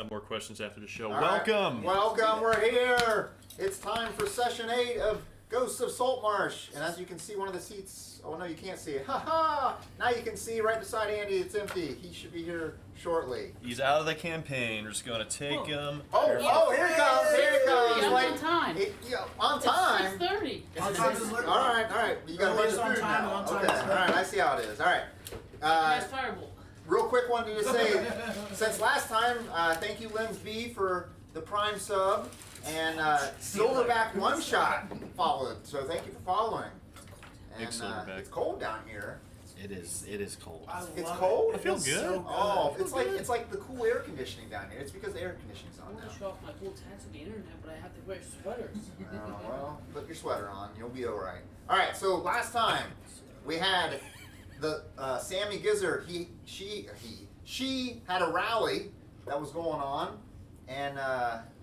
have more questions after the show. All Welcome! Right. Welcome, we're here! It's time for session 8 of Ghosts of Saltmarsh. And as you can see, one of the seats, oh no, you can't see it. Ha ha! Now you can see right beside Andy, it's empty. He should be here shortly. He's out of the campaign. We're just going to take him. Oh, here he comes, here he comes. Yeah, like, on time. On time? It's 6:30. All right. You got a bunch of food now. Okay, all right, I see how it is. All right. Nice fireball. Real quick one to say, since last time, thank you, Limbs B, for the Prime sub, and Silverback One Shot followed. So thank you for following. And it's cold down here. It is cold. It's cold. I feel good. So Oh, it's like the cool air conditioning down here. It's because the air conditioning's I on want now. to show off my cool tags on the internet, but I have to wear sweaters. Oh, well, put your sweater on. You'll be all right. All right. So last time we had the Sammy Gizzard. She had a rally that was going on, and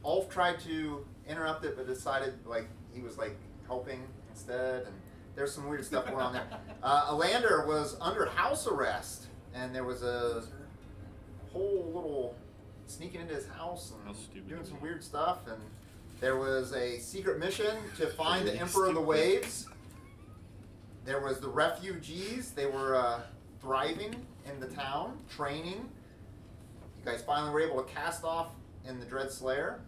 Ulf tried to interrupt it, but decided he was helping instead, and there's some weird stuff going on there. Alander was under house arrest, and there was a whole little sneaking into his house and doing some weird stuff, and there was a secret mission to find the Emperor of the Waves. There was the refugees. They were thriving in the town, training. You guys finally were able to cast off in the Dread Slayer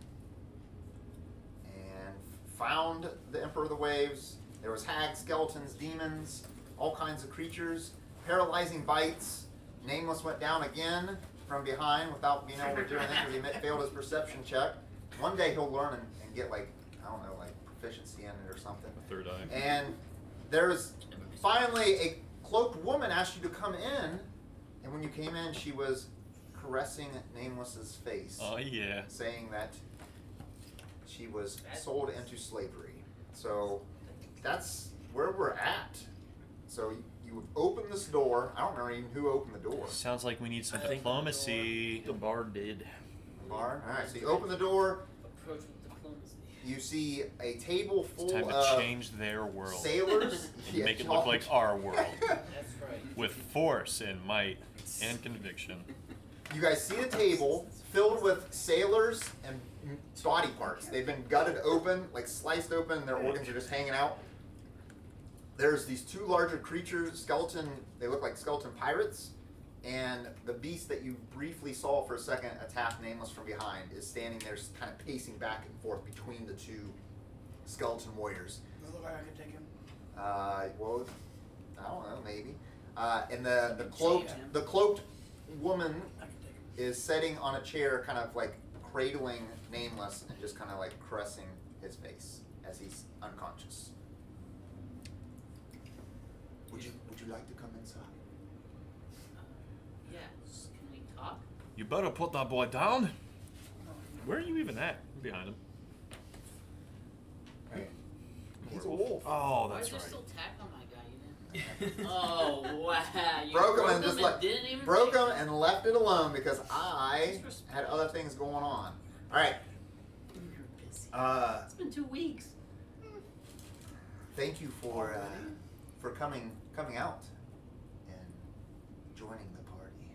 and found the Emperor of the Waves. There was hags, skeletons, demons, all kinds of creatures, paralyzing bites. Nameless went down again from behind without being able to do anything because he failed his perception check. One day he'll learn and get proficiency in it or something. A third eye. And there's finally a cloaked woman asked you to come in, and when you came in, she was caressing Nameless's face. Oh yeah. Saying that she was sold into slavery. So that's where we're at. So you opened this door. I don't remember even who opened the door. Sounds like we need some diplomacy. The bard did. The bar. All right. So you open the door. Approach with diplomacy. You see a table full It's time to of change their world. sailors. And make it look like our world. That's right. With force and might and conviction. You guys see a table filled with sailors and body parts. They've been gutted open, sliced open, and their organs are just hanging out. There's these two larger creatures, they look like skeleton pirates, and the beast that you briefly saw for a second attack Nameless from behind is standing there kind of pacing back and forth between the two skeleton warriors. Does it look like I could take him? Well, I don't know, maybe. And the cloaked woman I can take him. is sitting on a chair, kind of cradling Nameless and just kind of caressing his face as he's unconscious. Would you like to come inside? Yes. Can we talk? You better put that boy down. Where are you even at? Behind him. Right. He's a wolf. Oh, Why is that's there right. still tack on my guy? You didn't? Oh wow! You Broke him and just didn't even broke fix him it. and left it alone because I had other things going on. All right. You're busy. It's been 2 weeks. Thank you for coming out and joining the party.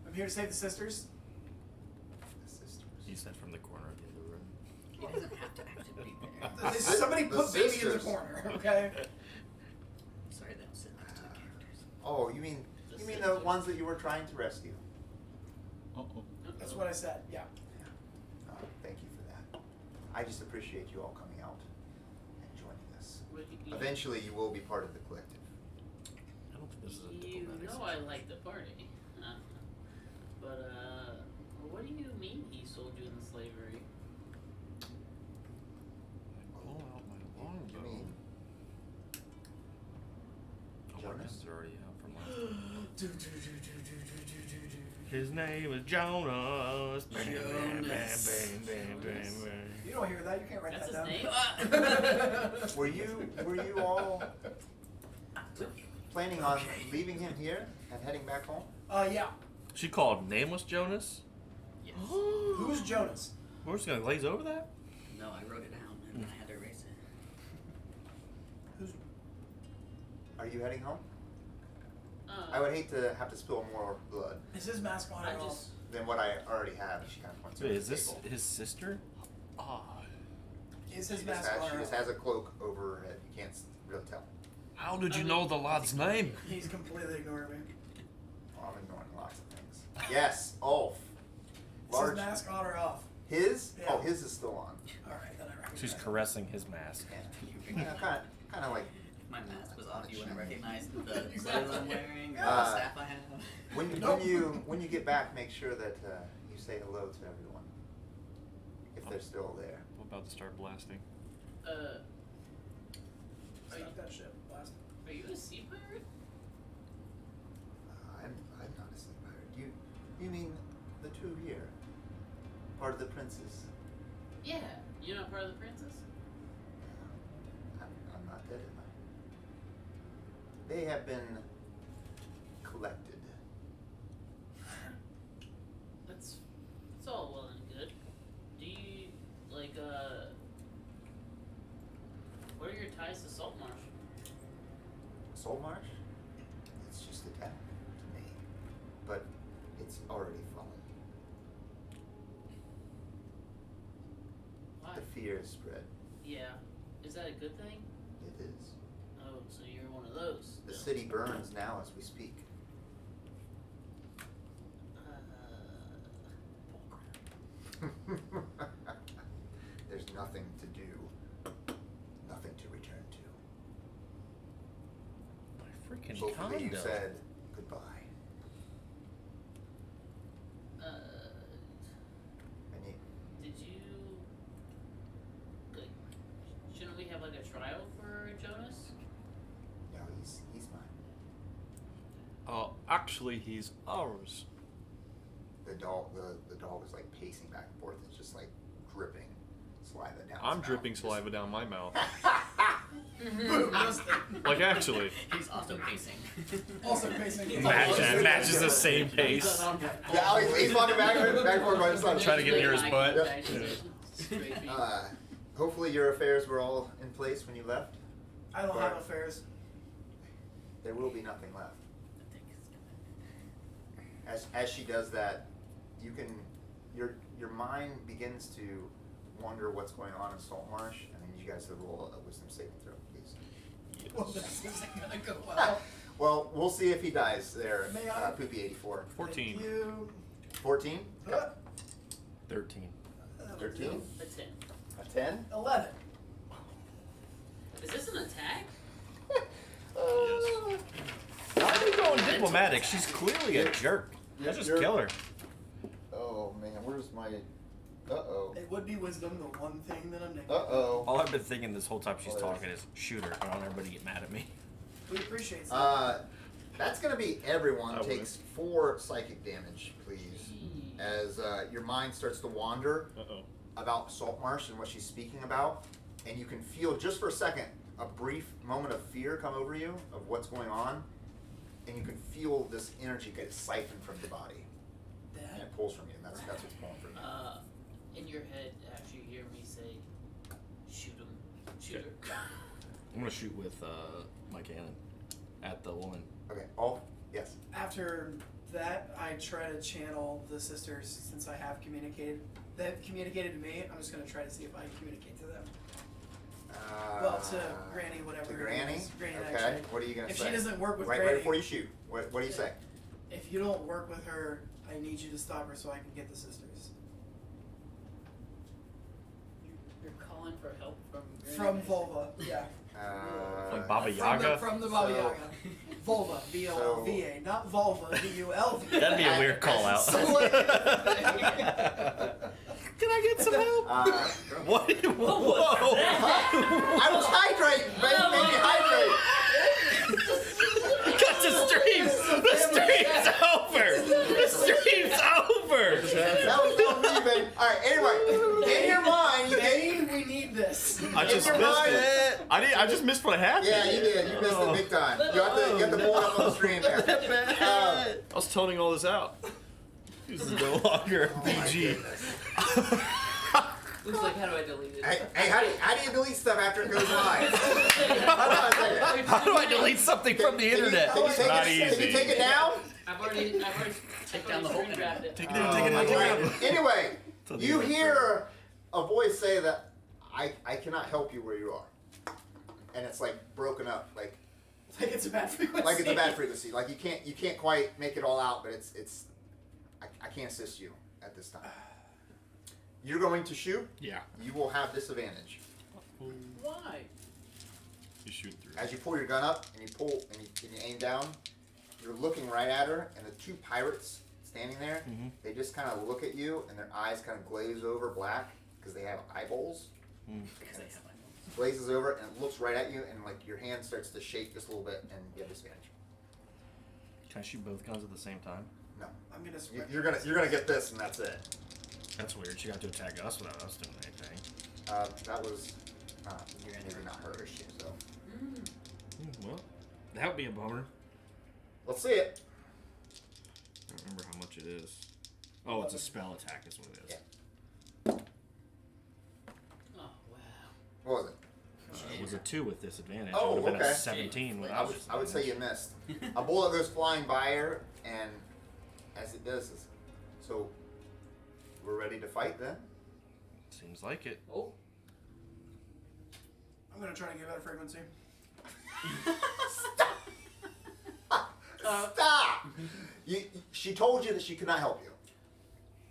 I'm here to save the sisters. The sisters. He said from the corner of the other room. He doesn't have to actively be there. Somebody the put baby in the sisters. corner, okay? Sorry, they don't sit next to the characters. Oh, you mean the ones that you were trying to rescue? Uh-oh. That's what I said, yeah. Thank you for that. I just appreciate you all coming out and joining us. Eventually, you will be part of the collective. I don't think this is a You diplomatic know I situation. like the party. But, what do you mean he sold you into slavery? Pull out my You longbow. mean Oh, Jonas? Jonas is already out from last time. His name is Jonas. You don't hear that, you can't write That's that his down. name? Were you all planning on leaving him here and heading back home? Yeah. She called Nameless Jonas? Yes. Who's Jonas? We're just gonna glaze over that? No, I wrote it down and I had to erase it. Who's... Are you heading home? I would hate to have to spill more blood Is his mask on I or off? just. than what I already have. And she kind of points Wait, over is the this table. his sister? Ah. Is She his just, mask has, on she or just off? has a cloak over her head. You can't really tell. How did you know the lad's name? He's completely ignoring me. Oh, I'm ignoring lots of things. Yes, Ulf. Is his mask on or off? His? Yeah. Oh, his is still on. Alright, then I recognize She's him. caressing his mask. Yeah, kind of like. If my mask was off, you wouldn't chin. recognize the clothes I'm wearing or the Uh, staff I have. When you get back, make sure that you say hello to everyone, if they're still there. I'm about to start blasting. Are you, Stop that shit. Blast. are you a sea pirate? I'm not a sea pirate. You mean the two here, part of the princes? Yeah. You're not part of the princess? I'm not dead, am I? They have been collected. That's all well and good. Do you like what are your ties to Saltmarsh? Saltmarsh? It's just a town to me, but it's already fallen. Why? The fear is spread. Yeah. Is that a good thing? It is. Oh, so you're one of those. The city burns now as we speak. There's nothing to do, nothing to return to. My freaking Hopefully you condo. said goodbye. And you, Did you like? Shouldn't we have like a trial for Jonas? no, he's mine. Actually, he's ours. The dog is like pacing back and forth. It's just like dripping saliva down. I'm his dripping mouth. saliva down my mouth. Boom. Like, actually. He's also pacing. Also facing. Matches the same pace. Yeah, he's walking back and forth by his side. Trying to get near his butt. Hopefully your affairs were all in place when you left. I don't have affairs. There will be nothing left. As she does that, you can your mind begins to wonder what's going on in Saltmarsh. I need you guys to roll a wisdom saving throw, please. Well, this isn't gonna go well. Well, we'll see if he dies there, May I? Poopy 84. 14. Thank you. 14? 13. 13? A 10. A 10? 11. Is this an attack? Yes. Why are you going diplomatic? She's clearly a jerk. Let's just kill her. Oh man, where's my... Uh-oh. It would be wisdom, the one thing that I'm negative. Uh-oh. All I've been thinking this whole time she's talking is shoot her. I don't want everybody to get mad at me. We appreciate that. That's gonna be everyone I would. takes 4 psychic damage, please. As your mind starts to wander Uh-oh. about Saltmarsh and what she's speaking about, and you can feel just for a second a brief moment of fear come over you of what's going on, and you can feel this energy get siphoned from your body, and Dad. it pulls from you, and that's what's pulling from you. In your head, after you hear me say, shoot him, shoot her. I'm gonna shoot with my cannon at the woman. Okay. Oh, yes. After that, I try to channel the sisters since I have communicated. They've communicated to me. I'm just going to try to see if I can communicate to them. Well, to Granny, whatever. To her Granny? name is. Granny, Okay. actually. What are you gonna If say? she doesn't work with right Granny, before you shoot, what do you say? if you don't work with her, I need you to stop her so I can get the sisters. You're calling for help from From Volva, yeah. Like Baba From the, Yaga? from the Baba So- Yaga. Volva, V-O-L-V-A, not Vulva, V-U-L-V-A. That'd be a weird call out. So like- Can I get some help? What? Whoa! I was hydrating, baby. Make me hydrate. Cut the stream! The stream's over! The stream's over! That was me, baby. All right. Anyway, in your mind, you Bane, we need this. I just your missed mind- it. I just missed what happened. Yeah, you did. You missed it big time. You have to pull it up on the screen there. I was toning all this out. This is no longer a Oh my PG. goodness. Looks like, how do I delete it? Hey, how do you delete stuff after it goes live? How do I delete something from the internet? Can you take Not it, easy. Can you take it down? I've already Take down the whole screen grabbed it. Take it down, take it down, take it down. Anyway, Till the you end. hear a voice say that I cannot help you where you are, and it's like broken up, like it's a bad frequency. it's a bad frequency. Like you can't quite make it all out, but it's I can't assist you at this time. You're going to shoot. Yeah. You will have disadvantage Why? You shoot through. as you pull your gun up and you pull and you aim down. You're looking right at her, and the two pirates standing there, they just kind of look at you, and their eyes kind of glaze over black because they have eyeballs. Because I have my nose. Glazes over and looks right at you, and like your hand starts to shake just a little bit, and you have disadvantage. Can I shoot both guns at the same time? No, I'm gonna. you're gonna get this, and that's it. That's weird. She got to attack us without us doing anything. That was maybe not her. So Well, that would be a bummer. let's see it. I don't remember how much it is. Oh, it's a spell attack is what it is. Yeah. Oh, wow. What was it? It was a 2 with disadvantage. Oh, it would have been okay. a 17 without I would say you disadvantage. missed. A bullet goes flying by her, and as it does, so we're ready to fight then. Seems like it. Oh. I'm gonna try to get a better frequency. Stop! She told you that she could not help you.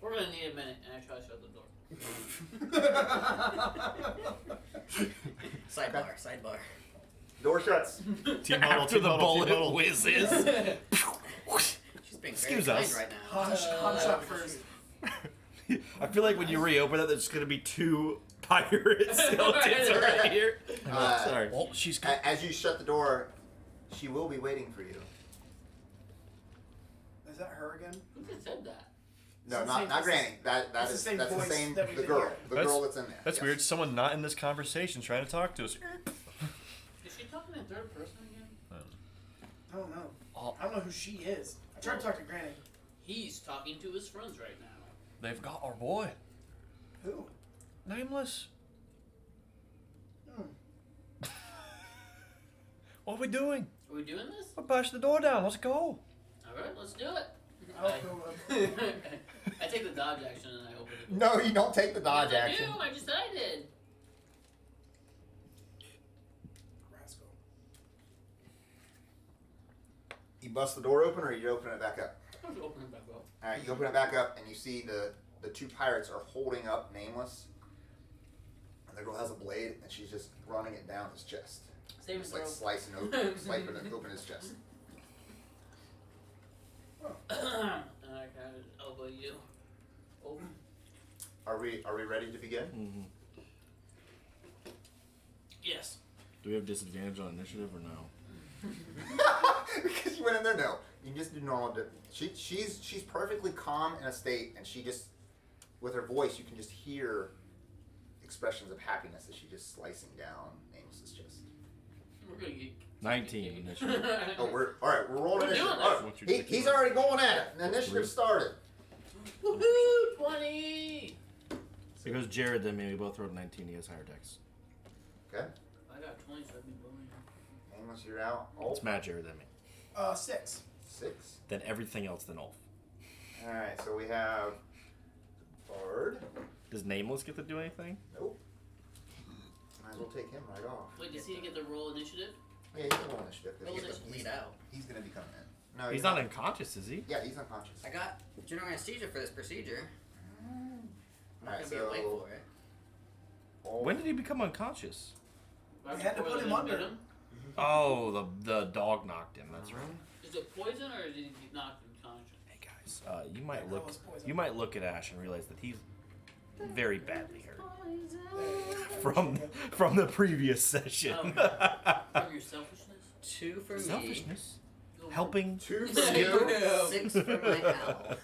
We're gonna need a minute, and I try to shut the door. Sidebar. Door shuts. Team huddle, After team the huddle, team bullet huddle. whizzes. She's being Excuse very us. kind right now. Hunt shot first. I feel like when you reopen it, there's gonna be 2 pirate skeletons right here. Sorry. Well, she's As you shut the door, she will be waiting for you. Is that her again? Who just said that? No, It's the not same- not Granny. That's the the same that's the voice same that we the did girl. here. The That's- girl that's in there. That's Yes. weird. Someone not in this conversation trying to talk to us. Is she talking in third person again? I don't know. Oh. I don't know who she is. I tried to talk to Granny. He's talking to his friends right now. They've got our boy. Who? Nameless. Hmm. What are we doing? Are we doing this? We'll bash the door down. Let's go. Alright, let's do it. I'll go up. I take the dodge action and I open it. No, you don't take the dodge Yes, action. I do. I just said I did. Rascal. You bust the door open, or you open it back up. I'll just open it back up. All right, you open it back up, and you see the 2 pirates are holding up Nameless. And the girl has a blade, and she's just running it down his chest. Same Just throw. like slicing open his chest. And I kind of elbow you. Oh. Are we ready to begin? Mm-hmm. Yes. Do we have disadvantage on initiative or no? Because you went in there. No, you can just do normal. She's perfectly calm in a state, and she just, with her voice, you can just hear expressions of happiness as she's just slicing down Nameless's chest. We're gonna get 19 initiative. Oh, all right. We're rolling We're initiative. doing All this. right. What's your He's already going at it. The initiative started. Woohoo! 20! Because Jared then maybe both rolled 19. He has higher dex. Okay. I got 20, so I'd be blowing. Nameless, you're out. Ulf, It's Matt Jared than me. 6. 6. Then everything else than Ulf. All right. So we have Bard. Does Nameless get to do anything? Nope. Might as well take him right off. Wait, does he get the roll initiative? Yeah, he's going initiative. 'Cause Roll he's- initiative. Bleed out. He's going to be coming in. No, He's not unconscious, is he? Yeah, he's unconscious. I got general anesthesia for this procedure. I'm not Alright, gonna be awake so- for it. Ulf. When did he become unconscious? Right We had to before put the him men bit under. him? Oh, the dog knocked him. That's right. Is it poison or did he knock him conscious? Hey guys, you might That look. was poison. You might look at Ashe and realize that he's very badly hurt from the previous session. From your selfishness? 2 for me. Selfishness, Go ahead. helping. 2 for you. 6 for my owl.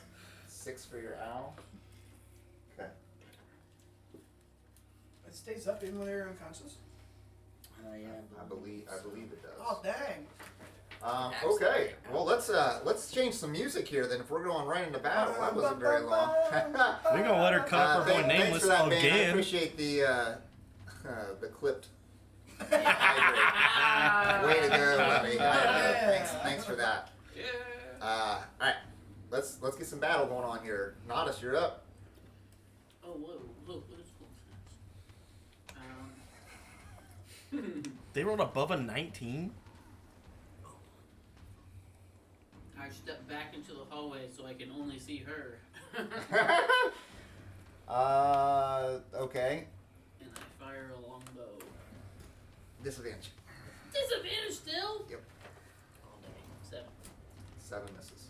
6 for your owl. Okay. It stays up even when they're unconscious. Yeah. I believe it does. Oh dang! Okay. Well, let's change some music here then. If we're going right into battle, that wasn't very long. We're gonna let her cut up her boy Thanks Nameless for that, man. I again. appreciate the clipped. Way to go, buddy. Thanks for that. Yeah. All right, let's get some battle going on here. Natas, you're up. Oh, whoa, what is going They rolled above a 19. I step back into the hallway so I can only see her. Okay. And I fire a longbow. Disadvantage. Disadvantage still? Yep. All day. 7. 7 misses.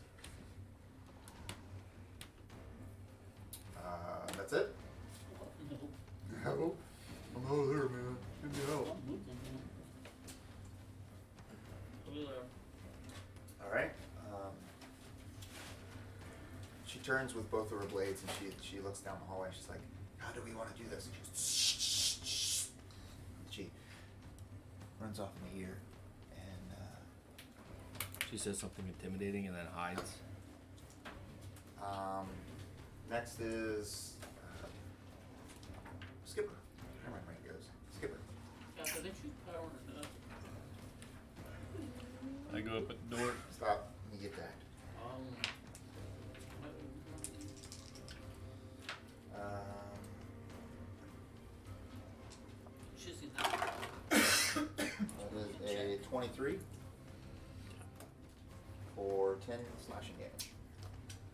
That's it? No. Oh, I'm over there, man. Give me help. Over there. All right. She turns with both of her blades and she looks down the hallway. She's like, "How do we want to do this?" And she goes, "Shh." She runs off in the ear, and She says something intimidating and then hides. next is Skipper. I don't remember where he goes. Skipper. Yeah, so they shoot power enough. I go up at the door. Stop. You get that. Should see that. That is a 23 for 10 slashing damage.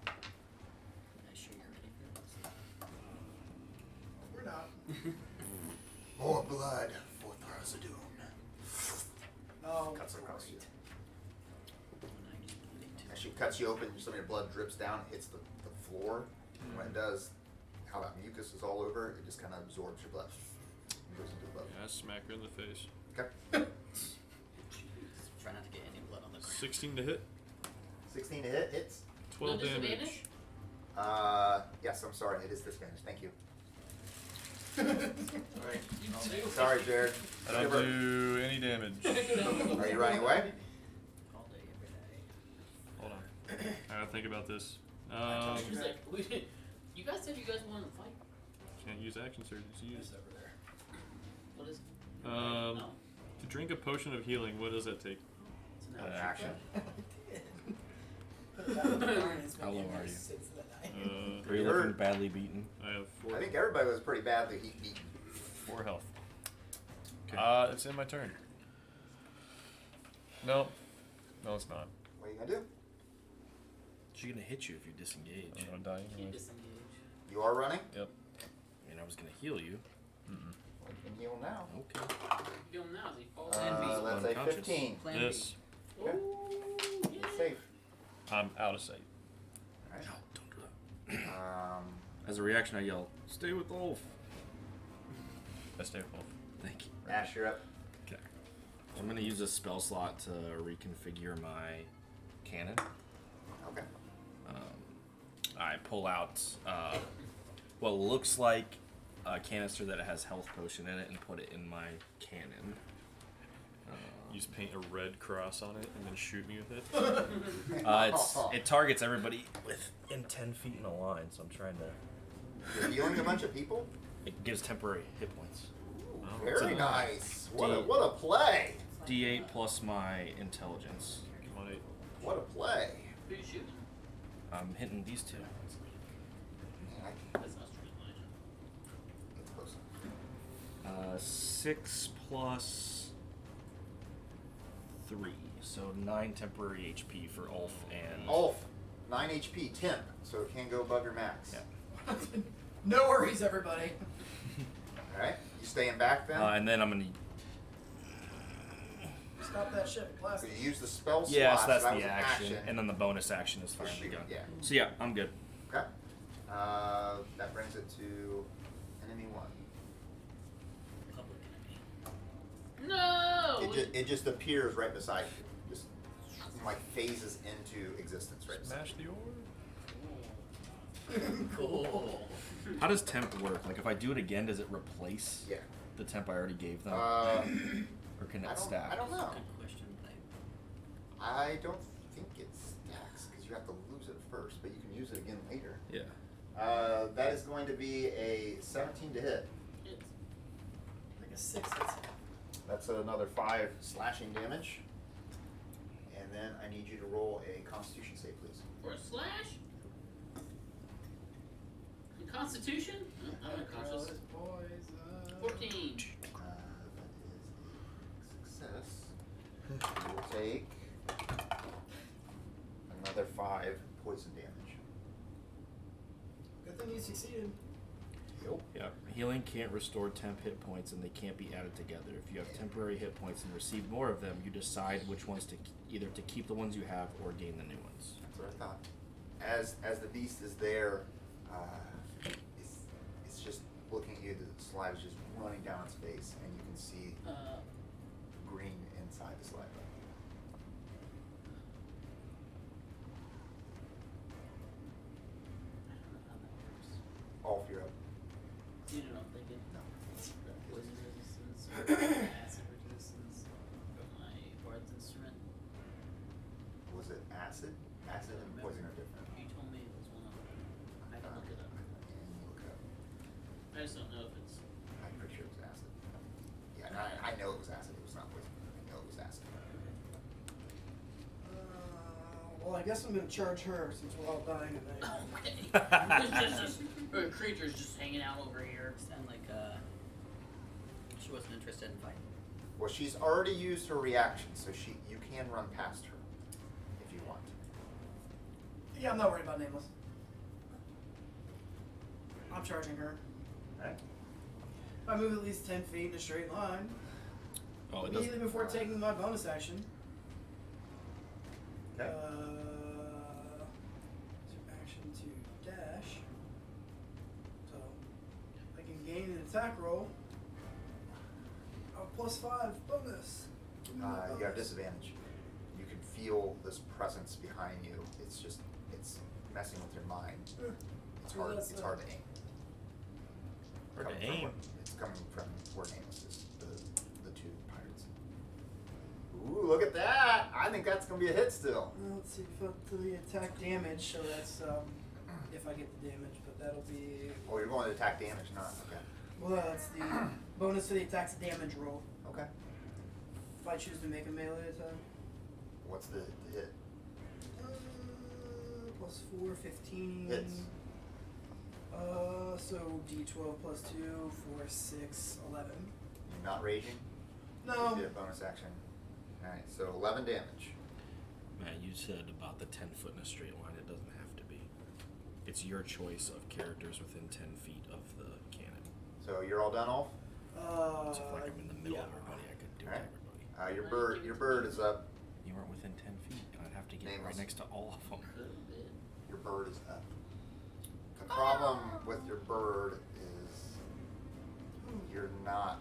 Am I sure you're ready for We're this? not. More blood for Thrasadun. Oh, Cuts across you. 92. As she cuts you open, some of your blood drips down, hits the floor. And when it does, how that mucus is all over, it just kind of absorbs your blood. It goes into the blood. Yeah, I smack her in the face. Okay. Try not to get any blood on the ground. 16 to hit. 16 to hit, hits. 12 No disadvantage? damage. Yes, I'm sorry, it is disadvantage. Thank you. Alright, you too. Sorry, Jared. I don't Skipper, do any damage. are you running away? All day, every day. Hold on. I gotta think about this. She's like, you guys said you guys wanted to fight. Can't use action surges. Use. What is it? Um, No. to drink a potion of healing, what does that take? It's an Action. How low are you? Are you You heard. looking badly beaten? I have 4. I think everybody was pretty badly heat beaten. 4 health. Okay. It's in my turn. No. No, it's not. What are you gonna do? She's gonna hit you if you disengage. I'm gonna die Can't anyway. disengage. You are running? Yep. I mean, I was gonna heal you. Well, you can heal now. Okay. Kill him now, he falls Plan B. That's a Unconscious. 15. Plan This. Ooh, yeah. It's safe. I'm out of sight. Alright. No, don't do that. As a reaction, I yell, "Stay with Ulf." I stay with both. Thank you. Ash, you're up. Okay. I'm gonna use a spell slot to reconfigure my cannon. Okay. I pull out what looks like a canister that has health potion in it and put it in my cannon. You just paint a red cross on it and then shoot me with it. It targets everybody within 10 feet in a line, so I'm trying to. You're healing a bunch of people? It gives temporary hit points. Very nice. What D- a play. D8 plus my intelligence. Come on, 8. What a play. Who you shooting? I'm hitting these two. Man, That's not straight line. that's close. 6 plus 3, so 9 temporary HP for Ulf and. Ulf, 9 HP, 10, so it can go above your max. Yeah. No worries, everybody. Alright, you staying back then? And then I'm gonna. Stop that shit, So plastic. you use the spell slot, Yeah, so that's that the was an action, and then the bonus action is firing the shoot, gun. yeah. So yeah, I'm good. Okay. That brings it to enemy 1. Public enemy. No! It just appears right beside you. Just like phases into existence right beside Smash the orb. Cool. How does temp work? Like if I do it again, does it replace you. Yeah. the temp I already gave them, Uh, or can I it don't, stack? I don't know. Good question. I don't think it stacks because you have to lose it first, but you can use it again later. Yeah. That is going to be a 17 to hit. Hits. Like a 6 hits. That's another 5 slashing damage. And then I need you to roll a Constitution save, please. For a slash? And Constitution? I'm unconscious. Boys, 14. That is a success. You will take another 5 poison damage. Good thing you succeeded. Yep. Yeah. Healing can't restore temp hit points, and they can't be added together. If you have temporary hit points and receive more of them, you decide which ones to either to keep the ones you have or gain the new ones. That's what I thought. As the beast is there, it's just looking at you. The slide is just running down its face, and you can see green inside the slide. I don't know how that works. All of you up. You know what I'm thinking? No. The poison resistance or acid resistance from my bard's instrument. Was it acid? Acid and poison are different. You told me it was one of them. I can look it up. And you look it up. I just don't know if it's. I'm pretty sure it was acid. Yeah, and I know it was acid. It was not poison. I know it was acid. Well, I guess I'm gonna charge her since we're all dying tonight. Okay. It's just a creature's just hanging out over here. Sound like she wasn't interested in fighting. Well, she's already used her reaction, so you can run past her if you want. Yeah, I'm not worried about Nameless. I'm charging her. Alright. If I move at least 10 feet in a straight line, Oh, it immediately doesn't. before taking my bonus action. Okay. Action to dash. So I can gain an attack roll. +5 bonus. You have disadvantage. You can feel this presence behind you. It's messing with your mind. It's Well, hard. that's It's hard to aim. Hard to Coming from aim. It's coming from where Nameless is. The two pirates. Ooh, look at that! I think that's gonna be a hit still. Let's see if the attack damage. So that's if I get the damage, but that'll be. Oh, you're going to attack damage, not okay. Well, that's the bonus to the attack's damage roll. Okay. If I choose to make a melee attack. What's the hit? +4, 15. Hits. So D12 +2, 4, 6, 11. You're not raging? No. You did a bonus action. Alright, so 11 damage. Man, you said about the 10 foot in a straight line. It doesn't have to be. It's your choice of characters within 10 feet of the cannon. So you're all done, Ulf? So if like I'm in the middle yeah. of everybody, I could do Alright. everybody. Your bird is up. You weren't within 10 feet, and I'd have to get Nameless. right next to all of them. Could have been. Your bird is up. The problem with your bird is you're not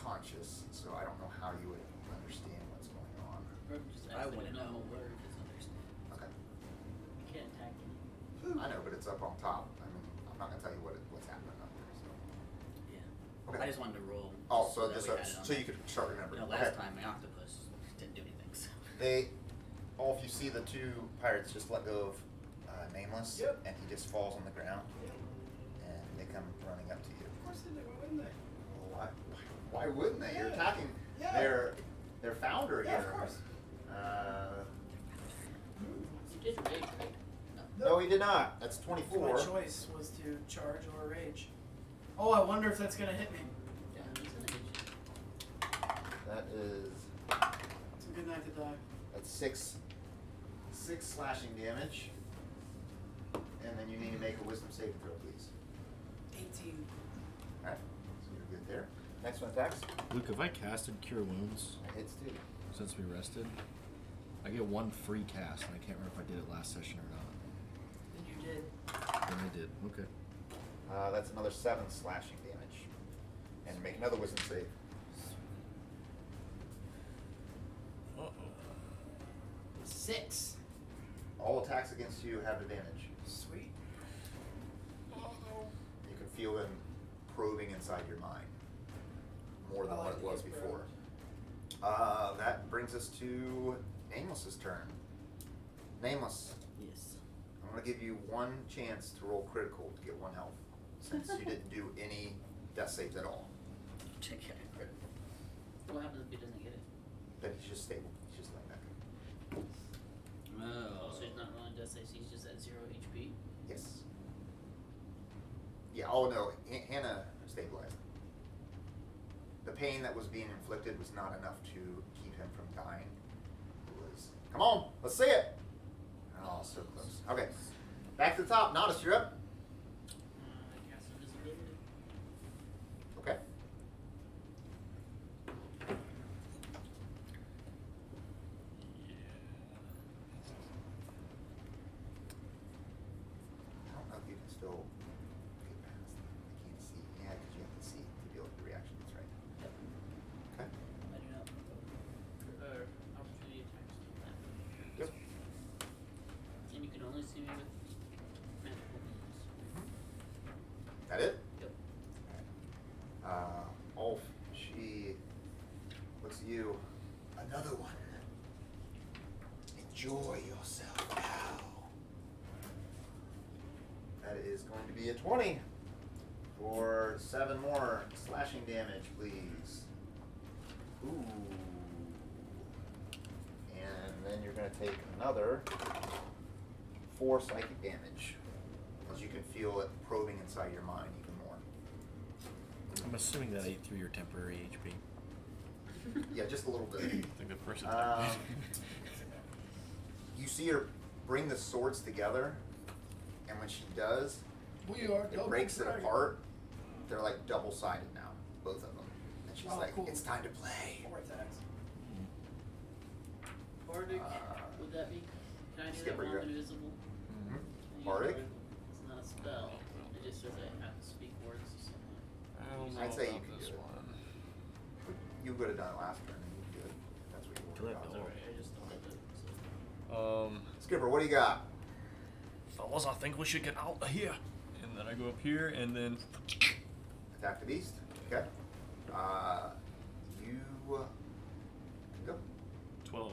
conscious, so I don't know how you would understand what's going on. Or just I ask wanna like a normal know. word is understand. Okay. You can't attack him. I know, but it's up on top. I mean, I'm not gonna tell you what's happening up there. So. Yeah. Okay. I just wanted to roll. Oh, so that this we had it on so there. you could start remembering. You know, last time my octopus didn't do anything. So. If you see the two pirates just let go of Nameless, Yep. and he just falls on the ground, and they come running up to you. Of course they do. Why wouldn't they? Well, why wouldn't they? You're Yeah. attacking Yeah. their founder Yeah, here. of course. You did rage, right? No, he did not. That's My 24. choice was to charge or rage. Oh, I wonder if that's gonna hit me. Yeah, he's an age. That is It's a good night to die. that's six slashing damage, and then you need to make a wisdom saving throw, please. 18. All right, so you're good there. Next one attacks. Luke, have I casted Cure Wounds That hits too. since we rested? I get one free cast, and I can't remember if I did it last session or not. And you did. And I did. Okay. That's another 7 slashing damage, and make another wisdom save. Uh-oh. 6. All attacks against you have advantage. Sweet. You can feel them probing inside your mind more than I what like it was these before. That brings us to Nameless's turn. Nameless, Yes. I'm going to give you one chance to roll critical to get 1 health, since you didn't do any death saves at all. Check it. What happens if he doesn't get it? Then he's just stable. He's just like that. Oh, so he's not rolling death saves, he's just at 0 HP? Yes. Yeah, oh no, Hannah stabilized. The pain that was being inflicted was not enough to keep him from dying. It was, come on, let's see it. Oh, so close. Okay, back to the top. Natas, you're up. I cast invisibility. Okay. I don't know if you can still get past that. I can't see. Yeah, because you have to see to deal with the reactions, right? Yep. Okay. I do not. Opportunity attacks do that. Yep. And you can only see me with magical means. That it? Yep. Ulf, she looks at you. Another one. Enjoy yourself now. That is going to be a 20 for 7 more slashing damage, please. Ooh. And then you're going to take another 4 psychic damage, as you can feel it probing inside your mind even more. I'm assuming that ate through your temporary HP. Yeah, just a little bit. I think the first attack. You see her bring the swords together, and when she does, We are it breaks it apart. They're like double-sided now, both of them. And she's Oh, like, cool. it's time to play. 4 attacks. Bardic, would that be? Can I do that Skipper, while you're I'm up. invisible? Mhm. Can I use Bardic? It's not a spell. It just says I have to speak words to someone. I don't know I'd say you about could this do it. one. You would have done it last turn, and you did. That's what you Do worried it. It's about. alright, I just thought of it. So. Skipper, what do you got? Fellas, I think we should get out of here. And then I go up here, and then Attack the beast. Okay. You can go. 12.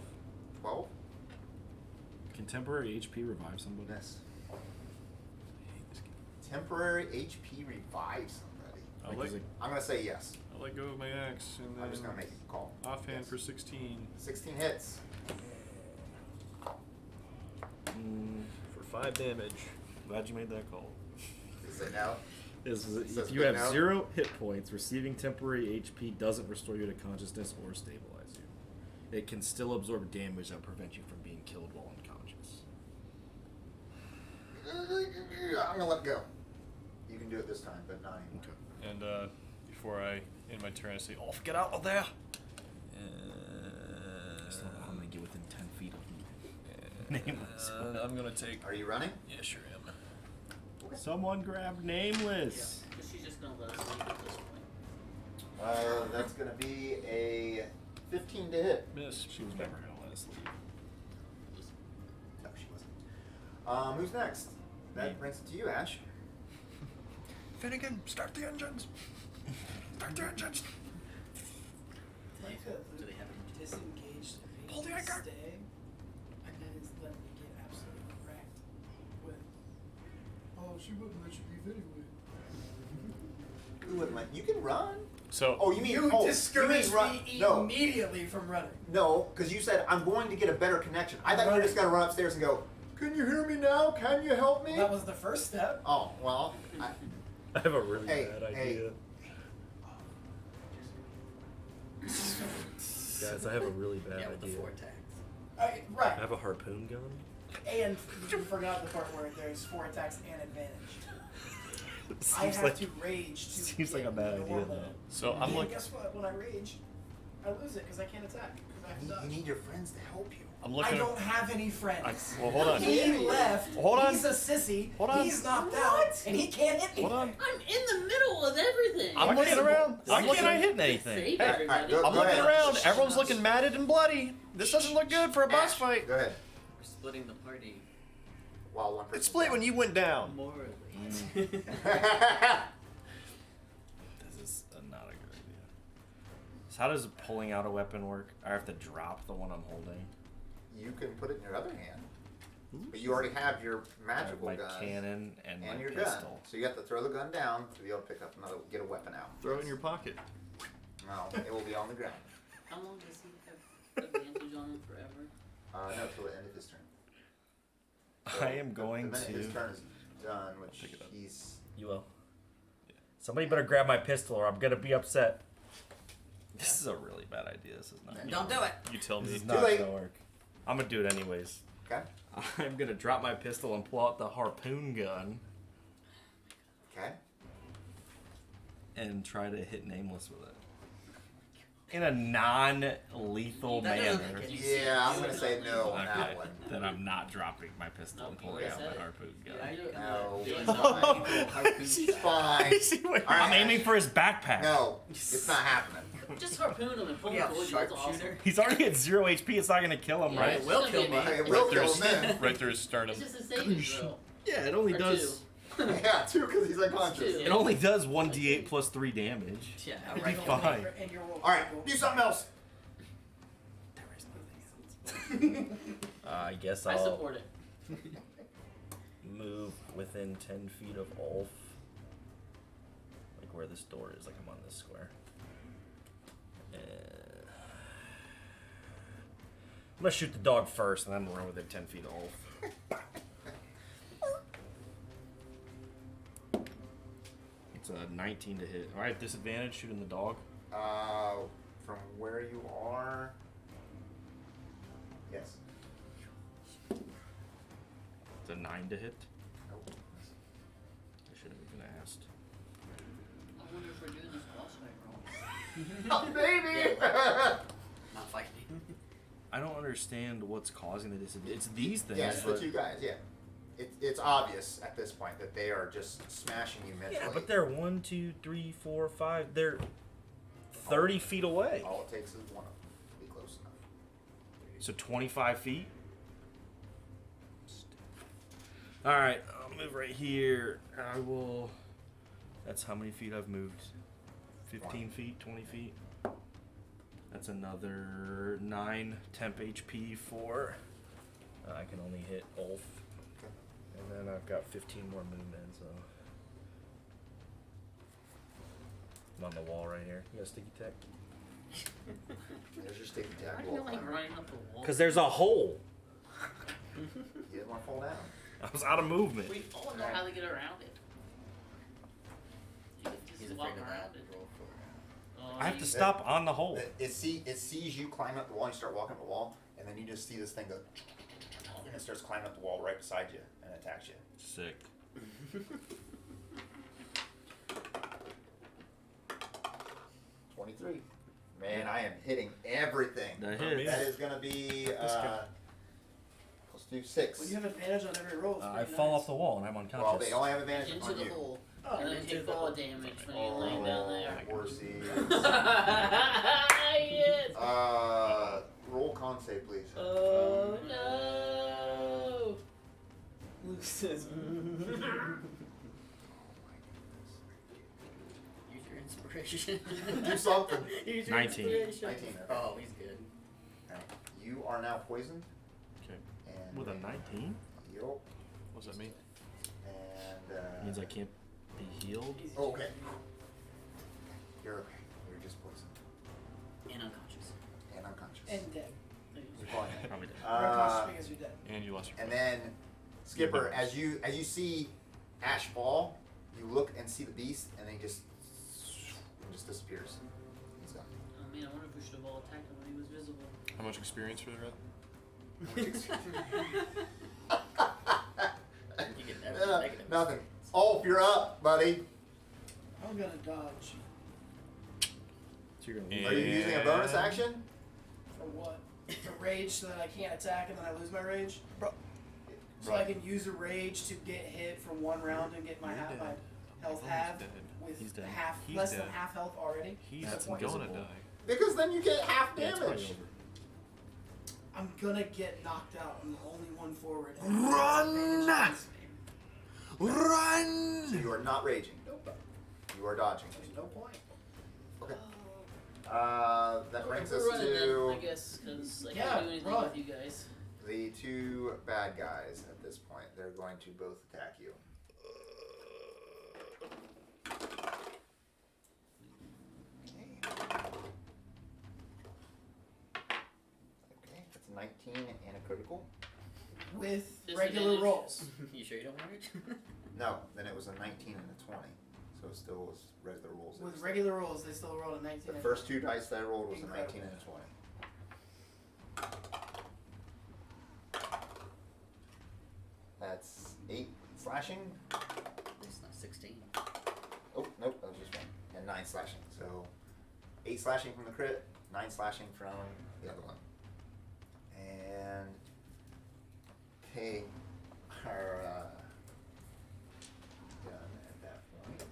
12. Can temporary HP revive somebody? Miss. Temporary HP revive somebody. I Like, let, is it- I'm gonna say yes. I let go of my axe, and then I'm just gonna make a call. offhand Yes. for 16. 16 hits. For 5 damage. Glad you made that call. Is it now? Is Says if you big have now. 0 hit points, receiving temporary HP doesn't restore you to consciousness or stabilize you. It can still absorb damage that prevents you from being killed while unconscious. I'm gonna let it go. You can do it this time, but not anymore. Okay. And before I end my turn, I say, "Off, get out of there!" Just don't know how many get within 10 feet of me. Nameless. I'm gonna take. Are you running? Yeah, sure am. Someone grab Nameless. Yeah, but she's just gonna let us leave at this point. That's gonna be a 15 to hit. Miss. She was never gonna let us leave. No, she wasn't. Who's next? That brings it to you, Ash. Finnegan, start the engines. Start the engines. Like Do they have it? disengaged Pull the anchor. stay, and then it's letting me get absolutely wrecked with. Oh, she wouldn't let you leave anyway. Who wouldn't let you can run? So. Oh, you mean You oh, discouraged you mean run? me No, immediately from running. no, because you said I'm going to get a better connection. I thought you were just gonna run upstairs and go. Can you hear me now? Can you help me? Well, that was the first step. Oh well. I have a really Hey, bad hey. idea. Guys, I have a really bad Yeah, with the idea. 4 attacks. I Right. have a harpoon gun. And you forgot the part where there's 4 attacks and advantage. I Seems have like to rage to seems get like a bad idea, normal. though. So I'm And like. guess what? When I rage, I lose it because I can't attack. 'Cause I have to You dodge. need your friends to help you. I'm I looking. don't have any friends. Well, hold on. He left. Hold on. He's a sissy. Hold on. He's knocked out, and he can't hit me. Hold on. I'm in the middle of everything. I'm looking around. Why I'm looking. can't I hit anything? Save Hey, everybody. alright, go I'm looking ahead. around. Everyone's looking matted and bloody. This doesn't look good for a boss Ash, fight. Go ahead. We're splitting the party While one person. It split when you went down. morally. This is not a good idea. So how does pulling out a weapon work? I have to drop the one I'm holding. you can put it in your other hand. But you already have your magical my gun cannon and my your pistol. gun. So you have to throw the gun down to be able to pick up another, get a weapon out. Throw it in your pocket. No, it will be on the ground. How long does he have advantage on him forever? No, till the end of his turn. I am going the minute to. his turn is done, which Pick it up. he's. You will. Somebody better grab my pistol or I'm gonna be upset. This is a really bad idea. This is not. Then don't do it. You tell This me. is not late. gonna work. I'm gonna do it anyways. Okay. I'm gonna drop my pistol and pull out the harpoon gun Okay. and try to hit Nameless with it. In a non-lethal That doesn't manner. make any Yeah, I'm gonna say no on that Okay, one. then I'm not dropping my pistol and pulling out my harpoon gun. No, Yeah, it's no. fine. It's fine. I'm Alright. aiming for his backpack. No, it's not happening. Just harpoon him and pull We him have towards you. That's awesome. sharpshooter. He's already at 0 HP. It's not gonna kill him, Yeah, right? it's will gonna kill be me. amazing. It will Right through kill his, him then. right through his sternum. It's just a saving throw. Yeah, it only Or does. Yeah, 2 because he's unconscious. Two. It only does 1d8 plus 3 damage. Yeah, And right. you Fine. don't make- and you're roll- Alright, do something else. I guess I I'll support it. move within 10 feet of Ulf. Like where this door is, like I'm on this square. I'm gonna shoot the dog first and then run within 10 feet of Ulf. It's a 19 to hit. Alright, disadvantage shooting the dog. From where you are. Yes. It's a 9 to hit. Nope. I should have even asked. I wonder if we're doing this boss fight wrong. Oh, baby! Not fighting. I don't understand what's causing the disadvantage. It's these things. Yes, the but- 2 guys, yeah. It's obvious at this point that they are just smashing you mentally. Yeah, but they're 1, 2, 3, 4, 5. They're 30 feet away. All it takes is one of them to be close enough. So 25 feet? Alright, I'll move right here. I will. That's how many feet I've moved? 15 feet? 20 feet? That's another 9 temp HP for. I can only hit Ulf. And then I've got 15 more movement, so. I'm on the wall right here. You got a sticky tack? There's your sticky Why tag do you wolf. like running up the wall? Because there's a hole. You didn't want to fall down. I was out of movement. We all know how to get around it. You can He's just walk afraid of around that. it. Roll for Oh, I have to you- stop on the hole. It sees you climb up the wall, you start walking up the wall, and then you just see this thing go, and it starts climbing up the wall right beside you and attacks you. Sick. 23. Man, I am hitting everything. That Not me. hits. That is going to be, let's do 6. Well, you have advantage on every roll. It's I pretty fall nice. off the wall and I'm unconscious. Well, they only have advantage into on the you. hole. Oh, And then into take the fall hole. damage when you're laying down there. Horsey. Yes! Roll con save, please. Oh no! Luke says, Use your inspiration. Do something. Use your 19. inspiration. 19. Okay. Oh, he's good. Alright. You are now poisoned. Okay. And With a 19? Yup. What does that mean? And Means I can't be healed? okay. You're okay. You're just poisoned And unconscious. and unconscious. and dead. You're fine. Probably dead. You're unconscious because you're dead. And you lost your And then, Skipper, as you see Ashe fall, you look and see the beast, and then he just disappears. He's gone. Oh man, I wonder if we should have all attacked him when he was visible. How much experience for the red? You get that negative. Nothing. Ulf, you're up, buddy. I'm gonna dodge. So you're gonna Yeah. leave. Are you using a bonus action? For what? To rage so that I can't attack and then I lose my rage? Bro. So I can use a rage to get hit for one round and get my You're half dead. my health He's halved dead. with He's dead. half He's less dead. than half health already. He's That's gonna invisible. die. Because then you get half Yeah, it's probably damage. over. I'm gonna get knocked out. I'm the only one forward. Run! Run! So you are not raging. Nope. You are dodging. There's no point. Okay. That brings We're us running then, I to. guess, because I Yeah, can't do anything run. with you guys. the two bad guys at this point. They're going to both attack you. Okay, that's a 19 and a critical. With Disadvantage. regular rolls. You sure you don't want to? No, then it was a 19 and a 20. So it still was regular rolls. With regular rolls, they still rolled a 19. The and first two dice that I rolled was Incredible. a 19 and a 20. That's 8 slashing. It's not 16. Oh, nope, that was just one. And 9 slashing. So 8 slashing from the crit, 9 slashing from the other one. And they are done at that point.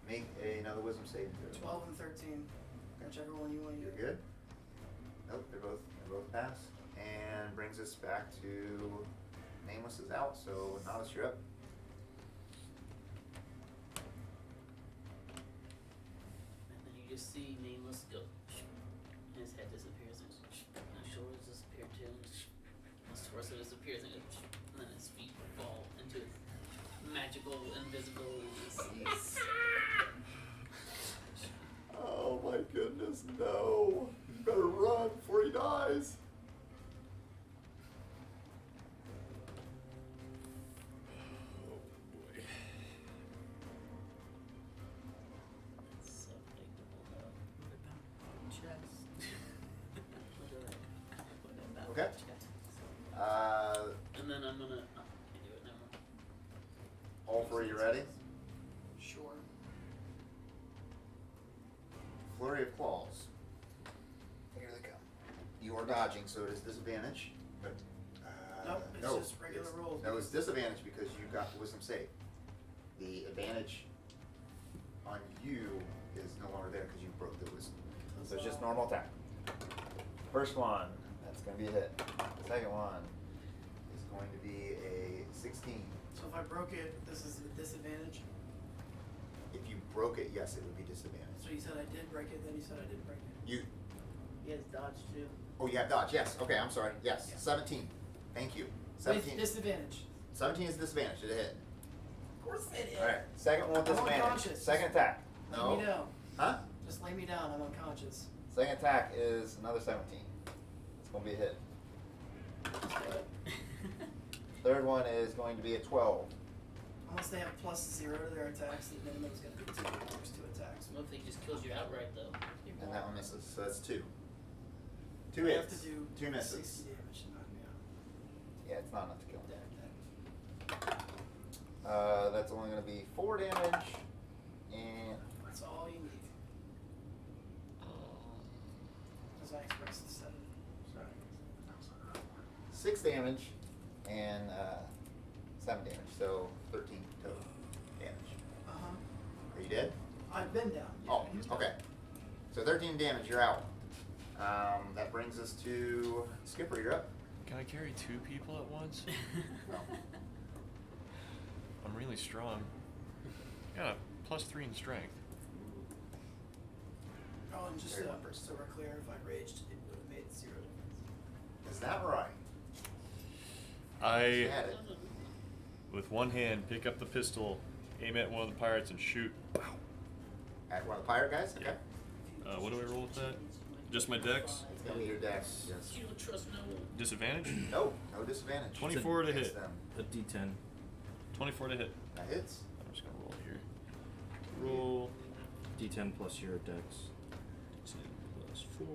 Make another wisdom saving throw. 12 and 13. Whichever one you want to You're use. good? Nope, they're both pass. And brings us back to Nameless is out, so Natas, you're up. And then you just see Nameless go. And his head disappears and his shoulders disappear too. And his torso disappears and then his feet fall into magical invisible seas. Oh my goodness, no. You better run before he dies. So predictable though. Chest. What about Okay. chest? Uh, And then I'm gonna. Oh, can't do it. Never mind. all three, you ready? Sure. Flurry of claws. Here they come. You are dodging, so it is disadvantage. But, Nope, it's no, just regular rolls. No, it's disadvantage because you got the wisdom save. The advantage on you is no longer there because you broke the wisdom. So it's just normal attack. First one, that's going to be a hit. The second one is going to be a 16. So if I broke it, this is a disadvantage. If you broke it, yes, it would be disadvantage. So you said I did break it, then you said I didn't break it. You, He has dodge too. oh, you have dodge, yes. Okay, I'm sorry. Yes, Yeah. 17. Thank you. With 17. disadvantage. 17 is disadvantage. Did it hit? Of course it is. Alright, second one with I'm disadvantage. unconscious. Second attack. Lay No. me down. Huh? Just lay me down. I'm unconscious. Second attack is another 17. It's going to be a hit. Third one is going to be a 12. Unless they have +0 to their attacks, the minimum's going to be 2. There's 2 attacks. What if he just kills you outright though? And that one misses. So that's 2. 2 I have hits. to do 2 misses. 60 damage to knock me out. Yeah, it's not enough to kill him. Dead. That's only going to be 4 damage. And That's all you need. As I expressed the 7. 6 damage. And 7 damage. So 13 total damage. Uh-huh. Are you dead? I've been down. Yeah, Oh, he's been okay. So 13 damage, you're out. That brings us to Skipper, you're up. Can I carry 2 people at once? No. I'm really strong. Got a +3 in strength. Oh, and just Carry one person. so we're clear, if I raged, it would have made 0 difference. Is that right? I, You had it. with one hand, pick up the pistol, aim at one of the pirates, and shoot. At one of the pirate guys? Okay. Yeah. What do I roll with that? Just my dex? It's going to be your dex. Yes. You don't trust no one. Disadvantage? No, no disadvantage. 24 to Against hit. them. A D10. 24 to hit. That hits. I'm just gonna roll here. Roll D10 plus your dex. 10 plus 4.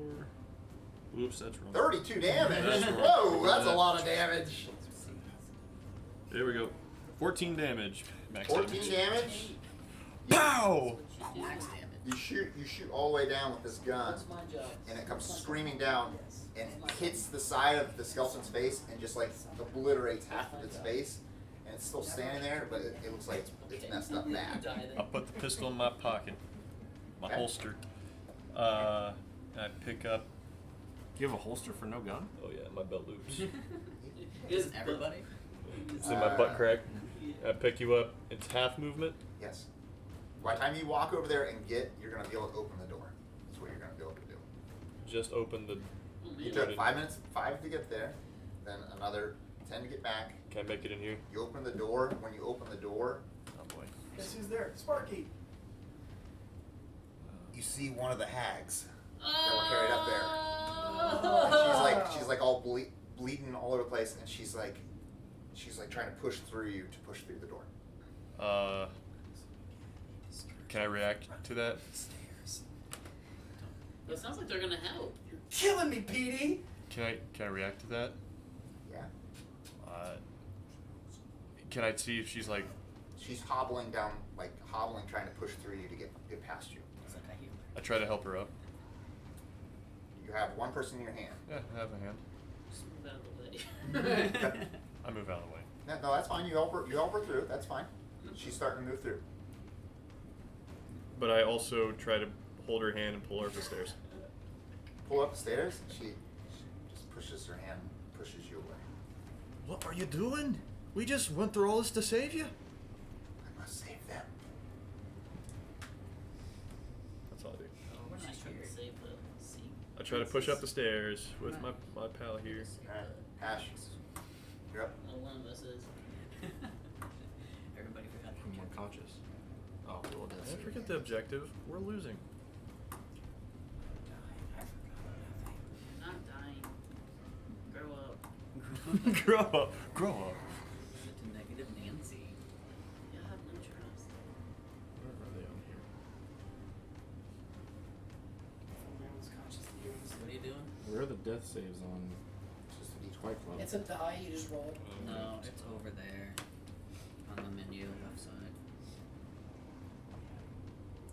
Oops, that's wrong. 32 damage. That's wrong. Whoa, that's a lot of damage. There we go. 14 damage. Max 14 damage. Pow! Max damage. You shoot all the way down with this gun, That's my job. and it comes screaming down and hits the side of the skeleton's face and just like obliterates half of its face. And it's still standing there, but it looks like it's messed up bad. Die then. I'll put the pistol in my pocket. My Okay. holster. I pick up. You have a holster for no gun? Oh yeah, my belt loops. Isn't everybody? It's in my butt crack. I pick you up. It's half movement. Yes. By the time you walk over there and you're going to be able to open the door. That's what you're going to be able to do. just opened the. Oh, You man. took 5 minutes, 5 to get there, then another 10 to get back. Can I make it in here? You open the door. When you open the door, Oh boy. Guess who's there? Sparky. you see one of the hags that were carried up there. Oh. And she's like all bleeding all over the place, and she's like trying to push through you to push through the door. Can I react to that? It sounds like they're gonna help. You're killing me, Petey. Can I react to that? Yeah. Can I see if she's like? She's hobbling down, like hobbling, trying to push through you to get past you. I try to help her up. You have one person in your hand. Yeah, I have a hand. Just move out of the way. I move out of the way. No, that's fine. You help her through. That's fine. She's starting to move through. But I also try to hold her hand and pull her up the stairs. Pull up the stairs. She just pushes her hand, pushes you away. What are you doing? We just went through all this to save you. I must save them. That's all I do. We're not trying to save the sea. I try to push up the stairs with my pal here. Alright, Ash, you're up. Well, one of us is. Everybody forgot. I'm unconscious. Oh, well, that's I forget the objective. We're losing. Not dying. Grow up. Grow up. Grow up. To negative Nancy. You have no trust. Where are they on here? What are you doing? Where are the death saves on Just a D20. Fight Club? It's a die. You just roll. No, it's over there. On the menu, left side.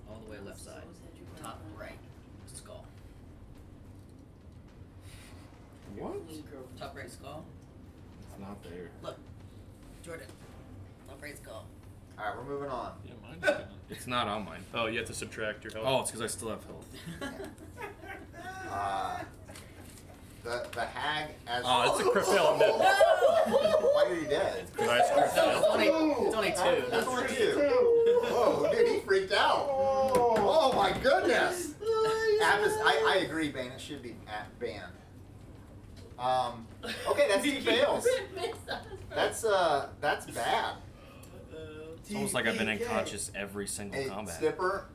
All the way left side. Top right. Skull. What? Top right skull. It's not there. Look. Jordan. Top right skull. Alright, we're moving on. Yeah, mine's gone. It's not on mine. Oh, you have to subtract your health. Oh, it's because I still have health. The hag as Oh, it's a crit fail. I'm dead. Why are you dead? Did I crit fail? It's only two. That's only two. Whoa, dude, he freaked out. Oh my goodness. I agree, Bane. It should be banned. Okay, that's 2 fails. That's bad. It's almost like I've been unconscious every single Hey, combat. Snipper,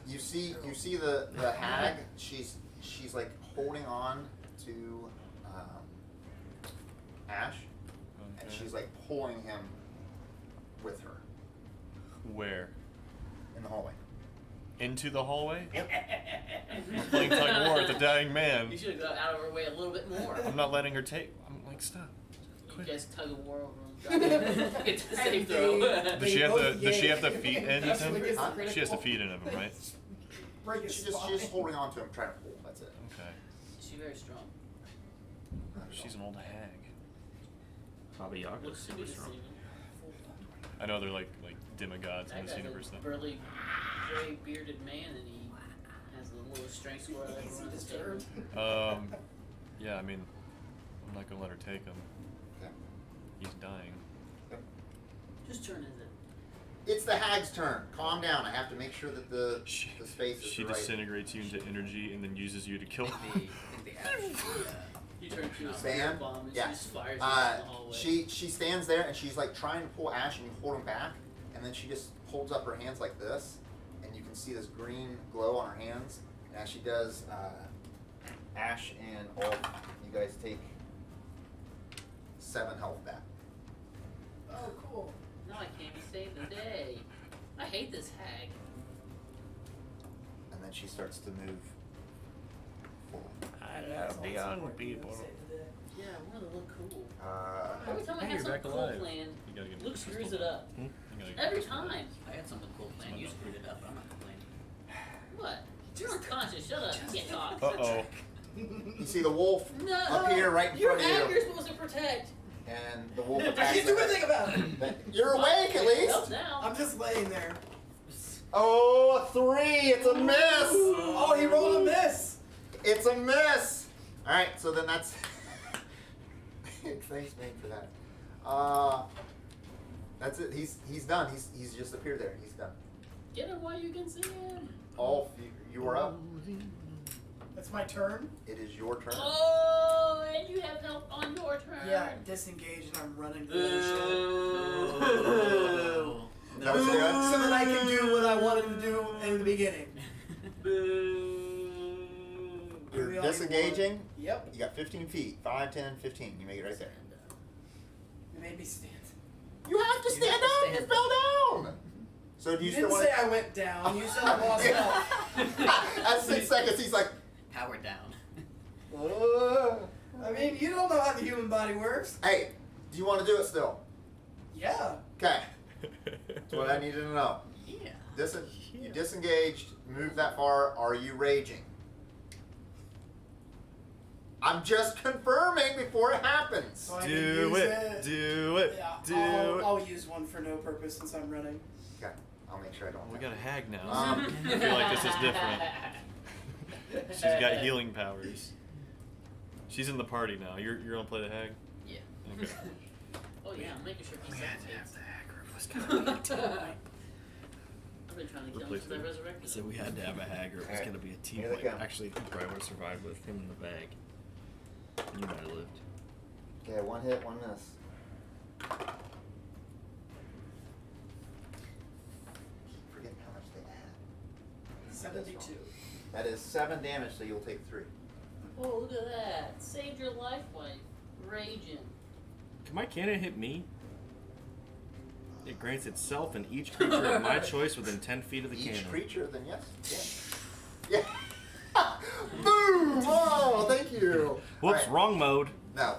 you see the hag. She's like holding on to Ash, and Okay. she's like pulling him with her Where? in the hallway. Into the hallway? I'm playing tug of war with a dying man. You should have got out of her way a little bit more. I'm not letting her take. I'm like, stop. You guys tug of war over him. Get the save throw. Does she have to? Does she have to feed into That's what him? gets the Huh? She has to critical. feed into him, right? Break his She's just holding on to him, trying to pull. That's it. Okay. She's very strong. She's an old hag. Baba Yaga's Looks to be super strong. deceiving. I know they're like demigods in That this guy's universe. a Though. burly, gray bearded man, and he has the little strength score that Is he everyone has disturbed? Yeah. I mean, I'm not gonna let her take him. Okay. He's dying. Whose turn is it? It's the hag's turn. Calm down. I have to make sure that the space is She the right. disintegrates you into energy and then uses you to kill. I think the Ash. You turn to a Bam. bomb, and Yeah. she just fires you down the hallway. She stands there and she's like trying to pull Ash and you hold him back, and then she just holds up her hands like this, and you can see this green glow on her hands. And as she does, Ash and all you guys take 7 health back. Oh, cool. No, I can't save the day. I hate this hag. And then she starts to move forward. I love the young people. Yeah, I want to look cool. Uh, Every time I Hey, have you're back something cool alive. planned, You gotta get me Luke the screws crystal it up. ball. You gotta get me Every the crystal ball. time. I had something cool planned. You screwed it up, but I'm not complaining. What? You're unconscious. Shut up. You can't talk. Uh-oh. you see the wolf No. appear right in You're front of hag you, you're supposed to protect. and the wolf I attacks can't do her. anything about it. You're awake at least. Help now. I'm just laying there. Oh, a 3! It's a miss. Oh, he rolled a miss. It's a miss. All right, so then that's. Thanks, man, for that. That's it. He's done. He's just appeared there. He's done. Get him while you can see him. All you are up. That's my turn. It is your turn. Oh, and you have help on your turn. Yeah, disengage and I'm running to the other ship. Boo. Is that what you're doing? So that I can do what I wanted to do in the beginning. Boo. You're disengaging. Yep. You got 15 feet. 5, 10, 15. You make it right there. You made me stand. You have to You stand have to up. stand. You fell down. So do you You still didn't want say I went down. You said I lost health. At 6 seconds, he's like, Power down. I mean, you don't know how the human body works. hey, do you want to do it still? Yeah. Okay. That's what I needed to know. Yeah. You disengaged, moved that far. Are you raging? I'm just confirming before it happens. So I can Do use it. Do it. Yeah, Do it. I'll use one for no purpose since I'm running. Okay. I'll make sure I don't. We got a hag now. Um, I feel like this is different. She's got healing powers. She's in the party now. You're gonna play the hag? Yeah. Okay. Oh yeah, I'm making sure he's safe. I've been trying to kill him since I resurrected I said him. we had to have a hag or it was Alright. going to be a team Here they fight. come. Actually, I think probably would have survived with him in the bag. You might have lived. Okay, one hit, one miss. Forgetting how much they add. 72. That is 7 damage, so you'll take 3. Oh, look at that. Saved your life by raging. Can my cannon hit me? It grants itself and each creature of my choice within 10 feet of the Each cannon. creature, then yes. Yeah. Boom! Oh, thank you. Whoops, Alright. wrong mode. No,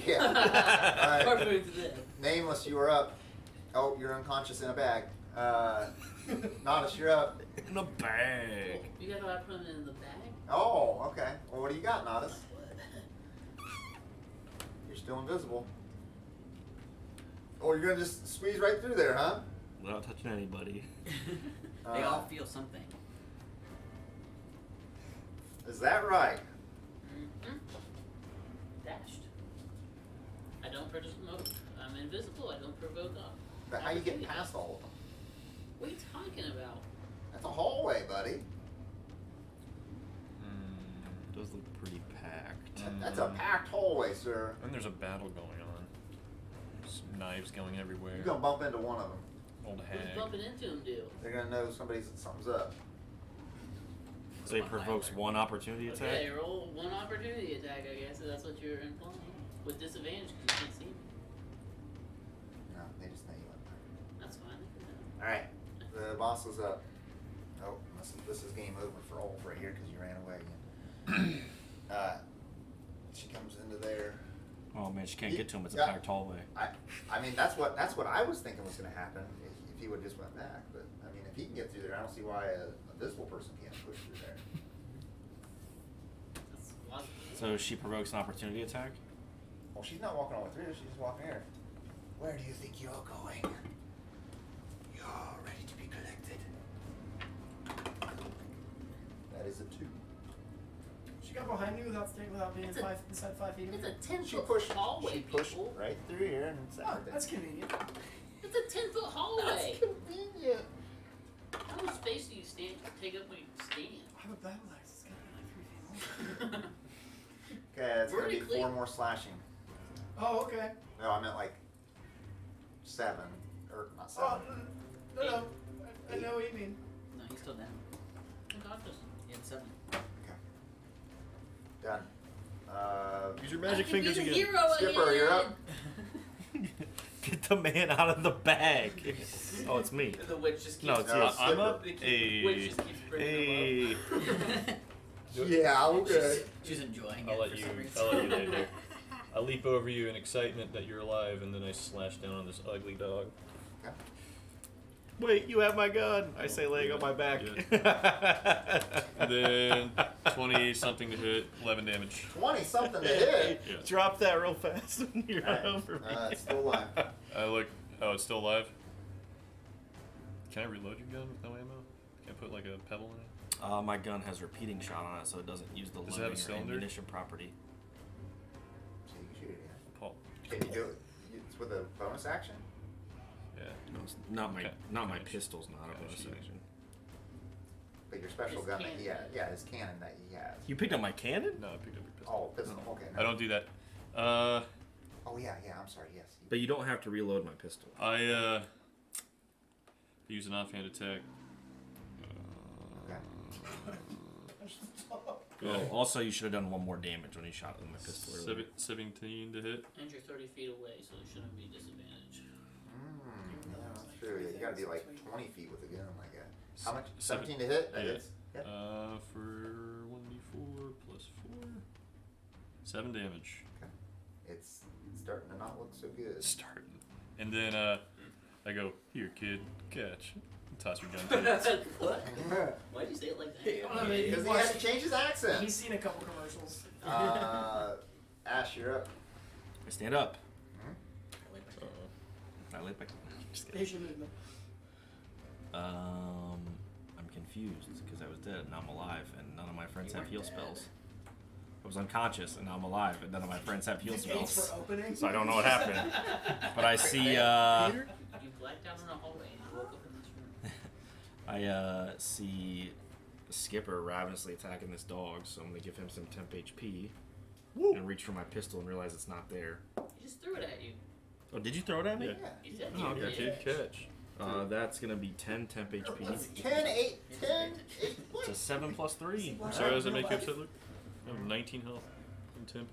yeah. Alright. Perfect to death. Nameless, you are up. Oh, you're unconscious in a bag. Natas, you're up. In a bag. You gotta know how to put him in the bag? Oh, okay. Well, what do you got, Natas? You're still invisible. Oh, you're gonna just squeeze right through there, huh? Without touching anybody. They all feel something. Is that right? Mm-hmm. Dashed. I don't promote. I'm invisible. I don't provoke up. But how you get past all of them? What are you talking about? That's a hallway, buddy. Those look pretty packed. That's a packed hallway, sir. And there's a battle going on. There's knives going everywhere. You're gonna bump into one of them. Old What's hag. bumping into him do? They're gonna know something's up. So it provokes one opportunity attack? Okay, roll one opportunity attack, I guess, if that's what you're implying. With disadvantage because you can't see me. No, they just know you up there. That's fine. All right, the boss is up. Oh, this is game over for Olf right here because you ran away again. She comes into there. Oh man, she can't get to him. It's a Yeah. packed hallway. I mean, that's what I was thinking was gonna happen if he would just went back. But I mean, if he can get through there, I don't see why a visible person can't push through there. That's logical. So she provokes an opportunity attack? Well, she's not walking all the way through. She's just walking here. Where do you think you're going? You're ready to be collected. That is a 2. She got behind me without being inside 5 feet of me. It's a 10 She foot pushed. hallway, She pushed people. right through here and it's Oh, that's convenient. It's a 10-foot hallway. convenient. How much space do you take up when you stand? I have a battle axe. It's gonna be like 3 feet long. Okay, that's gonna be Vertically. 4 more slashing. Oh, okay. No, I meant like 7 or not 7. Oh, no. I know what you mean. No, he's still down. Unconscious. He had 7. Okay. Done. Use your magic I can fingers be the again. hero Skipper, again. you're up. Get the man out of the bag. Oh, it's me. The witch just keeps. No, it's No, you. it's I'm up. The witch Hey. just keeps bringing them Hey. up. Yeah, okay. She's enjoying I'll it let for you. some reason. I'll let you later. I leap over you in excitement that you're alive, and then I slash down on this ugly dog. Wait, you have my gun. I say laying on my back. And then 20 something to hit, 11 damage. 20 something to hit. Yeah. Drop that real fast when you're Alright, over me. it's still alive. I look. Oh, it's still alive. Can I reload your gun with no ammo? Can I put like a pebble in it? My gun has repeating shot on it, so it doesn't use the Does it have a loading or cylinder? ammunition property. So you can shoot it again. Paul. Can you do it? It's with a bonus action? Yeah. No, it's not my Okay. not my Nice. pistol's not a Gotcha. bonus action. But your special His gun that cannon. he has. Yeah, his cannon that he has. You picked up my cannon? No, I picked up your pistol. Oh, pistol. Okay. I don't do that. Oh yeah. I'm sorry. Yes. But you don't have to reload my pistol. I use an offhand attack. Oh, also, you should have done 1 more damage when you shot with my pistol earlier. 17 to hit. And you're 30 feet away, so it shouldn't be disadvantage. Yeah, that's true. You gotta be like 20 feet with a gun like that. How much? Seven- 17 to hit. That yeah. hits? Yep. For 1d4 plus 4, 7 damage. It's starting to not look so good. Starting. And then I go, here, kid, catch. Toss your gun to it. What? Why'd you say it like that? Because he has to change his accent. He's seen a couple commercials. Ash, you're up. I stand up. Uh-oh. I lay back. Just kidding. Facial movement. I'm confused because I was dead and now I'm alive and none of my friends You have weren't heal dead. spells. I was unconscious and now I'm alive and none of my friends have heal The gates spells. were opening. So I don't know what happened. But I see You blacked out in a hallway and you woke up in this room. I see Skipper ravenously attacking this dog, so I'm gonna give him some temp HP and reach for my pistol and realize it's not there. He just threw it at you. Oh, did you throw it at me? Yeah. He said Oh, you okay. did. Kid, catch. That's gonna be 10 temp HP. 10, 8, 10, 8. It's a 7 plus 3. I'm sorry, does it make you upset, Luke? I have 19 health and temp.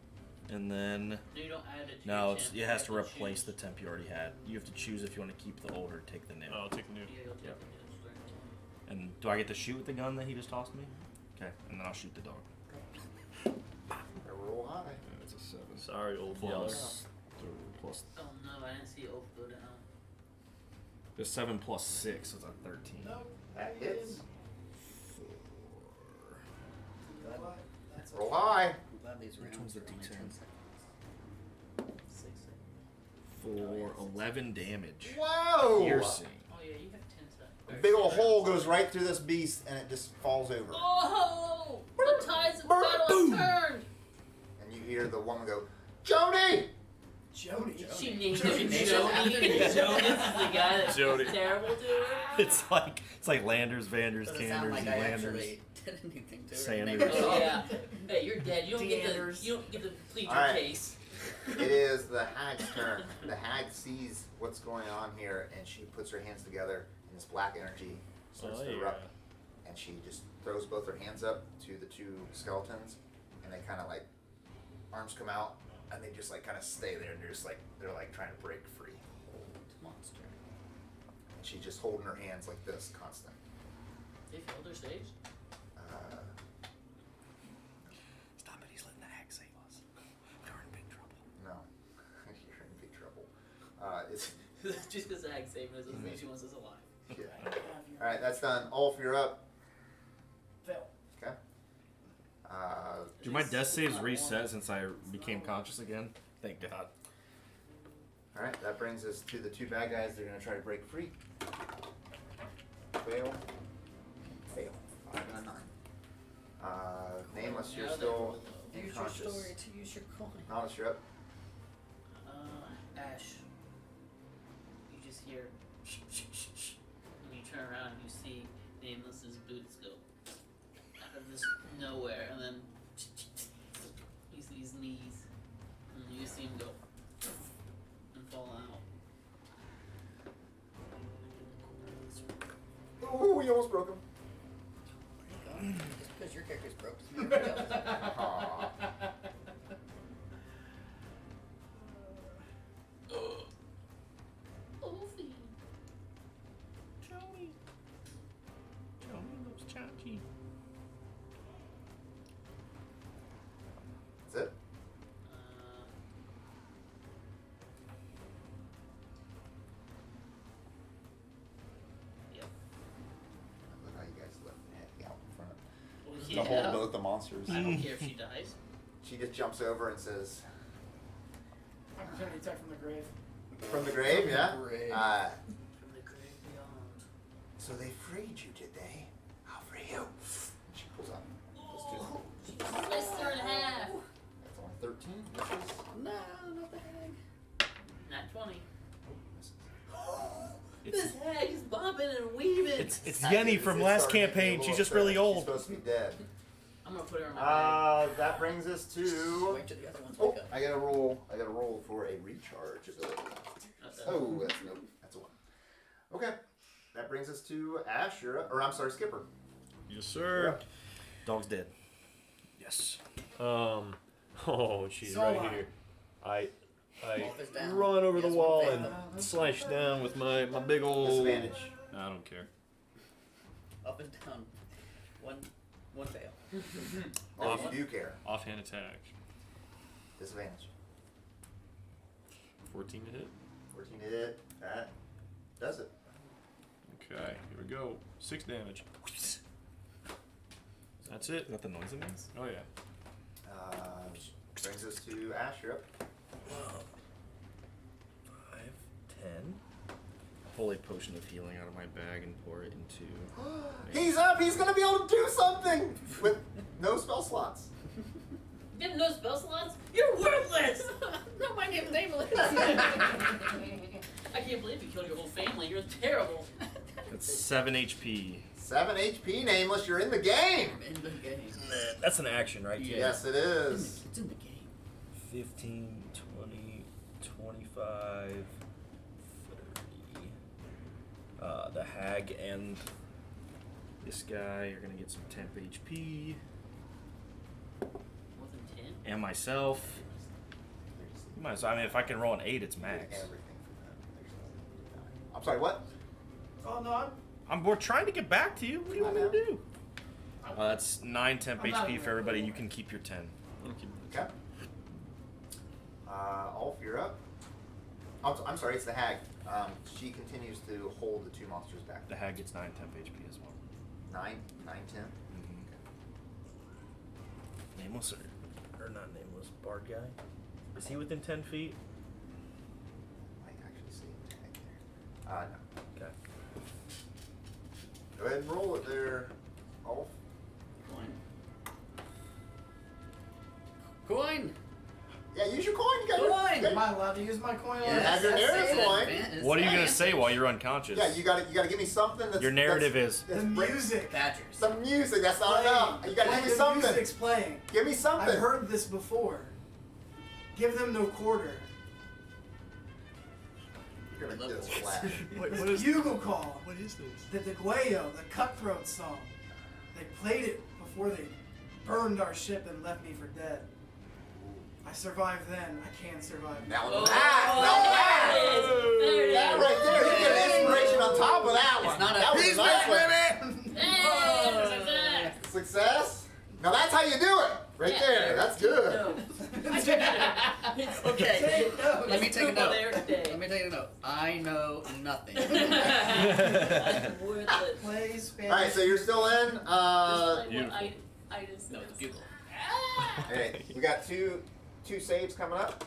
And then No, you don't add it to no, your it's, temp, it you has have to replace the choose. temp you already had. You have to choose if you want to keep the old or take the new. Oh, I'll take the new. Yeah, you'll take Yep. the new. And do I get to shoot with the gun that he just tossed me? Okay, and then I'll shoot the dog. Roll high. It's a 7. Sorry, old yeller. Plus Oh no, I didn't see Oath go down. the 7 plus 6 is a 13. Nope. That hits. 4. That's Roll high. I'm glad these Which rounds one's the are only D10? 10 seconds. 6 seconds. For 11 damage. Whoa! Piercing. Oh yeah, you have 10 seconds. A big old hole goes right through this beast and it just falls over. Oh! The tides of battle have turned! And you hear the woman go, Jody! Jody. She named Jody. him Named Jody. him after me. This is the guy that's Jody. terrible to her. It's like Landers, Vanders, Doesn't sound Canders, like and I Landers. actually did anything to her. Sanders. Oh yeah. Hey, you're dead. You don't Danders. get to plead your Alright. case. It is the hag's turn. The hag sees what's going on here and she puts her hands together and this black energy starts to erupt. And she just throws both her hands up to the 2 skeletons and they kind of like, arms come out and they just like kind of stay there and they're like trying to break free. Monster. And she's just holding her hands like this constant. They failed their saves. Stop it, he's letting the hag save us. We're in big trouble. No, you're in big trouble. It's Just because the hag saved us doesn't mean she wants us alive. yeah. I have your All right, that's done. Ulf, you're up. fail. Okay. Do my death saves reset since I became conscious again? Thank God. All right, that brings us to the 2 bad guys. They're gonna try to break free. Fail. Fail. 5 and a 9. Nameless, you're Now they're still with Use your unconscious. story to use your coin. Nameless, you're up. Ash. You just hear and you turn around and you see Nameless's boots go out of this nowhere and then you see his knees and you see him go and fall out. Ooh, you almost broke him. Just because your character's broke doesn't mean everybody else is. Aw. Oofy. Joey. Joey loves Chachi. That's it? Yep. Look how you guys left the head out in front. Well, To yeah. hold both the monsters. I don't care if she dies. She just jumps over and says, Opportunity attack from the grave. from the grave, yeah? Grave. From the grave beyond. So they freed you, did they? I'll free you. And she pulls out. Oh, she sliced her in half. That's only 13. Misses. No, not the hag. Not 20. Misses. This hag is bobbing and weaving. It's Yenny from last campaign. She's just really old. She's supposed to be dead. I'm gonna put her on my bag. That brings us to. Wait till the other ones Oh, wake up. I gotta roll for a recharge ability. Oh, that's no. That's a 1. Okay. That brings us to Ashe. Or I'm sorry, Skipper. Yes, sir. Dog's dead. Yes. Oh, she's So right am I. here. I Wolf is down. run over the Yes, wall one and fail. slash down with my big old. Disadvantage. I don't care. Up and down. One fail. Oh, you do care. Offhand attack. Disadvantage. 14 to hit. 14 to hit. That does it. Okay, here we go. 6 damage. That's it. Is that the noise it makes? Oh yeah. Brings us to Ashe. You're up. 5, 10. Pull a potion of healing out of my bag and pour it into. He's up. He's gonna be able to do something with no spell slots. You have no spell slots? You're worthless! No, my name's Nameless. I can't believe you killed your whole family. You're terrible. That's 7 HP. 7 HP, Nameless. You're in the game. I'm in the game. That's an action, right? Yeah. Yes, it is. It's in the game. 15, 20, 25, 30. The hag and This guy, you're gonna get some temp HP. More than 10? And myself. Might as well- I mean, if I can roll an 8, it's max. Everything from that. I'm sorry. What? Oh no, We're trying to get back to you. What do you want me to do? I'm That's 9 temp I'm not HP even for everybody. rolling. You can keep your 10. Okay. Ulf, you're up. I'm sorry, it's the hag. She continues to hold the 2 monsters back. The hag gets 9 temp HP as well. 9, 10. Nameless or not nameless, bard guy. Is he within 10 feet? Might actually see a tag there. No. Okay. Go ahead and roll it there, Ulf. Coin! Yeah, use your coin. You got Coin! your, Am I allowed to use my coin? You have your narrative coin. What are you gonna say while you're unconscious? Yeah, you gotta give me something that's Your narrative that's, is. The that's break- music. Badgers. The music, that's not enough. You gotta give me The something. music's playing. Give me something. I've heard this before. Give them no quarter. You're gonna Love get this voice. flash. This what is bugle call. What is this? The Deguayo, the cutthroat song. They played it before they burned our ship and left me for dead. I survived then. I can survive now. Now Oh, that, there it is. that right there, you get an inspiration on top of that one. It's not a- that was He's a nice back, one. Hey, success! Success. Now that's how you do it. Right Yeah. there. That's good. No. Okay. Take notes. Let me take a note. There today. Let me take a note. I know nothing. I'm worthless. Play Spanish. All right, so you're still in. Just like beautiful. what I just No, it's noticed. bugle. Hey, we got two saves coming up.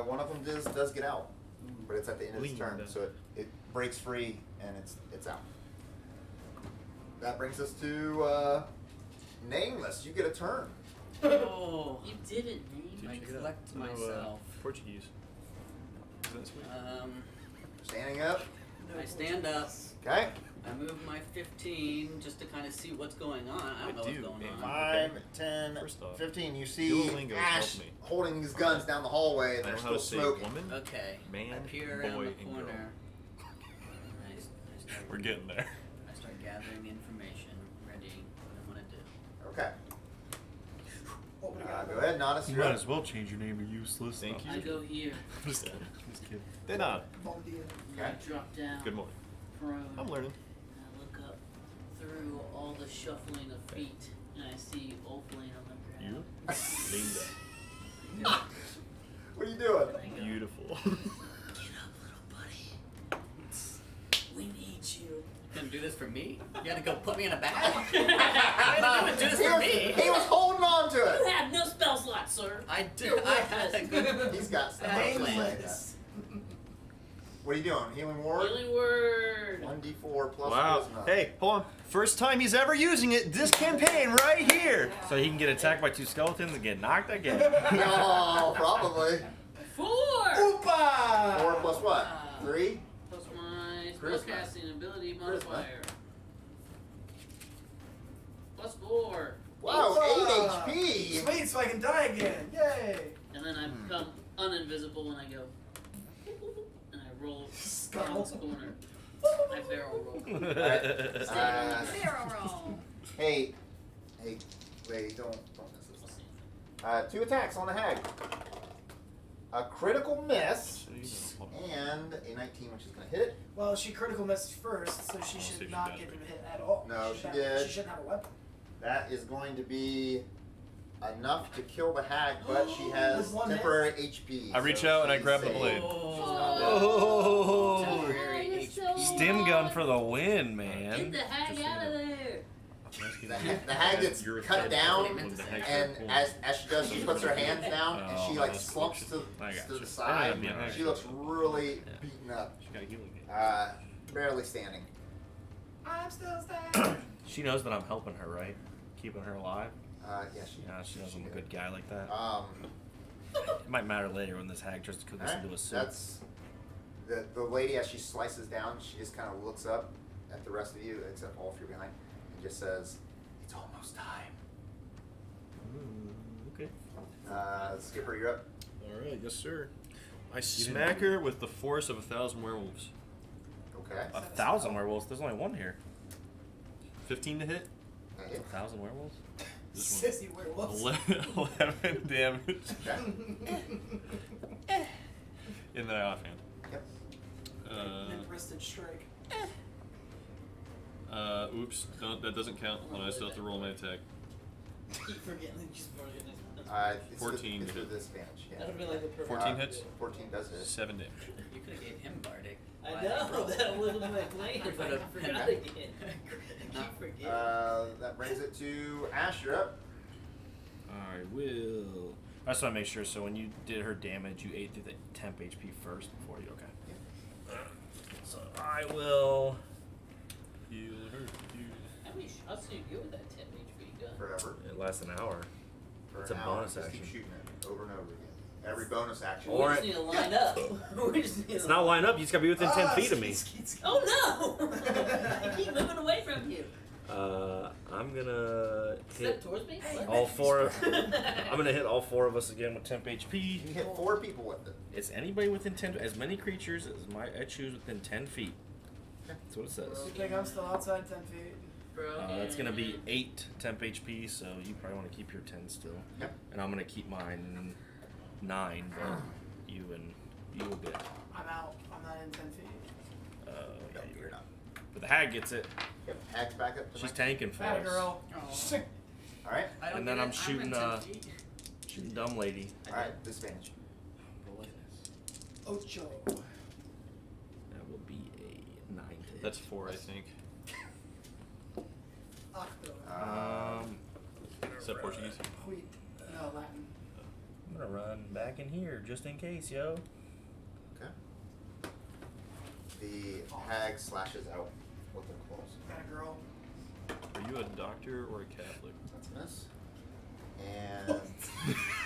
One of them does get out, but it's at the end of its Lean, turn, though. so it breaks free and it's out. That brings us to Nameless. You get a turn. Oh. You didn't name I me. collect No, myself. Portuguese. Is that sweet? Standing up. No I stand up. Okay. I move my 15 just to kind of see what's going on. I don't know what's going on. 5, 10, First off, 15. You see Duolingo Ashe help me. holding these guns down the hallway, and I they're know how still to say smoking. woman, Okay. man, I peer boy, around the and girl. corner. I start, We're getting there. I start gathering information, ready what I want to do. Okay. What would I got? Go ahead, Natas. You You're might up. as well change your name to useless. Thank I you. go here. Just kidding. They're not. Bon dia. And I drop down. Good morning. Prone. I'm learning. And I look up through all the shuffling of feet, and I see Ulf laying on the You? ground. Linda. What are you doing? And I go, Beautiful. Get up, little buddy. We need you. You gonna do this for me? You gotta go put me in a bag? No, do this for me. He was holding on to You it. have no spell slots, sir. I do. You're I had a good. He's got stuff. Nameless. What are you doing? Healing ward? Healing word. 1d4 plus Wow. charisma. Hey, hold on. First time he's ever using it this campaign right here. So he can get attacked by 2 skeletons and get knocked again. No, probably. 4. Oopa! 4 plus what? 3? Plus Charisma. spellcasting ability modifier. +4. Wow, Whoa. 8 HP. Sweet, so I can die again. Yay! And then I become uninvisible when I go. And I roll around this corner. I barrel roll. Alright. Barrel roll. Hey, lady, don't miss We'll this. see. 2 attacks on the hag. A critical miss So you know, and a 19, which is gonna hit it. Well, she critical missed first, so she see should if she not does get it. hit at all. No, She she should did. She shouldn't have a weapon. That is going to be enough to kill the hag, but she has With one hit? temporary HP. I reach so out and I she's grab the safe. blade. Oh, Temporary you're HP. so stim gun hard. for the win, Get man. the hag out of there! The hag gets cut down, When the hag's and pulled. as she does, she puts her hands down and she Oh, like that's slumps bullshit. I to gotcha. the side. Yeah, She looks really Yeah. beaten up, She got healing. barely standing. I'm still standing. She knows that I'm helping her, right? Keeping her alive. Yeah, she. Yeah, she knows I'm a did. good guy like that. It It might matter later when this hag tries to cook us into a soup. That's the lady as she slices down. She just kind of looks up at the rest of you, except all 3 behind, and just says, "It's almost time." Okay. Skipper, you're up. Alright, yes, sir. I Smack her with the force of 1,000 werewolves. Okay. 1,000 werewolves. There's only one here. 15 to hit. 1,000 werewolves. This one. Sissy werewolves. 11 damage. Okay. In the offhand. Yep. Wristed strike. Oops. That doesn't count. Hold on, I still have to roll my attack. Keep forgetting that she's already in this. It's 14 With, it's hit. with disadvantage. Yeah. That would be like the perfect. 14 hits? 14 does hit. 7 damage. You could have gave him Bardic. I Why know, roll? that wasn't my plan. I If I could've forgot been- again. I keep forgetting. That brings it to Ashe. You're up. I will. I just want to make sure. So when you did her damage, you ate through the temp HP first before you. Okay. So I will. Heal her. How many shots do you get with that 10 HP gun? Forever. It lasts an hour. For It's an a hour. bonus Just action. keep shooting it over and over again. Every bonus action. Or We just need to line up. We just need It's to not line up. You just gotta be within 10 Ah, feet of me. Oh no! I keep moving away from you. I'm gonna Step hit towards me? What? all 4. I'm gonna hit all 4 of us again with temp HP. You can hit 4 people with it. It's anybody within 10. As many creatures as I choose within 10 feet. That's what it says. You think I'm still outside 10 feet? Bro, That's gonna be 8 temp HP, so you probably want to keep your 10 still. Yep. And I'm gonna keep mine 9, but you will get. I'm out. I'm not in 10 feet. Yeah, No, you you're will. not. But the hag gets it. Yep. Hag's back up to She's 19. tanking for Bad us. girl. Oh. Alright. I don't And then get I'm it. shooting, in 10 feet. Shooting dumb lady. Alright. Disadvantage. Ocho. That will be a 9 to hit. That's 4, I think. Octo. Is that Portuguese? Wheat. No, Latin. I'm gonna run back in here just in case, yo. Okay. The hag slashes out with her claws. Bad girl. Are you a doctor or a Catholic? That's a miss. And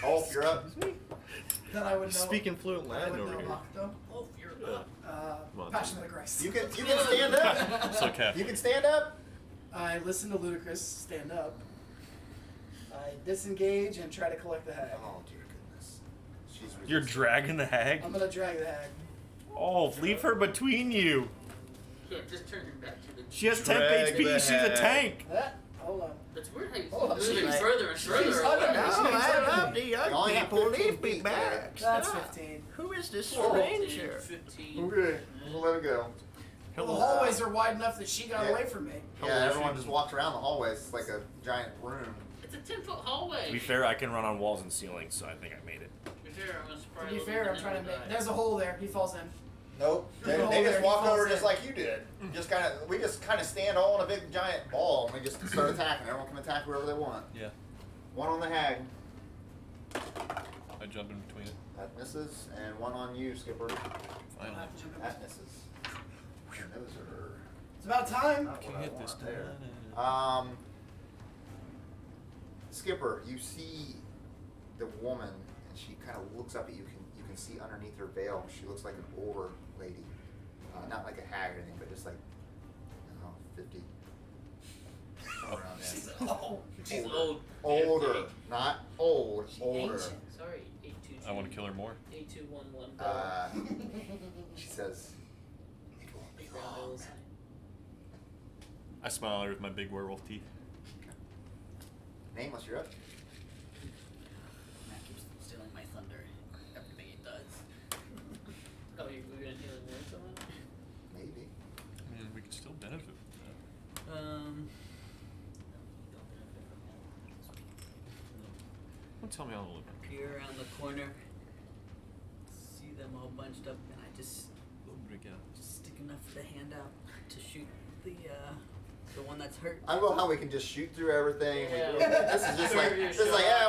Ulf, you're up. Then I would know. Speaking fluent I Latin would over know here. Octo. Oh, you're up. Come on. Passion of the Christ. You can stand up. So Catholic. You can stand up. I listen to Ludacris stand up. I disengage and try to collect the hag. Oh dear goodness. She's You're resisting. dragging the hag? I'm gonna drag the hag. Oh, leave her between you. Yeah, just turn her back to the. She has 10 Drag HP. the She's a hag. tank. Hold on. It's weird how you Oh, moving she's- further and further she's away. under me. I love the young You only have people. 15 Leave me feet back. That's Stop. 15. Who is this 14, stranger? 15. Okay. We'll let it go. Well, the hallways are wide enough that she got Yeah. away from me. Yeah, everyone just walks around the hallways. It's like a giant room. It's a 10-foot hallway. To be fair, I can run on walls and ceilings, so I think I made it. To be fair, I'm To surprised. be fair, I'm trying to make. There's a hole there. He falls in. Nope. They Oh, just there, walk he falls over just in. like you did. We just kind of stand all in a big giant ball and we just start attacking. Everyone can attack whoever they want. Yeah. One on the hag. I jump in between it. That misses, and one on you, Skipper. Finally. That misses. And those are It's about time. not what I Get this want there. done. Skipper, you see the woman, and she kind of looks up at you. You can see underneath her veil. She looks like an older lady. Not like a hag or anything, but just like, 50. Somewhere around there. She's old. Older, not old, older. Sorry, 822. I want to kill her more. 8211. She says, it won't be long. I smile at her with my big werewolf teeth. Nameless, you're up. Matt keeps stealing my thunder. Everything he does. Oh, we're gonna heal him more someone? Maybe. I mean, we could still benefit from that. Don't tell me how to look. Peer around the corner. See them all bunched up, and I just stick enough of the hand out to shoot the one that's hurt. I love how we can just shoot through everything. Yeah. This is just like,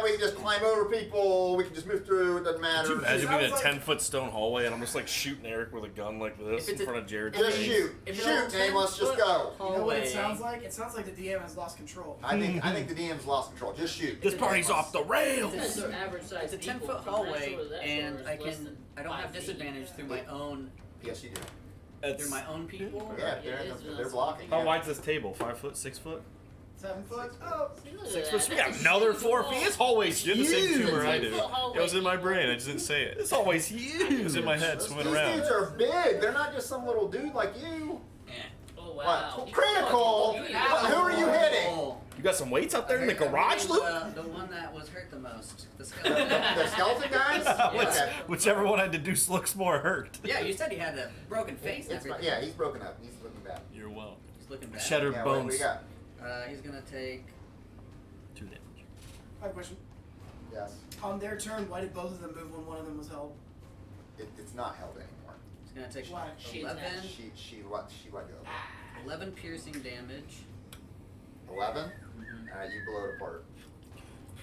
we can just climb over people. We can just move through. It doesn't matter. Could you imagine being in a Sounds like- 10-foot stone hallway and I'm just like shooting Eric with a gun like this If in it's front of Jared's Just face? shoot. If it's Shoot, a Nameless. Just 10-foot go. You know what hallway. it sounds like? It sounds like the DM has lost control. I think the DM's lost control. Just shoot. This party's off the rails! It's an average size. It's a 10-foot hallway, and I don't have disadvantage through my own Yes, you do. through my own people. Yeah, they're blocking. How wide's this table? 5 foot, 6 foot? 7 foot? Oh, 6 foot. We got another 4 feet. This hallway's You had the same huge. tumor I did. 10-foot hallway. It was in my brain. I just didn't say it. This hallway's It huge. was in my head, These swimming around. dudes are big. They're not just some little dude like you. Oh wow. What? Critical? Who are you hitting? Oh. You got some weights out there in the garage, Luke? The one that was hurt the most. The skeleton. The skeleton guys? Okay. Whichever one I deduce looks more hurt. Yeah, you said he had a broken face and everything. Yeah, he's broken up. He's looking bad. You're welcome. He's looking bad. Shattered Yeah, what bones. we got? He's gonna take 2 damage. I have a question. Yes. On their turn, why did both of them move when one of them was held? It's not held anymore. He's gonna take Why? 11, She let go. 11 piercing damage. 11? Alright, you blow it apart.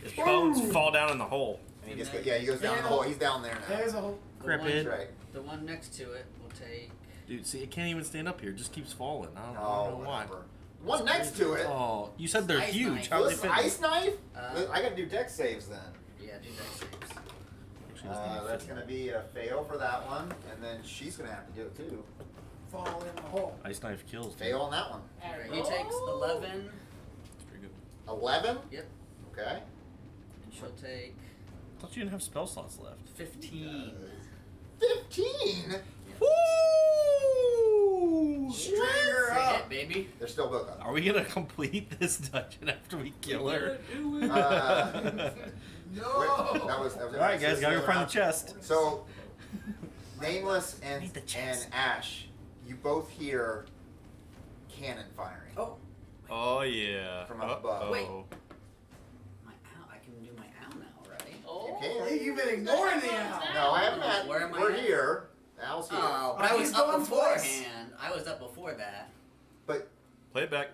His bones fall down in the hole. And he just he goes down the hole. He's down there now. There's a whole. The Crip one, it. That's right. the one next to it will take. Dude, see, it can't even stand up here. It just keeps falling. I don't Oh, know why. whatever. One next to it. Oh, you said they're Ice huge. knife. How do they This fit? ice knife? Uh, I gotta do dex saves then. Yeah, do that saves. That's gonna be a fail for that one, and then she's gonna have to do it too. Fall in the hole. Ice knife kills. Dude. Fail on that one. Alright, he takes 11. That's pretty good. 11? Yep. Okay. And she'll take I thought you didn't have spell slots left. 15. 15? Woo! String her It's a up. hit, baby. They're still both up. Are we gonna complete this dungeon after we kill her? No. That was All right, guys, gotta go find the chest. So, Nameless and Need the chest. Ash, you both hear cannon firing. Oh, Oh yeah. From up above. Uh-oh. Wait. My owl. I can do my owl now, right? Oh. You can. Hey, you've been ignoring the owl. No, I haven't had. Where am I We're at? here. Al's here. Oh, but Oh, I was he's up going twice. beforehand. I was up before that. But Play it back.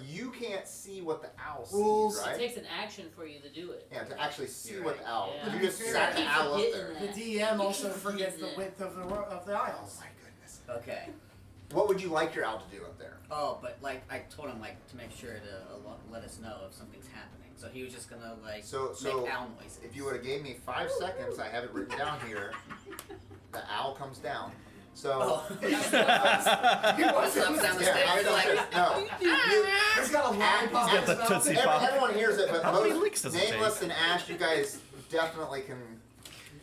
you can't see what the owl Rules. sees, It right? takes an action for you to do it. Yeah, to actually see You're what right. the owl. Yeah. You just To be sat fair, the I owl up keep there. forgetting The DM also keep forgets the forgetting width of the Oh aisles. my goodness. Okay. What would you like your owl to do up there? Oh, but like I told him like to make sure to let us know if something's happening. So he was just gonna like So make owl noises. if you would have gave me 5 seconds, I have it written down here. The owl comes down. So. Oh. He Just wants up down the Yeah, I'm stairs like. downstairs. No. He's got a lollipop. He's got the in his mouth. Tootsie Pop. Everyone hears it, but How many most licks does it Nameless take? and Ash, you guys definitely can.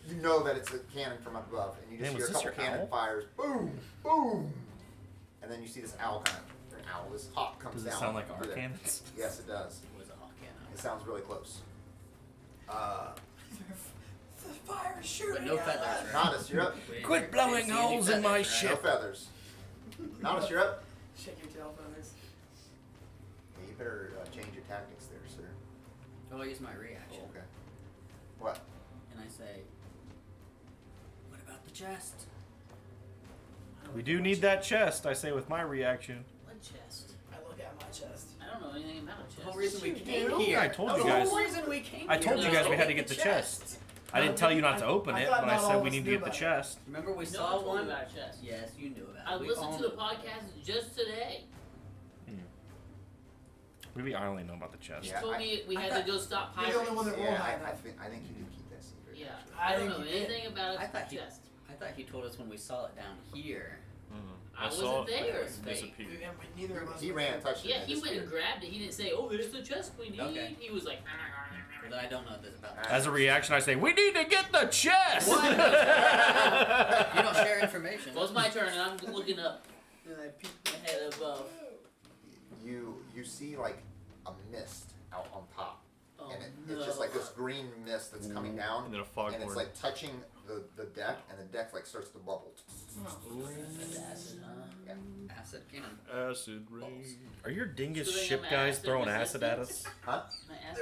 You know that it's a cannon from up above, and you just Man, hear a was this couple your cannon owl? fires, boom, boom, and then you see this owl kind of, this hawk comes Does down. it sound like our through there. cannons? Yes, it does. It was a hawk It sounds really close. The fire is shooting. But no at feathers, us. right? Natas, you're up. We didn't Quit hear- blowing didn't see any holes in my feathers, ship. No feathers. Natas, you're up. Shake your tail feathers. Yeah, you better change your tactics there, sir. Oh, I'll use my reaction. Oh, okay. What? And I say, what about the chest? We do need that chest, I say with my reaction. What chest? I look at my chest. I don't know anything about a chest. The whole reason we You came do? here. I told That you was guys. The whole reason we came I told here. you guys we was had to get get the chest. I didn't tell you not to open it, thought but I not all said of we us need to knew get the about it. chest. Remember we No, I saw told you one? about a chest. Yes, you knew about it. I We listened all to the knew. podcast just today. Maybe I only know about the chest. Yeah, Told me we I had thought- to go stop You're the pirates. only one that rolled Yeah, high I enough. think you do keep that secret. Yeah, I I don't think know you did. anything about I a thought he- chest. I thought he told us when we saw it down here. Mm-hmm. I saw wasn't there. it disappear. Neither of us. He ran and touched it. Yeah, and he went and disappeared. grabbed it. He didn't say, "Oh, there's the chest we need." Okay. He was like, Well, then I don't know this about. As a reaction, I say, "We need to get the chest." What? You don't share information. "Well, it's my turn, and I'm looking up And I peeked. ahead above." You see like a mist out on top, Oh, and no. it's just like this green mist that's coming down, And then a fog and it's horn. like touching the deck, and the deck like starts to bubble. That's acid, huh? Yeah. Acid cannon. Acid rain. Are your dingus So they ship have guys acid throwing acid at resistance? us? Huh?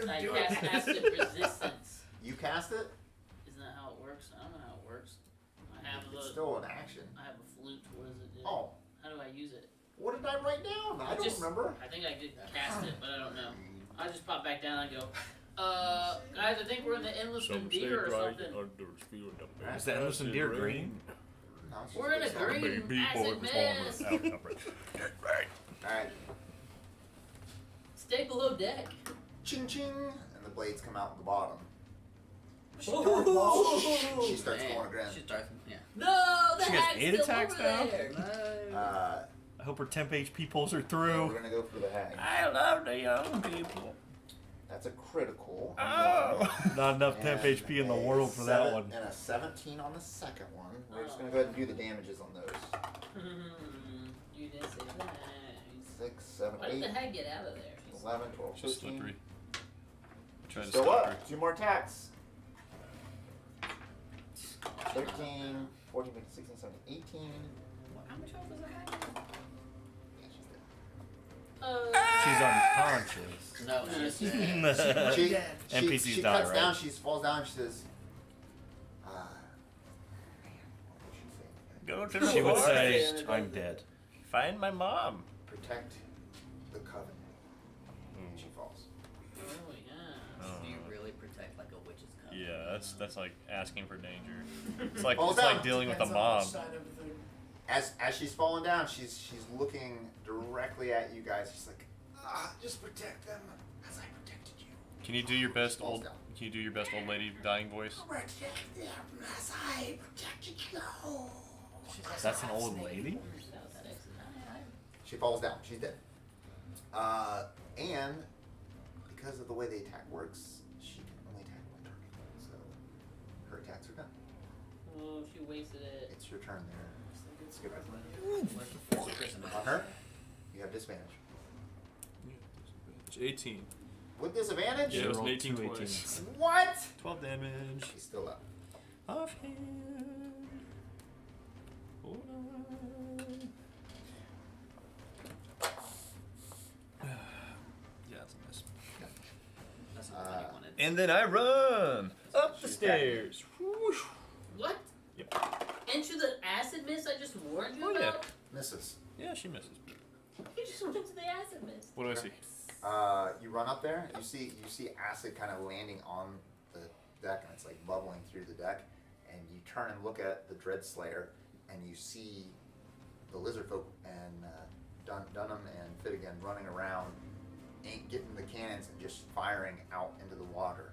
I cast acid resistance. You cast it? Isn't that how it works? I don't know how it works. I have It's a still an action. I have a flute. What does it do? Oh, How do I use it? what did I write down? I don't Just- remember. I think I did cast it, but I don't know. I just pop back down and go, guys, I think we're in the Endless Deer or something. Is the Endless Deer green? No, it's just We're in a based on- green acid mist. Alright. Stay below deck. Ching ching! And the blades come out the bottom. She Oh, starts Man, going again. She starts. Yeah. no, the She has hag's 8 still attacks over now? there. I hope her temp HP pulls her We're through. gonna go for the hag. I love the young people. That's a critical. Not enough temp And HP in the a world for that 7 one. And a 17 on the second one. We're just gonna go ahead and do the damages on those. You didn't say that. 6, 7, Why did 8, the hag get out of there? 11, 12, She's 13. slippery. Try to Still stop her. up. 2 more attacks. 13, 14, 15, 16, 17, 18. How much health was I Yeah, she's dead. She's unconscious. No, she's dead. She NPCs die, cuts right? down, she falls down, she says, man, what did she say? Go to the She would forest. say, "I'm dead." Find my mom. Protect the coven. And she falls. Oh, yeah. Do you really protect like a witch's cup? Yeah, that's like asking for danger. It's like Falls it's like down. dealing with a Depends on which mob. side of the thing. As she's falling down, she's looking directly at you guys. She's like, just protect them as I protected you. Can you do your best Falls old? down. Can you do your best old lady dying voice? Protect them as I protected you. That's an old lady? She falls down. She's dead. And because of the way the attack works, she can only attack one target. So her attacks are done. Oh, she wasted it. It's your turn there. Skip it. What's the first person? On her, you have disadvantage. 18. With disadvantage? Yeah, it was an rolled 18 two twice. What? 12 damage. She's still up. Offhand. Hold on. Yeah, that's a miss. That's not the one you wanted. And then I run up the She's stairs. What? Yep. Into the acid mist I just warned you Oh, yeah. about? Misses. Yeah, she misses. You just went into the acid mist. What do I see? You run up there. You see acid kind of landing on the deck, and it's like bubbling through the deck. And you turn and look at the Dread Slayer, and you see the lizard folk and Dunham and Finnegan running around, getting the cannons and just firing out into the water.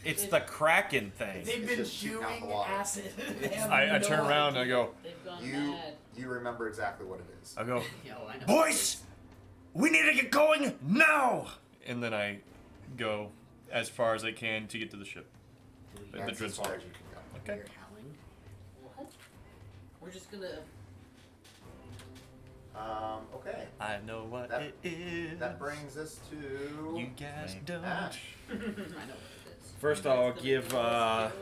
It's the Kraken thing. They've It's been just shooting out the doing water. acid. They have I no turn around and I idea. go, They've gone You mad. you remember exactly what it is. I go, Yeah, well, I know. "Boys, we need to get going now." and then I go as far as I can to get to the ship. The That's Dread as far Slayer. as you can go. Okay. You're howling. What? We're just gonna. Okay. I know what That- it is. That brings us to You guys don't. Ash. I know what it is. First, I'll give Cause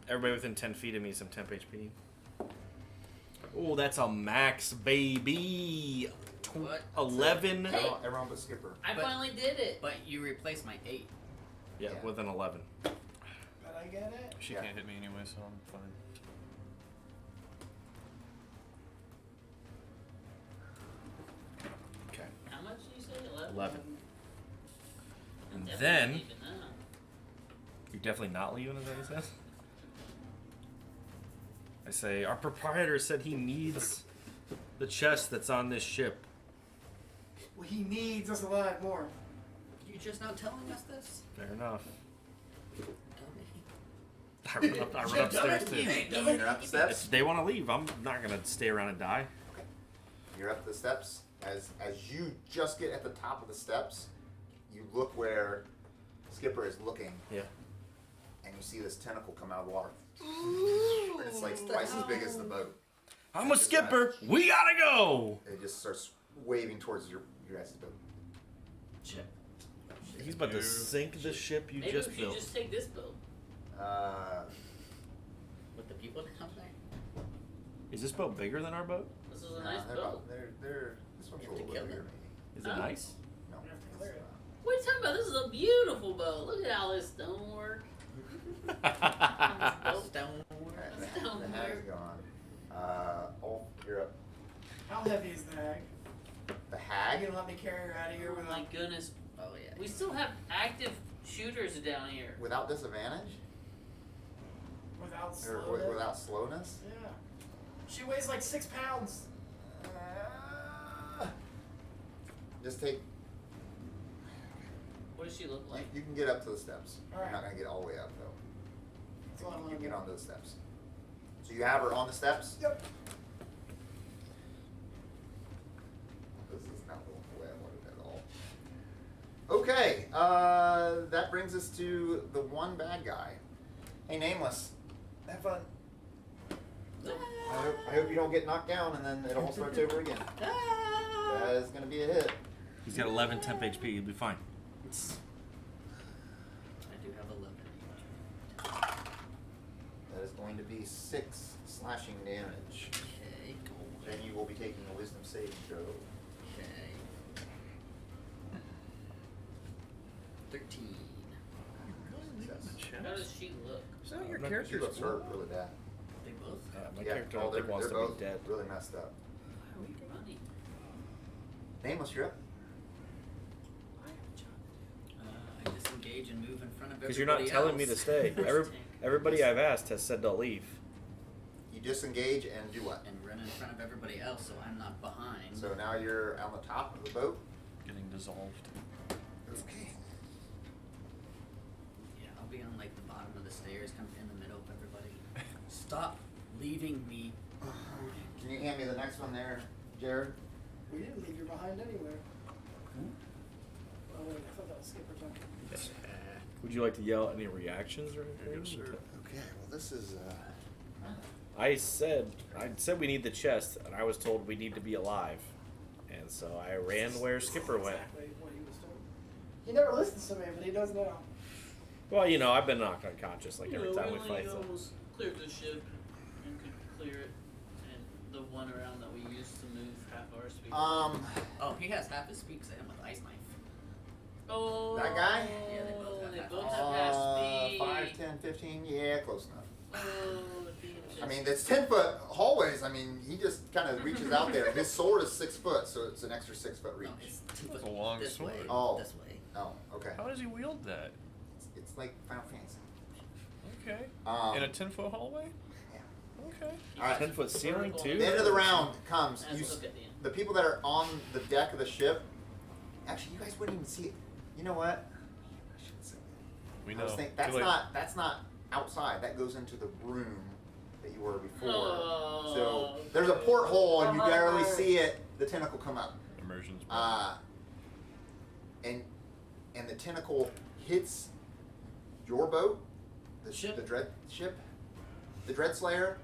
everybody within 10 feet of me some temp HP. Oh, that's a max, baby. What? 11. Hey. Everyone but Skipper. I But- finally did it. But you replaced my 8. Yeah, Yeah. with an 11. But I get it. She Yeah. can't hit me anyway, so I'm fine. Okay. How much did you say? 11? 11. I'm And definitely then, leaving now. you're definitely not leaving, is that what he says? I say, our proprietor said he needs the chest that's on this ship. What he needs is a lot more. You just now telling us this? Fair enough. I run upstairs too. You're up the steps. If they want to leave, I'm not gonna stay around and die. Okay. You're up the steps. As you just get at the top of the steps, you look where Skipper is looking, Yeah. and you see this tentacle come out of the water. And it's like twice as big as the boat. I'm a skipper. We gotta go. And it just starts waving towards your guys' boat. Ship. He's about to sink the ship you Maybe just we should built. just take this boat with the people down there. Is this boat bigger than our boat? This is a nice they're boat. this one's a You have to little kill bit bigger, them. maybe. Is it Oh. nice? No. We have to clear it. What are you talking about? This is a beautiful boat. Look at all this stonework. Stone. Alright, That's the down hag's there. gone. Ulf, you're up. How heavy is the hag? The You hag? can let me carry her out of here Oh my without. goodness. Oh yeah. We still have active shooters down here. Without disadvantage? Without Or slow. without slowness? Yeah. She weighs like 6 pounds. Just take. What does she look like? You can get up to the steps. You're Alright. not going to get all the way up, though. That's all I You want can to get know. onto the steps. So you have her on the steps? Yep. This is not going the way I wanted at all. Okay, that brings us to the one bad guy. Hey, Nameless. Have fun. I hope you don't get knocked down and then it all starts over again. That is going to be a hit. He's got 11 temp HP. He'll be fine. I do have 11. That is going to be 6 slashing damage. Okay, go. Then you will be taking a wisdom saving throw. Okay. 13. How does she look? So your I'm not- She character's looks hurt really bad. They both. My Yeah, character oh, I think wants they're to both be dead. really messed up. Why are we running? Nameless, you're up. I disengage and move in front of everybody Because you're not telling me to else. stay. Everybody I've asked has said to leave. You disengage and do what? And run in front of everybody else, so I'm not behind. So now you're on the top of the boat. Getting dissolved. Okay. Yeah, I'll be on like the bottom of the stairs, kind of in the middle of everybody. Stop leaving me. Can you hand me the next one there, Jared? We didn't leave you behind anywhere. Oh wait, I thought that was Skipper talking. Would you like to yell any reactions or anything? Okay, well this is I said we need the chest, and I was told we need to be alive, and so I ran where Skipper went. Exactly what he was told. He never listens to me, but he does now. Well, you know, I've been knocked unconscious like every time we only fight. So. almost cleared the ship and could clear it, and the one around that we used to move half our speed. Oh, he has half his speed, 'cause I hit him with ice knife. Oh, that guy? Yeah, they both have half. have half speed. 5, 10, 15, yeah, close enough. Oh, I mean, that's 10-foot hallways. I mean, he just kind of reaches out there. His sword is 6 foot, so it's an extra 6 foot reach. No, it's 2 That's foot a long this sword. way. Oh. This way. Oh, okay. How does he wield that? It's like Final Fantasy. Okay. In a 10-foot hallway? Yeah. Okay. All right. 10-foot ceiling too. The end of the round comes. Let's You, look at the end. the people that are on the deck of the ship. Actually, you guys wouldn't even see it. You know what? I shouldn't say that. We I know. was thinking, Too late. that's not outside. That goes into the room that you were before. Oh, So there's a porthole, and you barely see it. The tentacle come up. Immersion's And the tentacle hits your boat, the Ship. the dread ship, the dread slayer,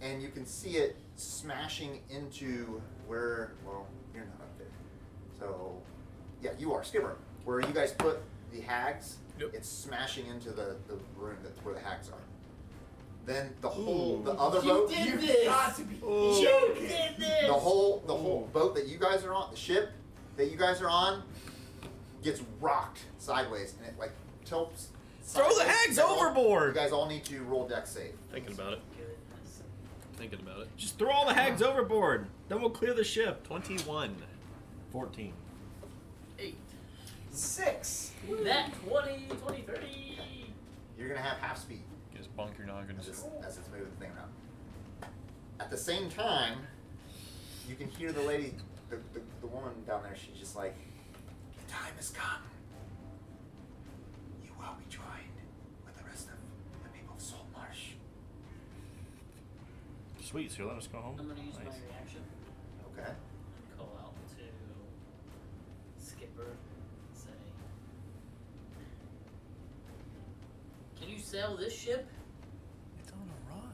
and you can see it smashing into where. Well, you're not up there. So, yeah, you are Skipper. Where you guys put the hags, Yep. it's smashing into the room that's where the hags are. Then the other You boat, did this! Got to be You did this! the whole boat that you guys are on, the ship that you guys are on, gets rocked sideways, and it like tilts. Throw the sideways. hags You guys all- overboard! You guys all need to roll deck save. Thinking about it. Goodness. Thinking about it. Just throw all the hags overboard. Then we'll clear the ship. 21. 14. 8. 6. That 20, 20, 30. You're gonna have half speed Just bonk your noggin. as it's moving the thing around. At the same time, you can hear the lady, the woman down there. She's just like, "The time has come. You will be joined with the rest of the people of Saltmarsh." Sweet, so you'll let us go home? I'm gonna use Nice. my reaction Okay. and call out to Skipper and say, "Can you sail this ship?" It's on a rock.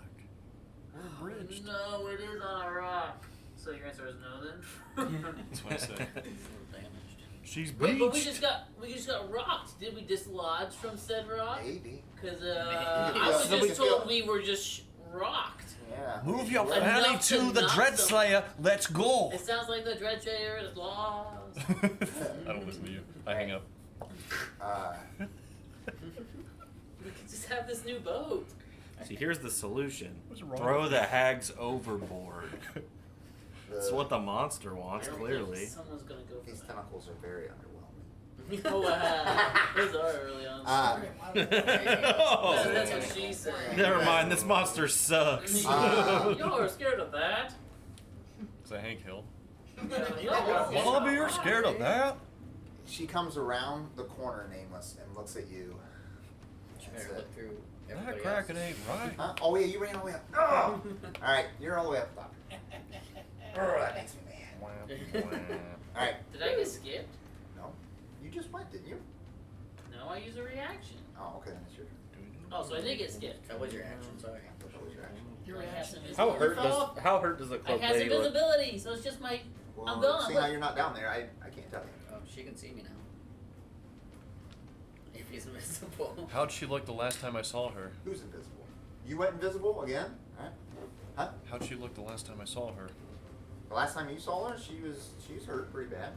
We're bridged. No, it is on a rock. So your answer is no then? That's what I said. Damaged. She's Wait, but bleached. we just got rocked. Did we dislodge from said rock? Maybe. Cause Maybe. I was Maybe. just told we were just rocked. Yeah. Move your Well, Enough fanny to to the knock Dreadslayer. Let's go. It sounds like the Dreadslayer is lost. I don't listen to you. I hang up. We could just have this new boat. See, here's the solution. What's wrong Throw with the hags overboard. That's what the monster I wants, don't clearly. think someone's gonna go for These that. tentacles are very underwhelming. Oh wow, those are early on. Oh. That's what she said. Never mind, this monster sucks. You're scared of that. Is that Hank Hill? Bobby, you're scared of that? She comes around the corner, Nameless, and looks at you. She That's better it. look through That everybody Kraken else's. ain't right. Huh? Oh yeah, you ran all the way up. Oh! Alright, you're all the way up top. Oh, that makes me mad. Alright, Did I get skipped? no. You just went, didn't you? No, I used a reaction. Oh, okay, that's your turn. Oh, so I did get skipped. That was your action, sorry. What was your action? Your I have reaction. some How visibility. hurt does the I cloak have some lady look? visibility, so it's just my. Well, I'm gone. seeing how you're not down there, I can't tell you. Oh, she can see me now. If he's invisible. How'd she look the last time I saw her? Who's invisible? You went invisible again? Alright. Huh? How'd she look the last time I saw her? The last time you saw her, she's hurt pretty bad.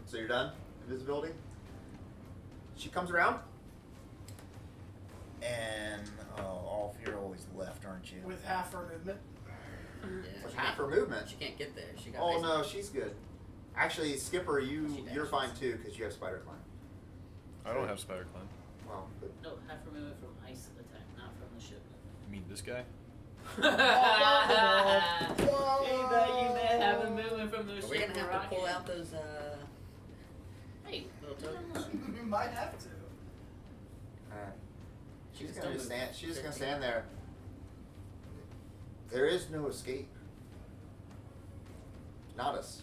So you're done? Invisibility? She comes around. And all you're always left, aren't you? With half her movement. Yeah, With she half can't- her movement. She can't get there. She got Oh basically- no, she's good. Actually, Skipper, She you're dashes. fine too because you have spider climb. I don't have spider climb. Well, but No, half removed from ice attack, not from the ship. You mean this guy? You may have a movement from the Are ship. we gonna have to pull rocket. out those Hey, little tokens? You might have to. she's can gonna just still stand. move She's just gonna 50. stand there. There is no escape. Natas.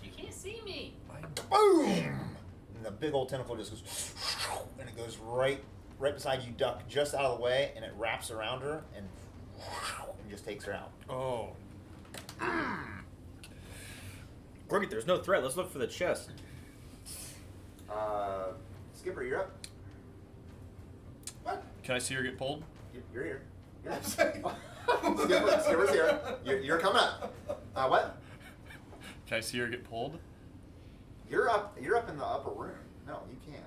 you can't see me. Boom! And the big old tentacle just goes, and it goes right beside you, duck just out of the way, and it wraps around her and just takes her out. Oh. Great, there's no threat. Let's look for the chest. Skipper, you're up. What? Can I see her get pulled? You're here. Skipper's here. You're coming up. What? Can I see her get pulled? You're up. You're up in the upper room. No, you can't.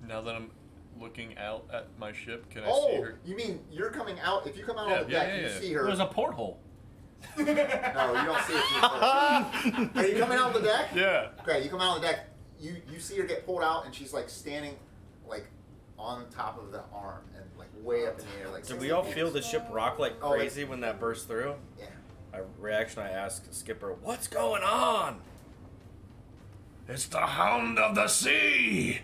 Now that I'm looking out at my ship, can I see her? You mean you're coming out? If you come out Yeah, on the yeah, deck, yeah, you yeah. see her. There's a porthole. No, you don't see it. Are you coming out on the deck? Yeah. Okay, you come out on the deck. You see her get pulled out, and she's like standing, like on top of the arm and like way up in the air. Like. Did we all feel the ship rock like Oh, crazy when that burst through? Yeah. I asked Skipper, "What's going on?" It's the Hound of the Sea.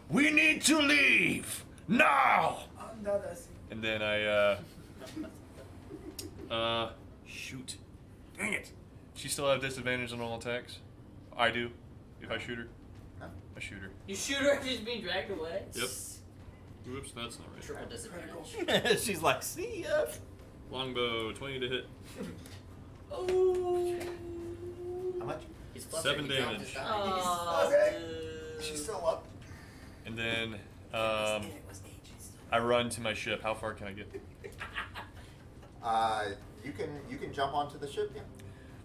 We need to leave now. No, that's. And then shoot. Dang it. She still have disadvantage on all attacks? I do. If I shoot her. Huh? I shoot her. You shoot her and she's being dragged away. Yep. Whoops, that's not right. Triple disadvantage. She's like, "See ya." Longbow, 20 to hit. Oh. How much? He's flustered. 7 He dropped his damage. die. Oh, Okay. dude. She's still up. And then I run to my ship. How far can I get? You can jump onto the ship. Yeah.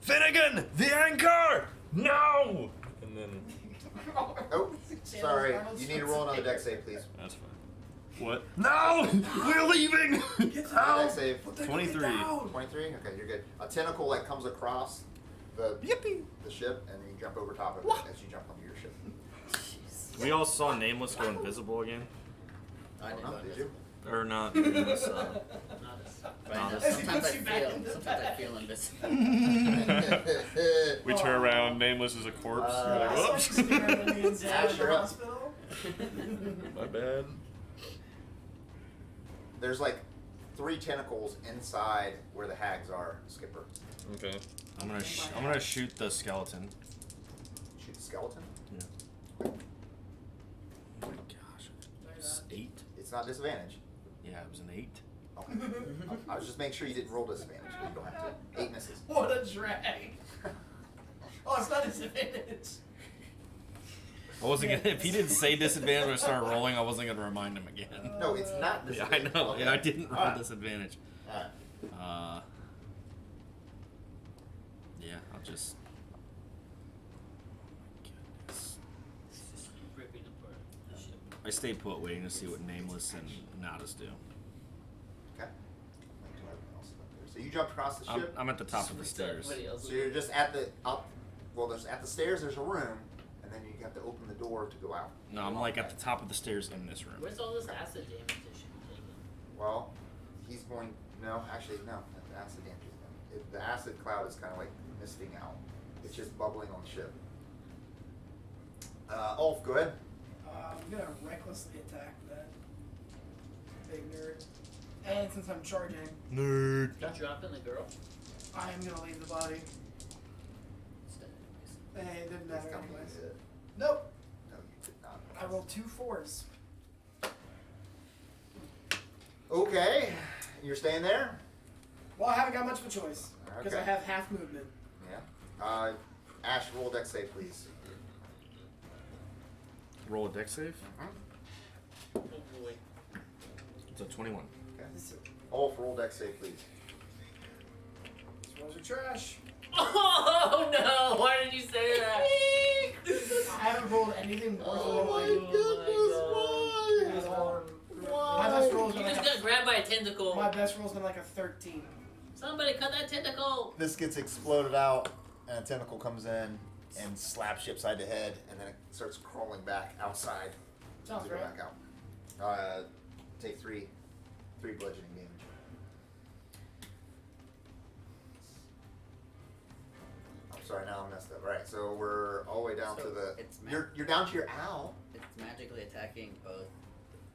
Finnegan, the anchor! No! And then Oh, sorry. You need to roll another deck save, please. that's fine. What? No! We're leaving! Deck save. 23. 23. Okay, you're good. A tentacle like comes across the ship, and you jump over top of it as you jump onto your ship. We all saw Nameless go invisible again, I didn't Oh, know did this. you? or not? Nameless, Not us. Right now, Natas. sometimes I feel invisible. We turn around, Nameless is a corpse. We're like, I whoops. saw you scared of the inside of Asher the up. hospital. My bad. there's like 3 tentacles inside where the hags are, Skipper. Okay. I'm gonna shoot the skeleton. Shoot the skeleton? Yeah. Oh my gosh. There's 8? It's not disadvantage. Yeah, it was an 8. Okay. I was just making sure you didn't roll disadvantage, but you don't have to. 8 misses. What a drag. Oh, it's not disadvantage. I wasn't gonna. If he didn't say disadvantage when I started rolling, I wasn't gonna remind him again. No, it's not Yeah, I disadvantage. know. Okay. Yeah, I didn't roll Alright. disadvantage. Alright. Yeah, I'll just. Oh my goodness. It's just ripping apart the ship. I stay put, waiting to see what Nameless and Natas do. Okay. So you jumped across the ship. I'm at the top of the stairs. Everybody else So you're just at the up. Well, there's at the stairs. There's a room, and then you have to open the door to go out. No, I'm like at the top of the stairs in this room. Where's all this acid damage that should be taken? Well, he's going. No, actually, no. The acid damage is done. The acid cloud is kind of like misting out. It's just bubbling on the ship. Ulf, go ahead. I'm gonna recklessly attack that big nerd. And since I'm charging, Nerd. You dropping the girl? I am gonna leave the body. Hey, it didn't matter Please tell me anyways. you did. Nope. No, you did not. I rolled 2 4s. Okay, you're staying there. Well, I haven't got much of a choice because I Okay. have half movement. Yeah. Ash, roll deck save, please. Roll a deck save. Oh boy. It's a 21. Okay. Ulf, roll deck save, please. These rolls are trash. Oh no! Why did you say that? I haven't rolled anything worth Oh my rolling. goodness, My best roll's You been just like got grabbed by a tentacle. my best roll's been like a 13. Somebody cut that tentacle. This gets exploded out, and a tentacle comes in and slaps you upside the head, and then it starts crawling back outside. Sounds to go right. back out. Take 3 bludgeoning damage. I'm sorry, now I messed up. Right, so we're all the way down So to the. it's You're down to your owl. It's magically attacking both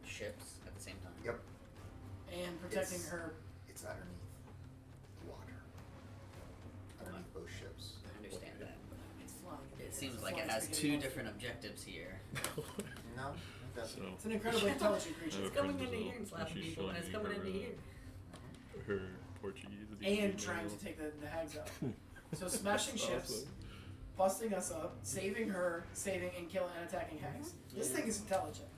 ships at the same time. Yep. And protecting It's- her. It's underneath water. Underneath both ships. I understand that. It's flying. It seems like flying it has spaghetti 2 monster. different objectives here. No, it doesn't. It's an incredibly intelligent creature. It's coming into here and slapping people, and it's coming into here. Her Portuguese. And trying to take the hags out. So smashing ships, busting us up, saving her, saving and killing and attacking hags. This thing is intelligent.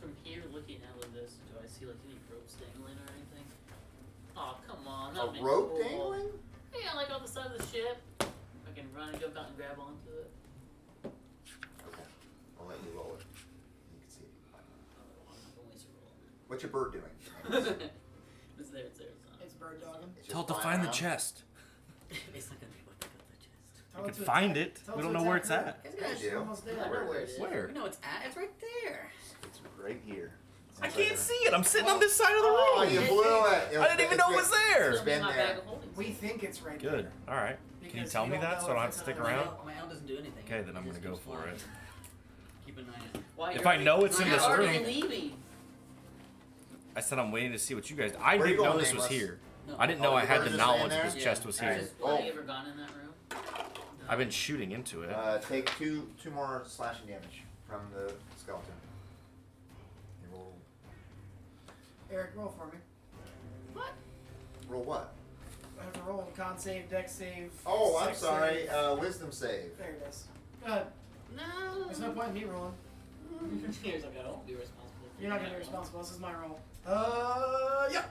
From here, looking out of this, do I see like any ropes dangling or anything? Oh come on! A that'd be rope cool. dangling? Yeah, like on the side of the ship. I can run and jump out and grab onto it. Okay. I'll let you roll it. You can see it. I'm not gonna waste a roll. What's your bird doing? It's there. It's there. It's not. It's bird dogging. It's Tell it just to flying find the around? chest. It's not gonna be able to pick up the chest. Tell We it can to find attack- it. tell We it don't to know where attack it's her. at. It's Yeah, gonna you do. Almost I there. know where it is. Where? You know it's at. It's right there. It's right here. I can't see it. I'm sitting on this side of the room. Oh, you blew it. I didn't even know it was It's there. gonna be been my there. bag of holding. We think it's right Good. there. All right. Can you Because tell we me don't that know so I don't if have to it's stick on the around? My owl doesn't do anything. Okay, then I'm It gonna just go keeps for flying. it. Keep an eye on it. Why, If you're I know already- it's in you're this already room- leaving. I said I'm waiting to see what you guys. I Where you didn't know going, this was Nameless? here. No. I didn't know Oh, I you had were the just knowledge laying this there? chest was Alright. here. Have you ever gone in that room? I've been shooting into it. Take two more slashing damage from the skeleton. You roll. Eric, roll for me. Roll what? I have to roll con save, dex save. Oh, I'm sex sorry. save. Wisdom save. There it is. Go ahead. No. There's no point in me rolling. Here's like I don't be responsible. for You're not gonna that be one. responsible. This is my roll. Yeah.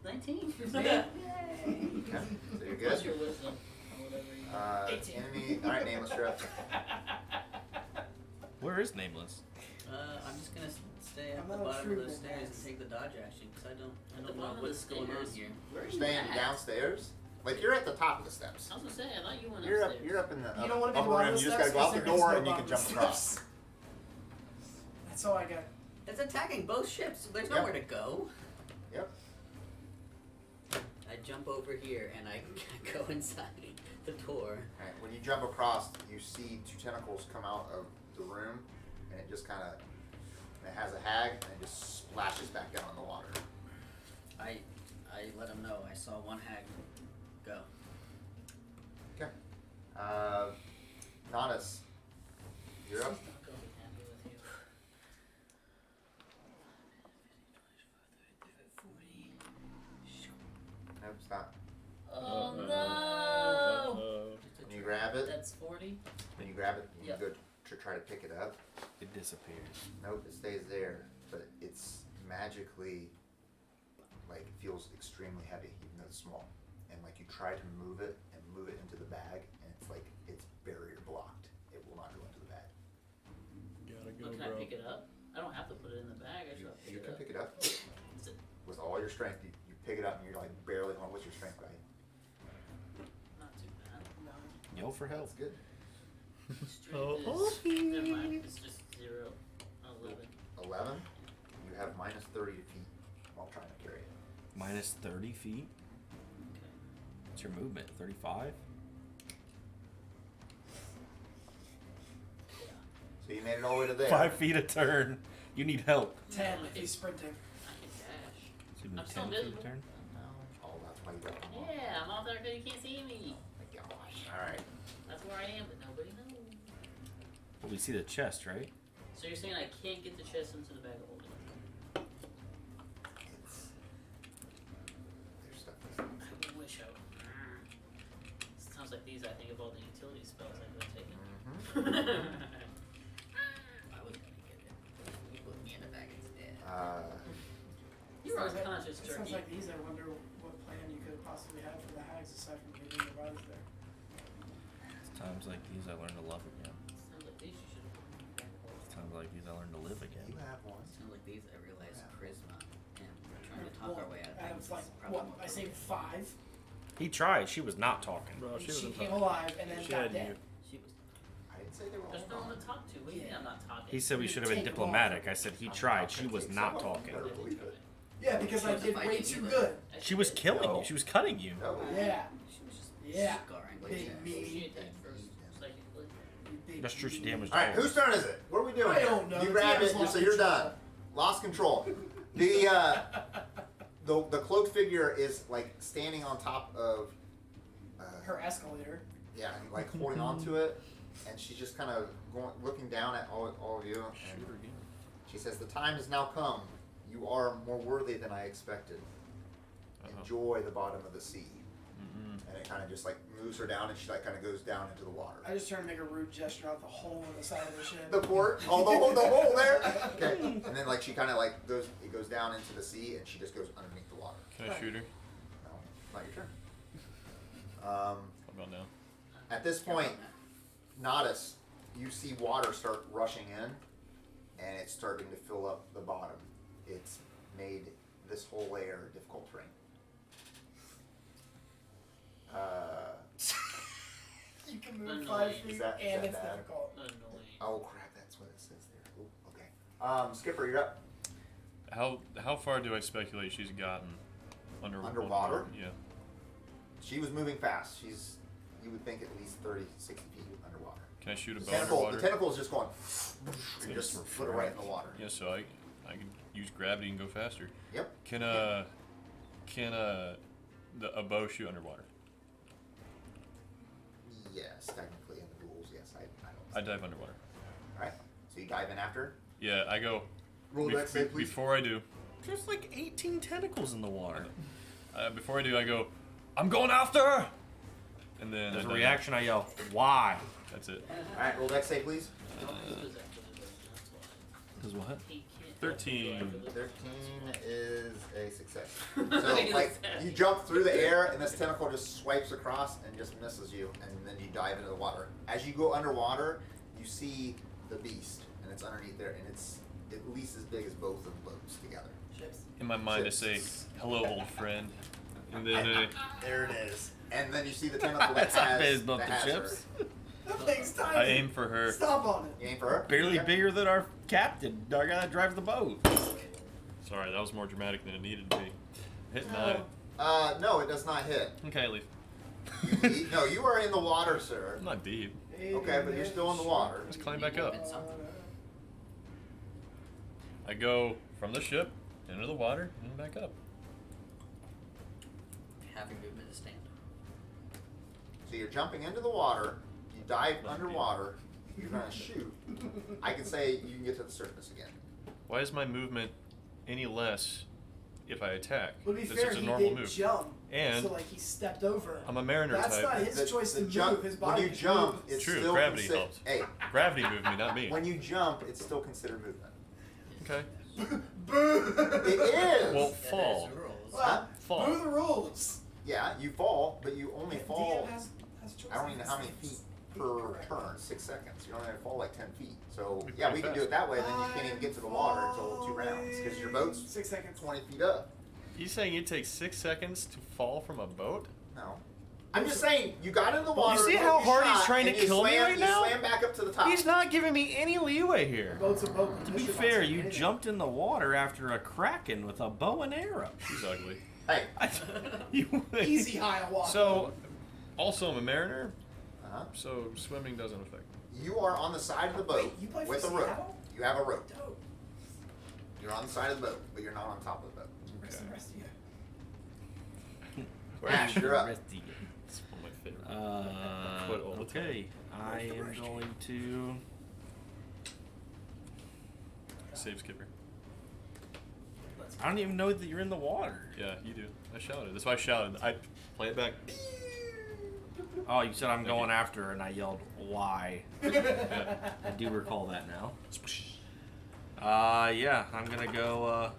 19. Okay, so you're Plus good. your wisdom. Or whatever you 18. Enemy. All right, Nameless, you're up. Where is Nameless? I'm just gonna stay at I'm the not a bottom true of those good stairs guy. and take the dodge action because I At the don't know bottom of what's the going on stairs. here. Where are you Staying at? downstairs. Like you're at the top of the steps. I was gonna say, I thought you went You're up. upstairs. You're up in the You don't want to be upper the room. You just gotta go out the door and you can jump across. That's all I got. It's attacking both ships. So there's Yep. nowhere to go. Yep. I jump over here and I go inside the door. Alright, when you jump across, you see two tentacles come out of the room, and it just kind of and it has a hag, and it just splashes back down in the water. I let him know. I saw one hag go. Okay. Natas, you're up. She's not gonna be happy with you. 40. Nope, stop. Oh no! When you grab it, That's 40. when you grab it, you Yep. go to try to pick it up. It disappears. Nope, it stays there, but it's magically, like, it feels extremely heavy, even though it's small. And, like, you try to move it and move it into the bag, and it's like, it's barrier blocked. It will not go into the bag. Gotta Well, can I pick it up? I don't have to put it in the bag. I just have to pick You it can up. pick it up Is it with all your strength. You pick it up, and you're, like, barely going, what's your strength value? not too bad? No. Yell for help. That's good. Strength is, never mind, it's just 0. 11. 11, you have minus 30 feet while trying to carry it. Minus 30 feet? Okay. What's your movement? 35? Yeah. So you made it all the way to there. 5 feet a turn. You need help. 10 if he's sprinting. I can dash. So you need I'm still 10 feet a invisible. turn? No. Oh, that's why you got them all. Yeah, I'm out there because you can't see me. Oh my gosh. Alright. That's where I am, but nobody knows. Well, we see the chest, right? So you're saying I can't get the chest into the bag of holding? It's... There's stuff that's... I wish I would. Sounds like these, I think of all the utility spells I could have taken. I was gonna get it. You put me in the bag instead. You were Sounds like- unconscious, it sounds turkey. like these. I wonder what plan you could possibly have for the hags aside from getting the bodies there. It's times like these I learn to love again. Sounds like these you should have put in the bag of holding. It's times like these I learn to live again. You have one. Sounds like these. I realize Yeah. charisma and trying to talk Well, our way out of Adam's things. is like, probably what? more I saved productive. 5. He tried. She was not talking. Bro, and she she was came alive and then She got had dead. She was. I didn't say they were There's no all one gone. to talk to. What do you mean I'm not talking? He said we You should have been take them off. diplomatic. I said he tried. She was not talking. Better believe it. Yeah, because She I was did way fighting too you, good. She was killing No. you. She was cutting you. No. Yeah. She was just Yeah. scarring. Big Like, me. She attacked first, psychically. You big That's true. She meanie. damaged Alright, all. whose turn is it? What are we doing? I don't know. You The grab DM's it, lost so you're control. done. Lost control. The cloaked figure is like standing on top of Her escalator. yeah, like holding on to it, and she's just kind of going, looking down at all of you, and she says, "The time has now come. You are more worthy than I expected. Enjoy the bottom of the sea." And it kind of just like moves her down, and she like kind of goes down into the water. I just trying to make a rude gesture out the hole in the side of the ship. The port, oh, the hole there. Okay, and then like she kind of like goes down into the sea, and she just goes underneath the water. Can I shoot her? No, not your turn. How about now? At this point, Natas, you see water start rushing in, and it's starting to fill up the bottom. It's made this whole layer difficult terrain. You can move Annoying. 5 feet Is that and it's bad? difficult. Annoying. Oh crap, that's what it says there. Ooh, okay. Skipper, you're up. How far do I speculate she's gotten Underwater? Yeah. She was moving fast. You would think at least 30, 60 feet underwater. Can I shoot a The bow tentacle underwater? is just going, and just put it right in the water. Yeah, so I can use gravity and go faster. Yep. Can a bow shoot underwater? Yes, technically in the rules, yes. I don't. I dive underwater. All right. So you dive in after. Yeah, I go. Roll that save, please. Before I do, There's like 18 tentacles in the water. before I do, I go. I'm going after her. And then There's I a dive. reaction. I yell, "Why?" That's it. All right. Roll that save, please. He was actually the that's why. Does what? He can't 13. 13 is a success. He So, was like, sad. you jump through the air, and this tentacle just swipes across and just misses you, and then you dive into the water. As you go underwater, you see the beast, and it's underneath there, and it's at least as big as both of the boats together. Ships. In my mind, I say, "Hello, old friend," and then There it is. And then you see the tentacle that That's not has, big as both that the has ships. That thing's tiny. I aim for her. Stop on it. her. You aim for her? Barely Okay. bigger than our captain. Our guy that drives the boat. Sorry, that was more dramatic than it needed to be. Hit 9. No, it does not hit. Okay, leave. No, you are in the water, sir. I'm not deep. Okay, but you're still in the water. Let's climb back up. I go from the ship into the water and back up. Having movement to stand. So you're jumping into the water, you dive underwater, you're gonna shoot. I can say you can get to the surface again. Why is my movement any less if I attack? Would be It's fair, just a he normal did move. jump. And so like he stepped over. I'm a mariner That's type. not his choice to jump, move. His body. when you can jump, move. it's True, still gravity helps. Hey, Gravity moved me, not me. when you jump, it's still considered movement. Okay. It is. Well, fall. Huh? Fall. Boo the rules. Yeah, you fall, but you only fall. DM has choice I don't even know how many feet per turn. 6 seconds. You only have to fall like 10 feet. So yeah, we can do it that way. Then you can't even get to the water until 2 rounds because your boat's 6 seconds. 20 feet up. You saying it takes 6 seconds to fall from a boat? No. I'm just saying, you got in the water. see how hard he's shot, trying to and you kill me swam, right now? You swam back up to the top. He's not giving me any leeway here. Boat's a boat. To be fair, you jumped in the water after a Kraken with a bow and arrow. He's ugly. Hey. You Easy high on water. So, also I'm a mariner, Uh-huh. so swimming doesn't affect me. You are on the side of the boat Wait, you play for with a rope. Seattle? You have a rope. Dope. You're on the side of the boat, but you're not on top of the boat. Rest of you. Ash, you're up. It's one of my favorite. Quit all the time. Okay, I am going to. Save skipper. I don't even know that you're in the water. Yeah, you do. I shouted. That's why I shouted. I play it back. Oh, you said I'm going after her, and I yelled, "Why?" Yeah. I do recall that now. Yeah, I'm gonna go.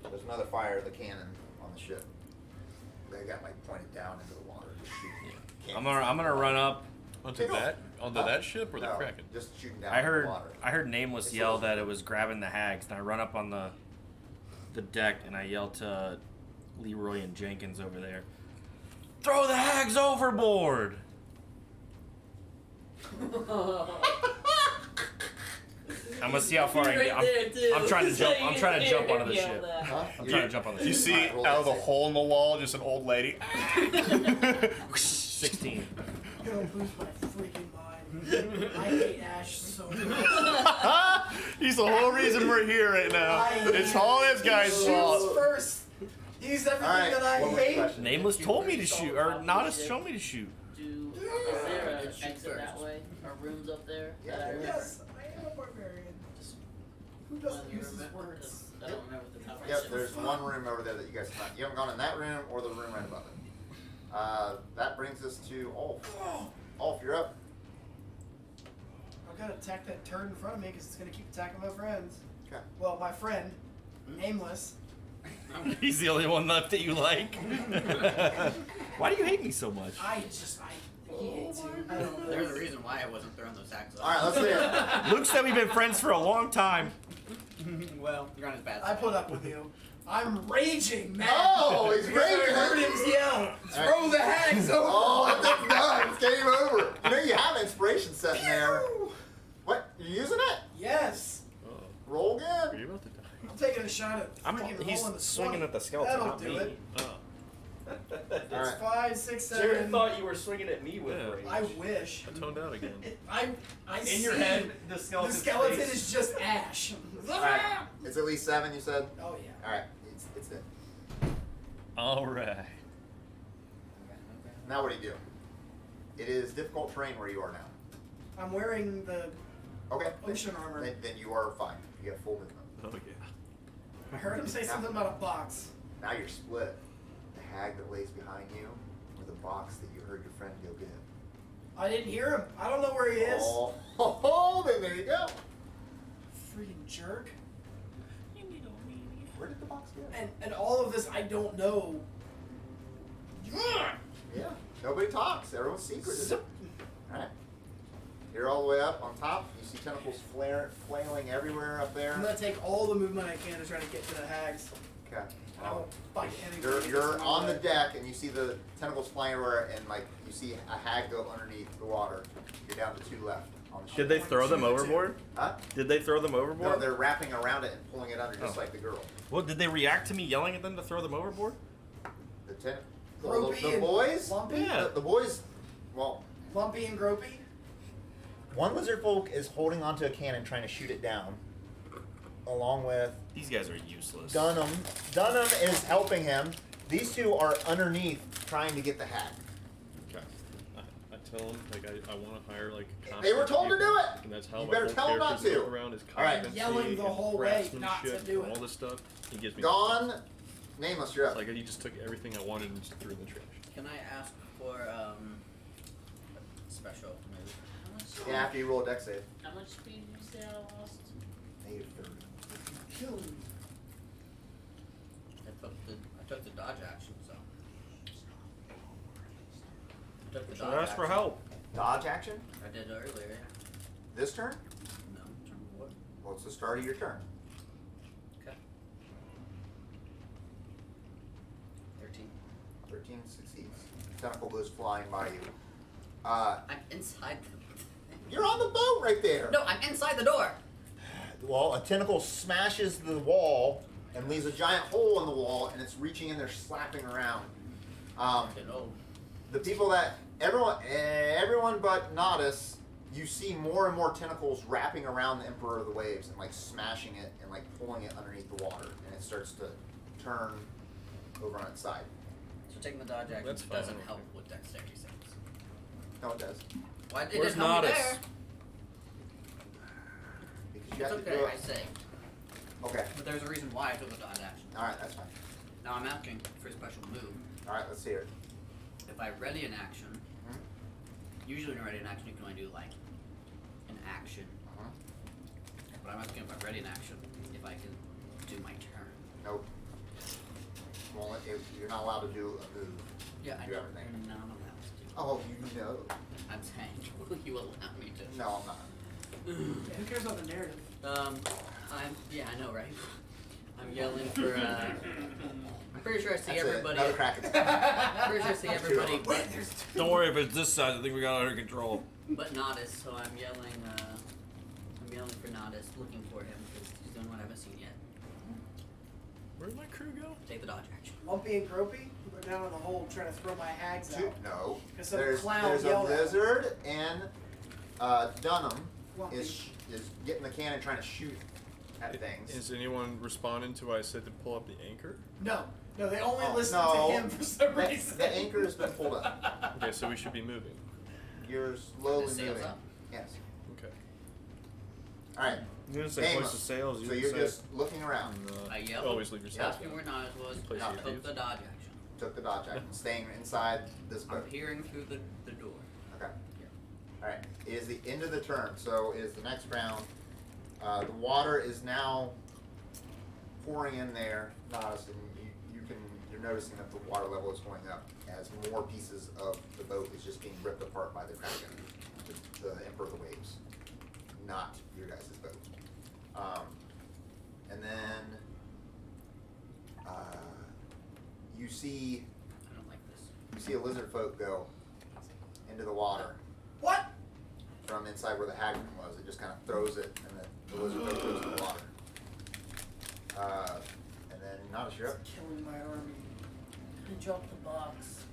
There's another fire of the cannon on the ship. They got like pointed down into the water. Just shooting. I'm gonna run up. Onto that ship or the No, Kraken? just shooting down I into heard the water. Nameless It's yell those- that it was grabbing the hags, and I run up on the deck and I yell to Leroy and Jenkins over there, "Throw the hags overboard!" I'm gonna see how far I can get. I'm trying to jump. I'm trying to jump onto the ship. Huh? I'm trying to jump on the You ship. see Alright, roll out of the that hole in the wall, just an old lady. 16. You're gonna lose my freaking mind. I hate Ash so much. He's the whole reason we're here right now. It's all this guy's Shoots fault. first. He's everything Alright, that I one more hate. question. Nameless told me to shoot, or Natas showed me to shoot. Is there an exit that first. way? Or rooms up there? Yeah, that I there is. remember? Yes, I am a barbarian. Just Who one doesn't of use the his remember- words? 'cause I don't remember the top of my Yep, ship. there's one room over there that you guys have not. You haven't gone in that room or the room right above it. That brings us to Ulf. Ulf, you're up. I've got to attack that turd in front of me because it's going to keep attacking my friends. Okay. Well, my friend, Nameless. He's the only one left that you like. Why do you hate me so much? He hates you. I don't know. There's a reason why I wasn't throwing those sacks off. All right, let's see it. Luke said we've been friends for a long time. Well, you're on his bad I side. put up with you. I'm raging, man. Oh, he's Because raging. I heard him yell, throw the hags over. Oh, it's done. It's game over. You know you have inspiration set in there. What? You using it? Yes. Roll Are again. you about to die? I'm taking a shot at freaking He's rolling the swinging 20. at the skeleton, That'll not do me. it. Oh. It's All right. 5, 6, Jared 7. thought you were swinging at me with Yeah. rage. I wish. I toned out again. I In your see head, the The skeleton. skeleton is just Ash. All right. It's at least 7. You said. Oh yeah. All right. It's it. All right. Now what do you do? It is difficult terrain where you are now. I'm wearing the Okay. ocean armor. Then you are fine. You have full movement. Oh yeah. I heard him say something about a box. Now you're split. The hag that lays behind you, or the box that you heard your friend go get. I didn't hear him. I don't know where he is. Oh, then there you go. Freaking jerk. Where did the box go? And all of this I don't know. Yeah. Nobody talks. Everyone's secret. Alright. You're all the way up on top. You see tentacles flailing everywhere up there. I'm gonna take all the movement I can to try to get to the hags. Okay. I won't fight anybody. You're on the deck and you see the tentacles flying everywhere and like you see a hag go underneath the water. You're down to 2 left on the ship. Did they throw them overboard? Huh? Did they throw them No, overboard? they're wrapping around it and pulling it under just Oh. like the girl. Well, did they react to me yelling at them to throw them overboard? Gropey The and boys? Lumpy? Yeah. The boys, well, Lumpy and Gropey? one lizard folk is holding onto a cannon trying to shoot it down. along with These guys are useless. Dunham. Dunham is helping him. These two are underneath trying to get the hag. Okay. I tell them like I want to hire like. They were told to do it. And that's how You my better whole tell 'em not character's to. look around is All right. competency Yelling the and whole way not to craftsmanship do and it. all this stuff. He gives me. Gone. Nameless, you're It's up. like he just took everything I wanted and just threw it in the trash. Can I ask for a special move? How much? Yeah, after you roll a dex save. How much speed did you say I lost? Negative 30. Kill him. I took the dodge action, so. I took the Should dodge ask for action. help. Dodge action? I did earlier. This turn? No, turn what? Well, it's the start of your turn. Okay. 13. 13 succeeds. Tentacle goes flying by you. I'm inside the You're on the boat right there. No, I'm inside the door. Well, a tentacle smashes the wall and leaves a giant hole in the wall, and it's reaching in there, slapping around. Okay, no. The people that everyone but Natas, you see more and more tentacles wrapping around the Emperor of the Waves and like smashing it and like pulling it underneath the water, and it starts to turn over on its side. So taking the dodge action That's fine, doesn't okay. help with dexterity saves. No, it does. Why it Where's didn't help me Natas? there? Because you It's have to okay, do I it. saved. Okay. But there's a reason why I took the dodge action. All right, that's fine. Now I'm asking for a special move. All right, let's hear it. If I ready an action, Mhm. usually when you ready an action, you can only do like an action. Uh-huh. But I'm asking if I ready an action, if I can do my turn. Nope. Well, you're not allowed to do a move. Yeah, I Do know. everything. No, I'm not allowed to do. Oh, you know. I'm saying, will you allow me to? No, I'm not. Yeah, who cares about the narrative? Yeah, I know, right? I'm yelling for, I'm pretty sure I see That's it. everybody. Another Kraken. I'm pretty sure I see That's everybody, two. but, Don't worry if it's this side. I think we got it under control. but Natas, so I'm yelling for Natas, looking for him, because he's the only one I haven't seen yet. Where'd my crew go? Take the dodge action. Lumpy and Gropey are down in the hole trying to throw my hags out. No. Because some There's clown a yelled at him. lizard, and Dunham Lumpy. is getting the cannon trying to shoot at things. Is anyone responding to what I said to pull up the anchor? No, they only Oh, listen no. to him for some reason. The anchor has been pulled up. Okay, so we should be moving. You're slowly The sail's moving. up. Yes. Okay. All right. You're gonna say Name place us. of sails. So You you're say just looking around. And, I yelled. always leave yourself. Asking where Natas was, Place I your took views. the dodge action. Took the dodge action, staying inside this I'm boat. peering through the door. Okay. All right. It is the end of the turn, so it is the next round. The water is now pouring in there, Natas, and you're noticing that the water level is going up as more pieces of the boat is just being ripped apart by the Kraken, the Emperor of the Waves, not your guys' boat. And then you see I don't like this. a lizard folk go into the water What? from inside where the hagman was. It just kind of throws it, and the lizard folk goes in the water. And then Natas, you're up. Killing my army. I dropped the box.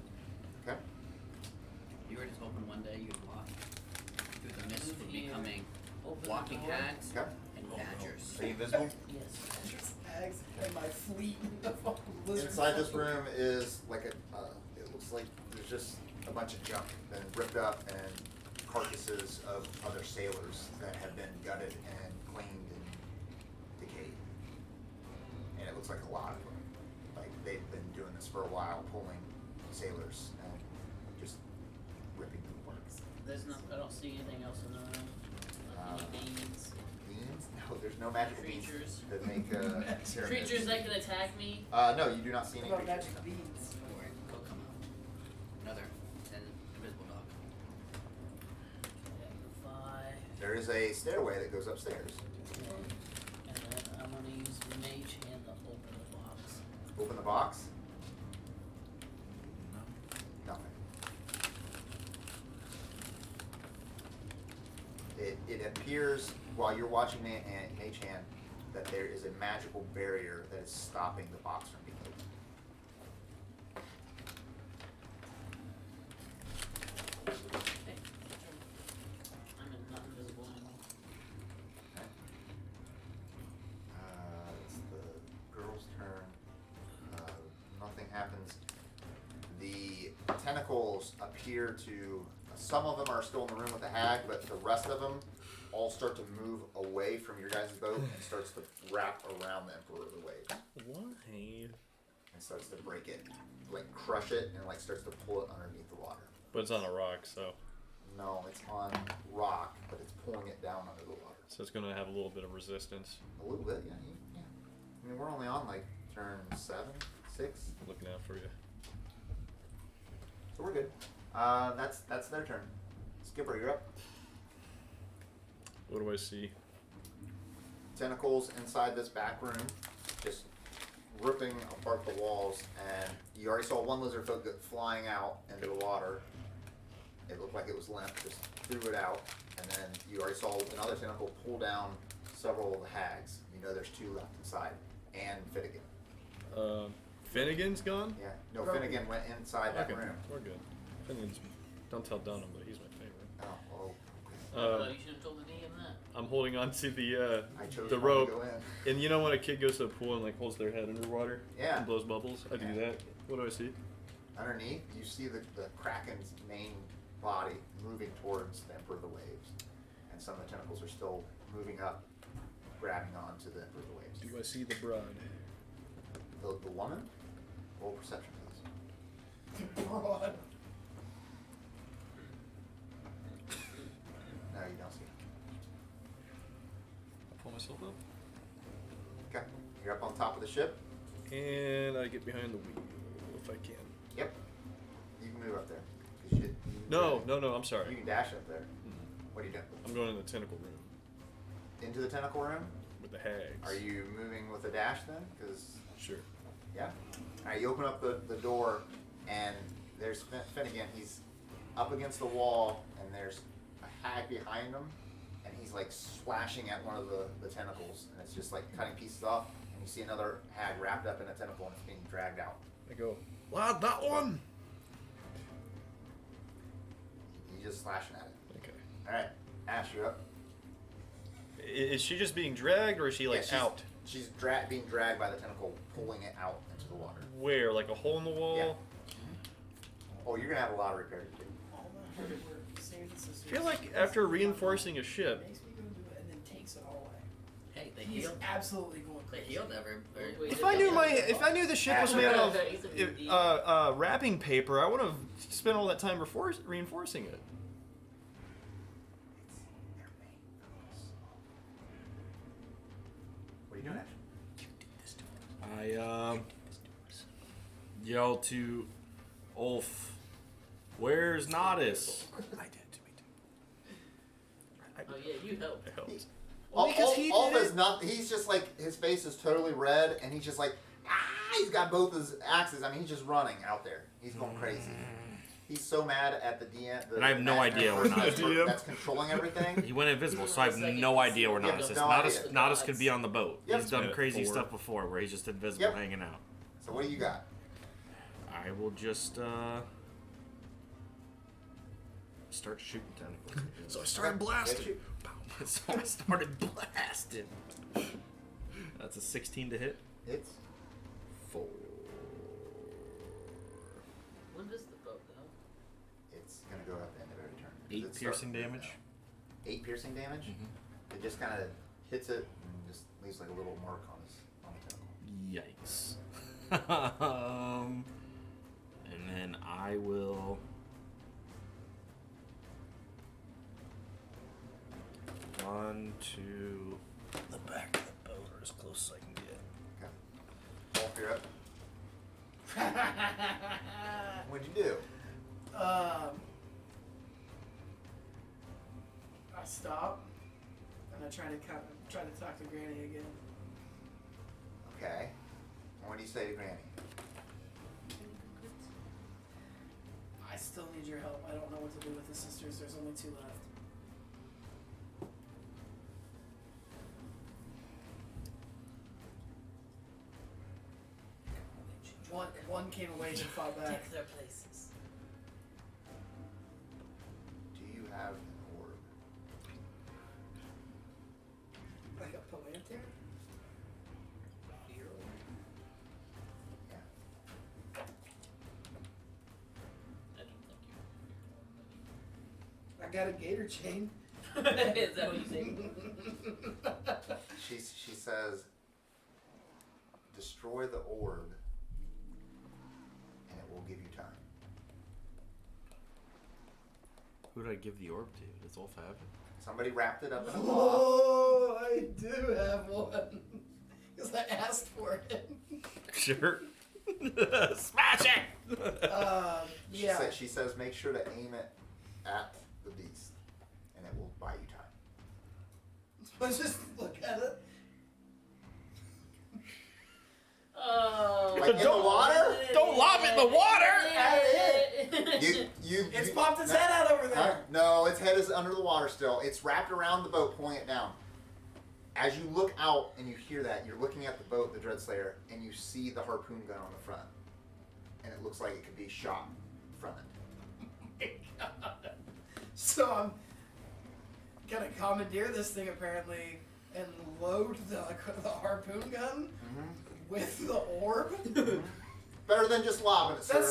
Okay. You were just hoping one day you'd walk through the mist of Here. becoming Open the walking door. hags Okay. and badgers. Are you invisible? Yes. Just hags and my fleet and the fucking lizard. Inside this folk. room is like it looks like there's just a bunch of junk that is ripped up and carcasses of other sailors that have been gutted and cleaned and decayed. And it looks like a lot of them. Like they've been doing this for a while, pulling sailors and just ripping them apart. There's no. I don't see anything else in the room. Like any beans. Beans? No, there's no magical beans Creatures. that make pyramids. Creatures that can attack me. No, you do not see any What about creatures. magic beans? Don't worry, they'll come out. Another invisible dog. 5. There is a stairway that goes upstairs. And then I'm gonna use mage hand to open the box. Open the box. Nothing. It appears while you're watching Mage Hand that there is a magical barrier that is stopping the box from being opened. I'm not invisible anymore. Okay. tentacles appear to. Some of them are still in the room with the hag, but the rest of them all start to move away from your guys' boat and starts to wrap around the Emperor of the Waves. Why? And starts to break it, like crush it, and like starts to pull it underneath the water. But it's on a rock, so. No, it's on rock, but it's pulling it down under the water. So it's gonna have a little bit of resistance. A little bit, yeah. I mean, we're only on like turn 7, 6, Looking out for you. so we're good. That's their turn. Skipper, you're up. What do I see? Tentacles inside this back room, just ripping apart the walls, and you already saw one lizard folk go flying out into the water. It looked like it was limp, just threw it out, and then you already saw another tentacle pull down several of the hags. You know there's 2 left inside, and Finnegan. Finnegan's gone? Yeah, no, Finnegan went inside that room. We're good. Finnegan's. Don't tell Dunham, but he's my favorite. Oh, You should have told the DM that. I'm holding on to I chose the not to rope, go in. and you know when a kid goes to a pool and like holds their head underwater Yeah. and blows bubbles? I do Yeah. that. What do I see? Underneath, you see the Kraken's main body moving towards the Emperor of the Waves, and some of the tentacles are still moving up, grabbing onto the Emperor of the Waves. Do I see the bride? The woman? Roll perception, please. Broad. No, you don't see it. I pull myself up, Okay, you're up on top of the ship. and I get behind the wheel if I can. Yep. You can move up there. 'Cause you No, I'm You sorry. can dash up there. What are you doing? I'm going in the tentacle room Into the tentacle room? with the hags. Are you moving with a dash then? Because Sure. yeah. All right, you open up the door, and there's Finnegan. He's up against the wall, and there's a hag behind him, and he's like slashing at one of the tentacles, and it's just like cutting pieces off. And you see another hag wrapped up in a tentacle, and it's being dragged out. I go. Lad, that one! He's just slashing at it. Okay. All right, Ashe, you're up. Is she just being dragged, or is she like she's, out? She's being dragged by the tentacle, pulling it out into the water. Where? Like a hole in the wall? Yeah. Oh, you're gonna have a lot of repair to do. All the hard work, saving the sisters. I feel like after reinforcing a ship, Makes me go do it and then takes it all away. Hey, they He's healed. absolutely going They crazy. healed ever. if I knew the ship was made out of wrapping paper, I would have spent all that time reinforcing it. What are you doing, Ashe? I yell to Ulf, "Where's Natas?" I did. Oh yeah, you helped. It helped. Ulf is not. He's just like his face is totally red, and he's just like he's got both his axes. I mean, he's just running out there. He's going crazy. He's so mad at the DM. And I have no idea where Natas is. That's controlling everything. He went invisible, so I have no idea where Yeah, Natas is. no idea. Natas could be on the boat. Yep. He's done Yeah, crazy 4. stuff before, where he's just invisible, Yep. hanging out. So what do you got? I will just start shooting tentacles. So I started blasting. Hit you. So I started blasting. That's a 16 to hit. It's 4. When does the boat go? It's gonna go at the end of every turn. 8 It's piercing starting- damage. 8 piercing damage. Mhm. It just kind of hits it and just leaves like a little mark on the tentacle. Yikes. And then I will run to the back of the boat, or as close as I can get. Ulf, you're up. What'd you do? I stop and I try to talk to Granny again. Okay. And what do you say to Granny? I still need your help. I don't know what to do with the sisters. There's only 2 left. One came away and fought back. Take their places. Do you have an orb? Like a Palantir? Yeah. I don't I got a gator chain. Is that what you say? She says, destroy the orb, and it will give you time. Who did I give the orb to? Does Ulf have it? Somebody wrapped it up in a cloth. Oh, I do have one. Because I asked for it. Sure. Smash it! Yeah. She says, make sure to aim it at the beast, and it will buy you time. Let's just look at it. Oh. Like in the water? Don't lob it in the water! It's popped its head out over there. No, its head is under the water still. It's wrapped around the boat, pulling it down. As you look out and you hear that, you're looking at the boat, the Dreadslayer, and you see the harpoon gun on the front. And it looks like it could be shot from it. So I'm gonna commandeer this thing apparently and load the harpoon gun with the orb. Better than just lobbing it, sir. That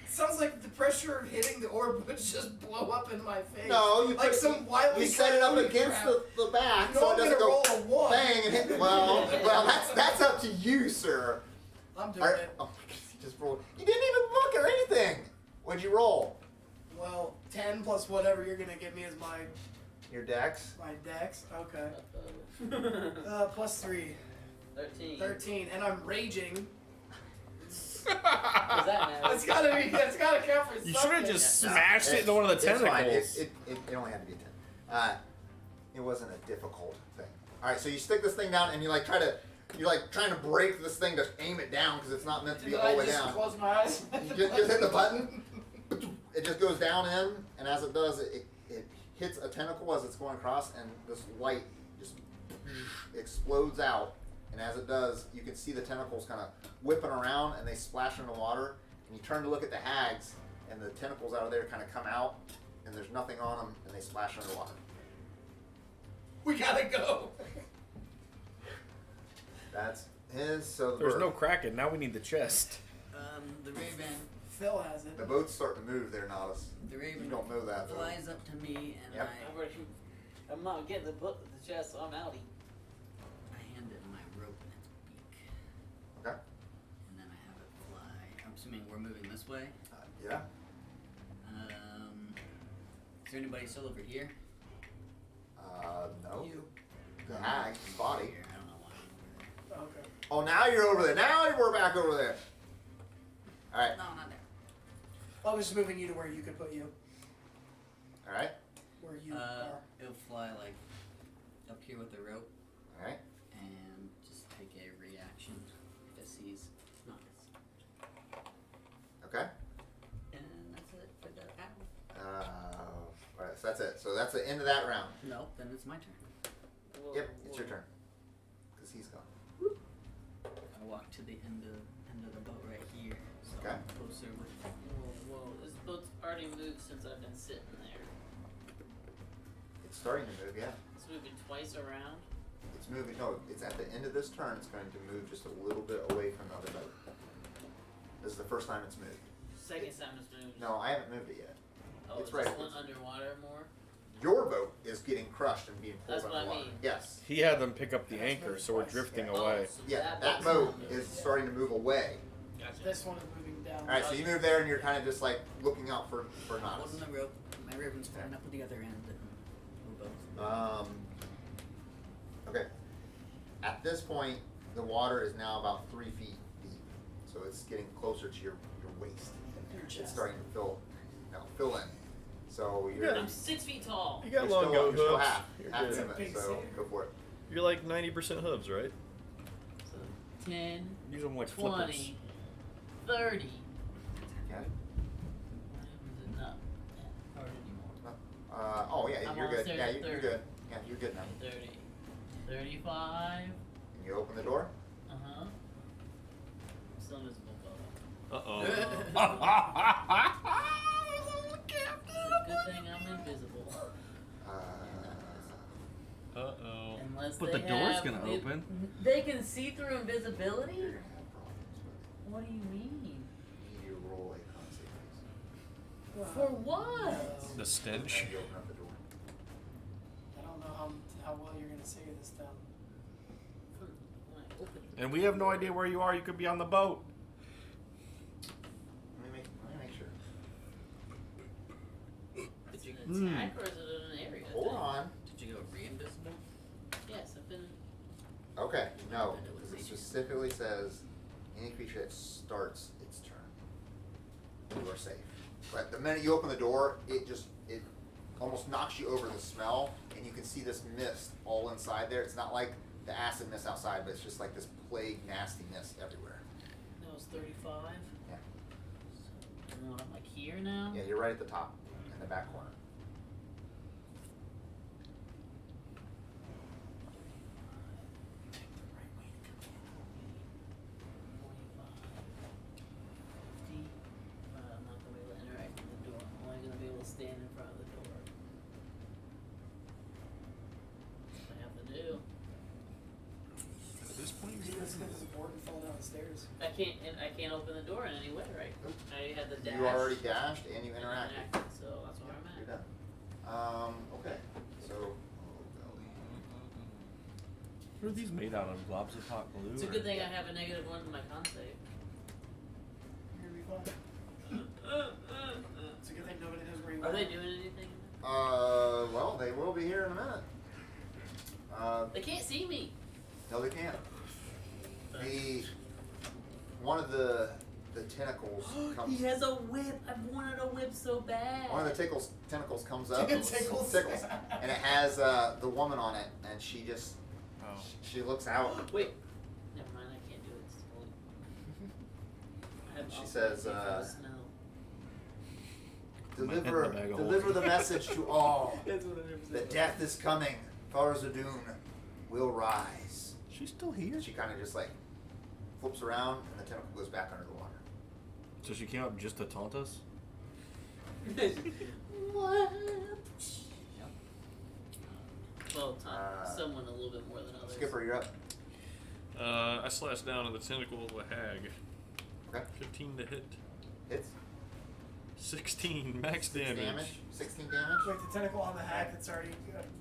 sounds like the pressure of hitting the orb would just blow up in my face. No, you like put, some wildly you set it up coyote against crap. the back No, so it I'm doesn't gonna go roll a 1. bang and hit. Well, that's up to you, sir. I'm doing it. Oh, you just rolled. You didn't even look or anything. What'd you roll? Well, 10 plus whatever you're gonna give me as my Your dex. dex. Okay. Plus 3. 13. 13, and I'm raging. Does that matter? That's gotta count for something. You should have just smashed it into one of the It's fine. tentacles. It only had to be a 10. It wasn't a difficult thing. All right, so you stick this thing down and you're like trying to break this thing to aim it down because it's not meant to be all the way down. Close my eyes. You just hit the button. It just goes down in, and as it does, it hits a tentacle as it's going across, and this light just explodes out. And as it does, you can see the tentacles kind of whipping around, and they splash into the water. And you turn to look at the hags, and the tentacles out of there kind of come out, and there's nothing on them, and they splash into the water. We gotta go. That's his. So the There's bird. no Kraken. Now we need the chest. The raven. Phil has it. The boat's starting to move there, Natas. The raven You don't know that, though. flies up to me and Yep. I'm not getting the book with the chest, so I'm outie. I hand it my rope in its beak. Okay. And then I have it fly. I'm assuming we're moving this way. Yeah. Is there anybody still over here? No. You. The hag's body. Here, I don't know why I'm over there. Okay. Oh, now you're over there. Now we're back over there. All right. No, not there. I was just moving you to where you could put you. All right. Where you are. It'll fly like up here with the rope All right. and just take a reaction if it sees Natas. Okay. And that's it for the hour. All right. So that's it. So that's the end of that round. No, then it's my turn. Whoa, Yep. It's whoa. your turn. Because he's gone. I walk to the end of the boat right here, so Okay. I'm closer with. Whoa. This boat's already moved since I've been sitting there. It's starting to move. Yeah. It's moving twice around. It's moving. No, it's at the end of this turn. It's going to move just a little bit away from the other boat. This is the first time it's moved. Second time it's moved. No, I haven't moved it yet. Oh, it's it's right. just went underwater more? Your boat is getting crushed and being pulled That's what I underwater. mean. Yes. He had them pick up the anchor, so we're drifting Yeah. away. So Yeah. That boat's boat moving. is starting to move away. Gotcha. This one is moving down. All right. So you move there, and you're kind of just like looking out for Holding Natas. the rope. My raven's flying up with the other end, and we're both. Okay. At this point, the water is now about 3 feet deep, so it's getting closer to your waist. Your It's chest. starting to fill in. So you're, I'm 6 feet tall. You got you're long still, goat you're still hooves. half You're the good. limit, Big so sailor. go for it. You're like 90% hooves, right? So 10, Use them like flippers. 20, 30. Okay. Not hard anymore. Oh yeah, I'm you're almost good. there Yeah, at you're 30. good. Yeah, you're good now. 30. 35. And you open the door. Uh-huh. Still invisible, though. Uh-oh. Good thing I'm invisible. Uh-oh. Unless But they the door's have gonna open. They can see through invisibility? You're gonna have problems with What do you mean? it. You roll a con save, please. For what? The stench. And you open up the how well you're gonna say this time. When I open it. And we have no idea where you are. You could be on the boat. Let me make sure. Did you attack or is it in an area? Hold on. Did you go re-invisible? Yes, I've been. Okay, no. Because it specifically says any creature that starts its turn. You are safe. But the minute you open the door, it almost knocks you over the smell, and you can see this mist all inside there. It's not like the acid mist outside, but it's just like this plague nasty mist everywhere. That was 35. Yeah. So, I'm like here now. Yeah, you're right at the top, in the back corner. I'm not gonna be able to interact with the door. I'm only gonna be able to stand in front of the door. That's what I have to do. At this point, Let's get this board and fall down the stairs. I can't open the door in any way, right? I had the dash. You already dashed and you and interacted. so that's where I'm at. You're done. Okay. So, what are these made out of? Globs of hot glue? It's a or- good thing I have a -1 in my con save. You're gonna be fine. It's a good thing nobody knows where you Are are. they doing anything? well, they will be here in a minute. They can't see me. No, they can't. One of the tentacles comes. He has a whip. I've wanted a whip so bad. One of the tentacles comes up. Tickles. And it has the woman on it, and she just she looks out. Wait. Never mind. I can't do it. It's holy. I have She also says, seen from the smell. Might hit the bag of Deliver holes. the message to all That's what I that death is coming. Farazadun will rise. She's still here. She kind of just like flips around, and the tentacle goes back under the water. So she came up just to taunt us? What? Well, someone a little bit more than others. Skipper, you're up. I slash down on the tentacle of a hag. Okay. 15 to hit. Hits. 16 max damage. 16 damage. Wait, the tentacle on the hag that's already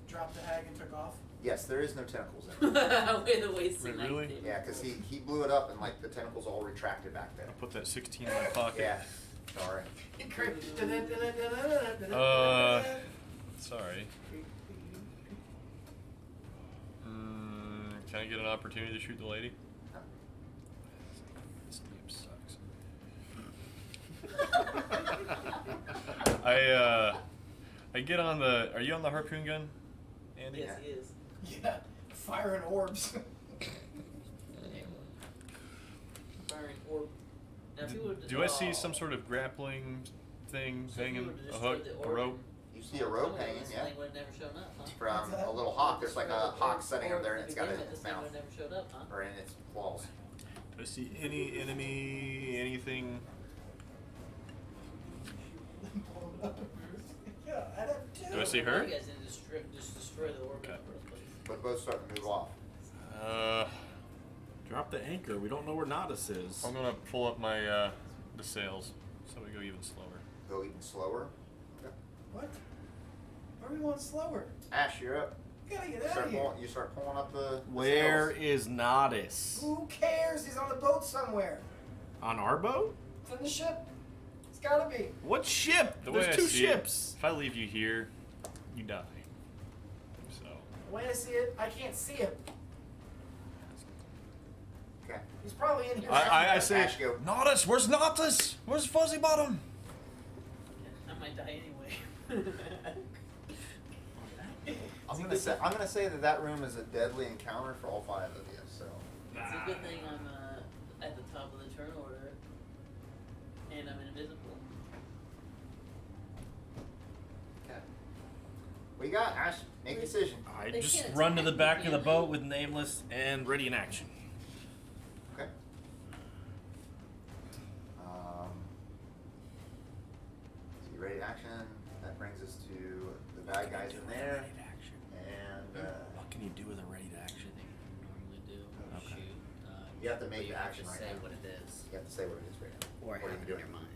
dropped the hag and took off? Yes, there is no tentacles in it. Way the wasting Wait, really? night. Yeah, because he blew it up and like the tentacles all retracted back there. I put that 16 in my pocket. Yeah. Sorry. Sorry. Can I get an opportunity to shoot the lady? No. This game sucks. I get on the. Are you on the harpoon gun, Andy? Yes, he is. Yeah, firing orbs. Firing orb. Now, if you would've Do I see some sort of grappling thing So if you hanging? would've A destroyed hook? the A orb, rope? You see a rope hanging, This yeah. thing would have never shown up, huh? From a little hawk. There's like a hawk sitting up there, and it's got it in This its thing mouth would have never showed up, huh? or in its claws. Do I see any enemy? Anything? Yeah, I'd have two. Do I see her? You guys didn't just destroy the orb in Okay. the first place. But both start to move off. Drop the anchor. We don't know where Natas is. I'm gonna pull up my the sails so we go even slower. Go even slower. Okay. What? Why are we going slower? Ash, you're up. We gotta get You out start, of here. you start pulling up the Where sails. is Natas? Who cares? He's on the boat somewhere. On our boat? It's in the ship. It's gotta be. What ship? The way There's I two see it, ships. if I leave you here, you die. So The way I see it, I can't see him. Okay. He's probably in here. I say, Ash, go. Natas, where's Natas? Where's Fuzzy Bottom? I might die anyway. I'm gonna say that room is a deadly encounter for all 5 of you. So. It's a good thing I'm at the top of the turn order, and I'm invisible. Okay. What you got, Ash? Make a decision. I They just can't run to attack the me, back of the can boat they? with Nameless and ready in action. Okay. So you ready to action? That brings us to the bad guys in there. And What can you do with a ready to action? Normally do. Okay. Shoot. you have to but make you the have action to right say now. what it is. You have to say what it is right now. Or What are have you it in doing? your mind.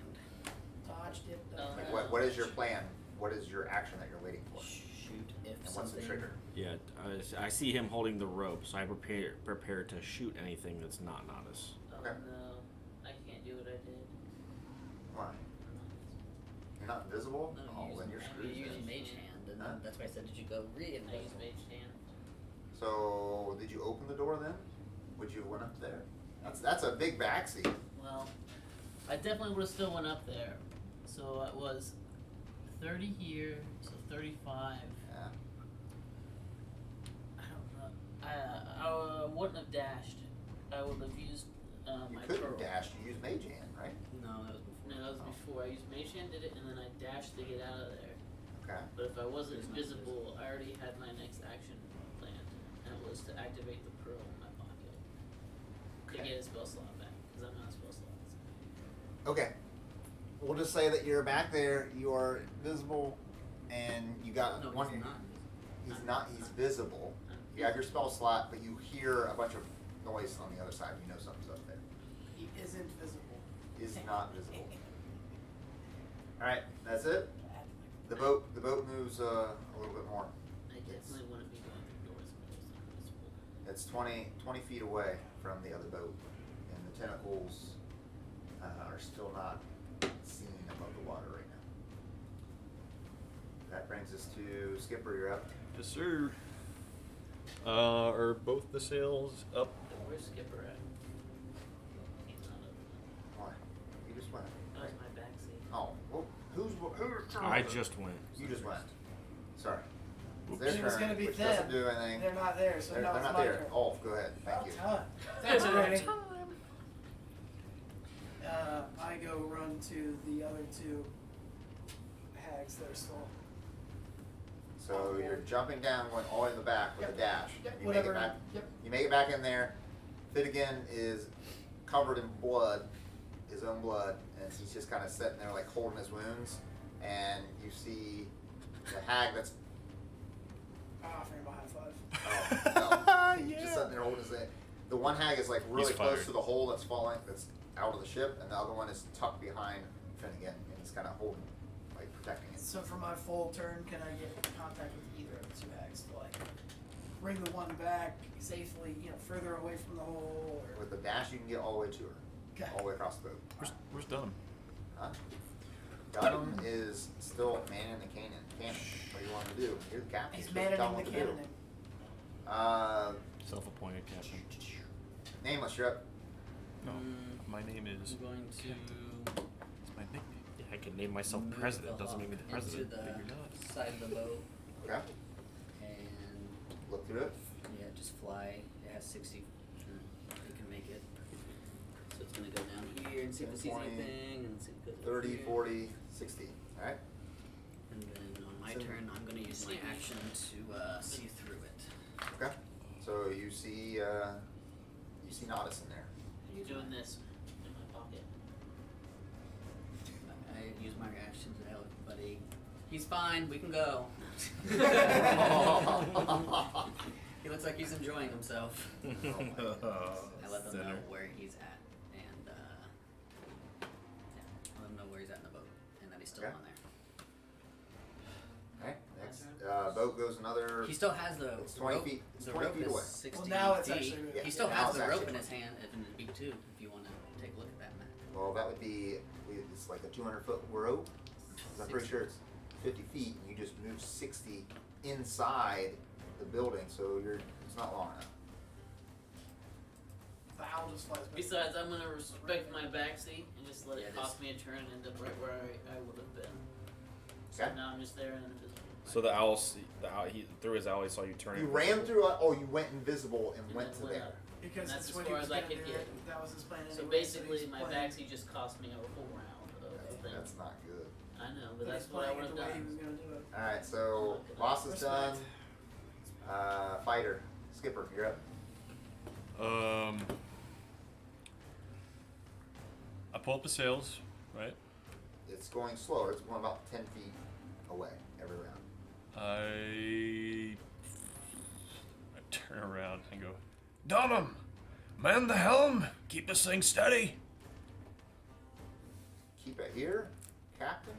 Dodged it. Oh, Like no. what is your plan? What is your action that you're waiting for? Shoot if And what's the something trigger? Yeah, I see him holding the rope, so I prepare to shoot anything that's not Natas. Oh Okay. no, I can't do what I did. Why? You're not invisible? No, Oh, then you're screwed. You're using then. Mage Hand, and Huh? that's why I said, did you go I use reinvisible? Mage Hand. So, did you open the door then? Would you have went up there? That's a big backseat. Well, I definitely would have still went up there. So it was 30 here, so 35. Yeah. I don't know. I wouldn't have dashed. I would have used You my couldn't pearl. dash. You used Mage Hand, right? No, that was before. No, that was before. I used Mage Hand, did it, and then I dashed to get out of there. Okay. But if I wasn't It's not visible, I already had my next action planned, and it was to activate the pearl in my pocket to Okay. get a spell slot back, because I'm not a spell slot. Okay. We'll just say that you're back there. You are visible, and you got No, one. he's not. He's not. He's visible. You have your spell slot, but you hear a bunch of noise on the other side. You know something's up there. He isn't visible. Is not visible. All right, that's it. The boat moves a little bit more. I definitely wouldn't be going through doors if I was invisible. It's 20 feet away from the other boat, and the tentacles are still not seen above the water right now. That brings us to Skipper. You're up. Yes, sir. Are both the sails up? Where's Skipper at? He's not up. Why? You just went. That was my backseat. Oh, well, who's? I just went. You just went. Sorry. It's It their was turn, gonna be which them. doesn't do anything. They're not there, so They're now it's not my there. turn. Ulf, go ahead. Thank you. Thanks, Brady. I go run to the other two hags that are still. So you're jumping down, going all the way in the back with a dash. Yep, You whatever. make it back. Yep. You make it back in there. Finnegan is covered in blood, his own blood, and he's just kind of sitting there like holding his wounds. And you see the hag that's Offering him a high five. no, he's just sitting there holding his. The one hag is like really He's close fired. to the hole that's falling, that's out of the ship, and the other one is tucked behind Finnegan, and he's kind of holding, like protecting it. So for my full turn, can I get contact with either of the two hags to like bring the one back safely, further away from the hole, or With the dash, you can get all the way to her, okay. all the way across the boat. Where's Dunham? Huh? Dunham is still manning the cannon. What do you want to do? You're the captain. He's You're supposed to tell him manning the what to do. cannoning. Self-appointed captain. Nameless, you're up. No, my name is. I'm going to It's my nickname. Yeah, I can name myself move president. the Doesn't make me the hawk president. into but you're not. the side of the boat, Okay. and Look through it. yeah, just fly. It has 60. You can make it. So it's gonna go down here and see if it sees 20, anything, and see if it goes over 30, here. 40, 60. All right. And then on my So- turn, I'm gonna use my action to see through it. Okay. So you see Natas in there. I'm doing this in my pocket. I use my reaction to help buddy. He's fine. We can go. He looks like he's enjoying himself. I let them know Sinner. where he's at, and yeah, let them know where he's at in the boat, and that he's still Okay. on there. All right. Next, boat goes another. He still has the It's 20 rope. feet. It's the 20 rope feet is away. 60 Well, now it's feet. actually moving. He still Yeah, has now it's the rope actually in his hand, in his beak too. If you want to take a look at that map. Well, that would be. It's like a 200-foot rope. 'Cause I'm pretty sure it's 50 feet, and you just move 60 inside the building, so it's not long enough. The owl just flies back. Besides, I'm gonna respect my backseat and just let Yeah, it this- cost me a turn and end up right where I would have been. So Okay. now I'm just there and invisible. So the owl, he through his owl, he saw you turn. You invisible. ran through. Oh, you went invisible and And went then to went there. up. Because That's that's as what far he was as I gonna could do. get. That was his plan So anyway. basically, he's my playing- backseat just cost me a whole round of thing. That's not good. I know, but But that's he's what I playing would it have the way he was done. gonna do it. All right, so boss is done. Respect. Fighter, Skipper, you're up. I pull up the sails, right? It's going slower. It's going about 10 feet away every round. I turn around and go, Dunham, man the helm. Keep this thing steady. Keep it here, Captain.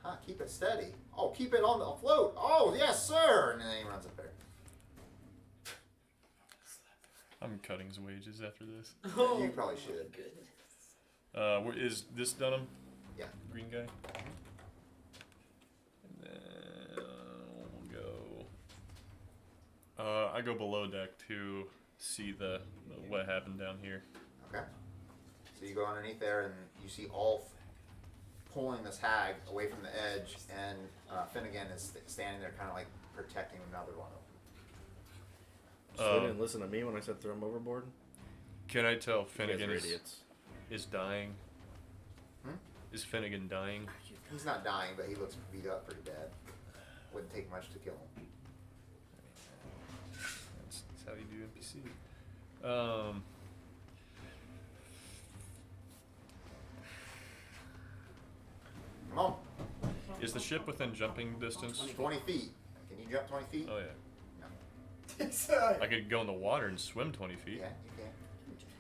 Huh, keep it steady. Oh, keep it on the float. Oh, yes, sir. And then he runs up there. I'm cutting his wages after this. You probably should. Is this Dunham? Yeah. Green guy? And then we'll go. I go below deck to see the what happened down here. Okay. So you go underneath there and you see Ulf pulling this hag away from the edge, and Finnegan is standing there kind of like protecting another one of them. So they didn't listen to me when I said throw him overboard? Can I tell You guys Finnegan are idiots. is dying? Hmm? Is Finnegan dying? He's not dying, but he looks beat up pretty bad. Wouldn't take much to kill him. That's how you do NPC. Come on. Is the ship within jumping distance? 20 feet. Can you jump 20 feet? Oh yeah. So, I could go in the water and swim 20 feet. Yeah, you can.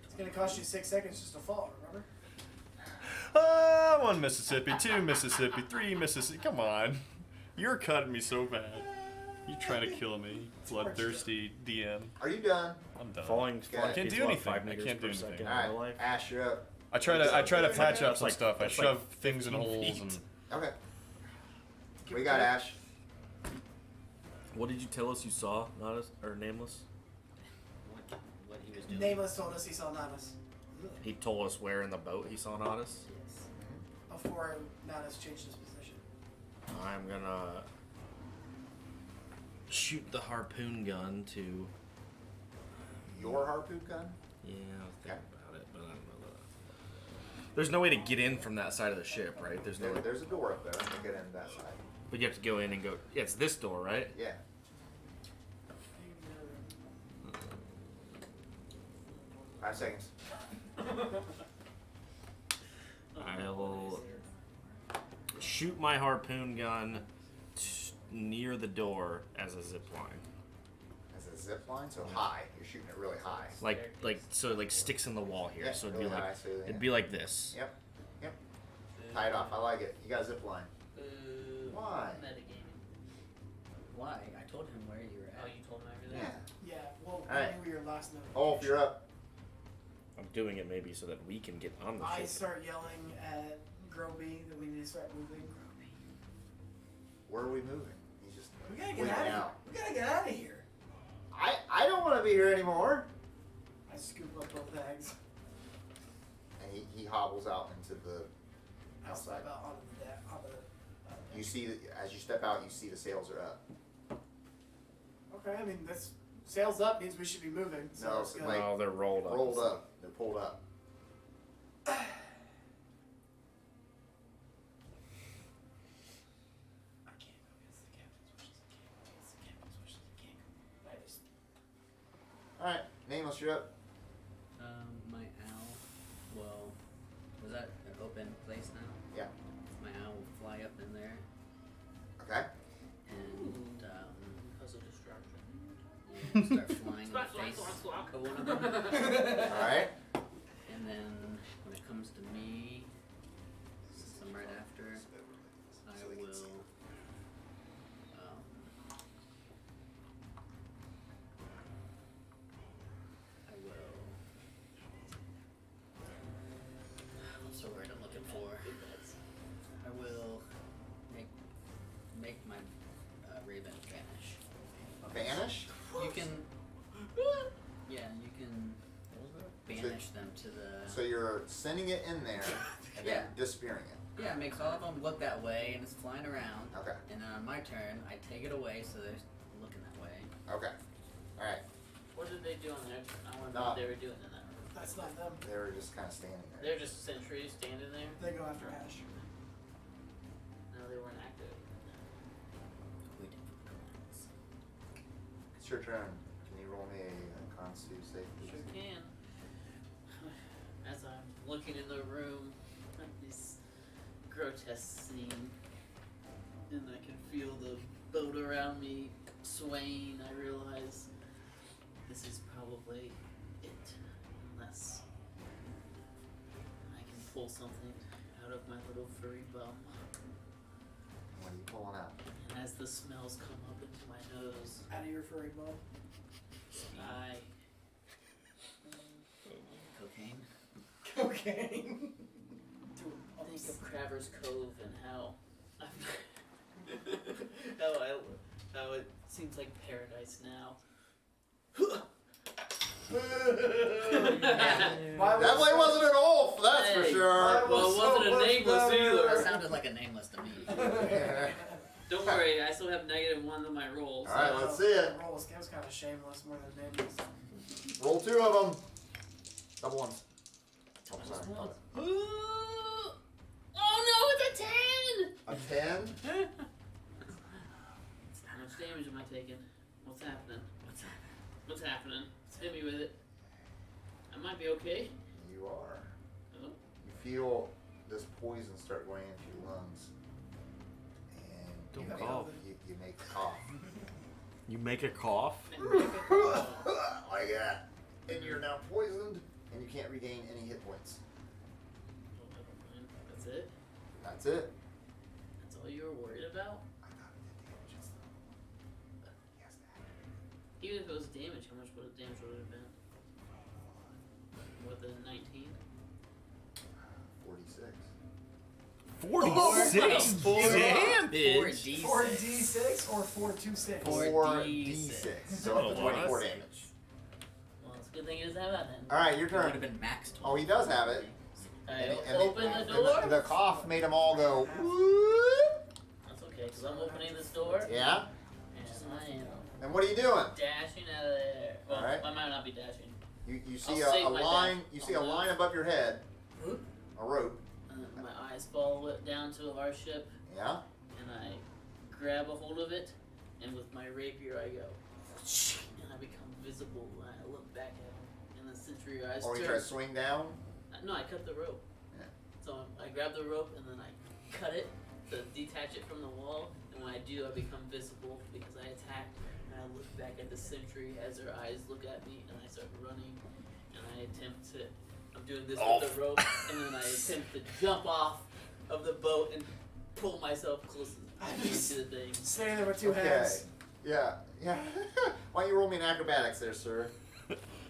it's gonna cost you 6 seconds just to fall. Remember? 1 Mississippi, 2 Mississippi, 3 Mississippi. Come on. You're cutting me so bad. You trying to kill me, bloodthirsty DM. Are you done? I'm done. Falling Okay. I can't speed's do what, anything. 5 I meters can't per do second anything. in Alright, real life? Ash, you're up. I try to patch up some like- stuff. I that's shove like things in 15 holes feet. and Okay. We got Ash. What did you tell us you saw, Natas, or Nameless? What he was doing. Nameless told us he saw Natas He told us where in the boat he saw Natas. Yes. before Natas changed his position. I'm gonna shoot the harpoon gun to. Your harpoon gun? Yeah, I was thinking Okay. about it, but I don't know that. There's no way to get in from that side of the ship, right? There's no. There's a door up there. I'm gonna get in that side. But you have to go in and go. Yeah, it's this door, right? Yeah. 5 seconds. I'll shoot my harpoon gun near the door as a zip line. As a zip line, so high. You're shooting it really high. Like so it like sticks in the wall here. Yeah, So it'd really be like high, so, yeah. it'd be like this. Yep. Yep. Tie it off. I like it. You got a zip line. Why? Metagaming. Why? I told him where you were Oh, at. you told him Yeah. everything? Yeah, well, Alright. you were your last note. Oh, if you're up. I'm doing it maybe so that we can get on the I ship. start yelling at Groby that we need to start moving. Where are we moving? He's just We gotta get waiting out of here. out. We gotta get out of here. I don't want to be here anymore. I scoop up both bags. And he hobbles out into the I outside. step out onto the deck. You see, as you step out, you see the sails are up. Okay, I mean that's sails up means we should be moving. So No, let's go. like- Oh, they're rolled up. Rolled up. They're pulled up. I can't go against the captain's wishes. I can't go against the captain's wishes. I can't go. I just Alright, Nameless, you're up. My owl. Well, was that an open place now? Yeah. My owl will fly up in there Okay. and Because of destruction. yeah, start flying in the face of one of them. Alright. And then when it comes to me, some right after, I will what's the word I'm looking for? I will make my raven vanish. Vanish? You can yeah, you can banish them to the So you're sending it in there and then Yeah. disappearing it. yeah, it makes all of them look that way and it's flying around. Okay. And then on my turn, I take it away so they're looking that way. Okay. Alright. What did they do on their turn? I wonder Nah. what they were doing in that room. that's not them. They were just kind of standing there. They're just sentries standing there. They go after Ash. No, they weren't active. We did for the commands. It's your turn. Can you roll me a Constitution save, please? Sure can. As I'm looking in the room at this grotesque scene, and I can feel the boat around me swaying, I realize this is probably it, unless I can pull something out of my little furry bum. What are you pulling out? And as the smells come up into my nose, Out of your furry mouth. I Cocaine. Cocaine. think of Craver's Cove and how how it seems like paradise now. Definitely wasn't an Ulf, that's for Hey. sure. Well, it wasn't a nameless That either. sounded like a nameless to me. Don't worry, I still have -1 on my roll. So. Alright, let's see it. Roll was kind of shameless more than nameless. Roll 2 of them. Double ones. Oh, sorry. Oh no, it's a 10! A 10? How much damage am I taking? What's happening? What's happening? Hit me with it. I might be okay. You are. Oh. You feel this poison start going into your lungs. And Don't you make, cough. you make a cough. You make a cough? Like that. And you're now poisoned, and you can't regain any hit points. That's it? That's it. That's all you were worried about? I thought it did damage and stuff. But yes, that. Even if it was damage, how much would the damage would have been? More than 19? 46. 46? Damn, 4d6. 4d6 or 426? 4d6. So up to 24 damage. Well, it's a good thing he doesn't have that then. Alright, your It would turn. have been max 12. Oh, he does have it. I And open the and door? the cough made them all go, whoop. That's okay, because I'm opening this door. Yeah? And I am And what are you doing? dashing out of there. Well, Alright. I might not be dashing. You see I'll save a my line. dash. You see a I'll line move. above your head. A rope. My eyes fall down to our ship, Yeah. and I grab a hold of it, and with my rapier I go, and I become visible. And I look back at him, and the sentry eyes Or you turn. try to swing down. No, I cut the rope. Yeah. So I grab the rope and then I cut it to detach it from the wall. And when I do, I become visible because I attacked. And I look back at the sentry as their eyes look at me, and I start running. And I attempt to. I'm doing this with the rope, and then I attempt to jump off of the boat and pull myself close to the thing. Standing there with two Okay. hands. Yeah. Yeah. Why don't you roll me an acrobatics there, sir?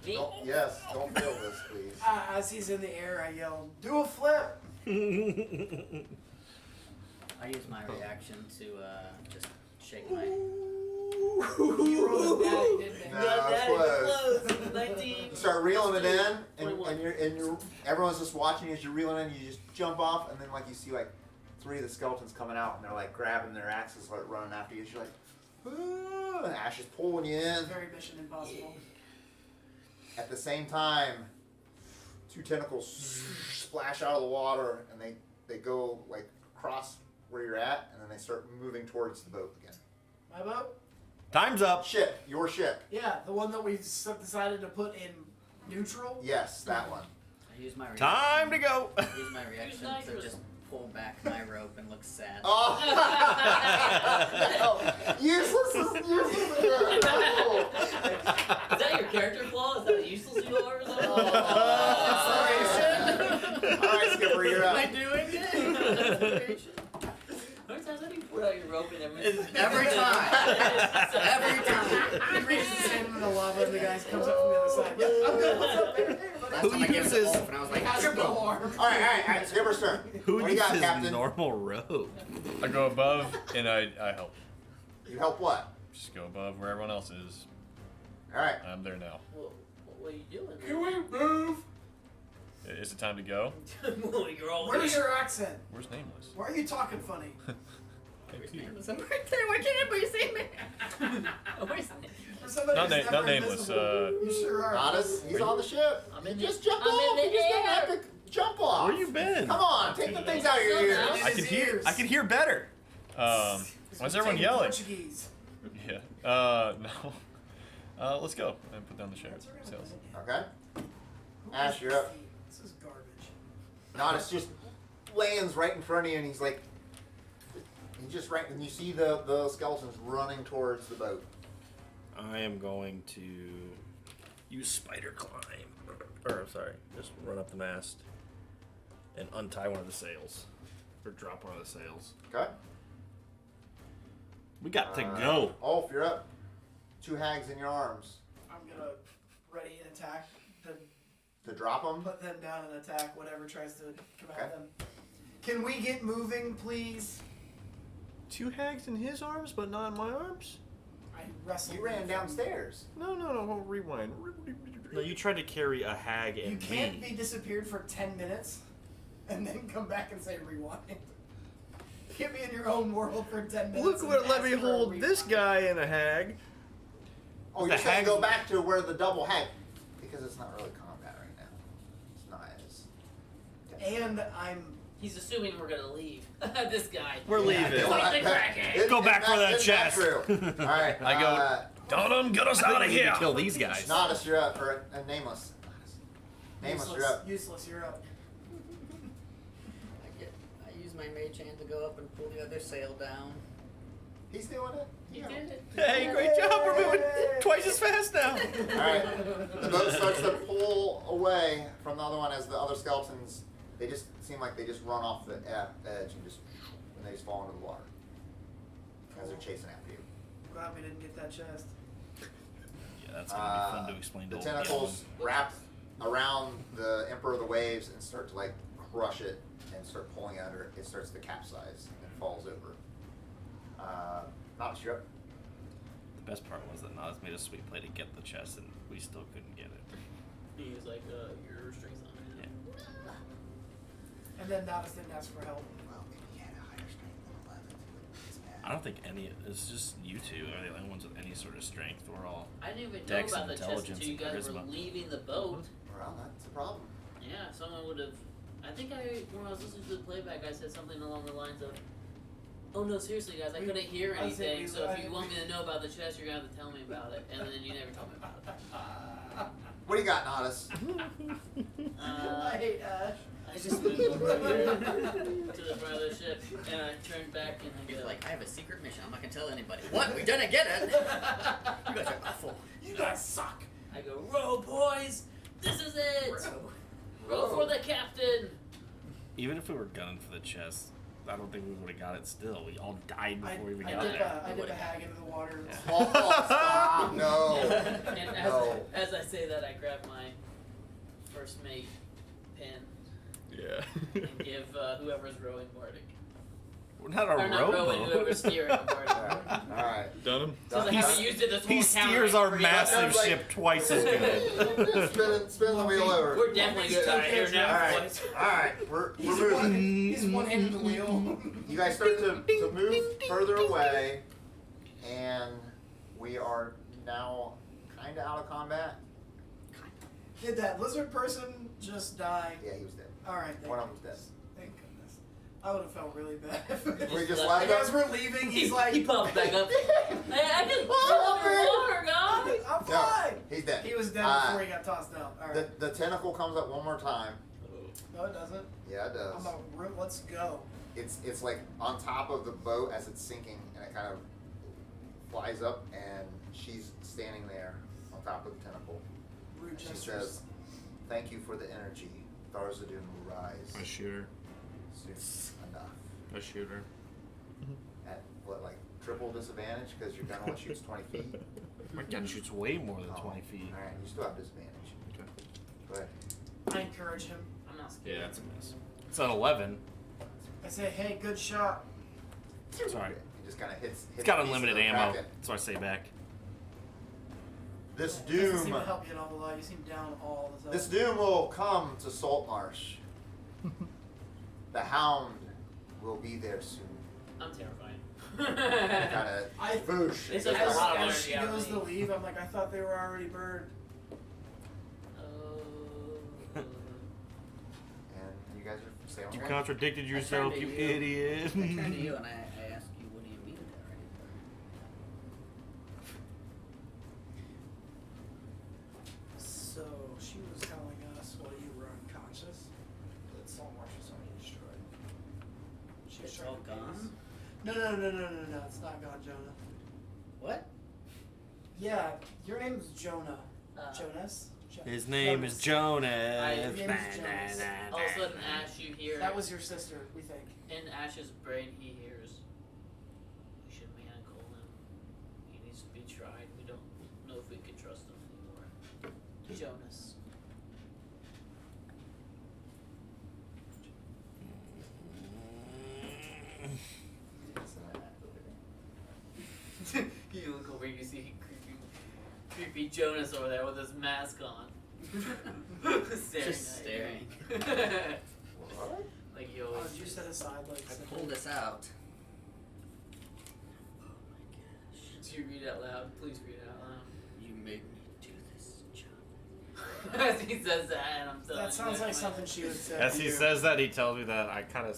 Me? Yes. Don't fail this, please. As he's in the air, I yell, "Do a flip!" I use my reaction to just shake my. You rolled a daddy, didn't No, they? that's close. 19. You start reeling it in, and 21. you're everyone's just watching as you're reeling in. You just jump off, and then like you see like 3 of the skeletons coming out, and they're like grabbing their axes, like running after you. You're like, "Ooh," and Ashe is pulling you in. Very Mission Impossible. At the same time, 2 tentacles splash out of the water, and they go like across where you're at, and then they start moving towards the boat again. My boat? Time's up. Ship, your ship. Yeah, the one that we decided to put in neutral. Yes, that one. I use my reaction. Time to go. I use my reaction to just pull back my rope and look sad. Oh, useless is useless. Oh. Is that your character flaw? Is that how useless you are or something? All right, Skipper, you're Am I up. doing it? How many times have you pulled out your rope and everything? Every time. Every time. He reaches his hand in the lava and the guy comes up from the other side. Yeah, I'm good. What's up, baby? Last Who time I gave it to uses- Ulf and I was like, Has no triple. arm. All right, Skipper's turn. Who What do you got, uses Captain? normal rope? I go above and I help. You help what? Just go above where everyone else is. All right. I'm there now. Well, what are you doing? Can we move? Is it time to go? Well, you're all Where's your accent? Where's Nameless? Why are you talking funny? Where's Nameless? I'm right there. Why can't anybody see me? Where's Nameless? For somebody Not who's not never Nameless. invisible, you sure are. Natas, he's on the ship. I'm You in just the- jump I'm in off. the You just don't air. have to jump off. Where you been? Come on, take the things out of your ears. Somehow. I can hear. I can hear better. Why is everyone yelling? Portuguese. Yeah. No. Let's go and put down the sails. Okay. Ashe, you're up. This is garbage. Natas just lands right in front of you, and he's like, he just right, and you see the skeletons running towards the boat. I am going to use spider climb. Or, I'm sorry, just run up the mast and untie one of the sails. Or drop one of the sails. Okay. We got to go. Ulf, you're up. 2 hags in your arms. I'm gonna ready an attack. To drop them? Put them down and attack whatever tries to come Okay. at them. Can we get moving, please? 2 hags in his arms, but not in my arms? I wrestled. You ran them. downstairs. No, rewind. No, you tried to carry a hag and You can't me. be disappeared for 10 minutes and then come back and say rewind. Get me in your own world for 10 minutes. Look and what let ask me for a hold this rewind. guy in a hag. Oh, The you're saying hags- go back to where the double hag. Because it's not really combat right now. It's not as. And I'm. He's assuming we're gonna leave. This guy. We're leaving. Fight the Kraken! Go back for that Isn't chest. true? Alright. I go- Dunham, get us out of We need here. to kill these guys. Natas, you're up. Or Nameless. Nameless, you're up. Useless, you're up. I use my mage hand to go up and pull the other sail down. He's doing it. He did it. Hey, great job. We're moving twice as fast now. Alright. The boat starts to pull away from the other one as the other skeletons, they just seem like they just run off the edge and they just fall into the water. As they're chasing after you. Glad we didn't get that chest. Yeah, that's gonna be fun to explain to The old tentacles wrap around the Emperor of the Waves and start to like crush it and start pulling under. It starts to capsize and falls over. Not sure. The best part was that Natas made a sweet play to get the chest, and we still couldn't get it. He was like, your strength's not right now. Yeah. And then Natas didn't ask for help. Well, if he had a higher strength than 11, it's bad. I don't think any. It's just you two are the only ones with any sort of strength. We're all. I didn't even know Dex about and the chest intelligence until you and guys were charisma. leaving the boat. Well, that's a problem. Yeah, someone would have. I think when I was listening to the playback, I said something along the lines of, "Oh no, seriously, guys, I couldn't hear I said anything. we- So if you want me to know about the chest, you're gonna have to tell me about it." And then you never told me about it. What do you got, Natas? I hate Ash. I just moved over here to the front of the ship, and I turned back and I He's go, like, I have a secret mission. I'm not gonna tell anybody. What? We didn't get it. You guys are awful. You guys suck. I go, row, boys! This is it! Bro. Row for the captain! Even if we were gunning for the chest, I don't think we would have got it. Still, we all died I before we dip got there. I dip a hag into the water. Yeah. Oh, stop! No. And No. as I say that, I grab my first mate pen Yeah. and give whoever's rowing Bardic. We're not a Or not rowing, rowboat. whoever's steering a Bardic. Alright. Dunham? Since I haven't used it this whole He steers encounter, our I forget about massive Sounds like- ship twice as good. Spin the wheel over. We're definitely good out here now. Alright. Alright. We're moving. He's one-handed the wheel. You guys start to move further away, and we are now kind of out of combat. Did that lizard person just die? Yeah, he was dead. Alright, One of them was dead. Thank goodness. I would have felt really bad. We just left left As him. we're leaving, he's like, He pops back up. Hey, I can swim underwater, guys! I'm No, fine. he's dead. He was dead before he got tossed out. Alright. The tentacle comes up one more time. No, it doesn't. Yeah, it does. I'm a root. Let's go. It's like on top of the boat as it's sinking, and it kind of flies up, and she's standing there on top of the tentacle. Root And she gestures. says, "Thank you for the energy. Tharzadun will rise I shoot her. soon enough." I shoot her. At what, like triple disadvantage because your gun only shoots 20 feet? My gun shoots way more than Oh, 20 feet. Alright, you still have disadvantage. Okay. Go ahead. I encourage him. I'm not scared. Yeah, that's a miss. It's an 11. I say, hey, good shot. Sorry. It just kind of hits. It's got the piece of unlimited the ammo. Kraken. That's what I say back. This Doesn't doom. seem to help you an awful lot. You seem down all the time. This doom will come to Saltmarsh. The Hound will be there soon. I'm terrified. Kind of I- boosh. It's It like goes a lot by. of As she energy out goes of to me. leave, I'm like, I thought they were already burned. Oh. And you guys are sailing You away. contradicted yourself, to you you. idiot. I turn to you and I ask you, what do you mean they're already So she was telling us while you were unconscious that Saltmarsh was already destroyed. She was It's trying all to bait us. gone? No, it's not gone, Jonah. What? Yeah, your name's Jonah. Jonas? His name is Jonas. His name is Jonas. All of a sudden, Ash, you hear. That was your sister, we think. In Ash's brain, he hears. We should man a coal Creepy Jonas over there with his mask on. Staring Just at staring. you. What? Like you Oh, always did you do. set aside like? I something? pulled this out. Did you read out loud? Please read out loud. You made me do this, John. As he says that, and I'm telling That sounds you, like man. something she would say. As to he you. says that, he tells me that I kind of.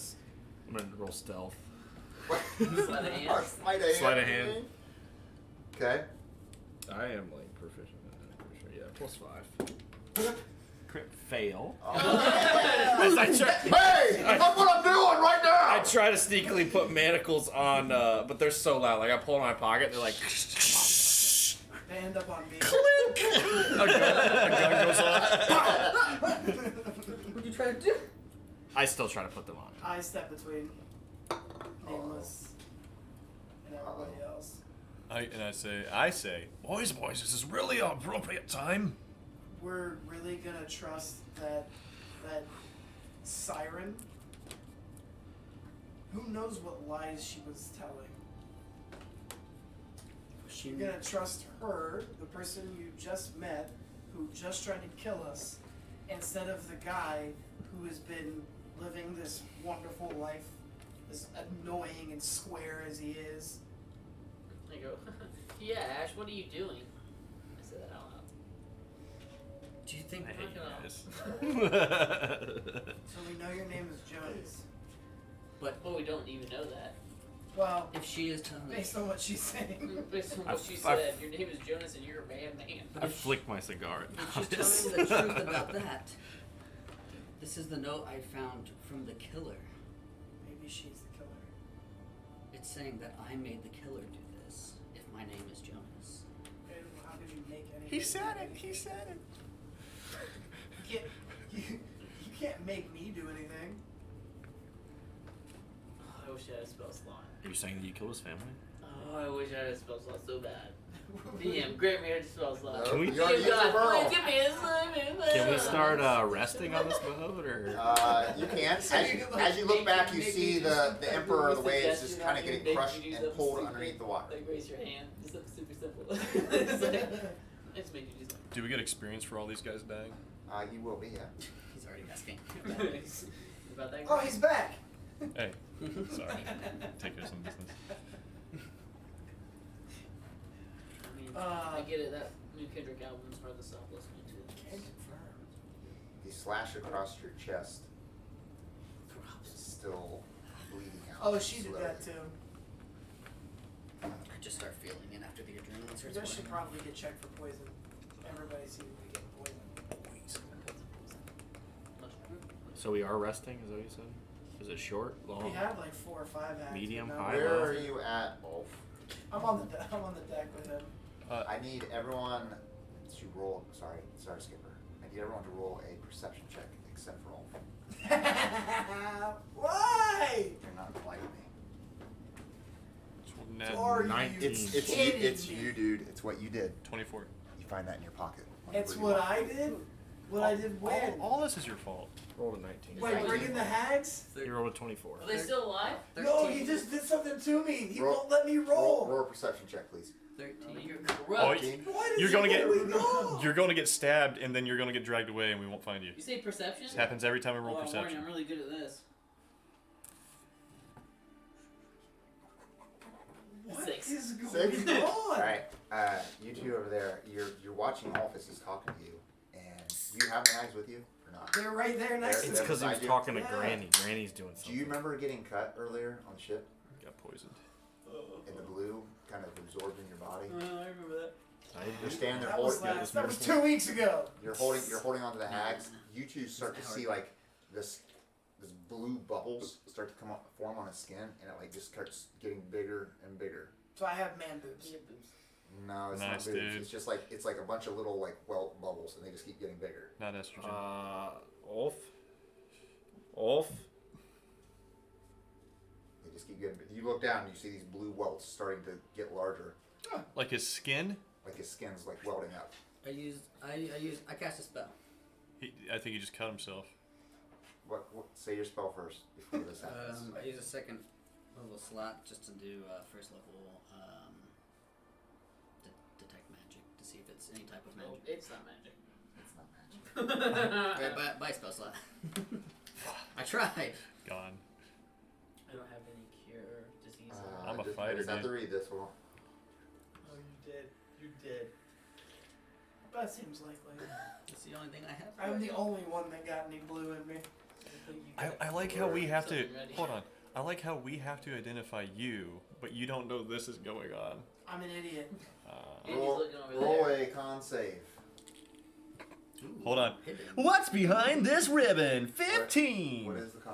I'm gonna roll stealth. Sleight of hand. Oh, sleight of hand. Sleight of hand. Okay. I am like proficient in that, pretty sure. Yeah, +5. Crit fail. Oh, As I try, hey, look what I'm doing right now. I try to sneakily put manacles on, but they're so loud. Like I pull in my pocket, they're like. They end up on me. A gun goes off. What'd you try to do? I still try to put them on. I step between Nameless and everybody else. I say, boys, this is really an appropriate time. We're really gonna trust that siren. Who knows what lies she was telling? You're gonna trust her, the person you just met, who just tried to kill us, instead of the guy who has been living this wonderful life, as annoying and square as he is. I go, yeah, Ash, what are you doing? I said that out loud. Do you think I hate Fucking you guys. So we know your name is Jones. Well, we don't even know that. Well, if she is telling based on what she's saying. Based on what she I've- said, your name is Jonas and you're a bad man. I flick my cigar at if she's Natas. telling the truth about that, this is the note I found from the killer. Maybe she's the killer. It's saying that I made the killer do this. If my name is Jonas. And how did you make any? He said it. He said it. You can't make me do anything. Oh, I wish I had a spell slot. Are you saying that you killed his family? Oh, I wish I had a spell slot so bad. DM, grant me a spell slot. No, Can we- you already Dear used your God, burl. please give me a slime. Can we start resting on this boat, or? You can. As you look back, you see the Emperor, the waves just kind of getting crushed and pulled underneath the water. Like, raise your hand. It's super simple. It's like, I just made you do Do we get experience for all these guys dying? You will be, yeah. He's already asking. something. About that. Oh, he's back. Hey, sorry. Take care of some business. I mean, Uh, I get it. That new Kendrick album's hard to stop listening to. Can't confirm. The slash across your chest is still bleeding out. Oh, she did slowly. that too. I just start feeling it after the adrenaline You starts guys should flowing. probably get checked for poison. Everybody seems to be getting poisoned. So we are resting, is that what you said? Is it short, long? We had like 4 or 5 acts. Medium, but no. high, Where low? are you at, Ulf? I'm on the deck with him. I need everyone to roll. Sorry, Skipper. I need everyone to roll a perception check, except for Ulf. Why? You're not like me. Are you 19. It's you, dude. It's what you did. 24. You find that in your pocket. It's what I did. What I did when? All this is your fault. Rolled a 19. Like bringing the hags? You rolled a 24. Are they still alive? No, 13. he just did something to me. He Roll- won't let me roll. Roll a perception check, please. 13. You're Oh, corrupt. Why did you're gonna get let me go? you're gonna get stabbed, and then you're gonna get dragged away, and we won't find you. You say perception? This happens every time we roll Oh, I'm perception. really good at this. What 6. is going Six? on? All right, you two over there. You're watching Ulf as he's talking to you, and do you have the knives with you or not? They're right there next to It's me. because he was I do. talking to Yeah. Granny. Granny's doing Do something. you remember getting cut earlier on the ship, Got poisoned. and the blue kind of absorbed in your body? I remember that. You're standing there That was holding. last. That was 2 weeks ago. You're holding onto the hags. You two start to see like this blue bubbles start to form on his skin, and it like just starts getting bigger and bigger. So I have man boobs. No, it's Nice, not boobs. dude. It's just like a bunch of little like welt bubbles, and they just keep getting bigger. Not estrogen. Ulf? Ulf? They just keep getting. You look down, and you see these blue welts starting to get larger, Like his skin. like his skin's like welding up. I cast a spell. I think he just cut himself. What? Say your spell first before this happens. I use a second level slot just to do first level detect magic to see if it's type of No, magic. it's not magic. It's not magic. Right, buy a spell slot. I tried. Gone. I don't have any cure disease. I'm a just- fighter, I just have to dude. read this one. Oh, you did. You did. That seems likely. It's the only thing I have. I'm the only one that got any blue in me. I like how we have to. Something ready. Hold on. I like how we have to identify you, but you don't know this is going on. I'm an idiot. Andy's Roll, looking over roll there. a con save. Hold on. Hidden. What's behind this ribbon? What 15. is the con?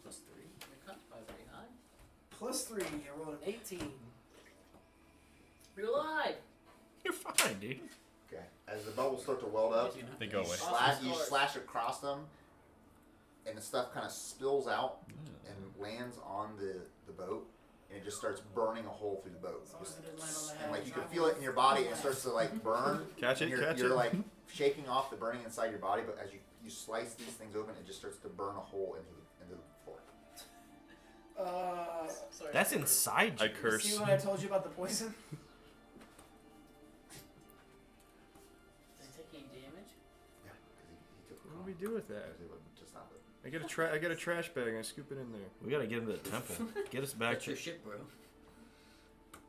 +3. Your con's probably pretty high. Plus 3, I rolled an 18. You're alive. You're fine, dude. Okay. As the bubbles start to weld up, Did you not They go finish? away. you Scores. slash across them, and the stuff kind of spills out and lands on the boat, and it just starts burning a hole through the boat. As long as it didn't land on the And head. like you can feel it in your body, and it starts to like burn. Catch and it, you're, catch you're it. like shaking off the burning inside your body, but as you slice these things open, it just starts to burn a hole into the floor. Sorry. That's inside you. I curse. See what I told you about the poison? Did he take any damage? Yeah, because he took. What do we do with that? It would just not. I get a trash bag and I scoop it in there. We gotta get him to the temple. Get us back That's to. your shit, bro.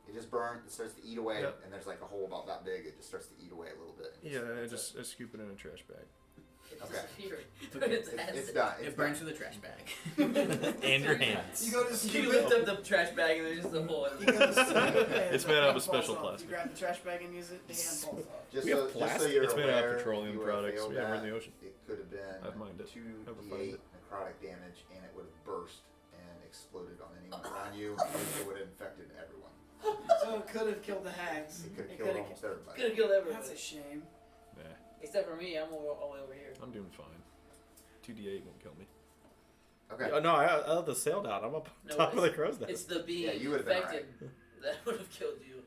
It just burns. It starts to eat away, Yep. and there's like a hole about that big. It just starts to eat away a little bit. Yeah, I scoop it in a trash bag. It Okay. disappeared. It's done. It It's burns done. through the trash bag. And your hands. You go to scoop You it. lift up the trash bag and there's just a hole. You go to scoop it. and It's the made out of hand a special falls off. plastic. You grab the trash bag and use it, the hand falls off. Just We have so, just so plastic. you're It's made out of aware, petroleum you would have products. failed Yeah, we're in that. the ocean. It could have been I've mined it. 2d8 necrotic damage, and it would have burst and exploded on anyone around you. And it would have infected everyone. So it could have killed the hags. It could have It killed coulda- almost everybody. Could have killed everybody. That's a shame. Nah, Except for me, I'm all the way over here. I'm doing fine. 2d8 won't kill me. Okay. Oh, no, I have the sail down. I'm up No, top of the it's- crow's nest. It's the being Yeah, you would've been infected that would have killed you.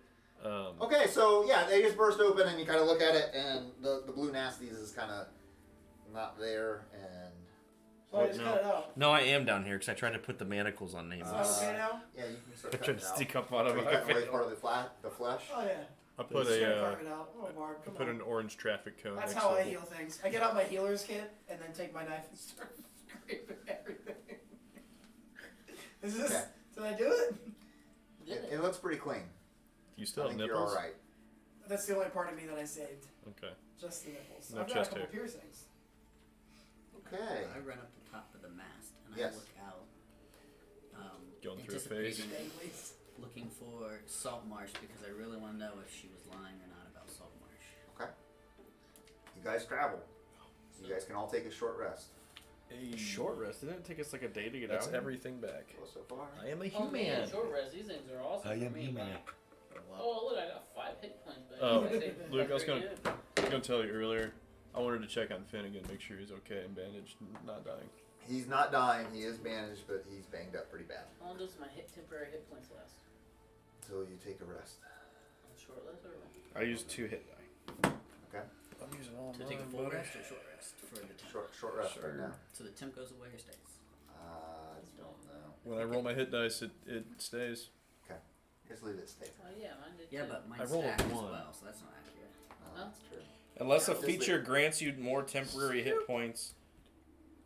Okay, so yeah, they just burst open, and you kind of look at it, and the blue nasties is kind of not there, and So I just no. cut it out. No, I am down here because I tried to put the manacles on Is Nameless. that okay now? yeah, you can start I tried cutting to it out. stick up out Are of you my cutting away face. part of the flesh? Oh yeah. I put Just gonna a carve it out. Oh, Barb, come put on. an orange traffic cone. That's next how to I it. heal things. I get out my healer's kit and then take my knife and start scraping everything. Is this? Okay. Did I do it? Did it? It looks pretty clean. Do you still I have think nipples? you're all right. That's the only part of me that I saved. Okay. Just the nipples. No I've got a chest couple hair. piercings. Okay. I run up the top of the mast and Yes. I look out. Going through a phase. anticipating Please. looking for Saltmarsh because I really want to know if she was lying or not about Saltmarsh. Okay. You guys travel. You guys can all take a short rest. A short rest. Didn't it take us like a day to get That's out? everything back. Well, so far. I am a Oh man, human. short rest. These things are awesome. I for am me, human. man. Oh look, I got 5 hit points back. Oh, I say Luke, I was pretty gonna- good. I was gonna tell you earlier. I wanted to check on Finnegan, make sure he's okay and bandaged, not dying. He's not dying. He is bandaged, but he's banged up pretty bad. How long does my temporary hit points last? Until you take a rest. On short rest or? I used 2 hit die. Okay. I'm using all To take a full rest or short rest for the temp. Short rest right now. So the temp goes away or stays? I don't know. When I roll my hit dice, it stays. Just leave it stay. Oh yeah, mine did. Yeah, too. but mine I rolled a stacks as 1. well, so that's not accurate. No. That's true. Unless a Just leave feature it. grants you more temporary hit points,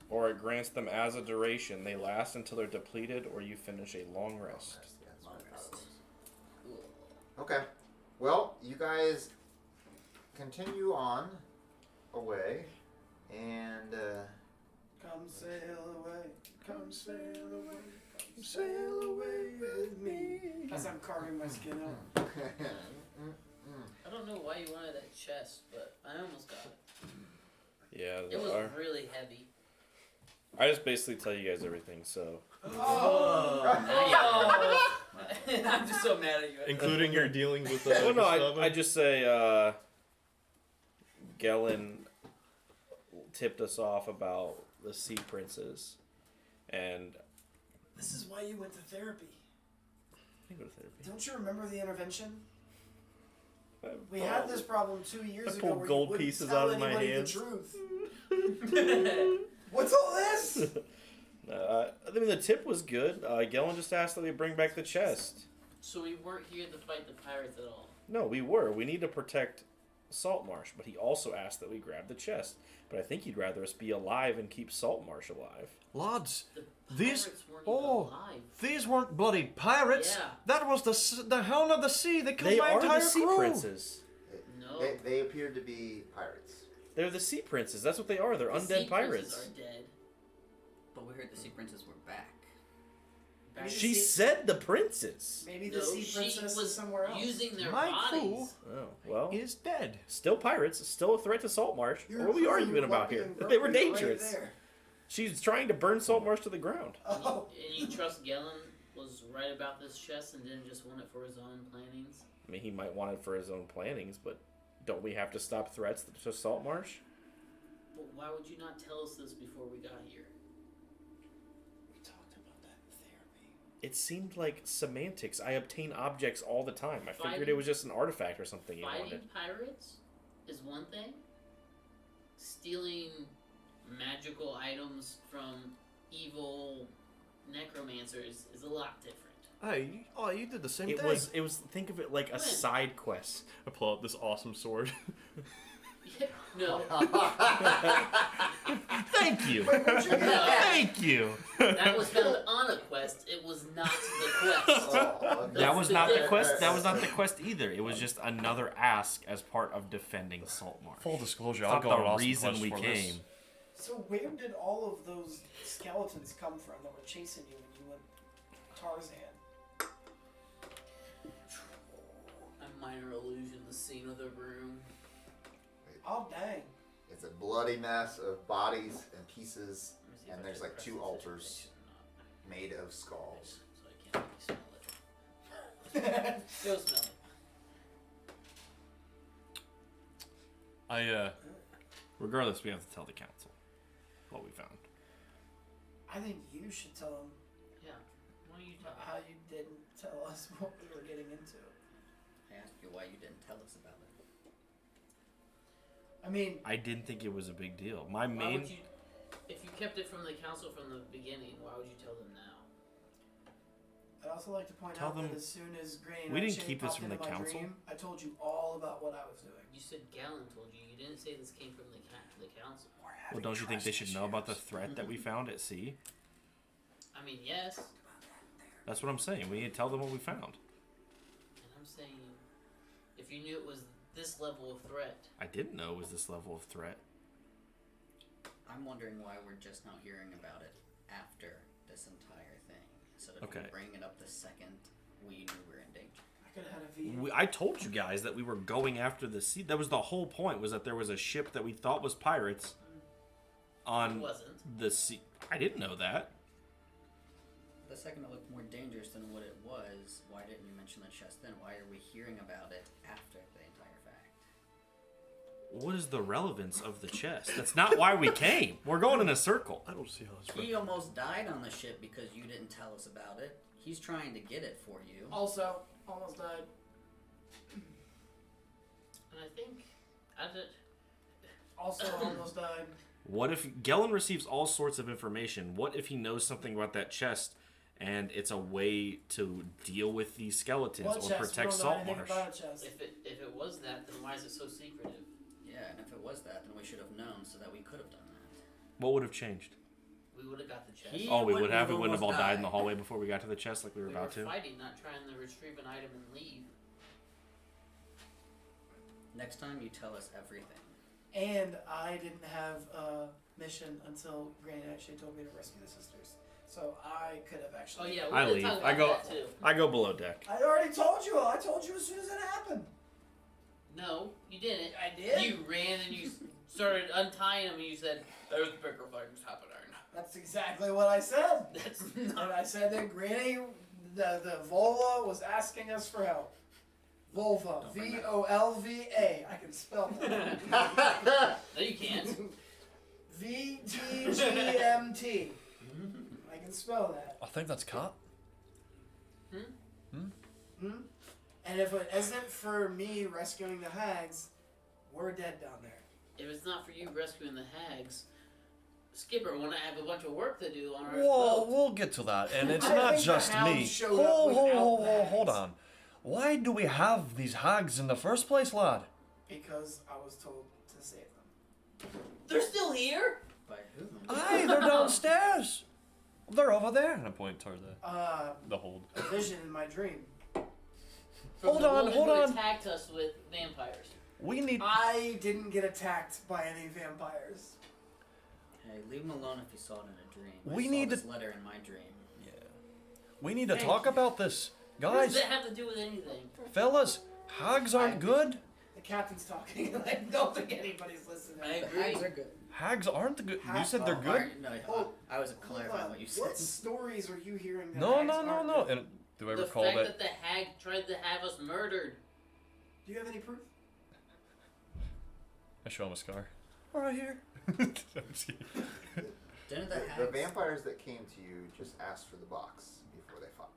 or it grants them as a duration, they last until they're depleted, or you finish a long rest. Yeah, that's Long right, how it rest. goes. Cool. Okay. Well, you guys continue on away, and Come sail away. Come sail away. Come sail away with me. As I'm carving my skin out. I don't know why you wanted that chest, but I almost got it. Yeah, It they was are. really heavy. I just basically tell you guys everything, so. Oh! I'm just so mad at you. Including your dealings with the. Well, no, Gustavo? I just say, Gellin tipped us off about the Sea Princes, and. This is why you went to therapy. I go to therapy. Don't you remember the intervention? I- We had this problem 2 years I ago pulled where gold you wouldn't pieces tell out of my anybody hands. the truth. What's all this? I mean, the tip was good. Gellin just asked that we bring back the chest. So we weren't here to fight the pirates at all. No, we were. We need to protect Saltmarsh, but he also asked that we grab the chest. But I think he'd rather us be alive and keep Saltmarsh alive. Lads, The these pirates weren't even alive. these weren't bloody pirates. Yeah. That was the Hound of the Sea. They killed They my are entire the sea crew. princes. No. They appeared to be pirates. They're the sea princes. That's what they are. They're The undead sea pirates. princes are dead. But we heard the sea princes were back. Back She sea- said the princes. Maybe the no, sea she princess was is somewhere else. using their My bodies. Oh, well. Is dead. Still pirates. Still a threat to Saltmarsh. Your What are we crew arguing about here? fucking They were right dangerous. there. She's trying to burn Saltmarsh to the ground. Oh. And you trust Gellin was right about this chest and didn't just want it for his own plannings? I mean, he might want it for his own plannings, but don't we have to stop threats to Saltmarsh? Well, why would you not tell us this before we got here? We talked about that in therapy. It seemed like semantics. I obtain objects all the time. I figured Fighting- it was just an artifact or something you Fighting wanted. pirates is one thing. Stealing magical items from evil necromancers is a lot different. Hey, you did the same It thing. was. Think of it like a When? side quest. I pull out this awesome sword. No, Thank you. Thank you. that was found on a quest. It was not the quest. Oh, That was not the difference. quest. That was not the quest either. It was just another ask as part of defending Saltmarsh. Full disclosure, It's I'll not go on an the awesome reason quest we for came. this. So where did all of those skeletons come from that were chasing you when you went Tarzan? A minor illusion, the scene of the room. Oh dang. It's a bloody mess of bodies and pieces Let me see if And I there's can like press 2 this altars information made of skulls. or not. So I can't really smell it. Go smell it. Regardless, we have to tell the council what we found. I think you should tell them Yeah. Why don't you tell how you didn't tell us what we were getting into. I asked you why you didn't tell us about it. I mean, I didn't think it was a big deal. My Why main. would you, if you kept it from the council from the beginning, why would you tell them now? I'd also like to point Tell out them- that as soon as Granny we didn't Nightshade keep this popped from into the my council. dream, I told you all about what I was doing. You said Gallon told you. You didn't say this came from the council. Well, don't you think they should know about the threat that we found at sea? I mean, yes. That's what I'm saying. We need to tell them what we found. And I'm saying, if you knew it was this level of threat, I didn't know it was this level of threat. I'm wondering why we're just now hearing about it after this entire thing. So that Okay. we bring it up the second we knew we were in danger. I could have had a V. I told you guys that we were going after the sea. That was the whole point. Was that there was a ship that we thought was pirates it on wasn't. the sea. I didn't know that. The second it looked more dangerous than what it was, why didn't you mention the chest then? Why are we hearing about it after the entire fact? What is the relevance of the chest? That's not why we came. We're going in a circle. I don't see how this He almost died on the ship because you didn't tell us about it. He's trying to get it for you. Also, almost died. And I think, Also, almost died. What if Gellin receives all sorts of information? What if he knows something about that chest and it's a way to deal with these skeletons What or chest? protect We don't know anything Saltmarsh? about a chest. if it was that, then why is it so secretive? Yeah, and if it was that, then we should have known so that we could have done that. What would have changed? We would have got the chest. He Oh, we wouldn't would have. have We wouldn't have all almost died in the died. hallway before we got to the chest like we were we about were to. fighting, not trying to retrieve an item and leave. Next time, you tell us everything. And I didn't have a mission until Granny Nightshade told me to rescue the sisters. So I could have Oh actually. yeah, I we're leave. gonna talk I about go. that too. I go below deck. I already told you. I told you as soon as it happened. No, you didn't. I did? You ran and you started untying them and you said, "There's bigger things happening." That's exactly what I said. That's And not. I said that Granny, the Volva was asking us for help. Volva, V-O-L-V-A. I can spell that. No, you can't. V-T-G-M-T. I can spell that. I think that's cut. Hmm? And if it isn't for me rescuing the hags, we're dead down there. If it's not for you rescuing the hags, Skipper want to have a bunch of work to do on our Whoa, boat. we'll get to that. And it's I not think the just hound me. showed up without the Hold hags. on. Why do we have these hags in the first place, lad? Because I was told to save them. They're still here? By who? Aye, they're downstairs. They're over there. And I point toward the hold. A vision in my dream. From Hold the on, woman hold who on. attacked us with vampires. We need. I didn't get attacked by any vampires. Hey, leave him alone if you saw it in a dream. We I saw need this to- letter in my dream. Yeah. We need to Thank talk you. about this, What guys. does that have to do with anything? Fellas, hags aren't good. The captain's talking, and I don't think anybody's listening. I The agree. hags are good. Hags aren't good. You Hags- said they're oh, good. No, Oh, I was Hold clarifying on. what you said. What stories are you hearing? That No, hags no, no, aren't no. good? And Do I The recall fact that? that the hag tried to have us murdered. Do you have any proof? I show him a scar. right here. I'm just kidding. Didn't the The hags... vampires that came to you just asked for the box before they fought.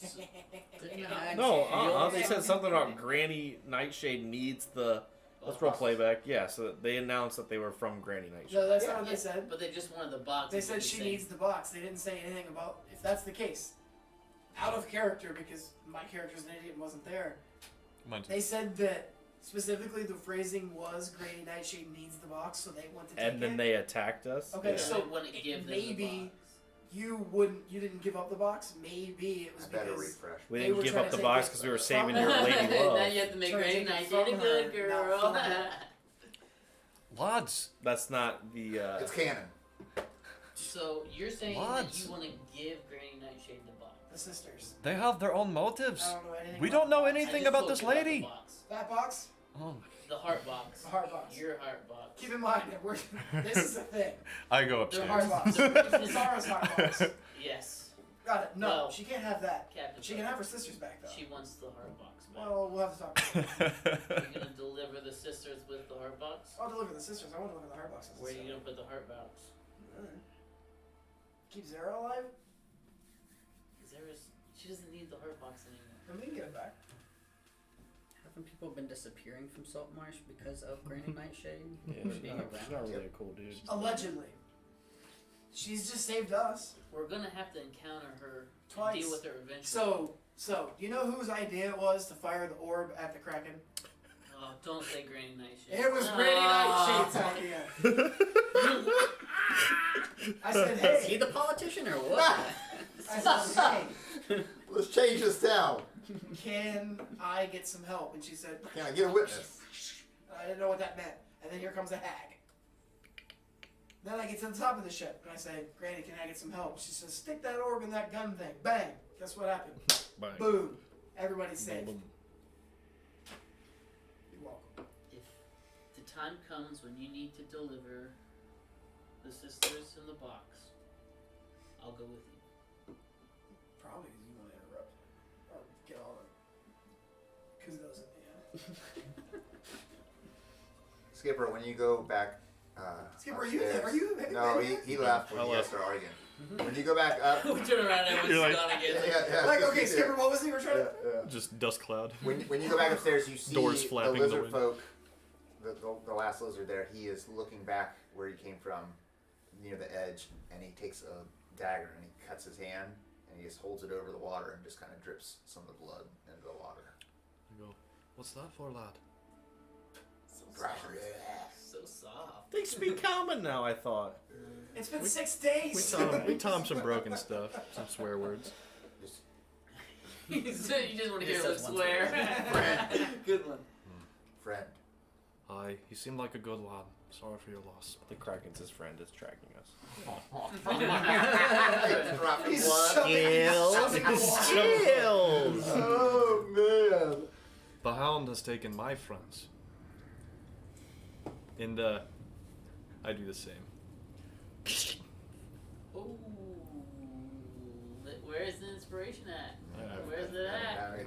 Didn't the hags No, feel they said something about Granny Nightshade needs the. Let's role play back. Yeah, so they announced that they were from Granny Nightshade. No, that's not what they said. But they just wanted the box. They is what said he's she saying. needs the box. They didn't say anything about if that's the case. Out of character, because my character's an idiot and wasn't there. Mine too. They said that specifically the phrasing was Granny Nightshade needs the box, so they want to take And then it. they attacked us. Okay, Yeah, so they wouldn't give them the maybe box. you didn't give up the box. Maybe it was I better because refresh. We They didn't were give trying up to the take box it because we were from saving her. your lady Now love. you have to make Trying to Granny take it Nightshade a from good her, not girl. from her. Lads, That's not the. It's canon. So you're saying What? that you want to give Granny Nightshade the box? The sisters. they have their own motives. I don't know anything. We about don't know the box. I anything just about told this you about the lady. box. That box. Oh, The heart box. The heart box. Your heart box. Keep in mind that we're. This is a thing. I go The upstairs. heart box. The- Zara's heart box. Yes, Got it. No, No. she can't have that. Captain. She can have her sisters back though. She wants the heart box back. Well, we'll have to talk. About it. You're gonna deliver the sisters with the heart box? I'll deliver the sisters. I won't deliver the heart boxes. Where are you gonna put the heart box? Keep Zara alive, She doesn't need the heart box anymore. and we can get it back. Haven't people been disappearing from Saltmarsh because of Granny Nightshade? Yeah, Or she's being not, around? she's not really a cool dude. Allegedly. She's just saved us. We're gonna have to encounter her Twice. and deal with her eventually. So, you know whose idea it was to fire the orb at the Kraken? Oh, don't say Granny Nightshade. It was Granny Ah. Nightshade's idea. I said, Is he hey. the politician or what? I said, hey, Let's change this down. can I get some help? And she said, Can I get a witness? I didn't know what that meant. And then here comes a hag. Then I get to the top of the ship and I say, Granny, can I get some help? She says, stick that orb in that gun thing. Bang. Guess what happened? Bang. Boom. Everybody's safe. Boom. You're welcome. If the time comes when you need to deliver the sisters in the box, I'll go with you. Probably because you want to interrupt or get all the kudos in the end. Skipper, when you go back. Skipper, are you upstairs- there? Are you? No, he left when I you guys left. started arguing. When you go back up. We turn around and You're it's like- gone again. Like, okay, Skipper, what was it you were trying to? Just dust cloud. When you go back upstairs, you see Doors the flapping in the lizard wind. folk, the last lizard there. He is looking back where he came from, near the edge, and he takes a dagger and he cuts his hand and he just holds it over the water and just kind of drips some of the blood into the water. You go, what's that for, lad? So soft. They speak common now, I thought. It's been 6 days. We taught him some broken stuff, some swear words. Just You just want to hear Just them says one swear. Good one. friend. Aye, you seem like a good lad. Sorry for your loss. The Kraken's his friend is tracking us. Dropping He's blood. shoving Skills! Oh man. The hound has taken my friends. And I do the same. Ooh. Where's the inspiration at? Where's it at?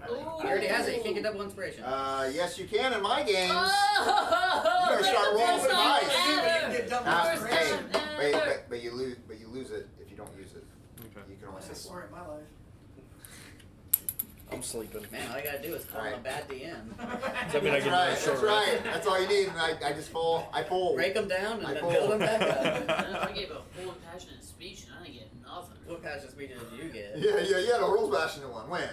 Ooh. He already has it. You can't get double inspiration. Yes, you can in my games. Oh, You better start rolling with that's dice. the best You get double Now, First hey, time wait, ever. but you lose it if you don't use it. Okay. You can only I take swear one. in my life. I'm sleeping. Man, all you gotta do is call him a bad DM. Does that mean I That's get right. another short That's right. That's all you need. And I just fall. I pull. Break him down and I then pull. build him back up. I gave a full and passionate speech and I didn't get nothing. What passion speeches did you get? Yeah, you had a rules passionate one. When?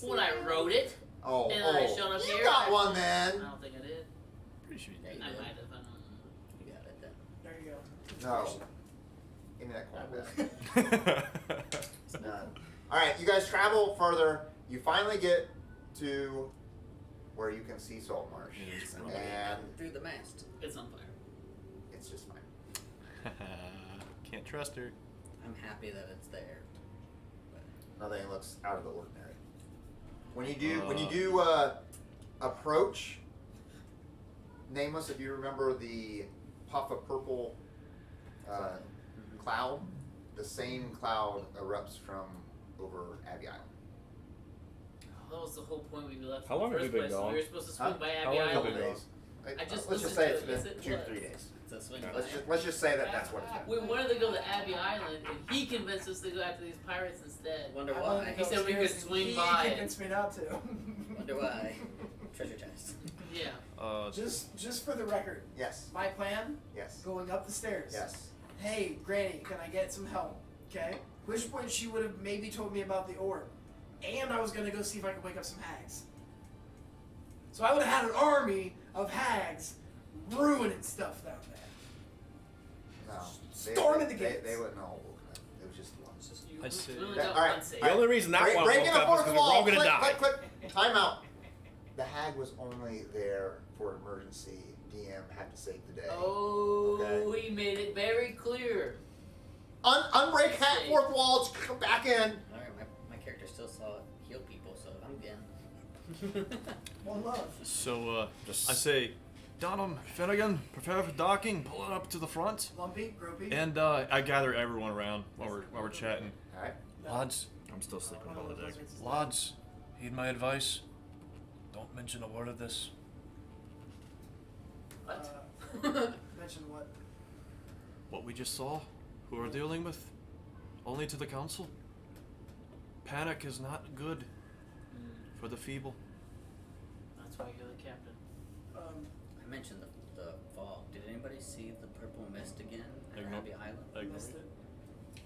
When I wrote it, Oh, And I showed up you here. got one I then. don't think I did. Pretty sure you Yeah, did. you I did. might have. I don't know. You got it then. There you go. No. Give me that coin I back. None. All right, you guys travel further. You finally get to where you can see Saltmarsh, and Through the mast. It's on fire. it's just fine. Can't trust her. I'm happy that it's there. But Nothing looks out of the ordinary. When you do approach, Nameless, if you remember the puff of purple cloud, the same cloud erupts from over Abbey Island. That was the whole point we left. How long in the have first we been place. gone? We were supposed to swing Huh? by How Abbey long have we Island. been Days. I just let's just listened say to it's it. been Yes, it 2 was. 3 days. it's a swing Let's just say that that's what it's been. We wanted to go to Abbey Island, and he convinced us to go after these pirates instead. Wonder I why. wanted to He go said we could upstairs and swing he by it. convinced me not to. Wonder why. Treasure chest. Yeah. Just for the record, Yes. my plan, Yes. going up the stairs. Yes. Hey, Granny, can I get some help? Okay? Which point she would have maybe told me about the orb. And I was going to go see if I could wake up some hags. So I would have had an army of hags ruining stuff down there. No. Storming the gates. They wouldn't all woken up. It was just one. I see. We only That- got all right. one save. The only reason that one Breaking woke the up is fourth because we're all wall. gonna Click, die. click. Time out. The hag was only there for emergency. DM had to save the day. Oh, Okay. we made it very clear. Unbreak hat, fourth wall. Come back in. Alright, my character still saw it heal people, so I'm in. One love. So, I say, Donham, Finnegan, prepare for docking. Pull it up to the front. Lumpy, gropey. And I gather everyone around while we're chatting. All right. Lads, I'm still sleeping One on of the the deck. wizards is lads, heed my advice. Don't mention a word of this. What? Mention what? What we just saw, who we're dealing with, only to the council. Panic is not good for the feeble. That's why you're the captain. I mentioned the fog. Did anybody see the purple mist again at Ignore- Abbey Island? I Missed it.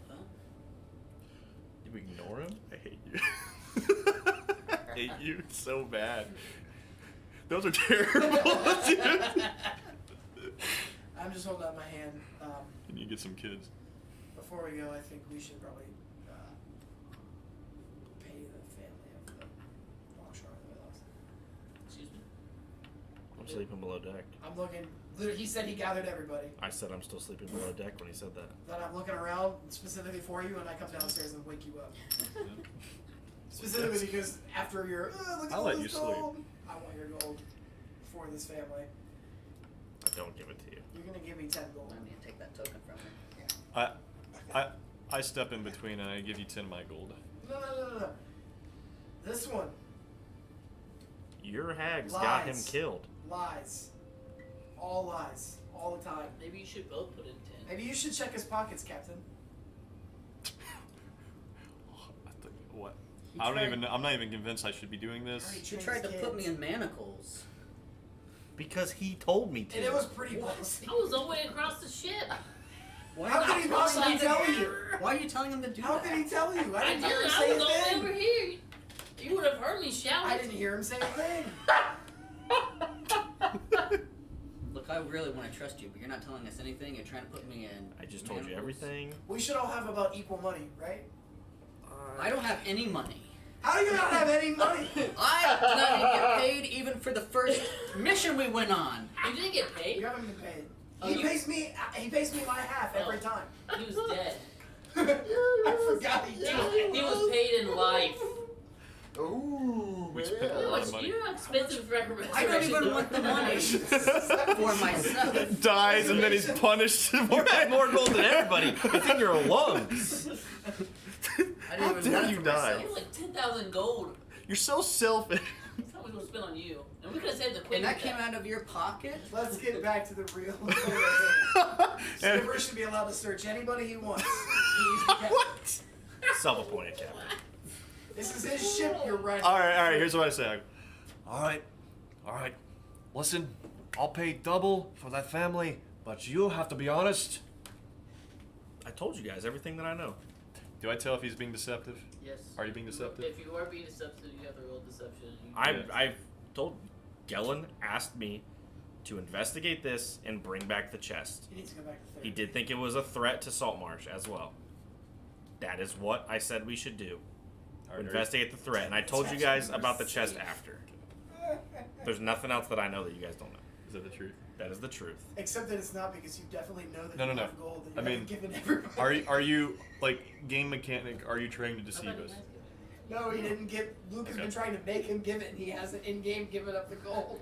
Huh? You ignore him? I hate you. I hate you so bad. Those are terrible, dude. I'm just holding out my hand. Can you get some kids? Before we go, I think we should probably pay the family of the longshoreman that we lost. Excuse me. I'm sleeping below deck. I'm looking. Literally, he said he gathered everybody. I said I'm still sleeping below deck when he said that. Then I'm looking around specifically for you, and I come downstairs and wake you up. Specifically because after your look at I'll all let this you sleep. gold, I want your gold for this family. I don't give it to you. You're gonna give me 10 gold. I'm gonna take that token from him. I step in between and I give you 10 of my gold. No. This one Your hags got him Lies. killed. lies. All lies. All the time. Maybe you should both put in 10. Maybe you should check his pockets, Captain. What? He I don't tried- even. I'm not even convinced I should be doing this. Already You trained tried to his put me kids. in manacles. Because he told me to. And it was pretty ballsy. I was all the way across the ship. Why How are could you he telling possibly him tell to- you? Why are you telling him to do How that? could he tell you? I I didn't did. hear him I say was all the way a over thing. here. You would have heard me shout. I didn't hear him say a thing. Look, I really want to trust you, but you're not telling us anything. You're trying to put me in. I just told you manacles. everything. We should all have about equal money, right? I don't have any money. How do you not have any money? I did not even get paid even for the first mission we went on. You didn't get paid. You haven't been paid. Oh, He you- pays me. He pays me my half every time. He was dead. I forgot he He did. was, he was paid in life. Ooh. We man. spent a lot of money. You're not expensive for I don't even want the money for myself. Dies and then he's punished. You have more gold than everybody. It's in your lungs. I How didn't even dare want it you for die? It was like 10,000 gold. You're so selfish. That's how we gonna spend on you. And we could have saved the queen. And that with came out of your pocket? Let's get back to the real. And- Skipper should be allowed to search anybody he wants. He's the captain. What? Self-appointed captain. This is his ship. You're right. All right. Here's what I say. All right. Listen, I'll pay double for that family, but you have to be honest. I told you guys everything that I know. Do I tell if he's being deceptive? Yes. Are you being deceptive? If you are being deceptive, you have to roll deception. I've told Gellin asked me to investigate this and bring back the chest. He needs to go back to 30. He did think it was a threat to Saltmarsh as well. That is what I said we should do. Alright, Investigate the threat, and I told you guys about the chest after. There's nothing else that I know that you guys don't know. Is that the truth? That is the truth. Except that it's not, because you definitely know that No, you no, no. have gold that I you mean, haven't given everybody. Are you like game mechanic? Are you trying to deceive us? No, he didn't give. Luke has been trying to make him give it, and he hasn't in-game given up the gold.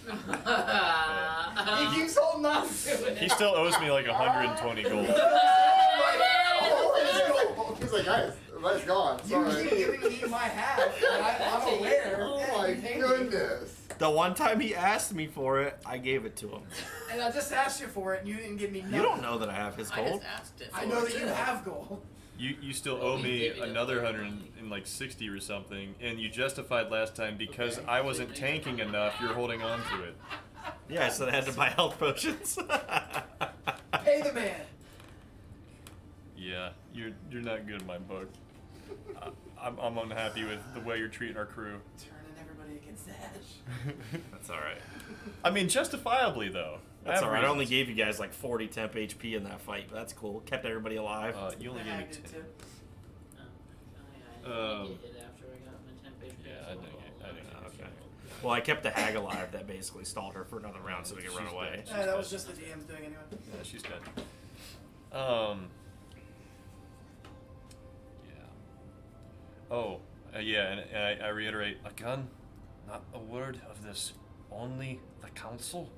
He keeps holding on to it. He still owes me like 120 gold. Oh, he's like, guys, mine's gone. You Sorry. keep giving me my half, and I'm aware. Oh Yeah, my you paid me. goodness. The one time he asked me for it, I gave it to him. And I just asked you for it, and you didn't give me nothing. You don't know that I have his I gold. just asked it. I know that you have gold. You still Well, owe we me gave you another the- 160 or something, and you justified last time because I wasn't tanking enough. You're holding on to it. Yeah, so I had to buy health potions. Pay the man. Yeah, you're not good in my book. I'm unhappy with the way you're treating our crew. Turning everybody against Ashe. That's alright. I mean, justifiably though. That's have alright. I only reasons. gave you guys like 40 temp HP in that fight, but that's cool. Kept everybody alive. You only The gave me hag did 10. too. I didn't get hit after I got my temp HP. Yeah, I didn't get Okay. Well, I kept the hag alive. That basically stalled her for another round so we could run She's away. dead. That was just the DM's doing anyway. Yeah, she's dead. Yeah. Oh, yeah, and I reiterate again, not a word of this. Only the council.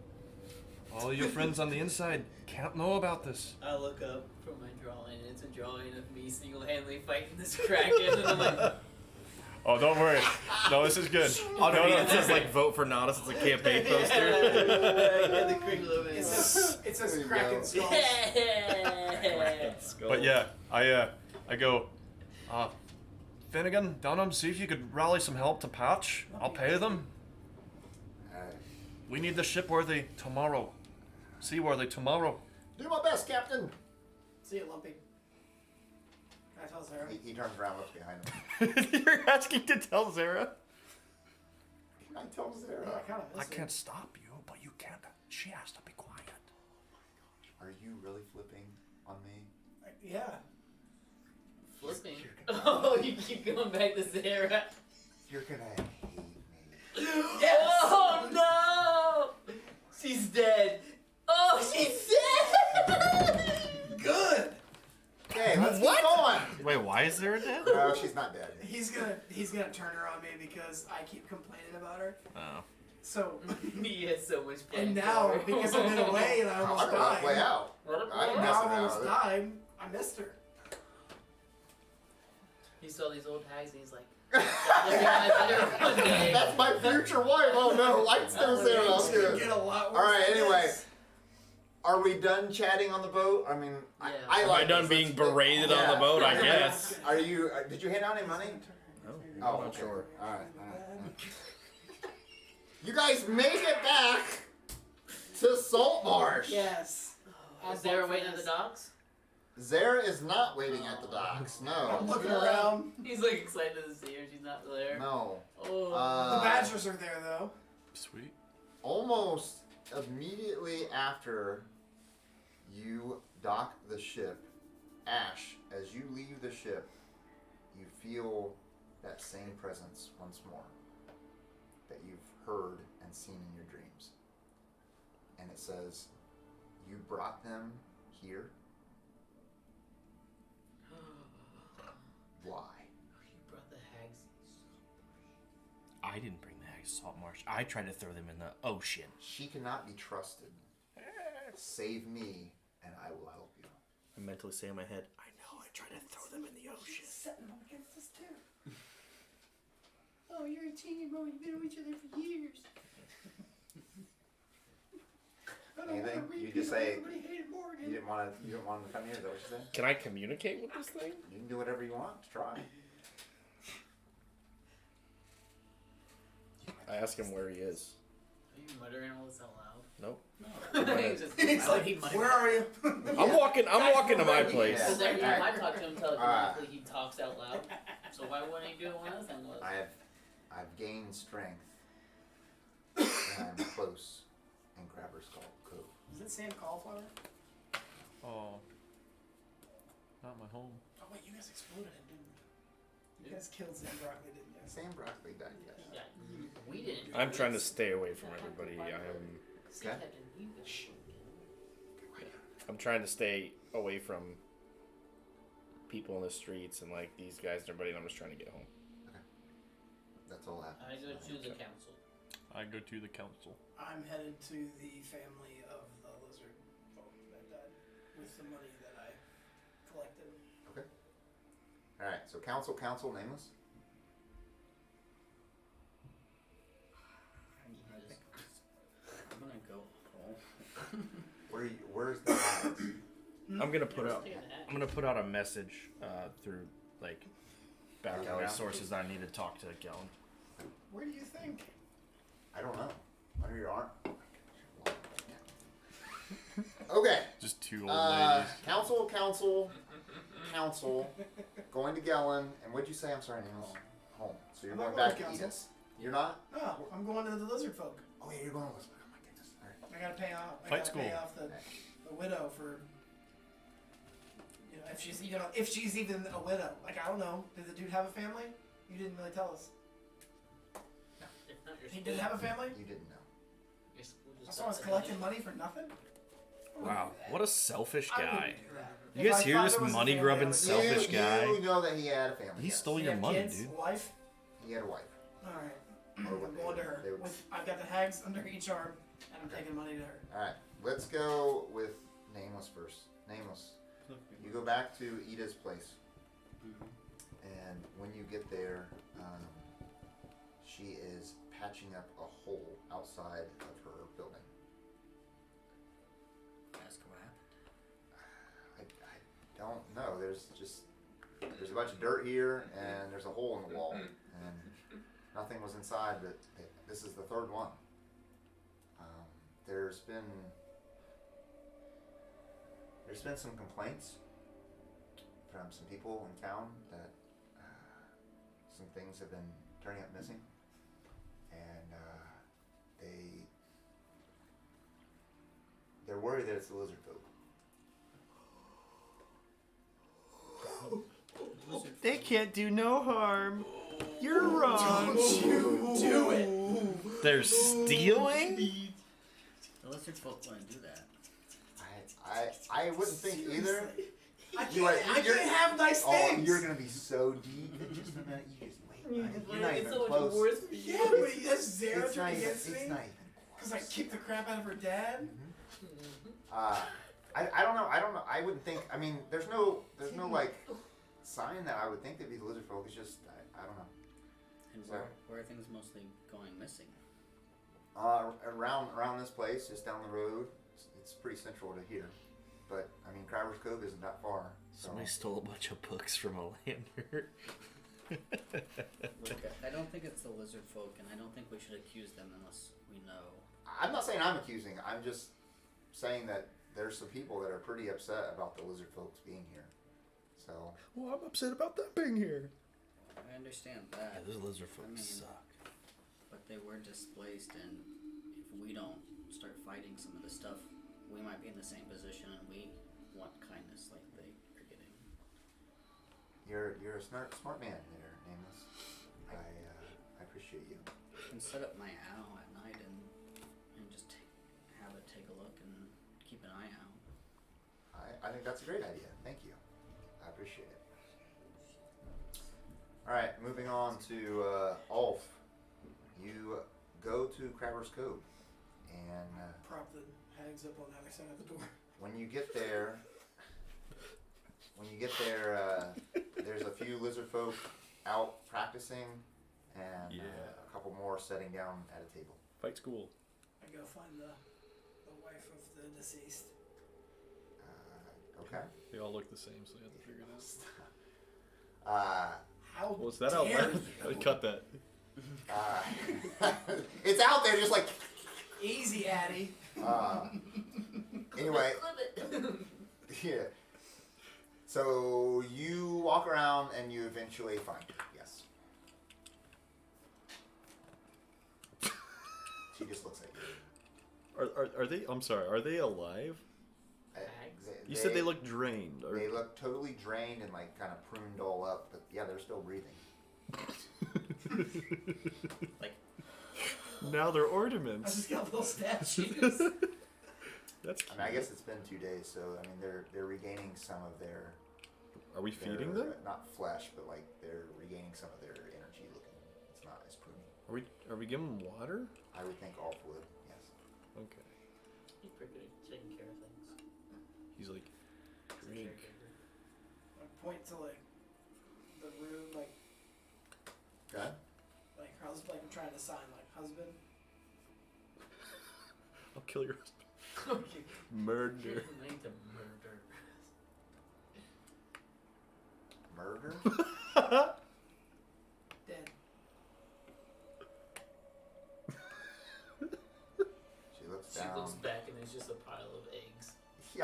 All your friends on the inside can't know about this. I look up from my drawing, and it's a drawing of me single-handedly fighting this Kraken, and I'm like, Oh, don't worry. No, this is good. Underneath it says like vote for Natas. It's a campaign poster. yeah, the crinkle of It it. says There you Kraken go. skulls. But yeah, I go, Finnegan, Dunham, see if you could rally some help to Patch. I'll pay them. We need the shipworthy tomorrow. Seaworthy tomorrow. Do my best, Captain. See it, Lumpy. Can I tell Sarah? He turns around, looks behind him. You're asking to tell Zara? Can I tell Sarah? I kind of I miss it. can't stop you, but you can't. She has to be quiet. Are you really flipping on me? Yeah. Flipping. Oh, you keep going back to Sarah. You're gonna hate me. Oh no! She's dead. Oh, she's dead. Good. Okay, let's keep going. Wait, why is Zara dead? No, she's not dead. He's gonna turn her on me because I keep complaining about her. Oh. So He has so much pain. and now because I've been away and I I almost don't know how to play died. out. I And don't now mess I around almost with it. died. I missed her. He saw these old hags and he's like, "They're gonna one day." That's my future wife. Oh no, lights still Sarah. It's I'm gonna good. get a lot worse. All right. than Anyway, this. are we done chatting on the boat? I mean, Yeah. I Am like I done this. being Let's- berated on the boat? I guess. Are you? Did you hand out any money? No, Oh, I'm not okay. sure. All right. You guys make it back to Saltmarsh. Yes. Is there a waiting at the docks? Zara is not waiting at the docks. I'm No. looking around. He's like excited to see her. She's not there. No. Oh. The Badgers are there though. Sweet. Almost immediately after you dock the ship, Ashe, as you leave the ship, you feel that same presence once more that you've heard and seen in your dreams. And it says, you brought them here? Why? You brought the hags. I didn't bring the hags to Saltmarsh. I tried to throw them in the ocean. She cannot be trusted. Save me, and I will help you. I mentally say in my head, I know, I tried to throw them in the ocean. Setting them against us too. Oh, you're a team. Oh, you've been with each other for years. I don't Anything? wanna You repeat just say- Everybody hated Morgan. You didn't want to come here, is that what you said? Can I communicate with this thing? You can do whatever you want. Try. I ask him where he is. Are you muttering all this out loud? Nope. He's like, where are you? I'm walking to my place. Yeah. Because every time I talk to him telekinetically, he talks out loud. So why wouldn't he do it when other thing was? I've gained strength. And I'm close in Crabber's Cove. Is it Sam Cauliflower? Oh. Not my home. Oh wait, you guys exploded him, didn't you? You guys killed Sam Broccoli, didn't you? Sam Broccoli died, yes. Yeah, we didn't. I'm trying to stay away from everybody. Okay. I'm trying to stay away from people in the streets and like these guys and everybody, and I'm just trying to get home. That's all I have. I go to the council. I go to the council. I'm headed to the family of the lizard folk that died with the money that I collected. Okay. Alright, so council, Nameless. I'm gonna go home. Where's the hags? I'm gonna put out a message through like back alley sources that I need to talk to Gellin. Where do you think? I don't know. Under your arm? Okay. Just two old ladies. Council. Going to Gellin, and what'd you say? I'm sorry, Nameless. Home. So you're I'm going not back going to to Edith. You're not? No, I'm going to the lizard folk. Oh yeah, you're going with. Oh my goodness. All right. I gotta pay off. I Fight gotta school. pay off the widow for. You know, if she's even a widow. Like I don't know. Did the dude have a family? You didn't really tell us. If not, He didn't have a family. You didn't know. Your school just So I was got collecting money for nothing. Wow, what a selfish I guy. wouldn't do that. You If guys I hear thought this there was a money family, grubbing I would- selfish guy? You know that he had a family. He yes. stole He your had money, kids, dude. wife. He had a wife. All right. Or I'm what going to her. they would- I've got the hags under each arm, and I'm taking money to her. Alright, let's go with Nameless first. Nameless. You go back to Ida's place. And when you get there, she is patching up a hole outside of her building. Ask what happened. I don't know. There's a bunch of dirt here, and there's a hole in the wall, and nothing was inside. But this is the third one. There's been some complaints from some people in town that some things have been turning up missing, and they're worried that it's the lizard folk. They can't do no harm. You're wrong. Don't you do it. They're stealing? The lizard folk wouldn't do that. I wouldn't think either. I You are- can't you're- have nice Oh, things. you're gonna be so deep in just a minute. You just wait. You're not It's even so much close. worse for you. Yeah, but he has zero It's not even. against It's me. not even Because I kicked the crap out of her dad. I don't know. I wouldn't think. I mean, there's no like sign that I would think they'd be the lizard folk. It's just I don't know. And So- where are things mostly going missing? Around this place, just down the road. It's pretty central to here, but I mean, Crabber's Cove isn't that far. So. Somebody stole a bunch of books from a lander. Look, I don't think it's the lizard folk, and I don't think we should accuse them unless we know. I'm not saying I'm accusing. I'm just saying that there's some people that are pretty upset about the lizard folks being here. So. Well, I'm upset about them being here. I understand Yeah, that, those lizard folks I mean- suck. but they were displaced, and if we don't start fighting some of the stuff, we might be in the same position, and we want kindness like they are getting. You're a smart man there, Nameless. I appreciate you. I can set up my owl at night and just have it take a look and keep an eye out. I think that's a great idea. Thank you. I appreciate it. All right, moving on to Ulf. You go to Crabber's Cove, and Prop the hags up on the other side of the door. when you get there, there's a few lizard folk out practicing, and a couple more sitting down at a table. Fight school. I go find the wife of the deceased. Okay. They all look the same, so you have to figure it out. How Was that out dare loud? you? Cut that. It's out there, just like. Easy, Addy. Anyway, Clip it. yeah. So you walk around and you eventually find her. Yes. She just looks at you. Are they? I'm sorry. Are they alive? You said they look drained. They look totally drained and like kind of pruned all up, but yeah, they're still breathing. Like, now they're I ornaments. just got little statues. That's I mean, I guess it's been 2 days, so I mean they're regaining some of their. Are we feeding their, them? Not flesh, but like they're regaining some of their energy. Looking, it's not as pruny. Are we giving them water? I would think all would. Yes. Okay. he's pretty good at taking care of things. He's like, He's a drink. caregiver. I point to like the room, like Okay. husband. Like I'm trying to sign like husband. I'll kill your husband. Okay. Murder. I need to murder. Murder. Dead. She looks She down. looks back and there's just a pile of eggs.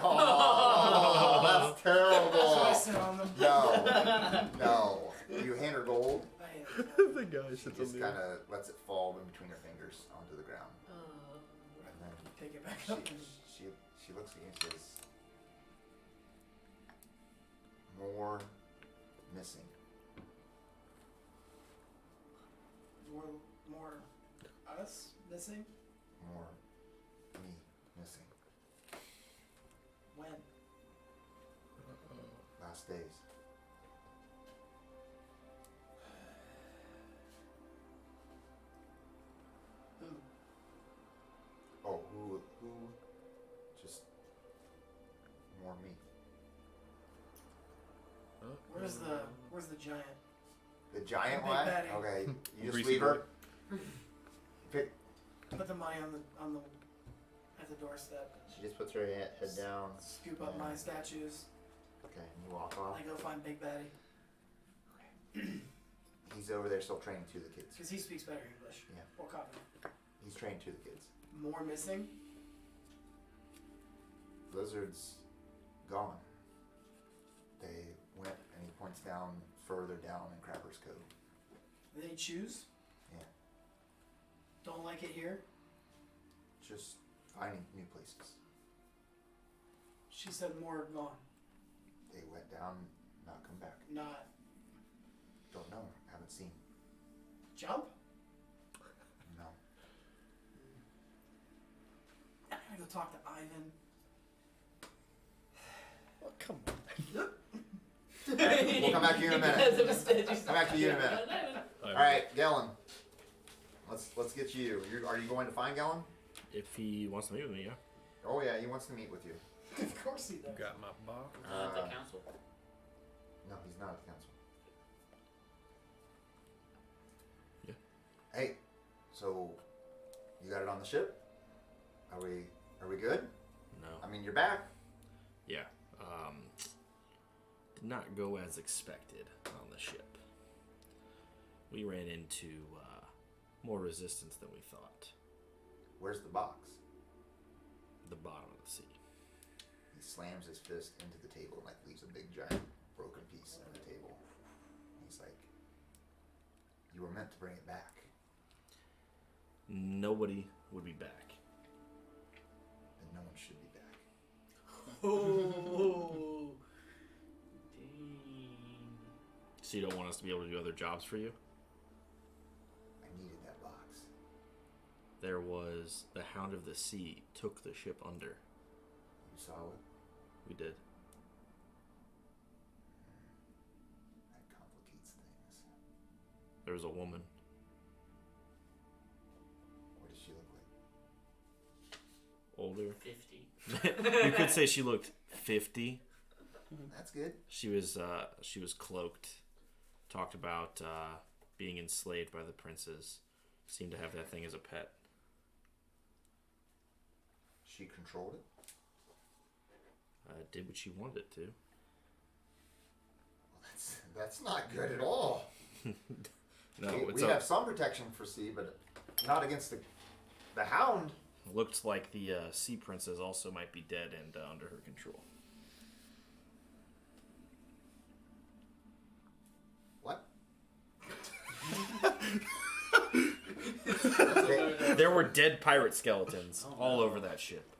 Oh, that's So I terrible. sit on them. No, no. You hand her gold. I hate it. The guy She sits just on kind the. of lets it fall in between her fingers onto the ground, Oh. and then Take it back she up. she looks at you and says, "More missing." More us missing. More me missing. When? Last days. Who? Oh, who? Just more me. Where's the giant? The giant Big one? Daddy. Okay, you just Greasy leave her. Pick. Put the money on the at the doorstep. She just puts her head down. Scoop up my statues. Okay, and you walk off. I go find Big Daddy He's over there still training to the kids. because he speaks better English. Yeah. What copy? He's training to the kids. More missing. Blizzard's gone. They went, and he points down further down in Crapper's Cove. They choose. Yeah. Don't like it here. Just finding new places. She said more are gone. They went down, not come back. Not Don't know. Haven't seen. jump. No. I'm gonna go talk to Ivan. Oh, come on. We'll come back to you in a minute. Come back to you in a minute. All right, Gellin. Let's get you. Are you going to find Gellin? If he wants to meet with me, yeah. Oh yeah, he wants to meet with you. Of course he does. Got my box. Not the council. No, he's not at the council. Yeah. Hey, so you got it on the ship? Are we good? No. I mean, you're back. Yeah. Did not go as expected on the ship. We ran into more resistance than we thought. Where's the box? The bottom of the sea. He slams his fist into the table and like leaves a big giant broken piece on the table. He's like, "You were meant to bring it back, Nobody would be back. and no one should be back." Oh. Dang. So you don't want us to be able to do other jobs for you? I needed that box. There was the Hound of the Sea took the ship under. You saw it? We did. That complicates things. There was a woman. What does she look like? Older. 50. You could say she looked 50. That's good. She was cloaked. Talked about being enslaved by the princes. Seemed to have that thing as a pet. She controlled it. Did what she wanted it to. Well, that's not good at all. No, we it's have some protection for sea, but not against the hound. Looked like the Sea Princess also might be dead and under her control. What? There were dead pirate skeletons all over that ship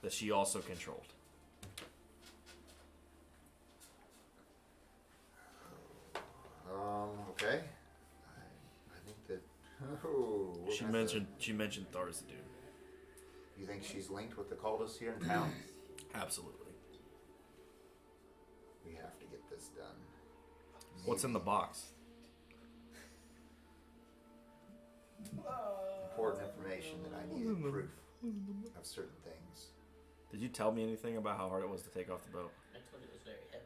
that she also controlled. Okay. I think that. Oh, She mentioned Tharzadur. You think she's linked with the cultists here in town? Absolutely. We have to get this done. What's in the box? Important information that I needed proof of certain things. Did you tell me anything about how hard it was to take off the boat? I told you it was very heavy.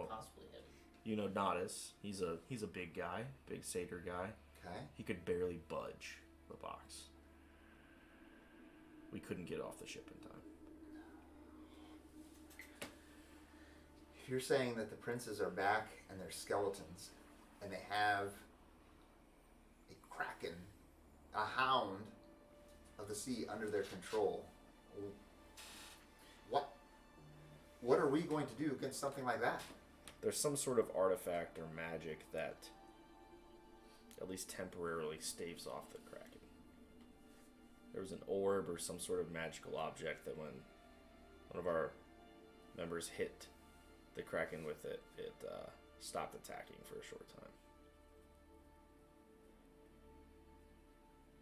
Possibly heavy. You know Natas. He's a big guy, big satyr guy. Okay. He could barely budge the box. We couldn't get off the ship in time. If you're saying that the princes are back and they're skeletons, and they have a kraken, a hound of the sea under their control, what are we going to do against something like that? There's some sort of artifact or magic that at least temporarily staves off the Kraken. There was an orb or some sort of magical object that when one of our members hit the Kraken with it, it stopped attacking for a short time.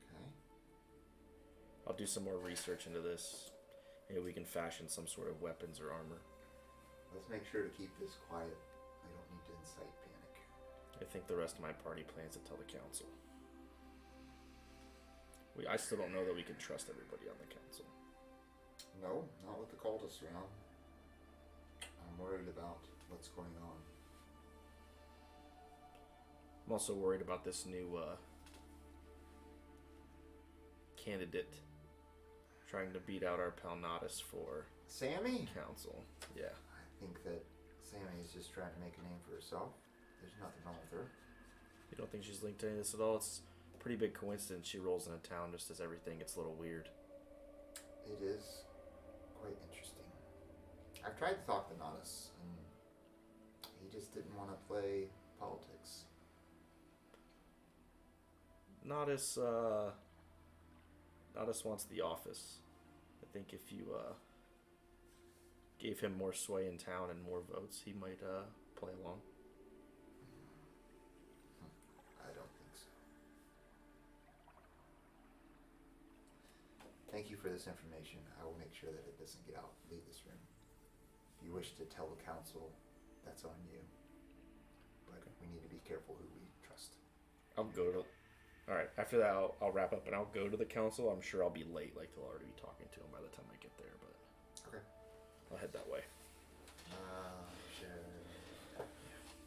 Okay. I'll do some more research into this. Maybe we can fashion some sort of weapons or armor. Let's make sure to keep this quiet. We don't need to incite panic. I think the rest of my party plans to tell the council. I still don't know that we can trust everybody on the council. No, not with the cultists around. I'm worried about what's going on. I'm also worried about this new candidate trying to beat out our pal Natas for Sammy? council. Yeah. I think that Sammy is just trying to make a name for herself. There's nothing wrong with her. You don't think she's linked to any of this at all? It's a pretty big coincidence she rolls in a town just as everything gets a little weird. It is quite interesting. I've tried to talk to Natas, and he just didn't want to play politics. Natas wants the office. I think if you gave him more sway in town and more votes, he might play along. I don't think so. Thank you for this information. I will make sure that it doesn't leave this room. If you wish to tell the council, that's on you. But we need to be careful who we trust. I'll go to... Alright, after that I'll wrap up and I'll go to the council. I'm sure I'll be late, like they'll already be talking to him by the time I get there, but... Okay. I'll head that way.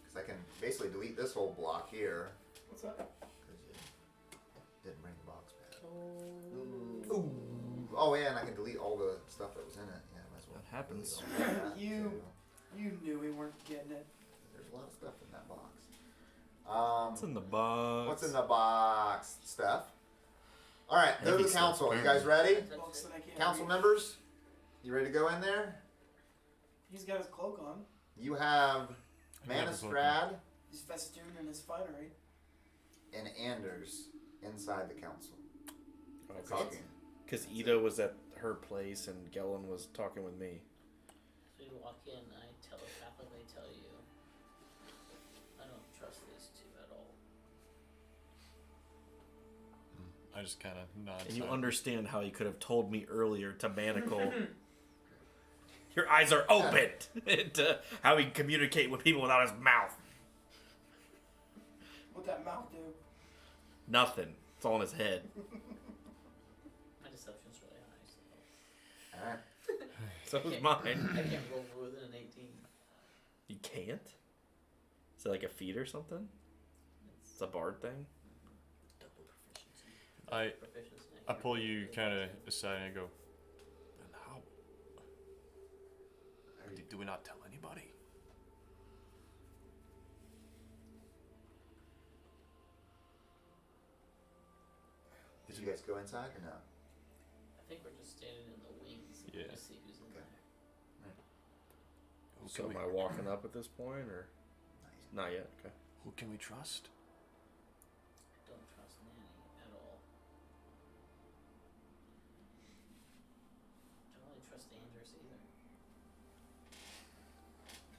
Because I can basically delete this whole block here. What's that? Because you didn't bring the box back. Ooh. Oh yeah, and I can delete all the stuff that was in it. Yeah, might as well. That happens. delete all that, You too. knew we weren't getting it. There's a lot of stuff in that box. What's in the box? What's in the box? Stuff. All right, go to Heavy the stuff, council. You guys ready? Books that I can't Council read. members, you ready to go in there? He's got his cloak on. You have I have a cloak Manistrad He's festooned in his finery. and Anders inside the council. Okay. Talking. Because Ida was at her place and Gellin was talking with me. So you walk in, I telepathically tell you, I don't trust these two at all. I just kind of nod. And you silently. understand how he could have told me earlier to manacle. Your eyes are open to how he can communicate with people without his mouth. What'd that mouth do? Nothing. It's all in his head. My deception's really high, so All right. So is I mine. can't roll within an 18. You can't? Is it like a feat or something? It's a bard thing? Double proficiency. Proficiency. I pull you kind of aside and I go, then how? Do we not tell anybody? Did you guys go inside or no? I think we're just standing in the wings. Yeah. To see who's in Okay. there. Who So can am we, I walking up at this point, or not yet? Okay. who can we trust? Don't trust Nanny at all. Don't really trust Andrews either.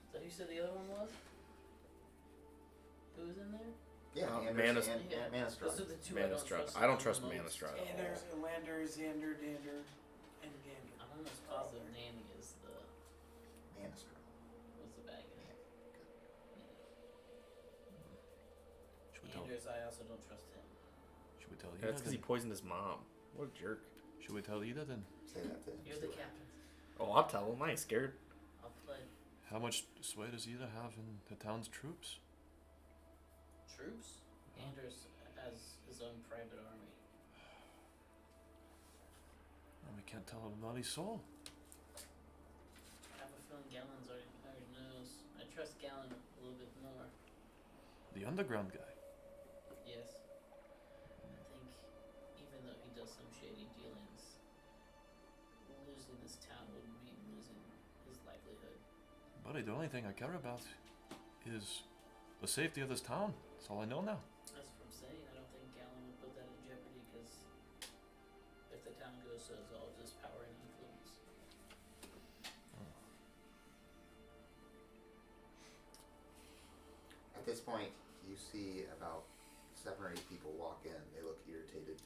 Is that who you said the other one was? Who was in there? Yeah, Manus- Manistrad. Those are the two I don't Manistrad. trust. I don't the trust most. Manistrad. Anders, Lander, Xander, Dander, and Gander. I'm almost positive Nanny is the Manistrad. was the bad guy. Should we tell? Andrews, I also don't trust him. Should we tell Ida? That's because he then? poisoned his mom. What a jerk. Should we tell Ida then? Say that to him. You're the captain. Oh, I'll tell him. I ain't scared. I'll play. How much sway does Ida have in the town's troops? Troops? Anders has his own private army. Well, we can't tell a bloody soul. I have a feeling Gallon's already knows. I trust Gallon a little bit more. The underground guy. Yes. I think even though he does some shady dealings, losing this town would mean losing his livelihood. Buddy, the only thing I care about is the safety of this town. That's all I know now. That's what I'm saying. I don't think Gallon would put that in jeopardy because if the town goes to all of his power and influence. At this point, you see about 7 or 8 people walk in. They look irritated,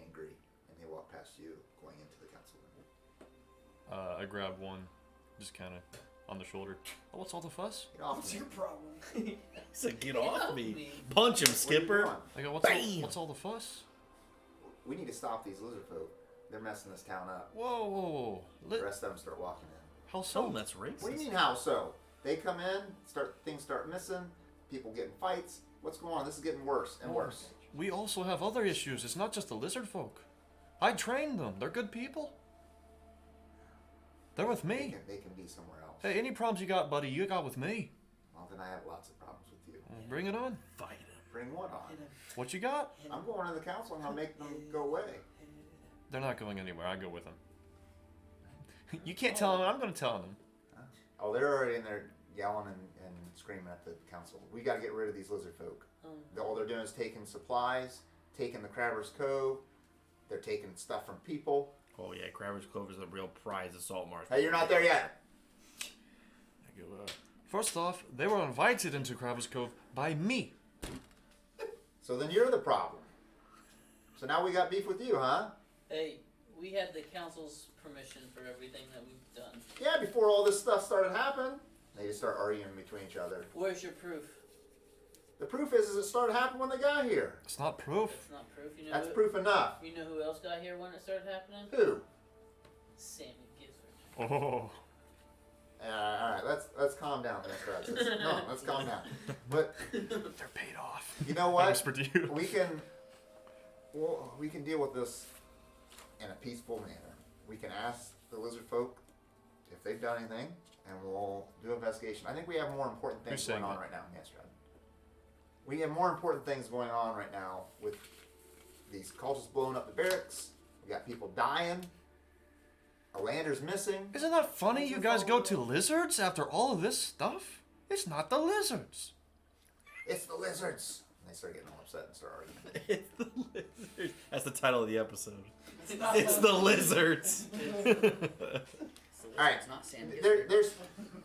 angry, and they walk past you going into the council room. I grab one, just kind of on the shoulder. Oh, what's all the fuss? Get off What's me. your problem? He said, "Get off me! me. Punch him, What are you Skipper!" doing? I go, Bam! what's all the fuss? We need to stop these lizard folk. They're messing this town up. Whoa, whoa, whoa. The rest of them start walking in. How So so? that's racist. What do you mean how so? They come in, things start missing, people get in fights. What's going on? This is getting worse and worse. We also have other issues. It's not just the lizard folk. I trained them. They're good people. They're with me. They can be somewhere else. Hey, any problems you got, buddy, you got with me. Well, then I have lots of problems with you. Bring it on. Fight him. Bring what on? Hit him. What you got? Hit I'm him. going to the council. I'm going to make them go away. They're not going anywhere. I go with them. You can't tell them. I'm going to tell them. Oh, they're already in there yelling and screaming at the council. We got to get rid of these lizard folk. All they're doing is taking supplies, taking the Crabber's Cove. They're taking stuff from people. Oh yeah, Crabber's Cove is a real prize of Saltmarsh. Hey, you're not there yet. I go, first off, they were invited into Crabber's Cove by me. So then you're the problem. So now we got beef with you, huh? Hey, we had the council's permission for everything that we've done. Yeah, before all this stuff started happening. They just start arguing between each other. Where's your proof? The proof is it started happening when they got here. It's not proof. It's not proof. You know That's who, proof enough. You know who else got here when it started happening? Who? Sammy Gizzard. Oh. All right, let's calm down, Mr. No, let's calm down. But They're paid off. you know I what? whispered to you. We can deal with this in a peaceful manner. We can ask the lizard folk if they've done anything, and we'll do an investigation. I think we have more important things Who's going saying on that? right now. Yes, Brad. We have more important things going on right now with these cultists blowing up the barracks. We got people dying. A lander's missing. Isn't that funny? You guys go to lizards after all of this stuff? It's not the lizards. It's the lizards. And they start getting all upset and start arguing. It's the lizards. That's the title of the episode. It's not It's the lizards. All right, It's not Sam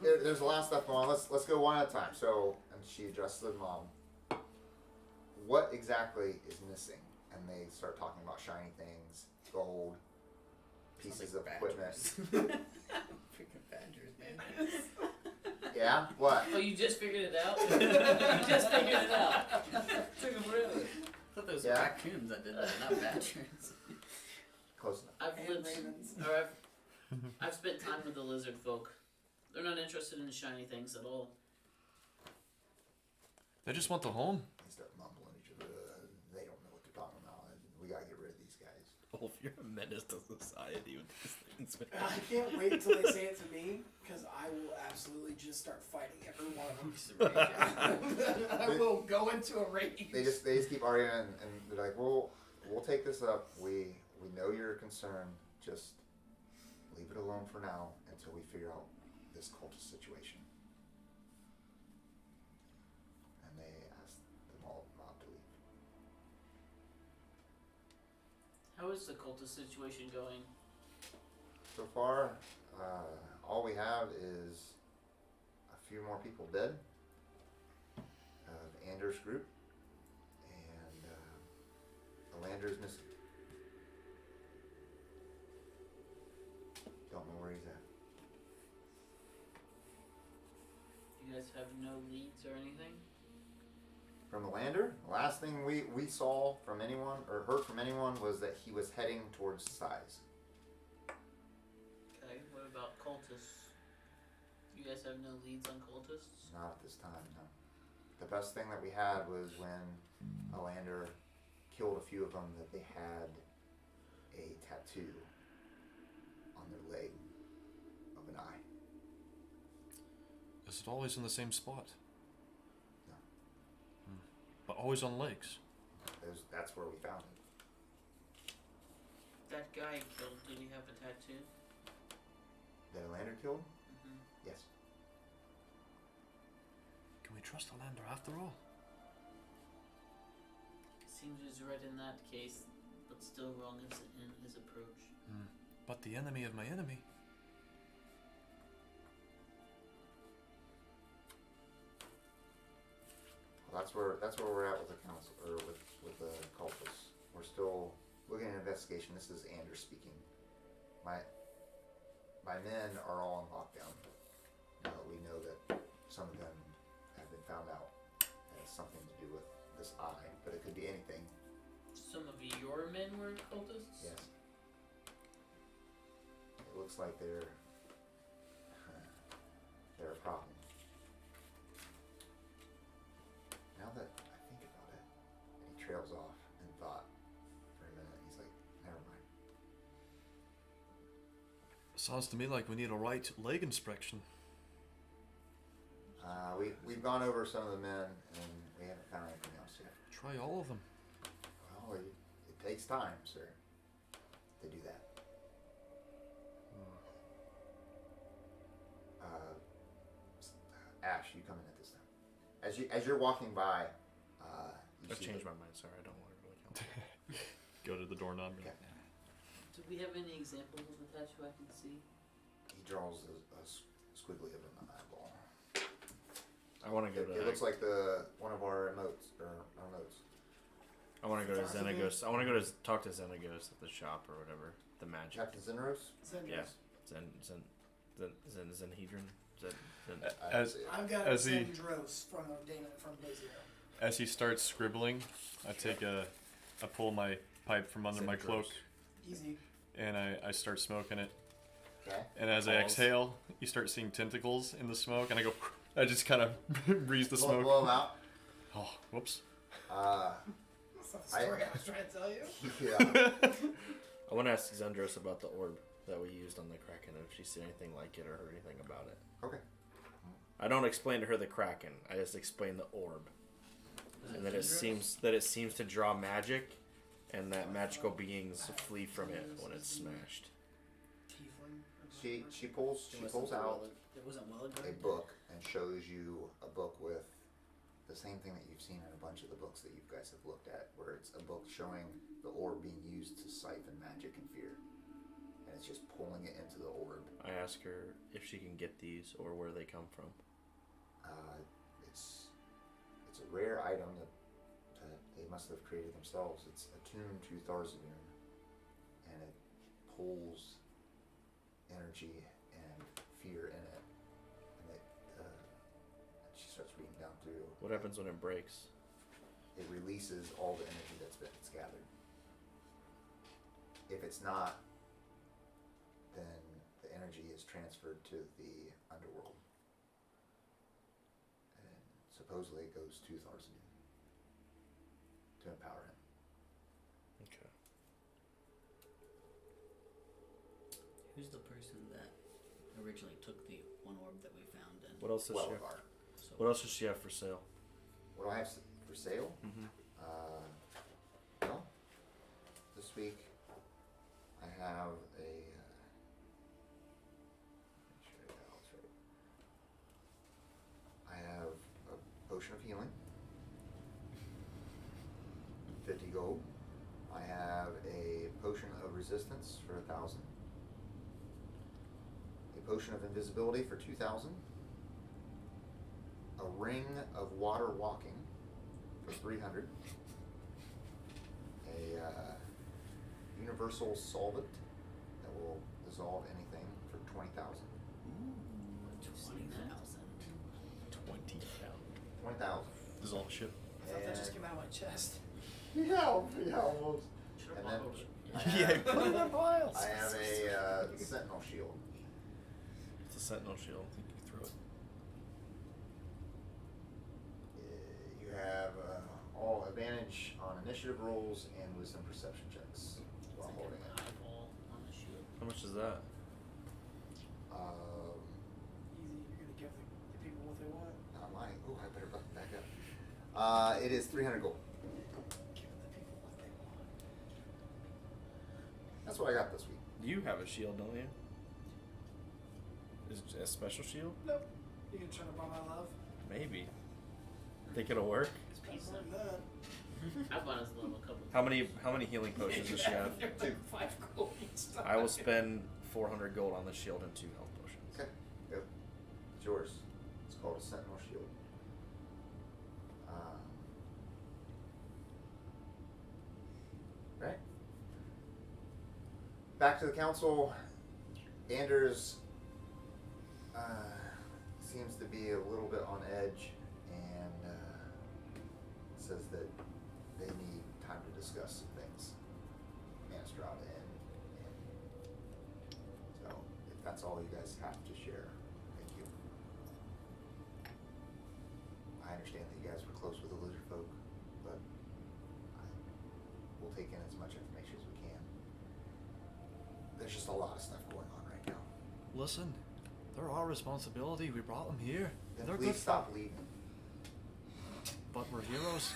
there's a lot of stuff going on. Let's go one at a time. So, and she addressed the mom. What exactly is missing? And they start talking about shiny things, gold, pieces of equipment. Freaking badgers, man. Yeah. What? Oh, you just figured it out? You just figured it out. Took him forever. I thought those Yeah. were raccoons that did that, not badgers. Close enough. I've And lived, ravens. or I've spent time with the lizard folk. They're not interested in shiny things at all. They just want the home. They start mumbling each other. They don't know what they're talking about. We gotta get rid of these guys. Wolf, you're a menace to society with these things, man. I can't wait until they say it to me, because I will absolutely just start fighting every one of them. I will go into a rage. They just keep arguing, and they're like, well, we'll take this up. We know you're concerned. Just leave it alone for now until we figure out this cultist situation. And they asked the mob to leave. How is the cultist situation going? So far, all we have is a few more people dead of Anders' group, and the Lander's missing. Don't know where he's at. You guys have no leads or anything? From the Lander, the last thing we saw from anyone or heard from anyone was that he was heading towards Size. Okay, what about cultists? You guys have no leads on cultists? Not at this time, no. The best thing that we had was when a Lander killed a few of them that they had a tattoo on their leg of an eye. Is it always in the same spot? No. But always on legs? That's where we found it. That guy killed, did he have a tattoo? That a Lander killed? Mm-hmm. Yes. Can we trust the Lander after all? Seems he's right in that case, but still wrong in his approach. But the enemy of my enemy. Well, that's where we're at with the council or with the cultists. We're still looking at an investigation. This is Anders speaking. My men are all in lockdown. We know that some of them have been found out has something to do with this eye, but it could be anything. Some of your men were cultists? Yes. It looks like they're a problem. Now that I think about it, and he trails off in thought for a minute, he's like, never mind. Sounds to me like we need a right leg inspection. We've gone over some of the men, and we haven't found anything else yet. Try all of them. Well, it takes time, sir, to do that. Ashe, you come in at this time. As you're walking by, you I've see changed my mind. Sorry, I don't want to really count. Go to the doorknob. Okay. Do we have any examples of the tattoo I can see? He draws a squiggly of an eyeball. I want to go to. It looks like one of our emotes or our notes. I want to go to Xenagos. I want to go to talk to Xenagos at the shop or whatever. The magic. Captain Zenros? Yeah. Zenhedron. I've got as he- Zendros from Blazier. As he starts scribbling, I pull my pipe from under my cloak, Easy. and I start smoking it. Okay. And as I exhale, you start seeing tentacles in the smoke, and I just kind of breeze the smoke. Blow them out. Oh, whoops. That's not the story I was trying to tell you. Yeah. I want to ask Xendros about the orb that we used on the Kraken, if she's seen anything like it or heard anything about it. Okay. I don't explain to her the Kraken. I just explain the orb, and that it seems to draw magic, and that magical beings flee from it when it's smashed. She pulls out It wasn't well a book and shows you a book with the same thing that you've seen in a bunch of the books that you guys have looked at, where it's a book showing the orb being used to siphon magic and fear, and it's just pulling it into the orb. I ask her if she can get these or where they come from. It's a rare item that they must have created themselves. It's attuned to Tharzanoon, and it pulls energy and fear in it. And she starts reading down through. What happens when it breaks? It releases all the energy that's gathered. If it's not, then the energy is transferred to the underworld. And supposedly it goes to Tharzanoon to empower him. Okay. Who's the person that originally took the one orb that we found? And What else does she have? Welgar. so What else does she have for sale? What do I have for sale? Mm-hmm. Well, this week, I have a. Make sure I got all this right. I have a potion of healing, 50 gold. I have a potion of resistance for 1,000. A potion of invisibility for 2,000. A ring of water walking for 300. A universal solvent that will dissolve anything for 20,000. 20,000. Dissolve ship. I thought that just came out of my chest. Yeah, almost. And then Yeah, put it in a vial. I have a sentinel shield. It's a sentinel shield. I think you throw it. You have all advantage on initiative rolls and wisdom perception checks while holding it. Eyeball on the shield. How much is that? Easy, you're gonna give the people what they want. Not mine. Oh, I better back up. It is 300 gold. Give the people what they want. That's what I got this week. You have a shield, don't you? Is it a special shield? Nope. You gonna try to buy my love? Maybe. Think it'll work? It's pizza. Something like that. I've bought us a little couple. How many healing potions does she have? They're like 5 gold each time. I will spend 400 gold on the shield and 2 health potions. Okay. Yep. It's yours. It's called a sentinel shield. Right. Back to the council. Anders seems to be a little bit on edge and says that they need time to discuss some things. Manstrada and so if that's all you guys have to share, thank you. I understand that you guys were close with the lizard folk, but we'll take in as much information as we can. There's just a lot of stuff going on right now. Listen, they're our responsibility. We brought them here. Then They're please good. stop leading. But we're heroes.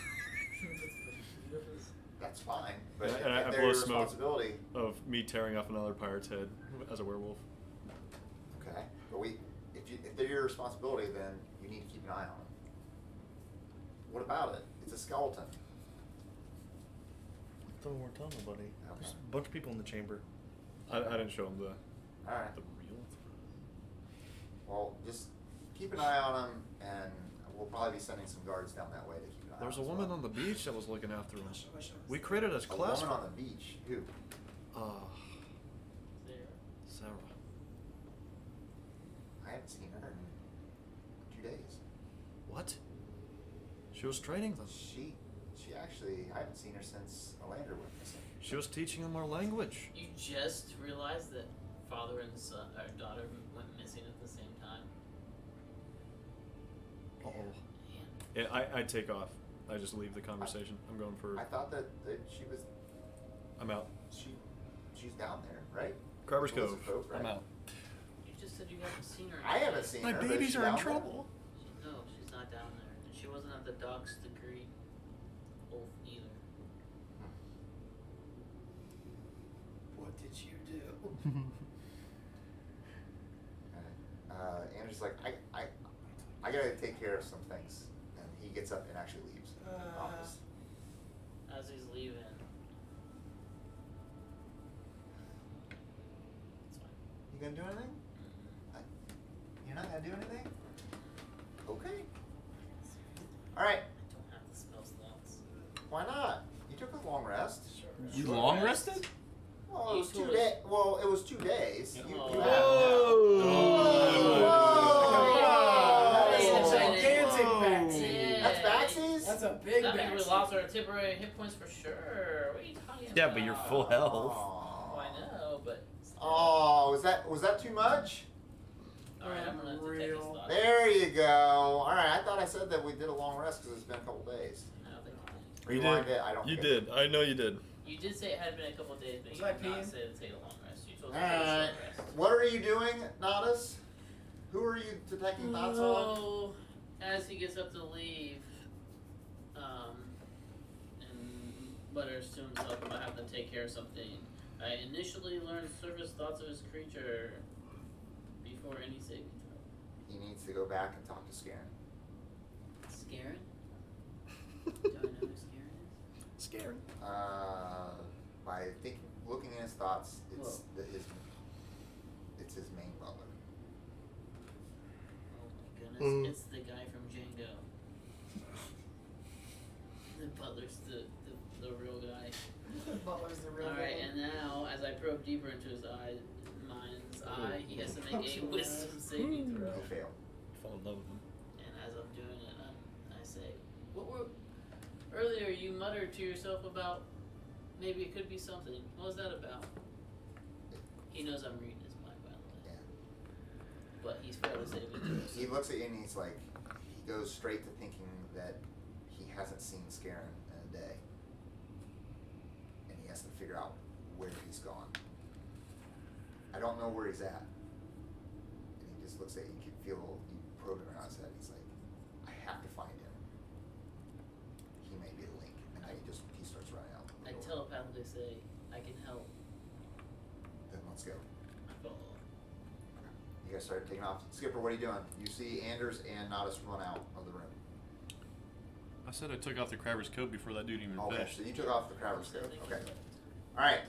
That's fine, but And I if they're blow your smoke. responsibility, Of me tearing off another pirate's head as a werewolf. okay. But if they're your responsibility, then you need to keep an eye on them. What about it? It's a skeleton. Don't worry, tell nobody. Okay. There's a bunch of people in the chamber. I didn't show him the All right. real. Well, just keep an eye on them, and we'll probably be sending some guards down that way to keep an eye on There's a them as woman well. on the beach that was looking after them. Wish I was We created a A class. woman on the beach. Who? There. Sarah. I haven't seen her in 2 days. What? She was training them. She actually, I haven't seen her since Alander went missing. She was teaching them our language. You just realized that father and son, or daughter went missing at the same time. Uh-oh. Man. Yeah, I take off. I just leave the conversation. I'm going for. I thought that she was, I'm out. she's down there, right? Crabber's Lizard Cove. folk, right? I'm out. You just said you haven't seen her. I haven't seen My her. but is babies she are in down there? trouble. No, she's not down there. And she wasn't at the docks to greet Wolf either. What did you do? Andrew's like, I gotta take care of some things, and he gets up and actually leaves the office. As he's leaving. It's fine. You gonna do anything? You're not gonna do anything? Okay. All right. I don't have the spell slots. Why not? You took a long rest. You long rested? Well, it was You 2 told days. us- Well, it was 2 days. You Oh. had. That's Oh. a gigantic backsy. Yeah. That's Baxies? That's a big That means we backsy. lost our temporary hit points for sure. What are you talking about? Yeah, but you're full health. Oh, I know, but. Oh, was that too much? Alright, I'm gonna have to take a Unreal. slot. There you go. All right, I thought I said that we did a long rest because it's been a couple days. I don't think you You Rewind did. it. I don't. You think I did. I know you did. did. You did say it had been a couple of days, but Was you I did not peeing? say to take a long rest. You told All us to take a right. short rest. What are you doing, Natas? Who are you detecting thoughts on? Oh, as he gets up to leave, and mutters to himself about having to take care of something. I initially learned surface thoughts of his creature before any saving throw. He needs to go back and talk to Scarin. Scarin? Do I know who Scarin is? Scaring. By looking at his thoughts, it's Whoa. it's his main butler. Oh my goodness, it's the guy from Django. The butler's the real guy. Butler's the real Alright, villain. and now, as I probe deeper into his mind's eye, he has to make a wisdom saving throw. He failed. Fall in love with him. And as I'm doing it, I say, what were... Earlier you muttered to yourself about maybe it could be something. What was that about? He knows I'm reading his mind, by the way. Yeah. But he's failed to save it. He looks at you and he's like, he goes straight to thinking that he hasn't seen Scarin in a day. And he has to figure out where he's gone. I don't know where he's at. And he just looks at you, you can feel, you probe him around his head. He's like, I have to find him. He may be a link. And now he starts running out. I telepathically say, I can help. Then let's go. I follow. You guys start taking off. Skipper, what are you doing? You see Anders and Natas run out of the room. I said I took off the crabber's coat before that dude even Okay, finished. so you took off the crabber's coat. Okay. Alright.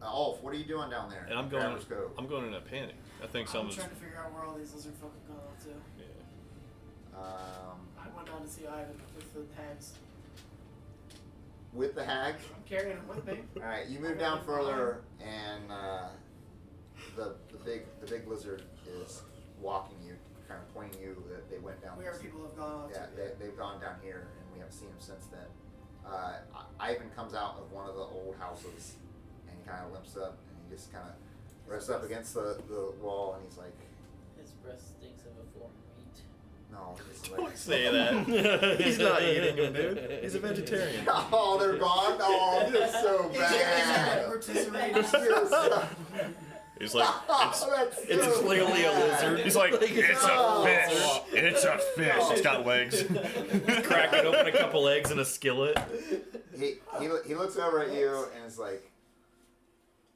Ulf, what are you doing down there? And I'm in going. Crabber's Cove? I'm going in a panic. I think I'm someone's. trying to figure out where all these lizard folk have gone to. Yeah. I went down to see Ivan with the hags. With the hag. I'm carrying him with me. Alright, you move down further, and the big lizard is walking you, kind of pointing you that they went down. Where this- people have gone off Yeah, to. they've gone down here, and we haven't seen them since then. Ivan comes out of one of the old houses, and he kind of limps up, and he just kind of rests up against the wall, and he's like, His breath stinks of a foreign meat. no, it's Don't like, say that. He's not eating them, dude. He's a vegetarian. oh, they're gone? Oh, you're so bad. You're so- He's like, That's It's so clearly a bad. lizard. it's like, it's Oh. a fish. It's a fish. It's got legs. Cracking open a couple eggs in a skillet. He looks over at you and is like,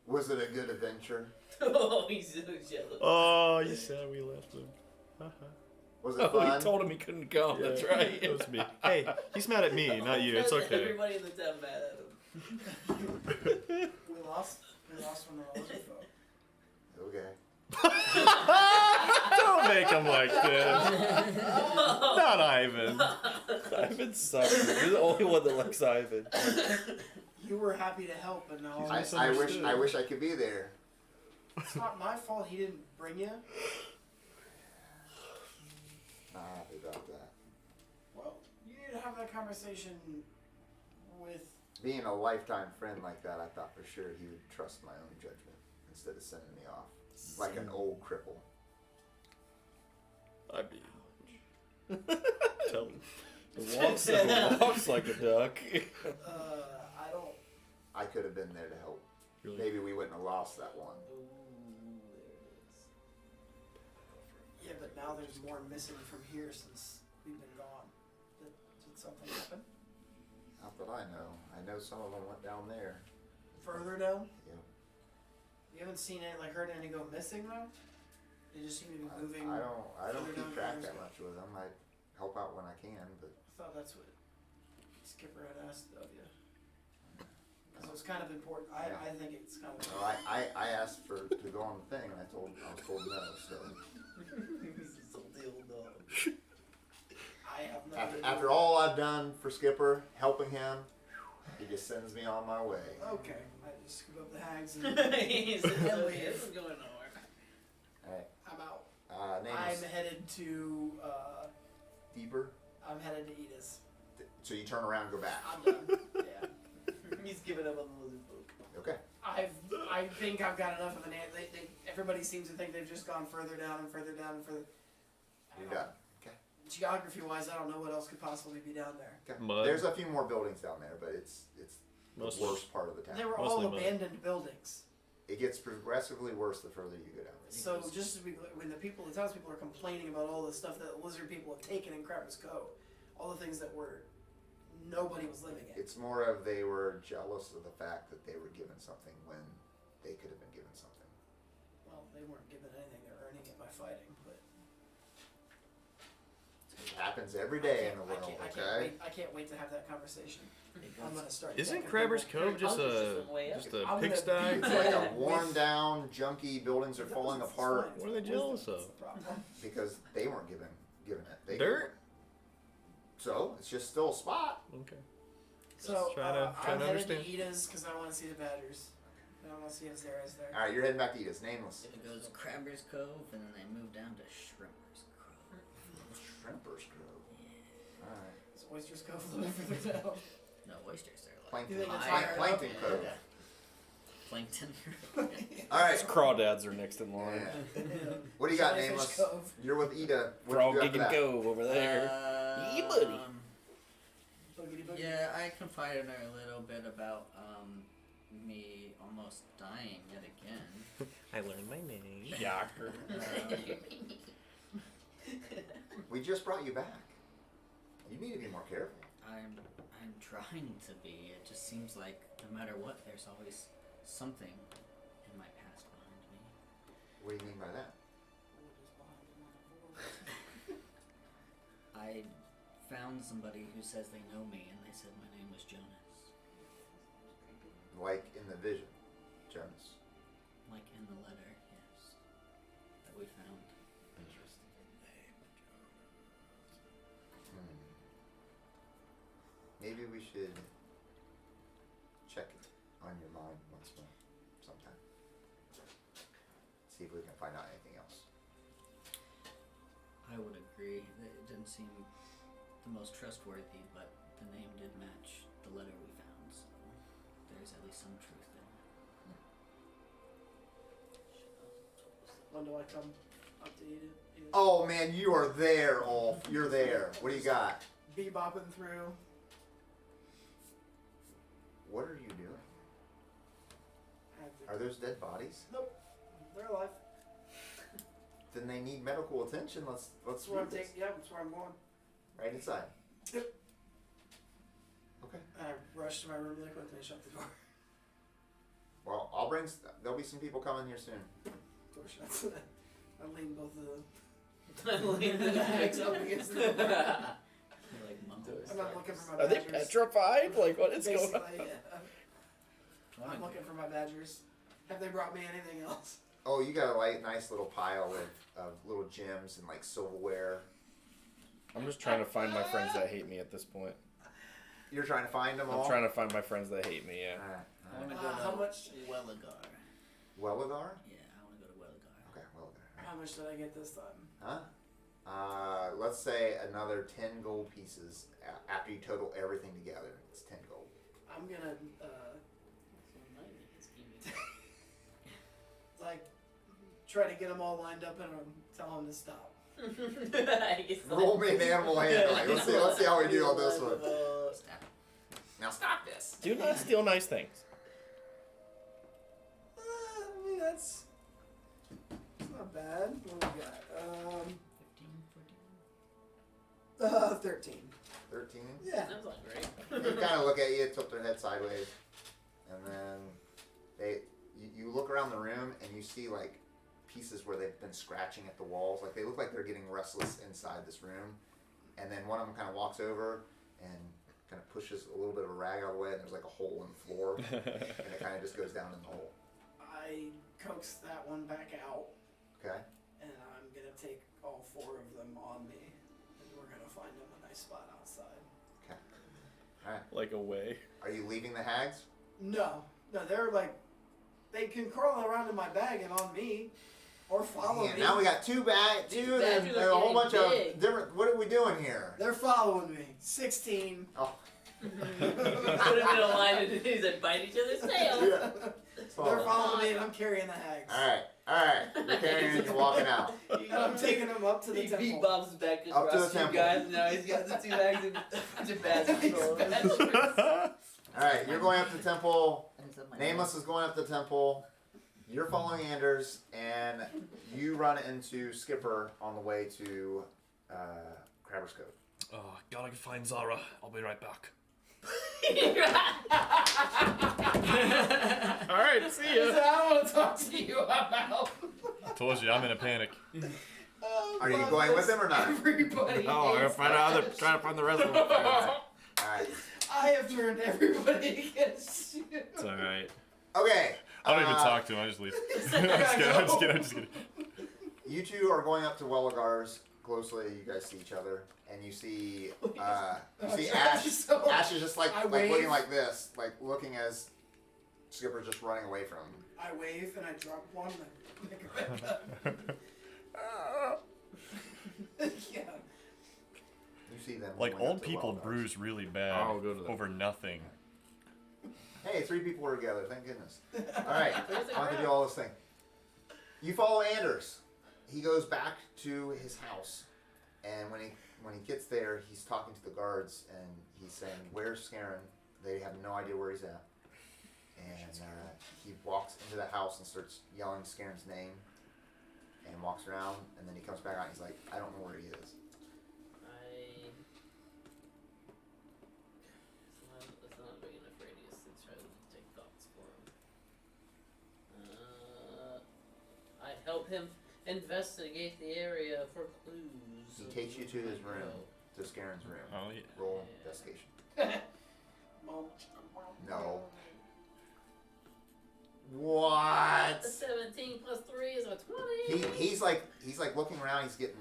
was it a good adventure? Oh, he's so jealous. Oh, you said we left him. Was it Oh, fun? he told him he couldn't come. That's right. It was me. Hey, he's mad at me, not you. It's okay. Everybody in the town mad at him. We lost one of the lizard folk. Okay. Don't make him like this. Not Ivan. Ivan sucks. You're the only one that likes Ivan. You were happy to help, but now I wish I could be there. it's not my fault he didn't bring you. Not happy about that. Well, you need to have that conversation with. Being a lifetime friend like that, I thought for sure he would trust my own judgment instead of sending me off like an old cripple. I mean, tell him. It walks like a duck. I don't. I could have been there to help. Really? Maybe we wouldn't have lost that one. Ooh, there it is. Yeah, but now there's more missing from here since we've been gone. Did something happen? Not that I know. I know some of them went down there. Further down? Yeah. You haven't seen any, heard any go missing though? They just seem to be moving. I don't further keep down track Crabber's that Cove. much with them. I help out when I can, but I thought that's what Skipper had asked of you. Because it was kind of important. I think it's kind of. no, I asked to go on the thing, and I was told no. So He's a salty old dog. I have nothing. after all I've done for Skipper, helping him, he just sends me on my way. Okay, I just scoop up the hags and He's and okay, leave. this is going nowhere. All right. I'm out. Name is I'm headed to. Deeper. I'm headed to Edith's. So you turn around and go back. I'm done. Yeah. He's giving up on the lizard folk. Okay. I think I've got enough of an. Everybody seems to think they've just gone further down and further down and further. You're done. Okay. Geography wise, I don't know what else could possibly be down there. Okay. Mud. There's a few more buildings down there, but it's the Mostly- worst part of the town. They were Mostly all mud. abandoned buildings. It gets progressively worse the further you go down. So just to be clear, when the townspeople are complaining about all the stuff that lizard people have taken in Crabber's Cove, all the things that were nobody was living it. It's more of they were jealous of the fact that they were given something when they could have been given something. Well, they weren't given anything; they're earning it by fighting. But It happens every day in the world. I can't wait to have that conversation. I'm gonna start. Isn't attacking Crabber's people. Cove just a I'm gonna pigsty? beat It's like a them worn with- down, junky buildings are It's falling fine, apart it's What are they wisdom, jealous that's of? the problem. because they weren't given it. They Dirt? So it's just still a spot. Okay. So Trying to I'm headed understand. to Ida's because I want to see the badgers. I want to see if Zara's there. All right, you're heading back to Edith's. Nameless. It goes Crabber's Cove, and then they move down to Shrimper's Cove. Shrimper's Grove. All right. Is Oysters Cove a little further down? No, oysters are like Plankton. You think it's high- higher Plankton up? Cove. plankton. All right. Crawdads are next in line. Yeah. What do you got, Jellyfish Nameless? Cove. You're with Ida. What Frog you do after Giggin' that? Cove over there. Yeah, buddy. Boogity boogity. Yeah, I confided in her a little bit about me almost dying yet again. I learned my name. Yacker. We just brought you back. You need to be more careful. I'm trying to be. It just seems like no matter what, there's always something in my past behind me. What do you mean by that? I found somebody who says they know me, and they said my name was Jonas. Like in the vision, Jonas. Like in the letter, yes, that we found. Interesting. Maybe we should check on your mind once more, sometime. See if we can find out anything else. I would agree that it didn't seem the most trustworthy, but the name did match the letter we found, so there's at least some truth in it. When do I come up to Edith? Oh man, you are there, Ulf. You're there. What do you got? Bebopping through. What are you doing? Are those dead bodies? Nope, they're alive. Then they need medical attention. Let's That's where I'm read this. taking. Yeah, that's where I'm going. Right inside. Yep. Okay. I rushed to my room really quickly and shut the door. Well, I'll bring. There'll be some people coming here soon. Door shuts. I lean both of the I lean the bags up against the door. They're like monkeys. I'm not looking for my Are they badgers. petrified? Like, what is going Basically, on? yeah. I'm looking for my badgers. Have they brought me anything else? Oh, you got a nice little pile of little gems and like silverware. I'm just trying to find my friends that hate me at this point. You're trying to find them all? I'm trying to find my friends that hate me, yeah. Alright. I want to go to How much? Welligar. Welligar? Yeah, I want to go to Welligar. Okay, Welligar. How much did I get this time? Huh? Let's say another 10 gold pieces after you total everything together. It's 10 gold. I'm gonna like try to get them all lined up and tell them to stop. Roll me an animal handling. Let's see how we do on this one. Stop. Now stop this. Do not steal nice things. I mean that's not bad. What do we got? 15, 14. 13. 13. Yeah. Sounds like great. They kind of look at you, tilt their head sideways, and then you look around the room and you see like pieces where they've been scratching at the walls. Like they look like they're getting restless inside this room. And then one of them kind of walks over and kind of pushes a little bit of a rag out of the way, and there's like a hole in the floor, and it kind of just goes down in the hole. I coax that one back out, Okay. and I'm gonna take all 4 of them on me, and we're gonna find them a nice spot outside. Okay. All right. Like away. Are you leaving the hags? No, they're like, they can crawl around in my bag and on me, or follow Man, me. now we got two, and badgers a are whole bunch getting of big. different. What are we doing here? They're following me. 16. Oh. Put them in a line and he's like, bite each other's tails. Yeah. They're following me, and I'm carrying the hags. All right. You're carrying and you're walking out. And I'm taking them up to the He temple. bobs back Up to across the you temple. guys, and now he's got the 2 bags and a bunch of badgers. All right, you're going up to the temple. Is that my Nameless is going up the temple. You're following Anders, and you run into Skipper on the way to Crabber's Cove. Gotta find Zara. I'll be right back. Alright, see I ya. said, I don't want to talk to you. I'm out. Told you, I'm in a panic. Are you going with him or not? Everybody. No, I'm gonna hates find out Ashe. trying to find the rest of them. Alright. I have turned everybody against you. It's alright. Okay. I don't even talk to him, I just leave. I'm just kidding. You two are going up to Welligar's closely. You guys see each other, and you see Ash. So- Ash is just like I looking wave. like this, like looking as Skipper's just running away from him. I wave and I drop one and pick it back up. Yeah. You see them. Like, going up old to people Welligar's. bruise really bad I'll go to them. over nothing. Hey, 3 people were together. Thank goodness. All right, Where's the I want to crowd? do all this thing. You follow Anders. He goes back to his house, and when he gets there, he's talking to the guards, and he's saying, "Where's Scarin?" They have no idea where he's at, and he walks into the house and starts yelling Scarin's name, and walks around, and then he comes back out. And he's like, "I don't know where he is." It's not a big enough radius to try to take thoughts for him. I help him investigate the area for clues. He takes you to his room, to Scarin's room. Oh, yeah. Roll investigation. Mom. No. What? The 17 plus 3 is a 20. He's like looking around. He's getting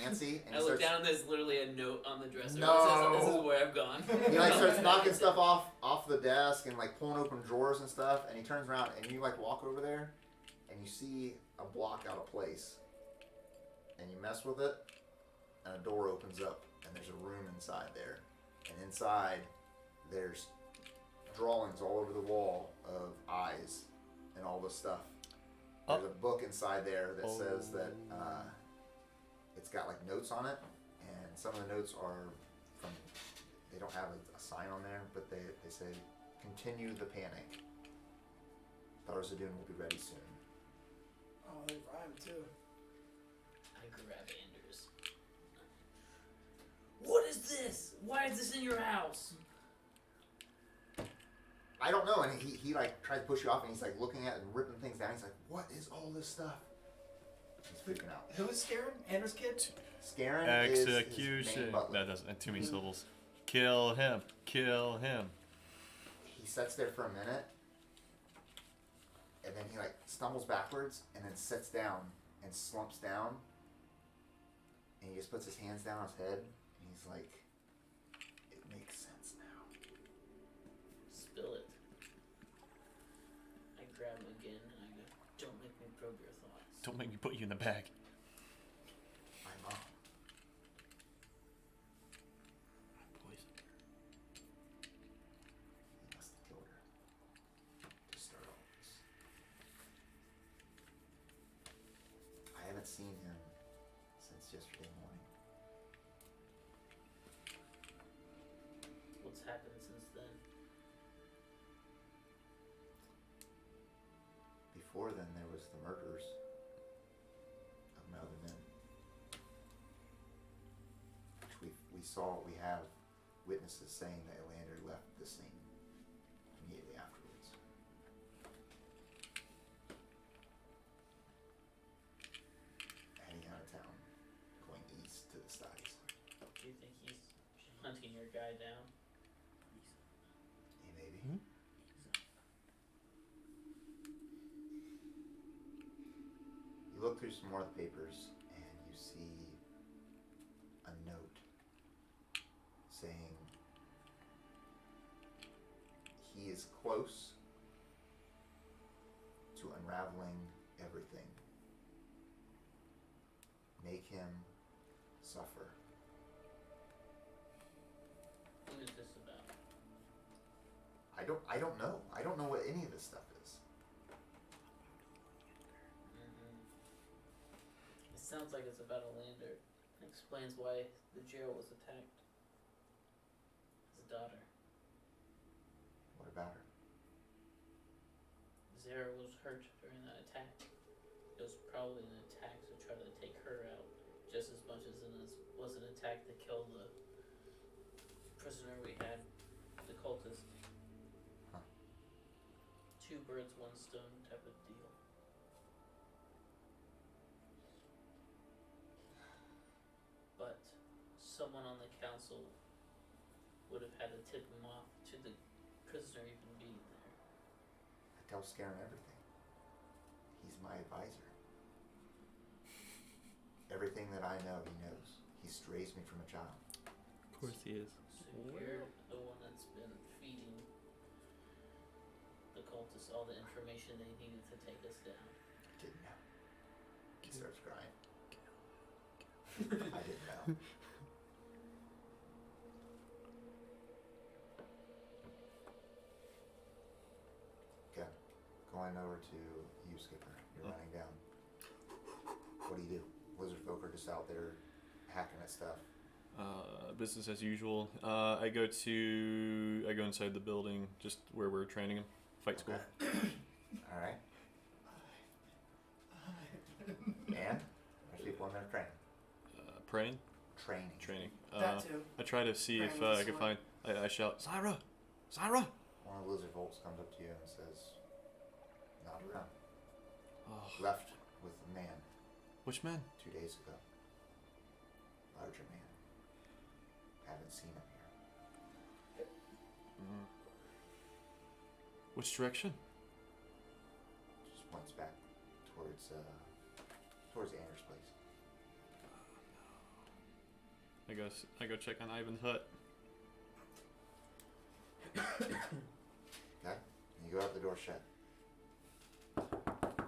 antsy, and I he look starts, down. There's literally a note on the dresser. No. That says, "This is where I've gone." he like starts knocking stuff off the desk and like pulling open drawers and stuff. And he turns around and you like walk over there, and you see a block out of place, and you mess with it, and a door opens up, and there's a room inside there, and inside there's drawings all over the wall of eyes and all this stuff. There's a book inside there that says that it's got like notes on it, and some of the notes are from, they don't have a sign on there, but they say, "Continue the panic. Tharzadoon will be ready soon." Oh, they rhyme too. I grab Anders. What is this? Why is this in your house? I don't know, and he like tries to push you off, and he's like looking at and ripping things down. He's like, "What is all this stuff?" He's freaking out. Who is Scarin? Anders' kid? Scarin is his main Execution. butler. That doesn't. Too many syllables. Kill him. Kill him. He sits there for a minute, and then he like stumbles backwards, and then sits down and slumps down, and he just puts his hands down on his head, and he's like, "It makes sense now." Spill it. I grab him again and I go, "Don't make me probe your thoughts." Don't make me put you in the bag. My mom. Poison. He must have killed her to start all this. I haven't seen him since yesterday morning. What's happened since then? Before then, there was the murders of my other men, which we saw. We have witnesses saying that Elander left the scene immediately afterwards. Heading out of town, going east to the Styes. Do you think he's hunting your guy down? Hey, maybe. You look through some more of the papers, and you see a note saying he is close to unraveling everything. Make him suffer. Who is this about? I don't know. I don't know what any of this stuff is. It sounds like it's about a lander. It explains why the jail was attacked. His daughter. What about her? Zara was hurt during that attack. It was probably an attack to try to take her out, just as much as it was an attack to kill the prisoner we had, the birds, one stone type of deal. But someone on the council would have had to tip him off to the prisoner even being there. I tell Scarin everything. He's my advisor. Everything that I know, he knows. He's raised me from a child. Of course he is. So you're the one that's been feeding the cultists all the information they needed to take us down. Didn't know. He starts crying. I didn't know. Okay. Going over to you, Skipper. You're running down. What do? Lizard folk are just out there hacking at stuff. Business as usual. I go inside the building, just where we're training him. Fight school. Okay. All right. And there's people in there training. Praying? Training. That too. I try to see if Praying with I the can sword. find. I shout, Zyra! Zyra! One of the lizard folks comes up to you and says, "Not around. Oh, Left with a man which man? 2 days ago. Larger man. Haven't seen him here." Which direction? Just points back towards Anders' place. I go check on Ivan's hut. Okay? And you go out the door shut.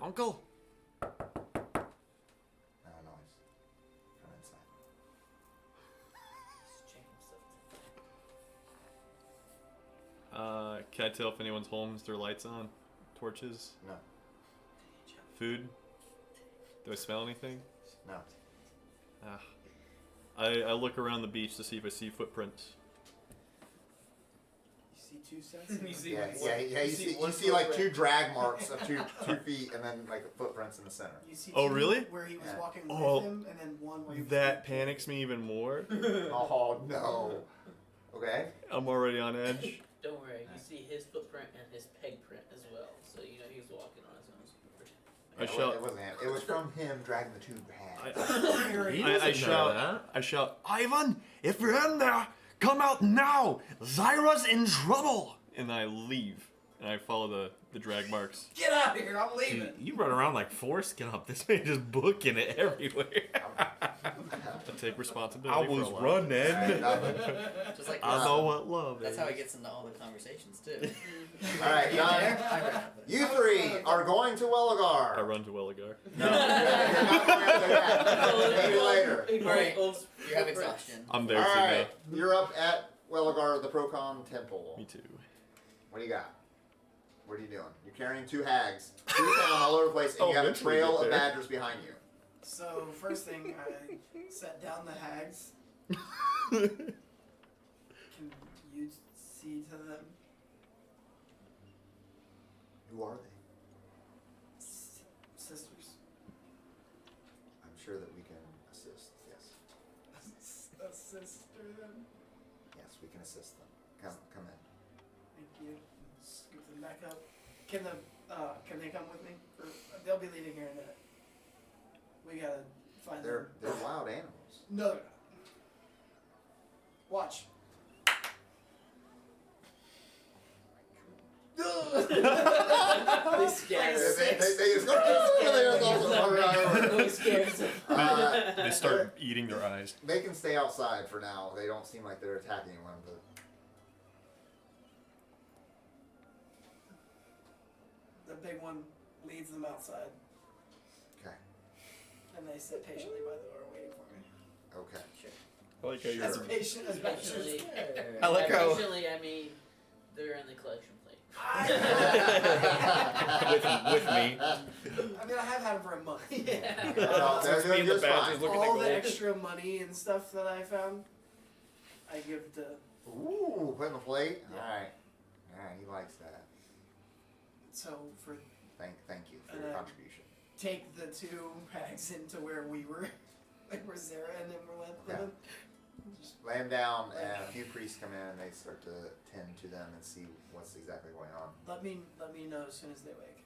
Uncle! No noise from inside. Just checking stuff. Can I tell if anyone's home? Is there lights on? Torches? No. Food? Do I smell anything? No. Ah. I look around the beach to see if I see footprints. You see 2 sets? You see Yeah. You see one like footprint. 2 drag marks of 2 feet, and then like footprints in the center. You see Oh, 2 really? Where he was Yeah. walking Oh, with him, and then one where he was That panics me even more. Oh no. Okay. I'm already on edge. Don't worry, you see his footprint and his peg print as well, so you know he was walking on his own. I Yeah, shout. It wasn't him. It was from him dragging the 2 hags. I shout, Ivan, if you're in there, come out now! Zyra's in trouble! And I leave. And I follow the drag marks. Get out of here! I'm leaving. Dude, you run around like Forrest Gump. This man just booking it everywhere. I take responsibility I was for a lot. running. Alright, nothing. Just like I know what love that's is. how he gets into all the conversations too. Alright, done. You 3 are going to I Welligar. run to Welligar. No, you're not going to that. Maybe later. Right. You have exhaustion. I'm there too Alright, you're up at Welligar, the Procon Temple. now. Me too. What do you got? What are you doing? You're carrying 2 hags through town all over the place, and Oh, you have a eventually trail get of there. badgers behind you. So first thing, I set down the hags. Can you see to them? Who are they? Sisters. I'm sure that we can assist. Yes. Assist them. Yes, we can assist them. Come in. Thank you. Scoop them back up. Can they come with me? Or, they'll be leaving here in a minute. We gotta find They're them. wild animals. No, they're not. Watch. They scare us. They just go. They scares him. They start eating their eyes. They can stay outside for now. They don't seem like they're attacking anyone, but The big one leads them outside, okay. and they sit patiently by the door waiting for me. Okay. I like how As you're. patient as Eventually, I like how- eventually, I mean, they're in the collection plate. with me. I mean, I have had them for a month. Yeah. No, they're Me and the just badgers fine. looking All at the gold. extra money and stuff that I found, I give to. Ooh, put in the plate. Yeah. All right. He likes that. So for Thank you for And your then- contribution. take the 2 hags into where we were, like where Zara and them were living. Lay him down, and a few priests come in and they start to tend to them and see what's exactly going on. Let me know as soon as they wake.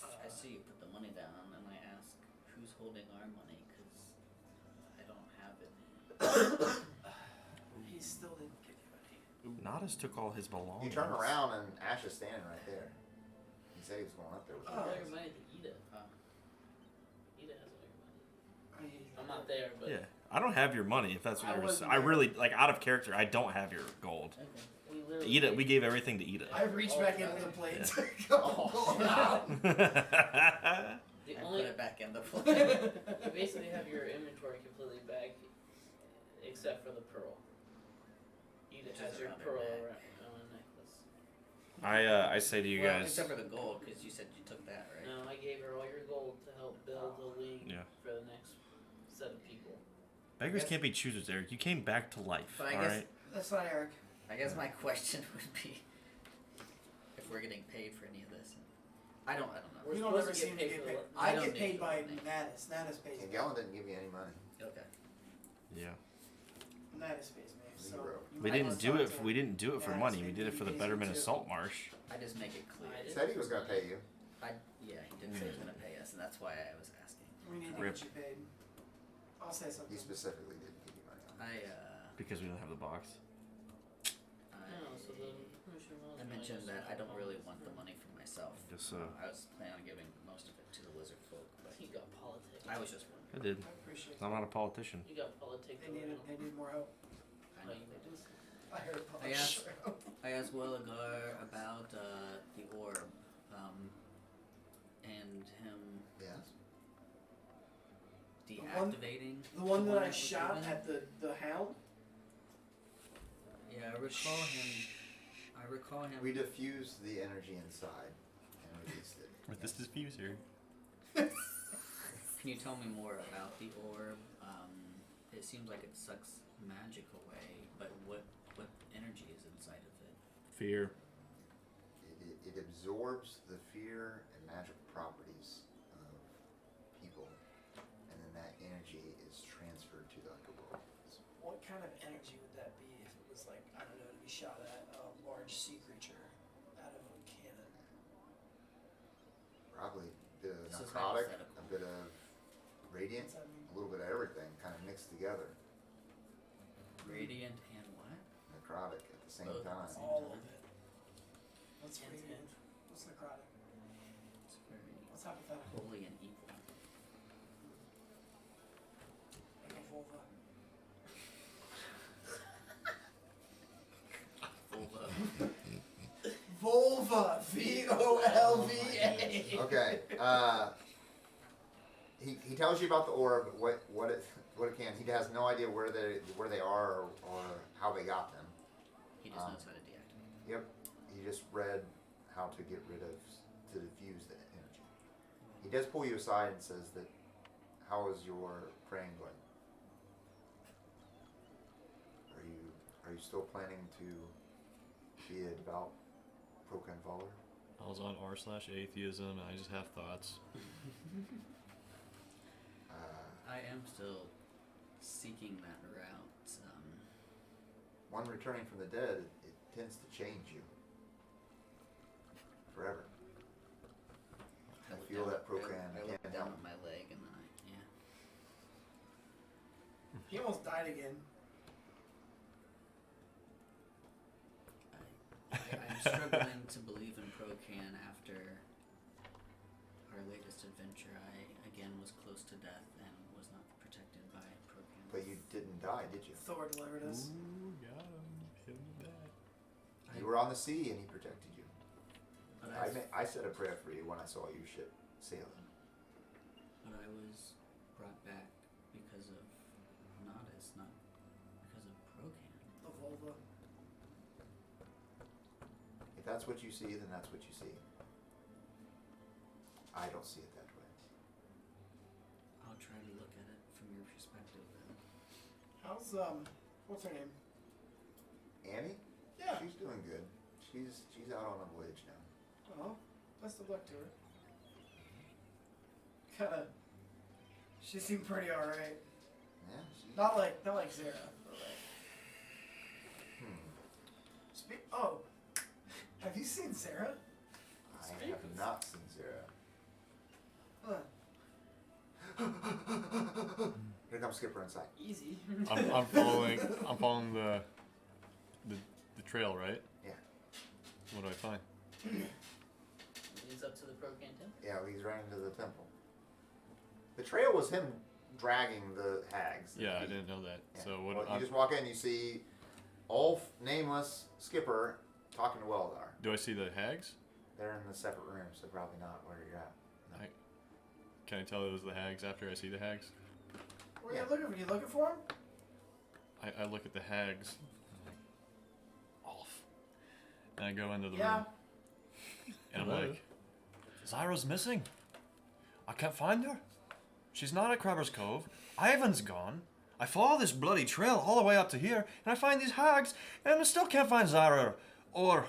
I see you put the money down, and I ask, who's holding our money? Because I don't have it. He still didn't give you any. Natas took all his belongings. You turn around and Ashe is standing right there. He said he was going up there with Give you all guys. your money to Ida. Ida has all your money. I I'm not there, but Yeah, I don't have your money. If that's what I you're wasn't saying, I there. really like out of character. I don't have your gold. okay. We literally Ida, we gave everything to Ida. I reached back into the plate. the I only put it back in the plate. you basically have your inventory completely back, except for the pearl. Ida Which has is your around her pearl neck. around a necklace. I say to you Well, guys. except for the gold, because you said you took that, right? No, I gave her all your gold to help build the wing Yeah. for the next set of people. Beggars can't be choosers, Eric. You came back to life. But I all guess- right. That's not Eric. I guess my question would be if we're getting paid for any of this. I don't know. We're You don't supposed ever to seem to get get paid paid. for I I don't get need paid the by money. Natas. Natas pays And me. Galen didn't give you any money. Okay. Yeah. Natas pays me. So Zero. you We might didn't wanna do talk it. to We didn't do it for Natas, money. We maybe did it he for the pays betterment you of too. Saltmarsh. I just make it clear. I He did. said he was going to pay you. Yeah, he did say he was gonna pay us, and that's why I was asking. We need to Rip. get you paid. I'll say something. He specifically didn't give you money. Because we don't have the box. No, so then I mentioned that I don't really want the money for myself. Just I was planning on giving most of it to the lizard folk, but He got politics. I was just wondering. I did. I appreciate I'm not a politician. You got politics. They need more help. I Oh, know you they do. I heard I asked, I asked Willigar about the orb, and him Yes. deactivating. The one that I was shot given. at the hound. Yeah, I recall him. We diffused the energy inside and released it. With this diffuser. Can you tell me more about the orb? It seems like it sucks magic away, but what energy is inside of it? Fear. It absorbs the fear and magical properties of people, and then that energy is transferred to the underworld. What kind of energy would that be if it was like, I don't know, to be shot at a large sea creature out of a cannon? Probably a bit of This is necrotic, hypothetical. a bit of radiant, What's that mean? a little bit of everything kind of mixed together. Radiant and what? Necrotic at the same Both at the time. same All time. of it. What's Hint, radiant? hint. What's necrotic? It's very What's hypothetical? holy and evil. Like a vulva. Vulva. Volva. V-O-L-V-A. Okay. He tells you about the orb, what it can. He has no idea where they are or how they got them. He just knows how to deactivate. Yep. He just read how to get rid of to diffuse the energy. He does pull you aside and says that, how is your praying going? Are you still planning to be a devout Kraken follower? I was on r/atheism and I just have thoughts. I am still seeking that route. One returning from the dead, it tends to change you forever. I looked feel down- that Kraken I looked can't down help. at my leg and then He almost died again. I'm struggling to believe in Kraken after our latest adventure. I again was close to death and was not protected by Kraken. But you didn't die, did you? Thor delivered us. Ooh, got him. Hit him with that. You were on the sea and he protected you. But I said a prayer for you when I saw your ship sailing. But I was brought back because of Natas, not because of Kraken. The vulva. If that's what you see, then that's what you see. I don't see it that way. I'll try to look at it from your perspective then. How's what's her name? Annie? Yeah. She's doing good. She's out on a voyage now. Well, best of luck to her. Kinda. She seemed pretty alright. Yeah, she's Not like Zara. But like, oh, have you seen Zara? I have not seen Zara. Huh. Here comes Skipper inside. Easy. I'm following the trail, right? Yeah. What do I find? He's up to the Kraken temple. Yeah, he's right into the temple. The trail was him dragging the hags. Yeah, I didn't know that. Yeah. So what? Well, you just walk in, you see Ulf, Nameless, Skipper talking to Weldar. Do I see the hags? They're in the separate rooms, so probably not where you're at. No. Can I tell it was the hags after I see the hags? What are you looking for? You looking for him? I look at the hags. Off. And I go into the Yeah. room. And I'm like, Zyra's missing. I can't find her. She's not at Crabber's Cove. Ivan's gone. I follow this bloody trail all the way up to here, and I find these hags, and I still can't find Zyra. Or,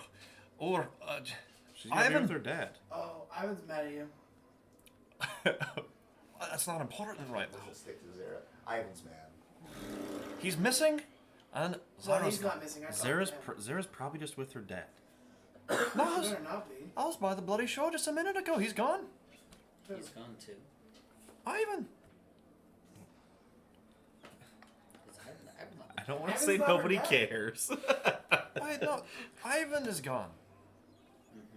She's gonna be Ivan. with her dad. Oh, Ivan's mad at you. That's not important right now. Doesn't stick to Zara. Ivan's mad. He's missing, and Well, Zyra's he's gone. not missing. I talked to him. Zara's probably just with her dad. No, He better not be. I was by the bloody show just a minute ago. He's gone. He's gone too. Ivan. I don't want to Ivan's say not her nobody dad. cares. Wait, no. Ivan is gone.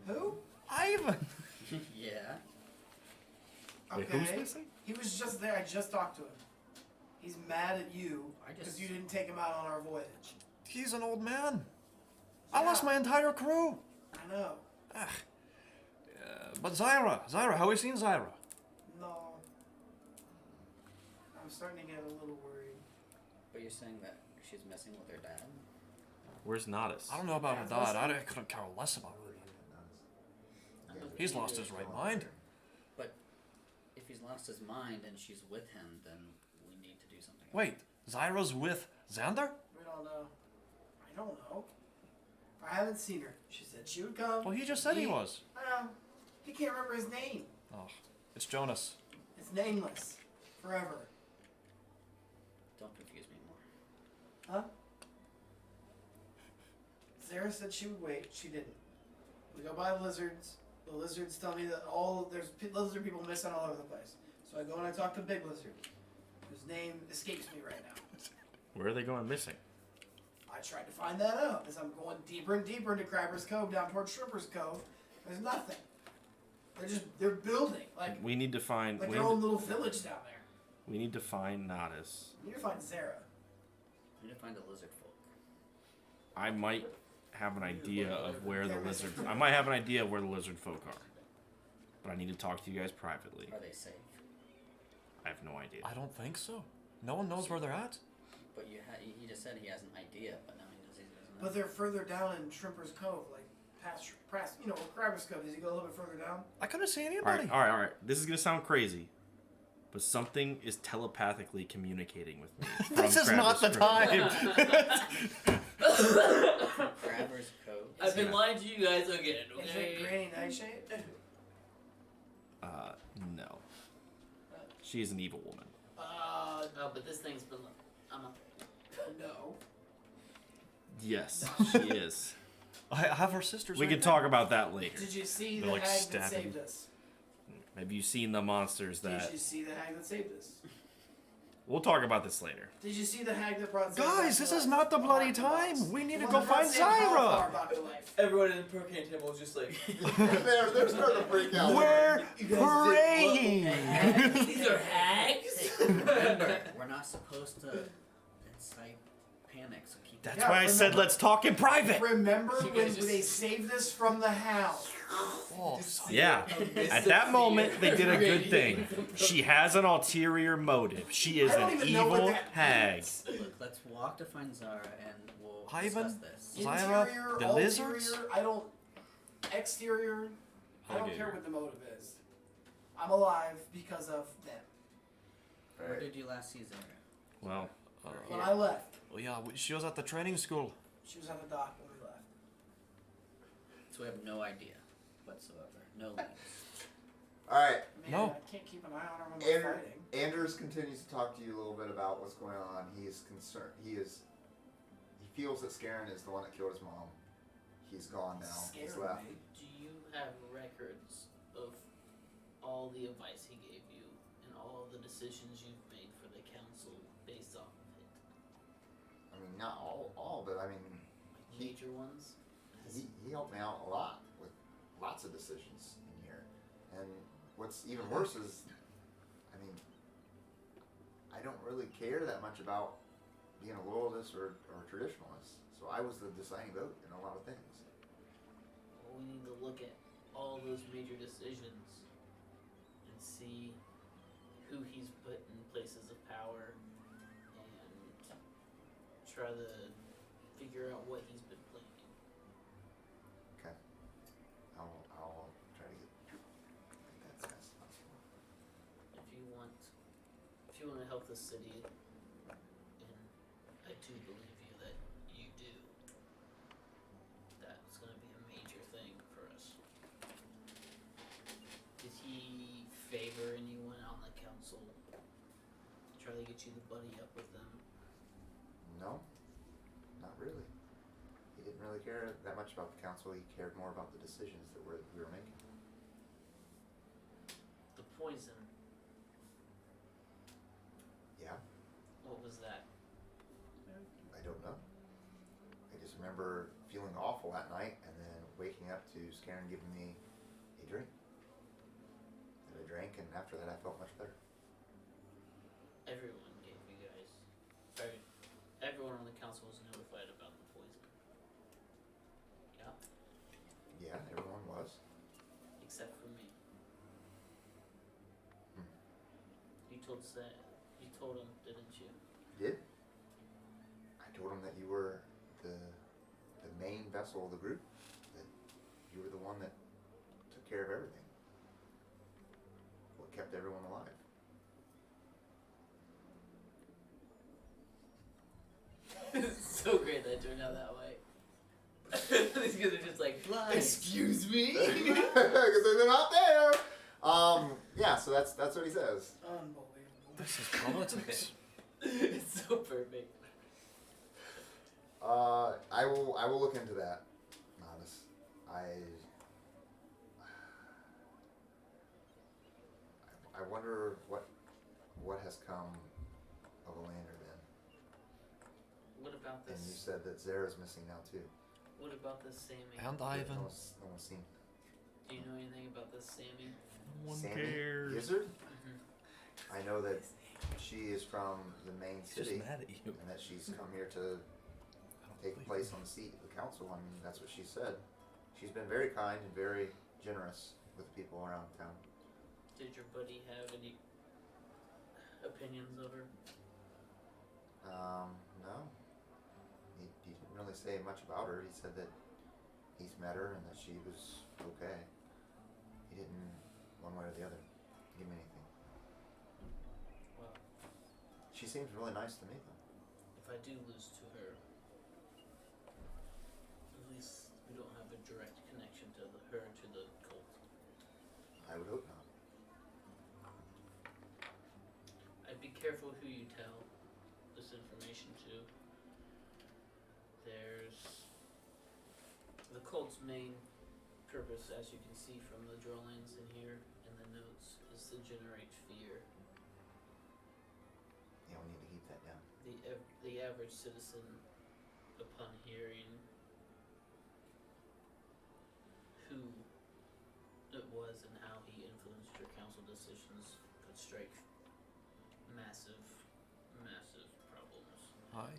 Who? Ivan. Yeah. Wait, Okay. who's missing? He was just there. I just talked to him. He's mad at you because you didn't take him out on our voyage. He's an old man. I lost my entire crew. I know. But Zyra, how we seen Zyra? No. I'm starting to get a little worried. But you're saying that she's messing with her dad? Where's Natas? I don't know about her Yeah, dad. I couldn't care less about her. He's lost his right mind. But if he's lost his mind and she's with him, then we need to do something. Wait, Zyra's with Xander? We don't know. I don't know. I haven't seen her. She said she would come. Well, he just said he was. I know. He can't remember his name. Oh, it's Jonas. It's nameless. Forever. Don't confuse me more. Huh? Sarah said she would wait. She didn't. We go by the lizards. The lizards tell me that there's lizard people missing all over the place. So I go and I talk to Big Lizard, whose name escapes me right now. Where are they going missing? I tried to find that out as I'm going deeper and deeper into Crabber's Cove, down towards Shrimper's Cove. There's nothing. They're building like We need to find. their own little village down there. We need to find Natas. We need to find Zara. We need to find the lizard folk. I might have an idea of where the lizard. I might have an idea of where the lizard folk are, but I need to talk to you guys privately. Are they safe? I have no idea. I don't think so. No one knows where they're at. But he just said he has an idea, but now he doesn't know. But they're further down in Shrimper's Cove, like past Crabber's Cove. Does he go a little bit further down? I couldn't see All anybody. right. This is gonna sound crazy, but something is telepathically communicating with me. This is not the time. Crabber's Cove. I've been lying to you guys again, Is okay? it Granny Nightshade? No. She is an evil woman. Oh, but this thing's been. No. Yes, she is. I have her sisters. We right can there. talk about that later. Did you see They're the like hag that stabbing. saved us? Have you seen the monsters Did that? you see the hag that saved us? We'll talk about this later. Did you see the hag that brought Zara back Guys, to this life? is not the bloody Behind the box. time. We need The to one go that brought find Sam Cauliflower Zyra. back to life. Everyone in the Kraken temple is just like. they're starting to freak out. We're You guys praying. These are hags? Hey, remember, we're not supposed to incite panic, so keep That's Yeah, why I said remember- let's talk in private. Remember You when guys just- they saved us from the hound? Oh, Yeah. At that moment, they did a good thing. She has an ulterior motive. She is I don't an even know what evil that hag. means. Look, let's walk to find Zara and we'll Ivan? discuss this. Zyra, Interior, the ulterior, lizards? I don't. Exterior, I don't care Alligator. what the motive is. I'm alive because of them. Where did you last see Zara? Well, When I left, well, yeah, she was at the training school. she was at the dock when we left. So we have no idea whatsoever. No leads. All right. Man, No. I can't keep an eye on her when we're Andrew, fighting. Anders continues to talk to you a little bit about what's going on. He is concerned. He feels that Scarin is the one that killed his mom. He's gone now. He's Scaring left. me. Do you have records of all the advice he gave you and all the decisions you've made for the council based off of it? I mean, not all, but I mean, Major ones? he helped me out a lot with lots of decisions in here. And what's even worse is, I mean, I don't really care that much about being a loyalist or a traditionalist. So I was the deciding vote in a lot of things. Well, we need to look at all those major decisions and see who he's put in places of power and try to figure out what he's been planning. Okay. I'll try to get that as fast as possible. If you want to help the city, and I do believe you that you do, that's going to be a major thing for us. Did he favor anyone on the council? Try to get you to buddy up with them? No, not really. He didn't really care that much about the council. He cared more about the decisions that we were making. The poison, Yeah, what was that? I don't know. I just remember feeling awful that night and then waking up to Scarin giving me a drink. And I drank, and after that I felt much better. Everyone gave you guys, sorry, everyone on the council was notified about the poison. Yeah, Yeah, everyone was. except for me. Hmm. You told him, didn't you? Did? I told him that you were the main vessel of the group. That you were the one that took care of everything. What kept everyone alive. It's so great that it turned out that way. These guys are just like, excuse me? Because they're not there. Yeah, so that's what he says. Unbelievable. This is politics. It's so perfect. I will look into that, Natas. I wonder what has come of Alander then. What about And you this? said that Zara's missing now too. What about this Sammy? And Ivan. No one's seen Do you know anything about this Sammy? No one Sammy cares. Gizzard. Mm-hmm. I know that she is from the main He's just city, mad at you. and that she's come here to take place on the seat of the council. I mean, that's what she said. She's been very kind and very generous with people around town. Did your buddy have any opinions of her? No. He didn't really say much about her. He said that he's met her and that she was okay. He didn't, one way or the other, give me anything. Well, She seems really nice to me, though. if I do lose to her, at least we don't have a direct connection to her to the cult. I would hope not. I'd be careful who you tell this information to. There's the cult's main purpose, as you can see from the drawings in here and the notes, is to generate fear. Yeah, we need to keep that down. The average citizen, upon hearing who it was and how he influenced your council decisions, could strike massive problems. Aye.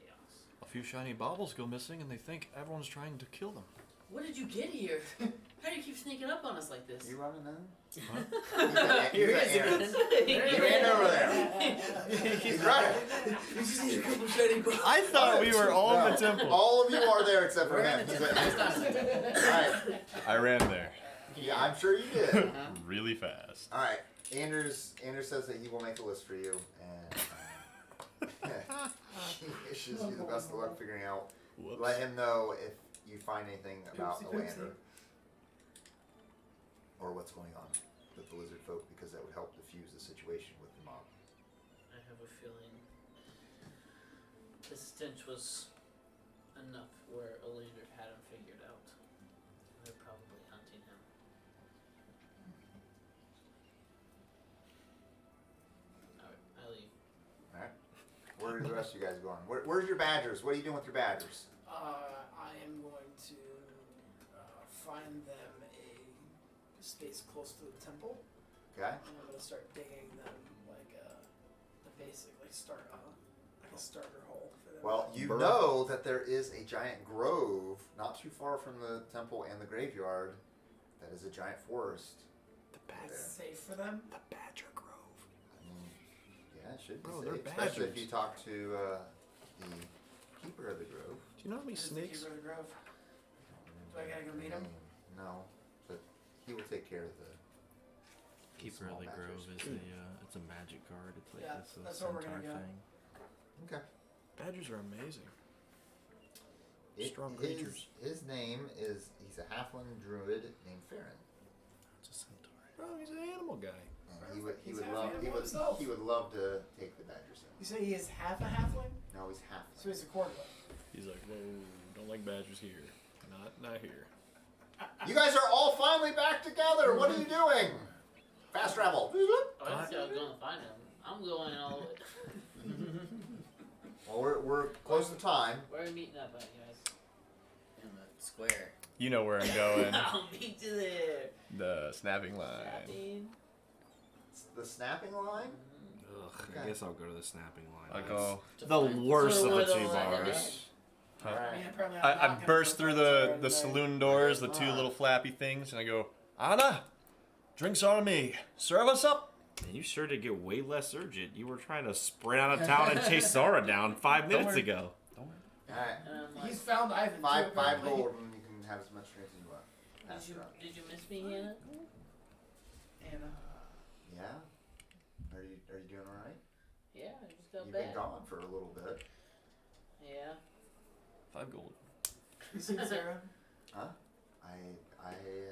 Chaos. A few shiny baubles go missing and they think everyone's trying to kill them. What did you get here? How do you keep sneaking up on us like this? You running in? What? Here he is again. You ran over there. He's running. We just need a couple shiny balls. I thought we were all in the No, temple. All of you are there except for We're him. in the He's temple. like, It's not in the temple. Alright. I ran there Yeah, I'm sure you did. really fast. Alright. Anders says that he will make a list for you, and he wishes you the best of luck figuring out. Whoops. Let him know if you find anything about Oopsie Alander. doopsie. or what's going on with the lizard folk, because that would help diffuse the situation with the mob. I have a feeling the stench was enough where a leader had him figured out. They're probably hunting him. Alright, I leave. Alright. Where are the rest of you guys going? Where's your badgers? What are you doing with your badgers? I am going to find them a space close to the temple. Okay. And I'm gonna start digging them like a basic, like like a starter hole for them. Well, you know that there is a giant grove not too far from the temple and the graveyard. That is a giant forest. It's safe for them. The Badger Grove. I mean, yeah, it should be Bro, safe, they're especially if badgers. you talk to the keeper of the grove. Do you know how many Who's the snakes? keeper of the grove? Do I gotta go meet him? No, but he will take care of the Keeper of small the badgers. Grove is it's a magic card. It's like Yeah, this that's where we're gonna centaur go. thing. Okay. Badgers are amazing. It Strong is- creatures. His name is, he's a halfling druid named Farron. It's a centaur. Bro, he's an animal guy. And He's half animal himself. he would love to take the badgers in. You say he is half a halfling? No, he's half. So he's a quarter. He's like, whoa, don't like badgers here. Not here. You guys are all finally back together. What are you doing? Fast travel. Oh, I didn't say I was going to find him. I'm going all the way. Well, we're close to time. Where are we meeting up at, guys? In the square. You know where I'm going. I'll meet you there. The snapping line. Snapping. It's the snapping line. Ugh, Okay. I guess I'll go to the snapping line. I That's go. the worst of the two Alright. bars. All I right. mean, apparently I I'm not gonna burst go through find Sarah the today. saloon doors, the two little flappy things, and I go, Anna, drinks on me. Serve us up. Man, you sure did get way less urgent. You were trying to sprint out of town and chase Zara down 5 minutes worry. ago. All right. And I'm like, He's found Ivan. Five too, apparently. gold, and you can have as much drink as you want. Pass did it up. you miss me, Hannah? And Yeah. Are you doing all right? Yeah, I just got You've back. been gone for a little bit. Yeah. 5 gold. you seen Sarah? Huh? I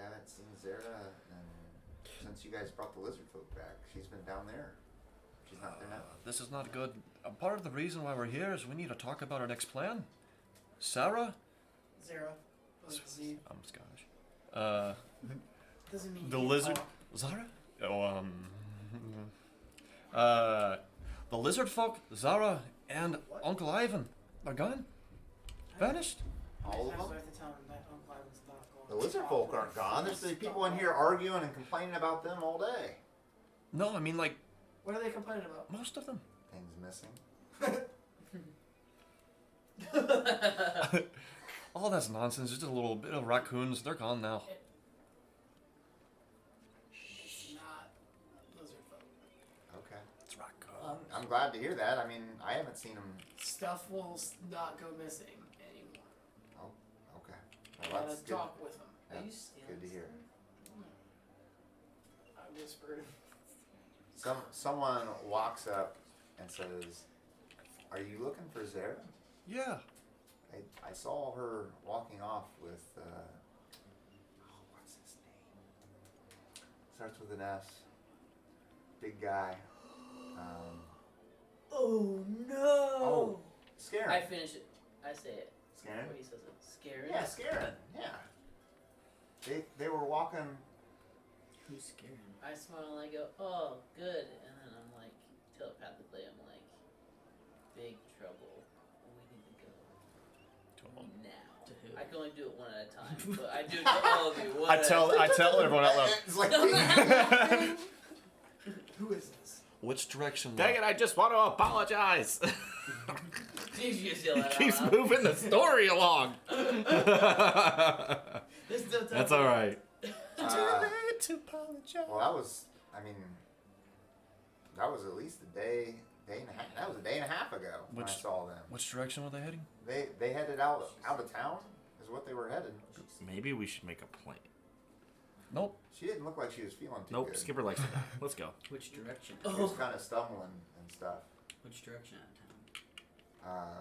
haven't seen Zara since you guys brought the lizard folk back. She's been down there. She's not there now. This is not good. Part of the reason why we're here is we need to talk about our next plan. Sarah? Zara. With a Z. I'm Scottish. Doesn't mean The you can't lizard. talk. Zara? Oh, the lizard folk, Zara, and What? Uncle Ivan are gone. Vanished. All of I was them? at the town and that Uncle Ivan's not going The to lizard talk. folk aren't gone. There's the people in here arguing and complaining about them all day. No, I mean, like, What are they complaining about? most of them. Things missing. All that's nonsense. Just a little bit of raccoons. They're gone now. It's not lizard folk. Okay. It's raccoon. I'm glad to hear that. I mean, I haven't seen them. Stuff will not go missing anymore. Oh, okay. I Well, gotta that's good. talk with them. Are you That's stealing good to hear. I whispered. Someone walks up and says, "Are you looking for Zara?" Yeah. I saw her walking off with, what's his name? Starts with an S. Big guy. Oh no! Oh, Scarin. I finish it. I say it. Scarin? What he says it. Scary. Yeah, Scarin. Yeah. They were walking. Who's scaring? I smile and I go, oh, good. And then I'm like, telepathically, I'm like, big trouble. We need to go now. To who? I can only do it one at a time, but I do it to all of you. One I at a tell everyone out loud. It's like Who is this? Which direction? Dang it, I just want to apologize. Did you just yell He that out keeps loud? moving the story along. It's still That's alright. to apologize. well, that was at least a day and a half. That was a day and a half ago when I Which- saw them. Which direction were they heading? They headed out of town. Is what they were headed. Maybe we should make a plan. Nope. She didn't look like she was feeling too Nope, good. Skipper likes to die. Let's go. Which direction? She was kind of stumbling and stuff. Which direction out of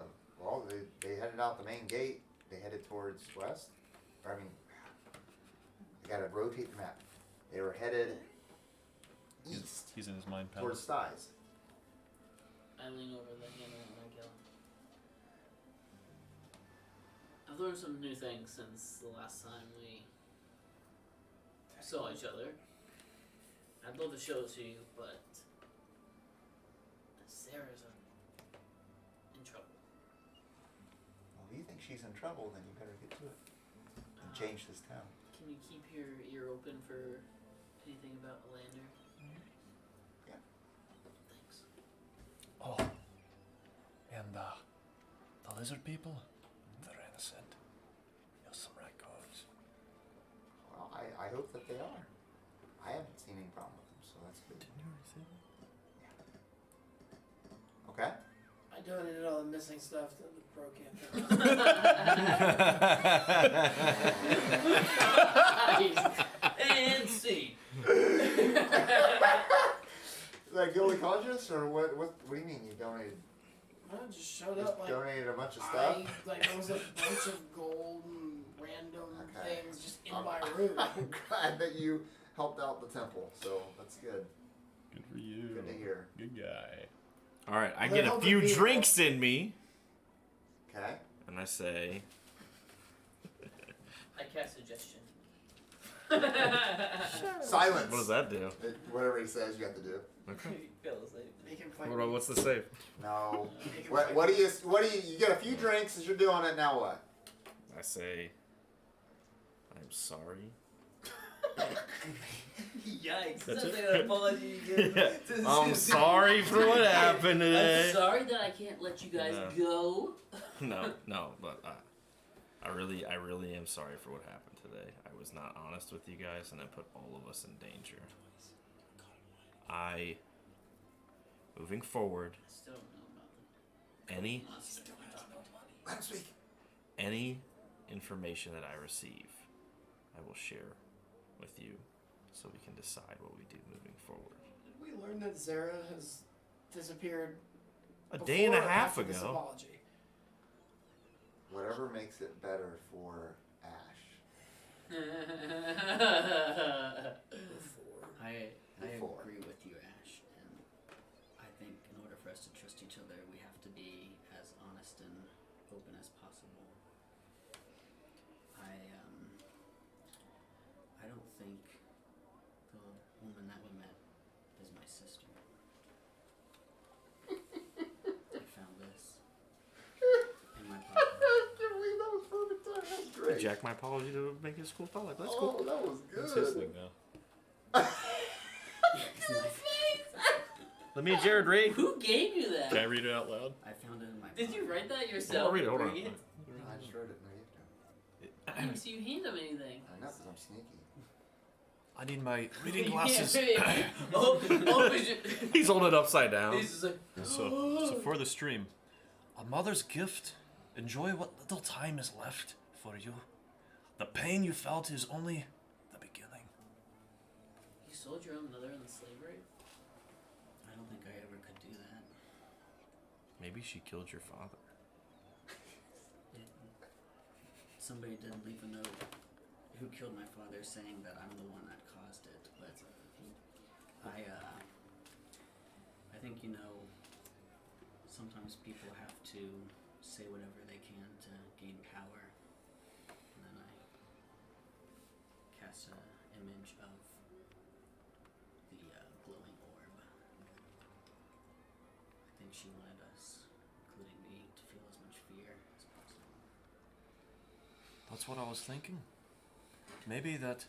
town? Well, they headed out the main gate. They headed towards west. Or, I mean, I gotta rotate the map. They were headed east He's in his mind towards palace. Styes. I lean over the hammer and I go. I've learned some new things since the last time we saw each other. I'd love to show it to you, but Sarah's in trouble. Well, if you think she's in trouble, then you better get to it and change this town. Can you keep your ear open for anything about Alander? Yeah. Thanks. Oh, and the lizard people, they're innocent. You're some raccoons. Well, I hope that they are. I haven't seen any problem with them, so that's good. Didn't you already say that? Okay. I donated all the missing stuff to the pro campaign. And see. Is that guilty conscience, or what? What do you mean you donated? I just showed Just up like donated a bunch of stuff. there was a bunch of gold and random Okay. things just in my room. I'm glad that you helped out the temple, so that's good. Good for you. Good to hear. Good guy. All right, I Well, get they're a few helping me. drinks in me, Okay. and I say, I cast suggestion. Silence. what does that do? Whatever he says, you have to do. Okay. Fell asleep. Make him fight What about, what's the save? No. Make him What? fight What do you? What do you? You get a few drinks as you're doing it. Now what? I say, I'm sorry. Yikes. That's That's it? an apology you give. I'm sorry for what happened today. I'm sorry that I can't let you guys go. No, but I really am sorry for what happened today. I was not honest with you guys, and I put all of us in danger. Moving forward, I still don't know about the any monster. Let him speak. any information that I receive, I will share with you, so we can decide what we do moving forward. Did we learn that Zara has disappeared A day and a before or half after this ago. apology? Whatever makes it better for Ashe. I Before. agree with you, Ash, and I think in order for us to trust each other, we have to be as honest and open as possible. I don't think the woman that we met is my sister. I found this in my pocket. I can't believe that was perfect time. That's great. Jack my apology to make it school public. That's Oh, cool. that was good. That's his thing now. Let me and Jared read. Who gave you that? Can I read it out loud? I found it in my Did pocket. you write that yourself? I'll read it. Hold on. Bring it? I just wrote it. No, you have to. I didn't see you hand him anything. I know, because I'm sneaky. I need my reading You glasses. can't- oh, He's holding it upside down. He's just like, So for the stream, a mother's gift. Enjoy what little time is left for you. The pain you felt is only the beginning. you sold your own mother into slavery? I don't think I ever could do that. Maybe she killed your father. Somebody did leave a note who killed my father saying that I'm the one that caused it, but I think, you know, sometimes people have to say whatever they can to gain power, and then I cast an image of the glowing orb. I think she wanted us, including me, to feel as much fear as possible. That's what I was thinking. Maybe that,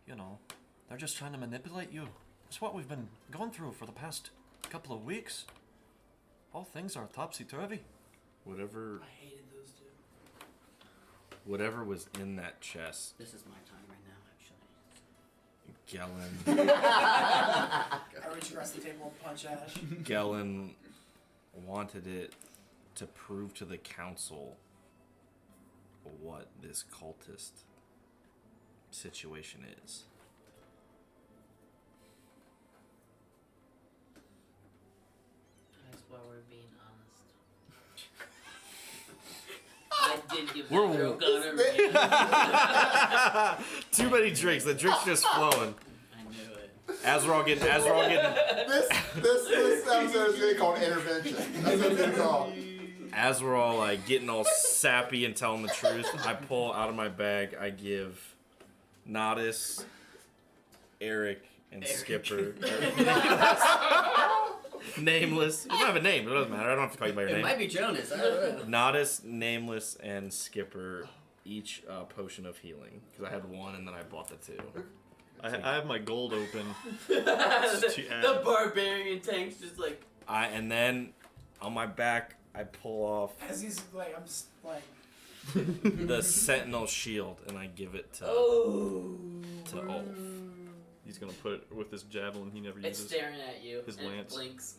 they're just trying to manipulate you. That's what we've been going through for the past couple of weeks. All things are topsy-turvy. Whatever I hated those two. whatever was in that chest, This is my time right now, actually. Gellin I reach across the table and punch Ash. Gellin wanted it to prove to the council what this cultist situation is. That's why we're being honest. I did give We're- the girl gunner. Too many drinks. The drinks just flowing. I As we're all getting, This episode is gonna be called intervention. That's what it's gonna be called. as we're all like getting all sappy and telling the truth, I pull out of my bag. I give Natas, Eric, and Skipper. Nameless. You don't have a name. It doesn't matter. I don't have to call you by your It name. might be Jonas. I don't know. Natas, Nameless, and Skipper each potion of healing because I had one and then I bought the two. I have my gold open. The barbarian tank's just like. And then on my back I pull off As he's like, I'm just like, the Sentinel shield and I give it to Ulf. He's gonna put it with this javelin he never It's uses. staring at you. His and lance. It blinks.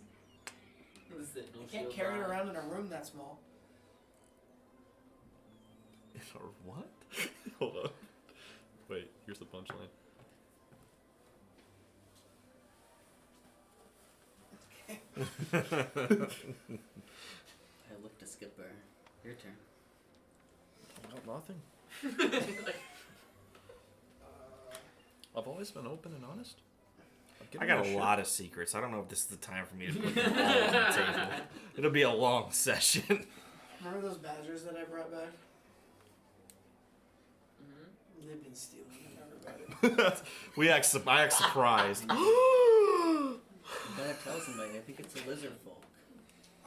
you can't carry it around in a room that small. Or what? Hold on. Wait, here's the punchline. I look to Skipper. Your turn. Nothing. I've always been open and honest. I got a lot of secrets. I don't know if this is the time for me to put them all on the table. It'll be a long session. Remember those badgers that I brought back? They've been stealing them, everybody. I act surprised. You gotta tell somebody. I think it's a lizard folk.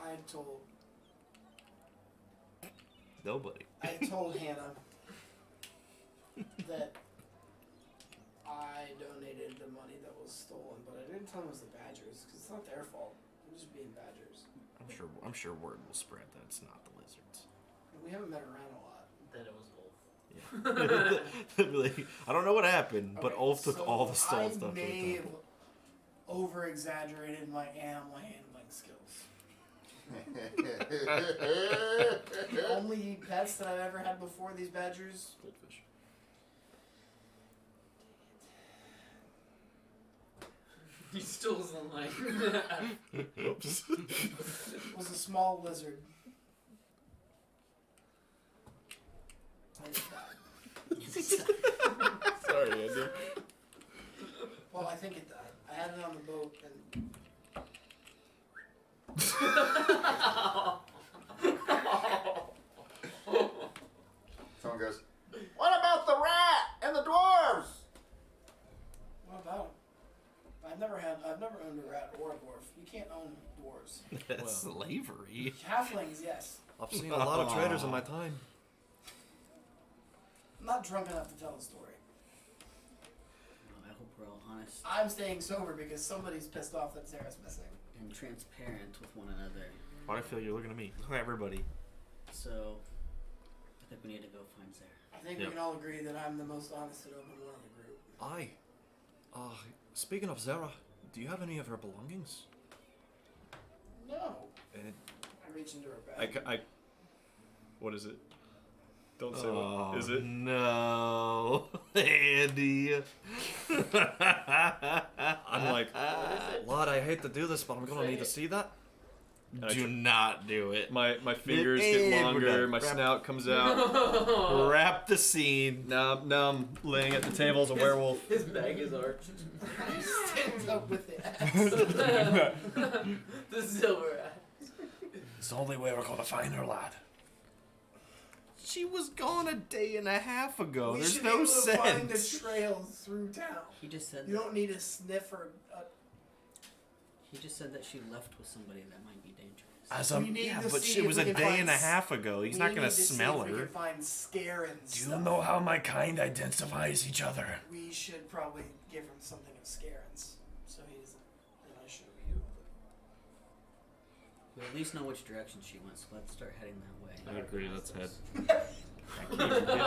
I told Nobody. Hannah that I donated the money that was stolen, but I didn't tell them it was the badgers because it's not their fault. They're just being badgers. I'm sure word will spread that it's not the lizards. We haven't been around a lot. That it was Wolf. Like, I don't know what happened, but Okay, Ulf took so all the stolen stuff. I may have over-exaggerated my animal handling skills. The only pets that I've ever had before these badgers Goldfish. He still wasn't like. Oops. was a small lizard. Sorry, Andy. Well, I think it died. I had it on the boat and Someone goes, "What about the rat and the dwarves?" what about him? I've never owned a rat or a dwarf. You can't own dwarves. That's slavery. Halflings, yes. I've seen a lot of traders in my time. I'm not drunk enough to tell the story. I hope we're all honest I'm staying sober because somebody's pissed off that Sarah's missing. and transparent with one another. Why do I feel you're looking at me? Everybody. So, I think we need to go find Sarah. I think Yep. we can all agree that I'm the most honest and open one of the group. Aye. Speaking of Zara, do you have any of her belongings? No. And I reach into her bag. what is it? Don't say what. Is it? No. Andy. I'm like, lad, I hate to do this, but I'm gonna need to see that. Do not do it. My fingers get We're longer, done. my snout comes out. Wrap the scene. Now I'm laying at the table as a werewolf. His bag is arched. He stands up with the axe. The silver axe. It's the only way we're gonna find her, lad. She was gone a day and a half ago. We There's should no be able to find the sense. trail through town. He just said You don't need a sniff or he just said that she left with somebody that might be dangerous. As We need to but see she if was we a can day find and a half ago. He's we not need gonna to see smell if we her. can find scare and Do you stuff. know how my kind identifies each other? We should probably give him something of scarens, so he doesn't. And I should be able We at least know which direction she went, so let's start heading that way. I agree. Let's head. I can't even get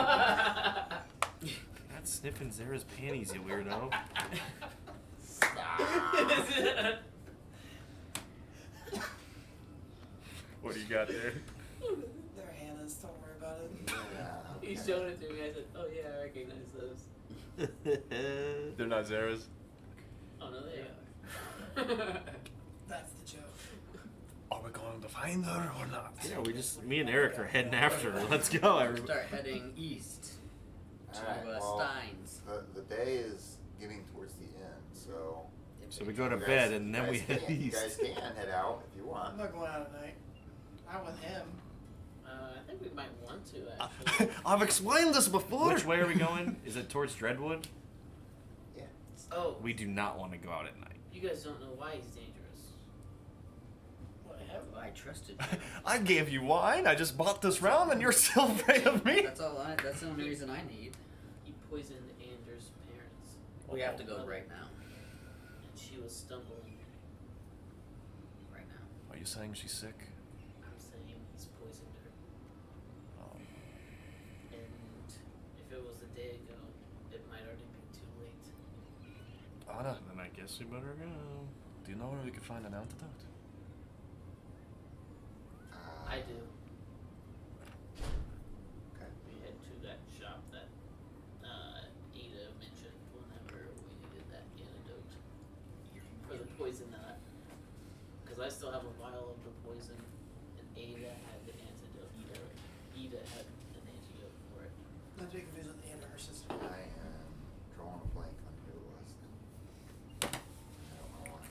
Not sniffing Zara's panties, you weirdo. What do you got there? to. They're Hannah's. Don't worry about it. He showed it to me. I said, "Oh yeah, I recognize those." They're not Zara's. Oh no, they are. That's the joke. Are we going to find her or not? Yeah, me and Eric are heading after her. Let's go, everybody. Start heading east to Alright, well, Steins. the day is getting towards the end, so So we go to You bed guys- and you then we guys head can- You east. guys can head out if you I'm want. not going out at night. Not with him. I think we might want to actually. I've explained this before. Which way are we going? Is it towards Dreadwood? Yeah. Oh, We do not want to go out at night. you guys don't know why he's dangerous. What have I trusted you. I gave you wine. I just bought this round, and you're still afraid of me. That's all. That's the only reason I need. He poisoned Anders' parents. We have to go right now. And she was stumbling. Right now. Are you saying she's sick? I'm saying he's poisoned her. Oh. And if it was a day ago, it might already be too late. Anna, Then I guess we better go. do you know where we could find an antidote? I do. Okay. We head to that shop that Ada mentioned whenever we needed that antidote for the poison that. Because I still have a vial of the poison, and Ada had the antidote. Ada had an antidote for it. Not to be confused with Anna, her sister. I am drawing a blank on who it was. I don't know why.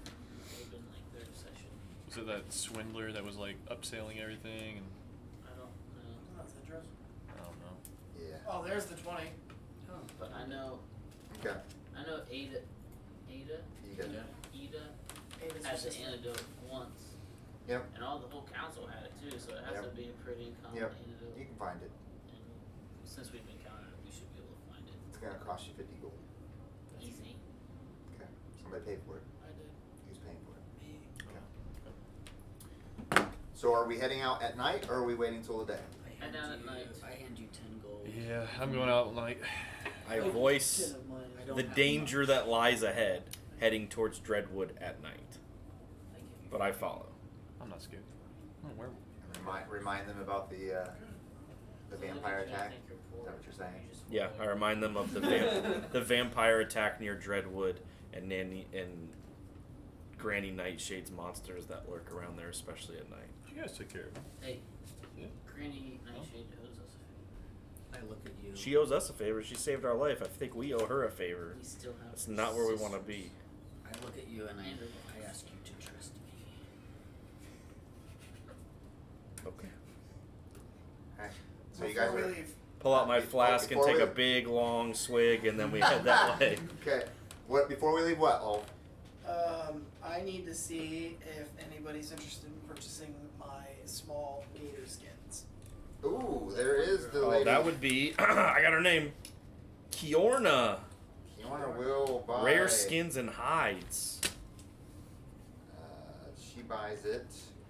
It would have been like third session. Was it that swindler that was like upselling everything? And I don't know. That's interesting. I don't know. Yeah. Oh, there's the 20. Oh. But I know Okay. Ada Ida. Ada's her had the sister. antidote once. Yep. And all the whole council had it too, so it has Yep. to be a pretty common Yep. antidote. You can find it. And since we've been counting it, we should be able to find it. It's gonna cost you 50 gold. Easy. Okay. Somebody paid for it. I did. Who's paying for it? Me. Okay. So are we heading out at night or are we waiting till the day? And down at night. I hand you 10 gold. Yeah, I'm going out at night. I voice 10 of mine. I don't the have danger much. that lies ahead, heading towards Dreadwood at night. I give you But I follow. I'm not scared. I'm a werewolf. And remind them about the vampire attack. Is that what you're saying? Yeah, I remind them of the the vampire attack near Dreadwood and Granny Nightshade's monsters that lurk around there, especially at night. You guys took care of him. Hey, Yeah. Granny Nightshade owes us a I look at you. She owes us a favor. She saved our life. I think we owe her a favor. favor. We still have. That's her not where we want to sisters. be. I look at you and I ask you to trust me. Okay. Alright. So you guys Before we are leave, Pull out my Before- flask and before take a we- big long swig, and then we head that way. Okay. What before we leave? What? Oh, I need to see if anybody's interested in purchasing my small gator skins. ooh, there is the Oh, lady. that would be. I got her name. Kiorna. Kiana will buy. Rare skins and hides. She buys it.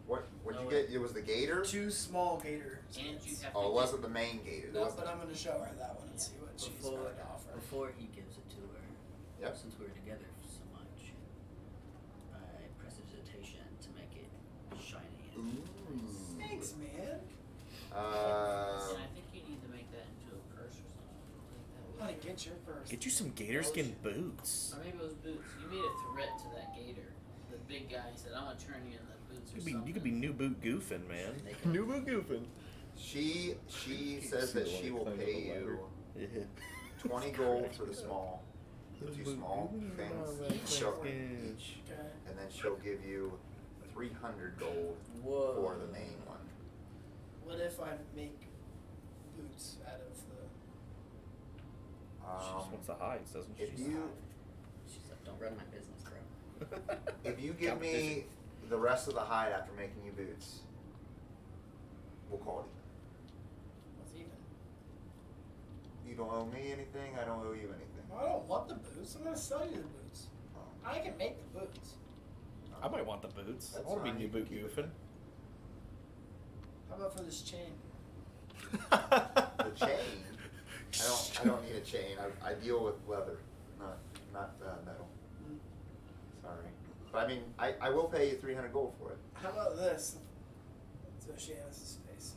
What'd No, you get? It was the gator. 2 small gator And skins. you have to. Oh, it get- wasn't the main gator. It No, wasn't- but I'm going to show her that one and see what she's Before, willing to offer. before he gives it to her, Yep. since we're together so much, I prestidigitation to make it shiny and Ooh. Thanks, man. And I think you need to make that into a purse or something like that. Honey, get your purse. Get you some gator skin boots. Or maybe it was boots. You made a threat to that gator. The big guy said, "I'm gonna turn you in the boots or something." You could be new boot goofing, man. New boot goofing. She says that she will pay you Yeah. 20 gold for the small, the 2 small things, she'll, each, Okay. and then she'll give you 300 gold Whoa. for the main one. What if I make boots out of the... She just wants the hides, doesn't she? If you She's like, don't run my business, bro. if you give me the rest of the hide after making you boots, we'll call it. What's even? You don't owe me anything. I don't owe you anything. I don't want the boots. I'm going to sell you the boots. Oh. I can make the boots. I might want the boots. That's I want to fine, be you new can boot keep it. goofing. How about for this chain? The chain. I don't need a chain. I deal with leather, not metal. Mm. Sorry, but I mean I will pay you 300 gold for it. How about this? So Shanice's face.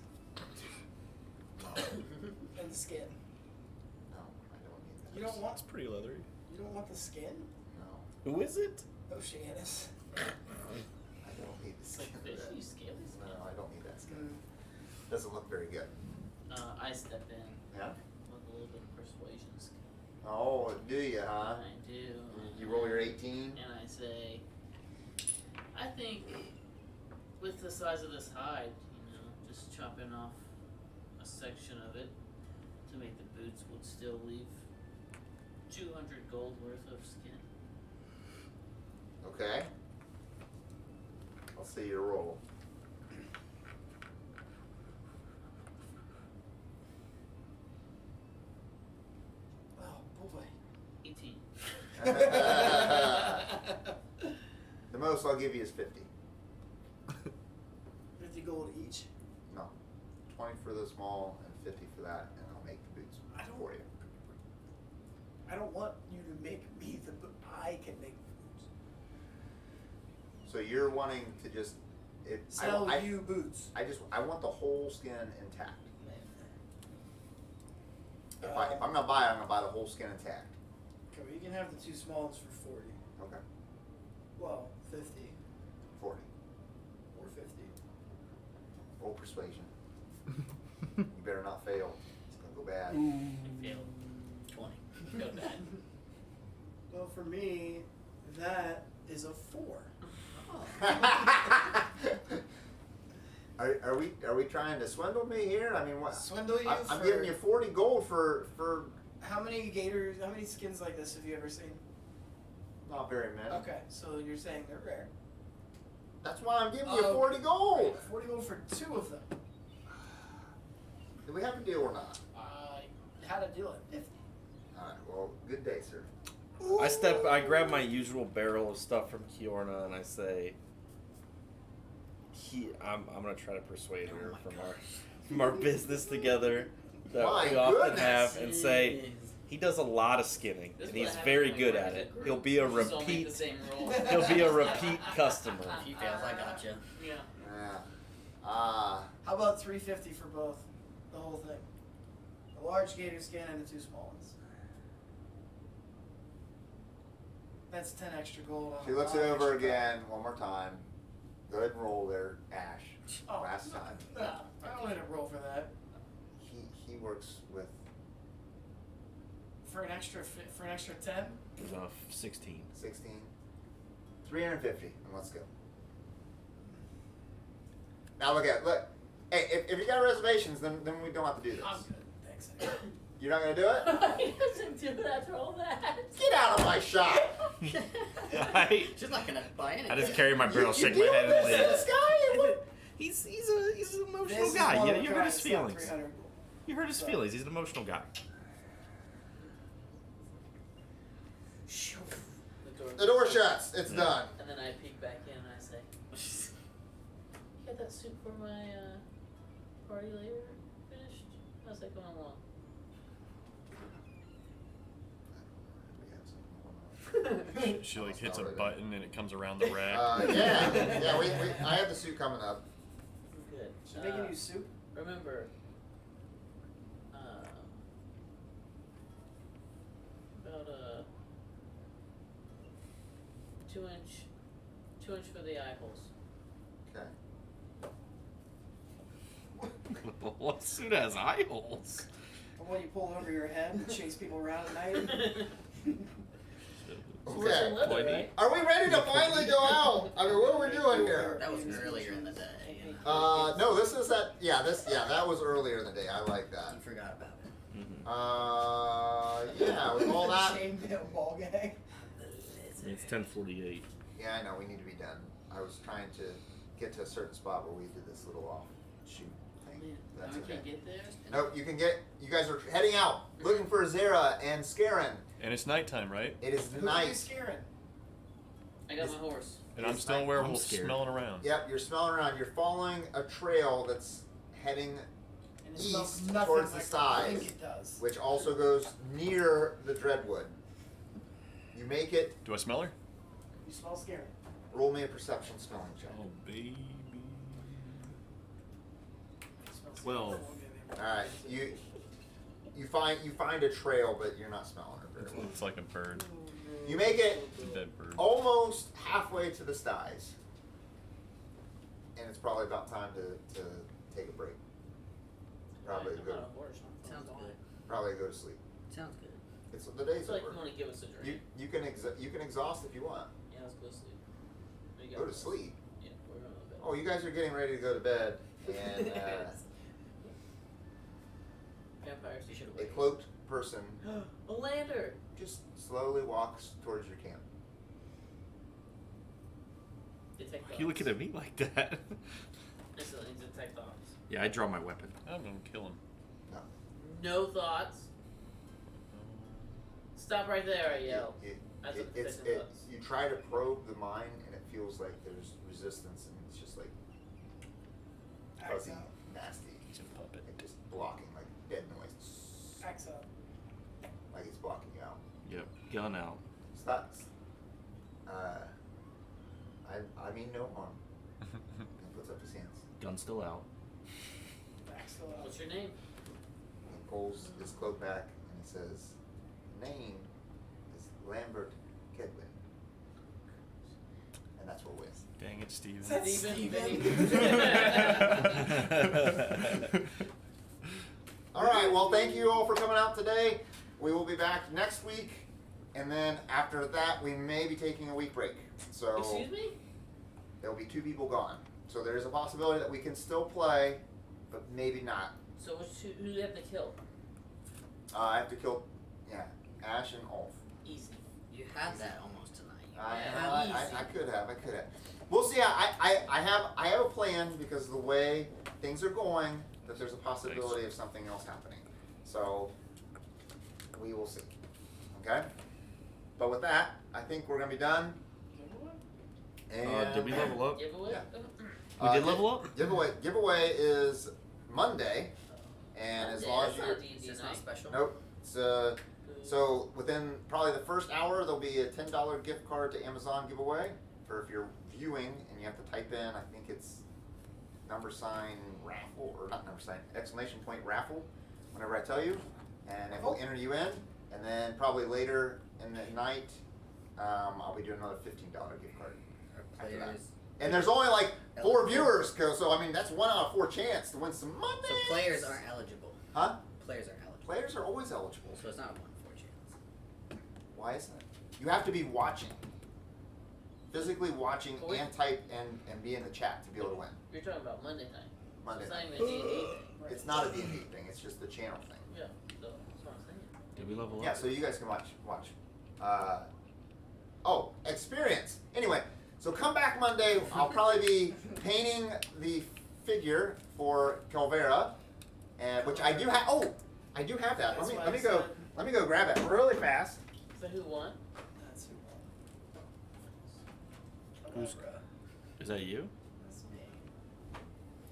And the skin. No, I don't need that. You don't want It's pretty leathery. you don't want the skin? No, Who is it? Oh, Shanice. I don't need the It's like skin. fish. of that. You scaly skin. No, I don't need that skin. Mm. Doesn't look very good. I step in Yeah. with a little bit of persuasion skill. Oh, do you, huh? I do. you're 18. And I say, I think with the size of this hide, just chopping off a section of it to make the boots would still leave 200 gold worth of skin. Okay. I'll see your roll. Oh boy. 18. The most I'll give you is 50. 50 gold each. No. 20 for the small and 50 for that, and I'll make the boots for you. I don't want you to make me the boot. I can make the boots. So you're wanting to just Sell you boots. I want the whole skin intact. If I'm gonna buy it, I'm gonna buy the whole skin intact. Okay, well, you can have the 2 small ones for 40. Okay. Well, 50 40. or 50. Roll persuasion. You better not fail. It's gonna go bad. I failed. 20. Go bad. Well, for me, that is a 4. Are we trying to swindle me here? I mean, what? Swindle you? I'm giving you 40 gold for. How many skins like this have you ever seen? Not very many. Okay, so you're saying they're rare. That's why I'm giving you 40 gold. 40 gold for 2 of them. Do we have a deal or not? Had a deal at 50. All right. Well, good day, sir. I grab my usual barrel of stuff from Kiorna and I say, I'm gonna try to persuade her from our business together that we often have, and say he does a lot of skinning and he's very good at it. He'll be a repeat. He'll be a repeat customer. If he fails, I gotcha. Yeah. Yeah. How about 350 for both? The whole thing. The large gator skin and the 2 small ones. That's 10 extra gold on She looks it over again one more time. Go ahead and roll there, Ash. Oh, Last time. No, I don't want to roll for that. He works with. For an extra 10. It was 16. 16. 350, and let's go. Now look. Hey, if you got reservations, then we don't have to do this. I'm good, thanks. You're not gonna do it? He doesn't do that for all that. Get out of my shop! She's not gonna buy anything. I just carry my barrel, shake my deal head, with and leave. this guy? What? He's an emotional This is guy. one You of the hurt his guys, not feelings. 300 gold. You hurt his feelings. He's an emotional guy. The door shuts. It's done. And then I peek back in and I say, you got that suit for my party later finished? How's that going along? She like hits a button and it comes around the rack. I have the suit coming up. Good. Should they give you soup? Remember, about 2 inch for the eye holes. Okay. What suit has eye holes? The one you pull over your head and chase people around at night? Okay. Quite neat. Are we ready to finally go out? I mean, what are we doing here? That was earlier in the day. No, this is that. Yeah, that was earlier in the day. I like that. You forgot about it. Yeah, with all that. Chainmail ball gang. It's 10:48. Yeah, I know. We need to be done. I was trying to get to a certain spot where we did this little offshoot thing. That's We okay. can't get there. Nope, you can get. You guys are heading out, looking for Zera and Scarin. And it's nighttime, right? It is Who are you night. scaring? I got my horse. And I'm It's still night. werewolf I'm scared. smelling around. Yep, you're smelling around. You're following a trail that's heading And it smells east nothing towards the like skies, I think it does. which also goes near the Dreadwood. You make it. Do I smell her? You smell scary. Roll me a perception smelling check. Oh, baby. It smells 12. scary. All right, you find a trail, but you're not smelling it very well. It's like a bird. You make it It's a dead bird. almost halfway to the skies, and it's probably about time to take a break. Probably I'm go. not a horse. Sounds good. Probably go to sleep. Sounds good. It's the day's So like over. you want to give us a drink? You can exhaust if you want. Yeah, let's go to sleep. We Go got to this. sleep. Yeah, we're going to bed. Oh, you guys are getting ready to go to bed, and Vampires, you should have a waited. cloaked person A lander! just slowly walks towards your camp. Detect Why are you looking at me like that? Instantly detect thoughts. Yeah, I draw my weapon. I'm gonna kill him. No thoughts. Stop right there, I yell. As I'm It's detecting thoughts. you try to probe the mind, and it feels like there's resistance, and it's just like fuzzy, nasty. He's a puppet. Like just blocking, like dead noise. Axe up. Like it's blocking you out. Yep, gun out. Stop. I mean no harm. He puts up his hands. Gun still out. Axe still out. What's your name? He pulls his cloak back and he says, "Name is Lambert Kedwin." And that's what wins. Dang it, Steven. That's Steven. All right. Well, thank you all for coming out today. We will be back next week, and then after that, we may be taking a week break. So Excuse me? there'll be 2 people gone. So there is a possibility that we can still play, but maybe not. So who do you have to kill? I have to kill, Ashe and Ulf. Easy. You had that almost tonight. I could have. We'll see. I have a plan because of the way things are going, that there's a possibility of something else happening. So we will see. Okay. But with that, I think we're gonna be done. And Did we level up? Giveaway? Yeah. We did level up? Giveaway is Monday, and as long as That's you're not D&D It's night. not special. nope. It's so within probably the first hour there'll be a $10 gift card to Amazon giveaway for if you're viewing and you have to type in, I think it's $! raffle, or not $! Raffle whenever I tell you, and it will enter you in, and then probably later in the night I'll be doing another $15 gift card. Our After that. players. And there's only like 4 Eligible. viewers, so I mean that's 1 out of 4 chance to win some money. So players aren't eligible. Huh? Players aren't eligible. Players are always eligible. So it's not a 1 in 4 chance. Why isn't it? You have to be watching. Physically watching and type and be in the chat to be able to win. You're talking about Monday night. Monday So night. it's not even a D&D thing. It's not a D&D thing, it's just the channel thing. Yeah, so that's what I'm saying. Did we level Yeah, up? so you guys can watch. Experience. Anyway, so come back Monday. I'll probably be painting the figure for Calvera, and which I do have. Oh, I do have that. That's what Let me I go. said. Let me go grab it really fast. So who won? That's who won. Who's- Is that you? That's me.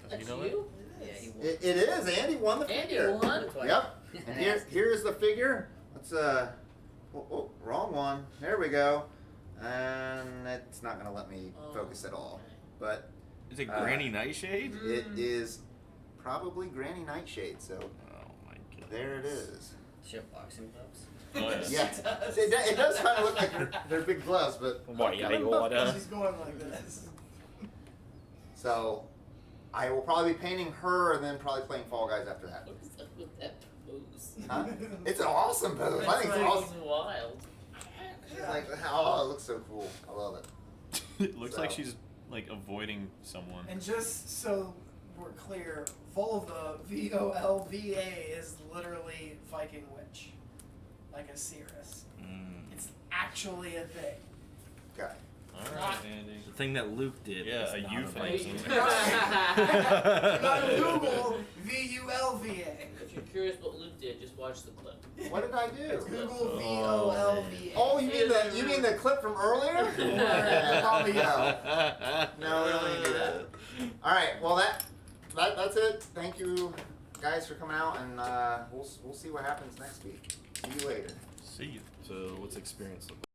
Does That's he know you? Yeah, he won. It is. Andy won the Andy figure. won? That's why- Yep. And here's the figure. Let's wrong one. There we go. And it's not gonna let me focus at all. But Is it Granny Nightshade? it is probably Granny Nightshade. So Oh my god. there it is. Does she have boxing gloves? Oh, Yeah, it does kind of look like they're big gloves, but She's going like this. so I will probably be painting her and then probably playing Fall Guys after that. What is up with that pose? Huh? It's an awesome pose. I think it's It's awesome. wild. She's like, oh, it looks so cool. I love it. It looks like So- she's like avoiding someone. And just so we're clear, Volva, V-O-L-V-A, is literally Viking witch. Like a seeress. Mm. It's actually a thing. Okay. Alright, Andy. The thing that Luke did. Yeah, is a not euphemism. On Google, V-U-L-V-A. If you're curious what Luke did, just watch the clip. What did I do? Google V-O-L-V-A. Oh, you mean the clip from earlier? Probably no. No, we don't need to do that. All right. Well, that's it. Thank you guys for coming out, and we'll see what happens next week. See you later. See you. So what's experience look like?